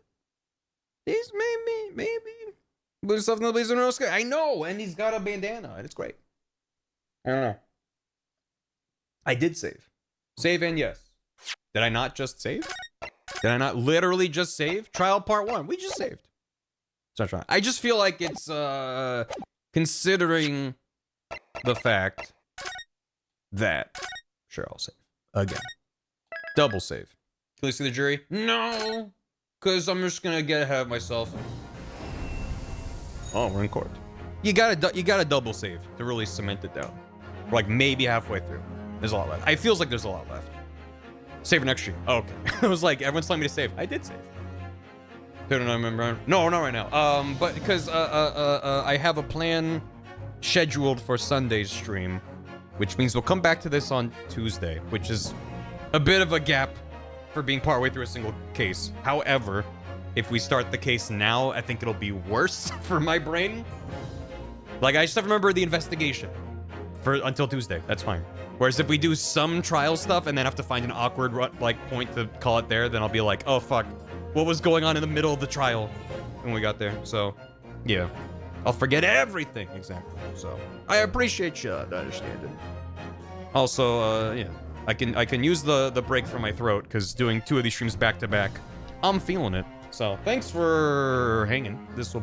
These maybe. But stuff nobody's in Oscar. I know, and he's got a bandana, and it's great. I don't know. I did save. Save and yes. Did I not just save? Did I not literally just save? Trial part 1. We just saved. So I just feel like it's considering the fact that sure I'll save. Again. Double save. Can we see the jury? No! Because I'm just gonna get ahead of myself. Oh, we're in court. You gotta double save to really cement it down. We're like maybe halfway through. There's a lot left. It feels like there's a lot left. Save for next stream. Oh, okay. I was like, everyone's telling me to save. I did save. Don't remember. No, not right now. But because I have a plan scheduled for Sunday's stream, which means we'll come back to this on Tuesday, which is a bit of a gap for being partway through a single case. However, if we start the case now, I think it'll be worse for my brain. Like, I just have to remember the investigation until Tuesday. That's fine. Whereas if we do some trial stuff and then have to find an awkward point to call it there, then I'll be like, oh fuck, what was going on in the middle of the trial when we got there? So, yeah. I'll forget everything, exactly. So, I appreciate you understanding. Also, yeah, I can use the break from my throat because doing 2 of these streams back to back, I'm feeling it. So, thanks for hanging. We'll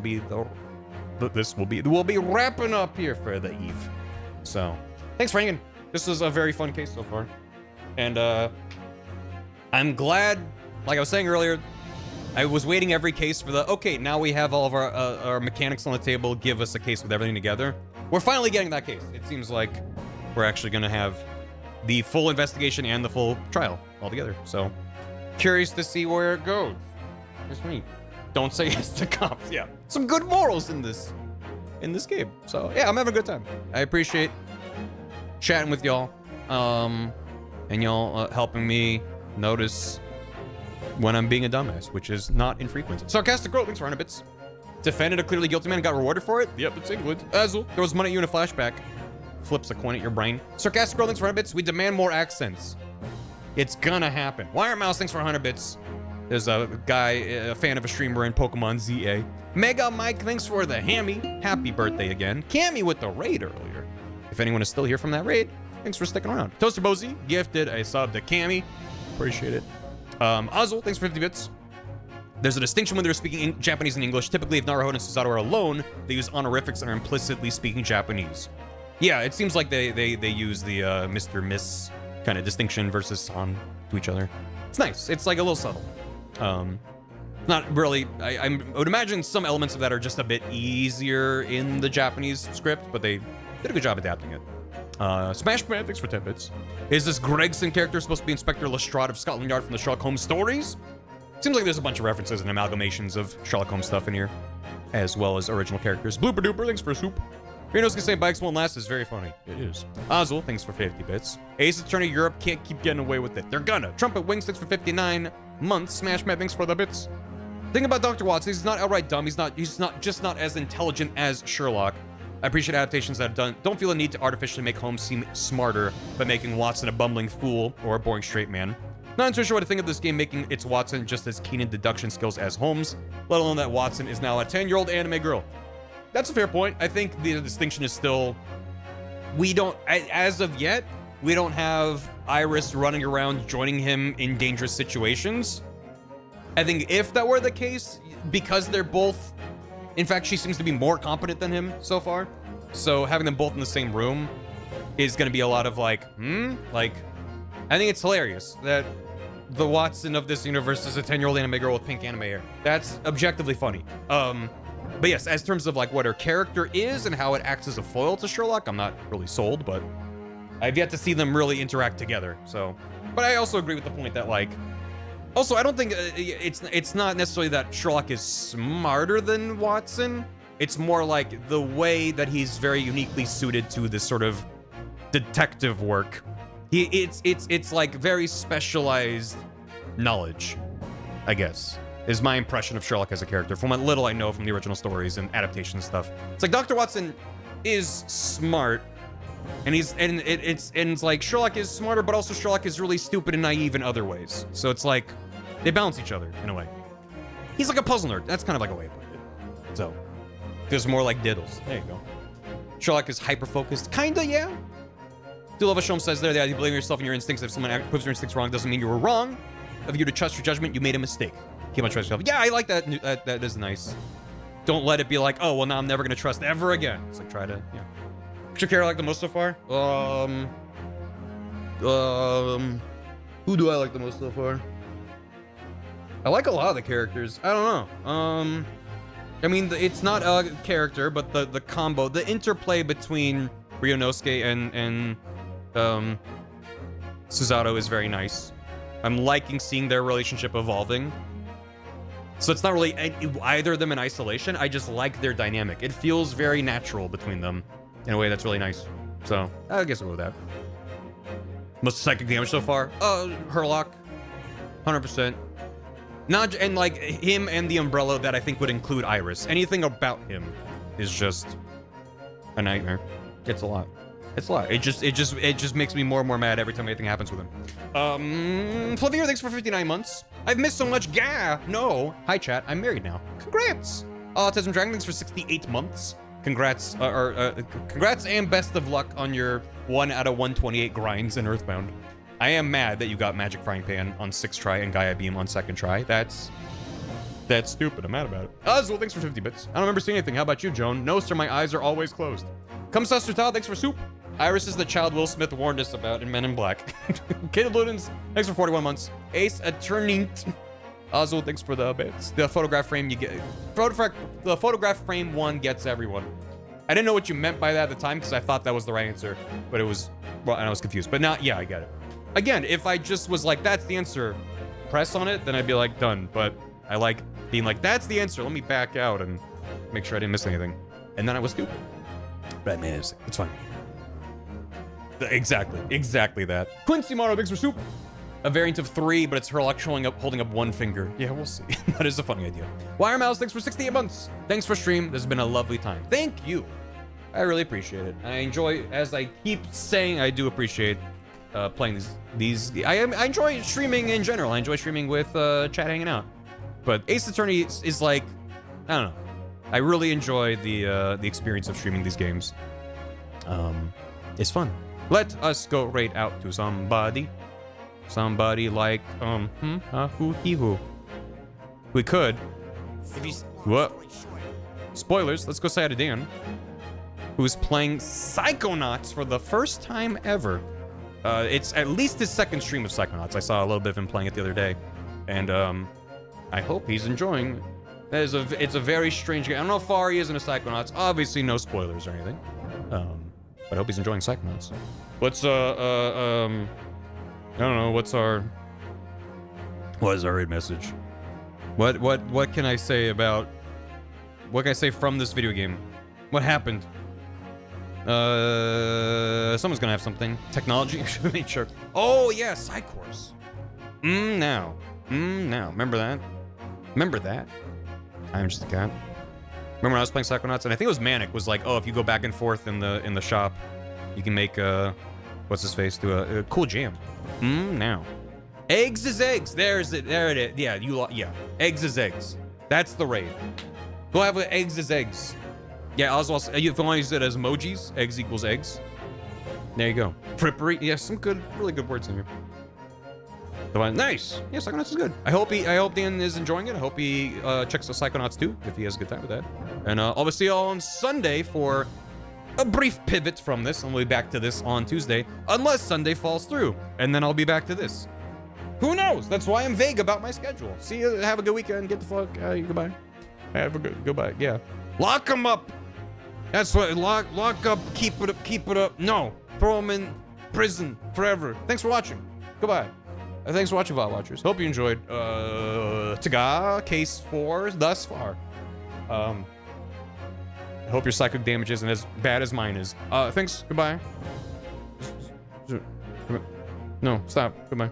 be wrapping up here for the eve. So, thanks for hanging. This was a very fun case so far, and I'm glad. Like I was saying earlier, I was waiting every case for okay, now we have all of our mechanics on the table, give us a case with everything together. We're finally getting that case. It seems like we're actually gonna have the full investigation and the full trial all together. So, curious to see where it goes. It's me. Don't say yes to cops. Yeah, some good morals in this game. So, yeah, I'm having a good time. I appreciate chatting with y'all, and y'all helping me notice when I'm being a dumbass, which is not infrequent. Sarcastic Girl, thanks for 100 bits. Defended a clearly guilty man and got rewarded for it? Yep, it's England. Azul, there was money at you in a flashback. Flips a coin at your brain. Sarcastic Girl, thanks for 100 bits. We demand more accents. It's gonna happen. Wire Mouse, thanks for 100 bits. There's a guy, a fan of a streamer in Pokemon ZA. Mega Mike, thanks for the hammy. Happy birthday again. Cammy with the raid earlier. If anyone is still here from that raid, thanks for sticking around. Toaster Bozy gifted a sub to Cammy. Appreciate it. Azul, thanks for 50 bits. There's a distinction when they're speaking Japanese and English. Typically, if Naruhodo and Susato are alone, they use honorifics and are implicitly speaking Japanese. Yeah, it seems like they use the Mr. Miss kind of distinction versus San to each other. It's nice. It's like a little subtle. Not really. I would imagine some elements of that are just a bit easier in the Japanese script, but they did a good job adapting it. Smashman, thanks for 10 bits. Is this Gregson character supposed to be Inspector Lestrade of Scotland Yard from the Sherlock Holmes stories? Seems like there's a bunch of references and amalgamations of Sherlock Holmes stuff in here, as well as original characters. Blooper Duper, thanks for soup. Reno's gonna say bikes won't last is very funny. It is. Ozil, thanks for 50 bits. Ace Attorney Europe can't keep getting away with it. They're gonna. Trumpet Wings, thanks for 59 months. Smashman, thanks for the bits. Thing about Dr. Watson, he's not outright dumb. He's not as intelligent as Sherlock. I appreciate adaptations that don't feel a need to artificially make Holmes seem smarter by making Watson a bumbling fool or a boring straight man. Not entirely sure what to think of this game making its Watson just as keen in deduction skills as Holmes, let alone that Watson is now a 10-year-old anime girl. That's a fair point. I think the distinction is still, as of yet, we don't have Iris running around joining him in dangerous situations. I think if that were the case, because they're both, in fact, she seems to be more competent than him so far. So having them both in the same room is going to be a lot of like, I think it's hilarious that the Watson of this universe is a 10-year-old anime girl with pink anime hair. That's objectively funny. But yes, as terms of like what her character is and how it acts as a foil to Sherlock, I'm not really sold, but I've yet to see them really interact together. So, but I also agree with the point that like, also I don't think it's not necessarily that Sherlock is smarter than Watson. It's more like the way that he's very uniquely suited to this sort of detective work. It's like very specialized knowledge, I guess, is my impression of Sherlock as a character from what little I know from the original stories and adaptation stuff. It's like Dr. Watson is smart, and it's like Sherlock is smarter, but also Sherlock is really stupid and naive in other ways. So it's like they balance each other in a way. He's like a puzzle nerd. That's kind of like a way of putting it. So feels more like Diddles. There you go. Sherlock is hyper focused, kinda, yeah. Do love a Shom says there that you believe in yourself and your instincts. If someone proves your instincts wrong, doesn't mean you were wrong. Of you to trust your judgment, you made a mistake. Keep on trusting yourself. Yeah, I like that. That is nice. Don't let it be like, oh, well, now I'm never gonna trust ever again. It's like, try to, yeah. Which character I like the most so far? Who do I like the most so far? I like a lot of the characters. I don't know. I mean, it's not a character, but the combo, the interplay between Ryunosuke and Susato is very nice. I'm liking seeing their relationship evolving. So it's not really either of them in isolation. I just like their dynamic. It feels very natural between them in a way that's really nice. So I guess we'll go with that. Most psychic damage so far? Herlock, 100%. Not and like him and the umbrella that I think would include Iris. Anything about him is just a nightmare. It's a lot. It's a lot. It just makes me more and more mad every time anything happens with him. Flavier, thanks for 59 months. I've missed so much. Gah. No. Hi, chat. I'm married now. Congrats. Autism Dragon, thanks for 68 months. Congrats, congrats and best of luck on your 1 out of 128 grinds in Earthbound. I am mad that you got Magic Frying Pan on 6th try and Gaia Beam on 2nd try. That's stupid. I'm mad about it. Ozil, thanks for 50 bits. I don't remember seeing anything. How about you, Joan? No, sir, my eyes are always closed. Come Sustertal, thanks for soup. Iris is the child Will Smith warned us about in Men in Black. Kid Ludens, thanks for 41 months. Ace Attorney. Ozil, thanks for the bits. The photograph frame you get. The photograph frame one gets everyone. I didn't know what you meant by that at the time because I thought that was the right answer, but it was, well, and I was confused. But now, yeah, I get it. Again, if I just was like, that's the answer, press on it, then I'd be like, done. But I like being like, that's the answer. Let me back out and make sure I didn't miss anything. And then I was stupid. But man, it's fine. Exactly that. Quincy Morrow, thanks for soup. A variant of 3, but it's Herlock holding up one finger. Yeah, we'll see. That is a funny idea. Wire Mouse, thanks for 68 months. Thanks for stream. This has been a lovely time. Thank you. I really appreciate it. I enjoy, as I keep saying, I do appreciate playing these. I enjoy streaming in general. I enjoy streaming with chat hanging out. But Ace Attorney is like, I don't know. I really enjoy the experience of streaming these games. It's fun. Let us go right out to somebody. Somebody like, who, he, who. We could. What? Spoilers, let's go say hi to Dan, who's playing Psychonauts for the first time ever. It's at least his 2nd stream of Psychonauts. I saw a little bit of him playing it the other day. And, I hope he's enjoying. It's a very strange game. I don't know how far he is into Psychonauts. Obviously, no spoilers or anything. But I hope he's enjoying Psychonauts. What's I don't know. What is our raid message? What can I say about? What can I say from this video game? What happened? Someone's gonna have something. Technology. Should have made sure. Oh yeah, Psychors. Now. Remember that? Remember that? I'm just a cat. Remember when I was playing Psychonauts, and I think it was Manic was like, oh, if you go back and forth in the shop, you can make what's his face do a cool jam. Now. Eggs is eggs. There it is. Yeah, yeah. Eggs is eggs. That's the raid. Go have eggs is eggs. Yeah, I was also, if you want to use it as emojis, eggs equals eggs. There you go. Frippery. Yeah, some good, really good words in here. Nice. Yeah, Psychonauts is good. I hope Dan is enjoying it. I hope he checks out Psychonauts too, if he has a good time with that. And I'll see you all on Sunday for a brief pivot from this. And we'll be back to this on Tuesday, unless Sunday falls through, and then I'll be back to this. Who knows? That's why I'm vague about my schedule. See you. Have a good weekend. Get the fuck. Goodbye. Have a good. Goodbye. Yeah. Lock them up. That's what. Lock up. Keep it up. Keep it up. No. Throw them in prison forever. Thanks for watching. Goodbye. Thanks for watching, VOD watchers. Hope you enjoyed. Taga case 4 thus far. I hope your psychic damage isn't as bad as mine is. Thanks. Goodbye. No. Stop. Goodbye.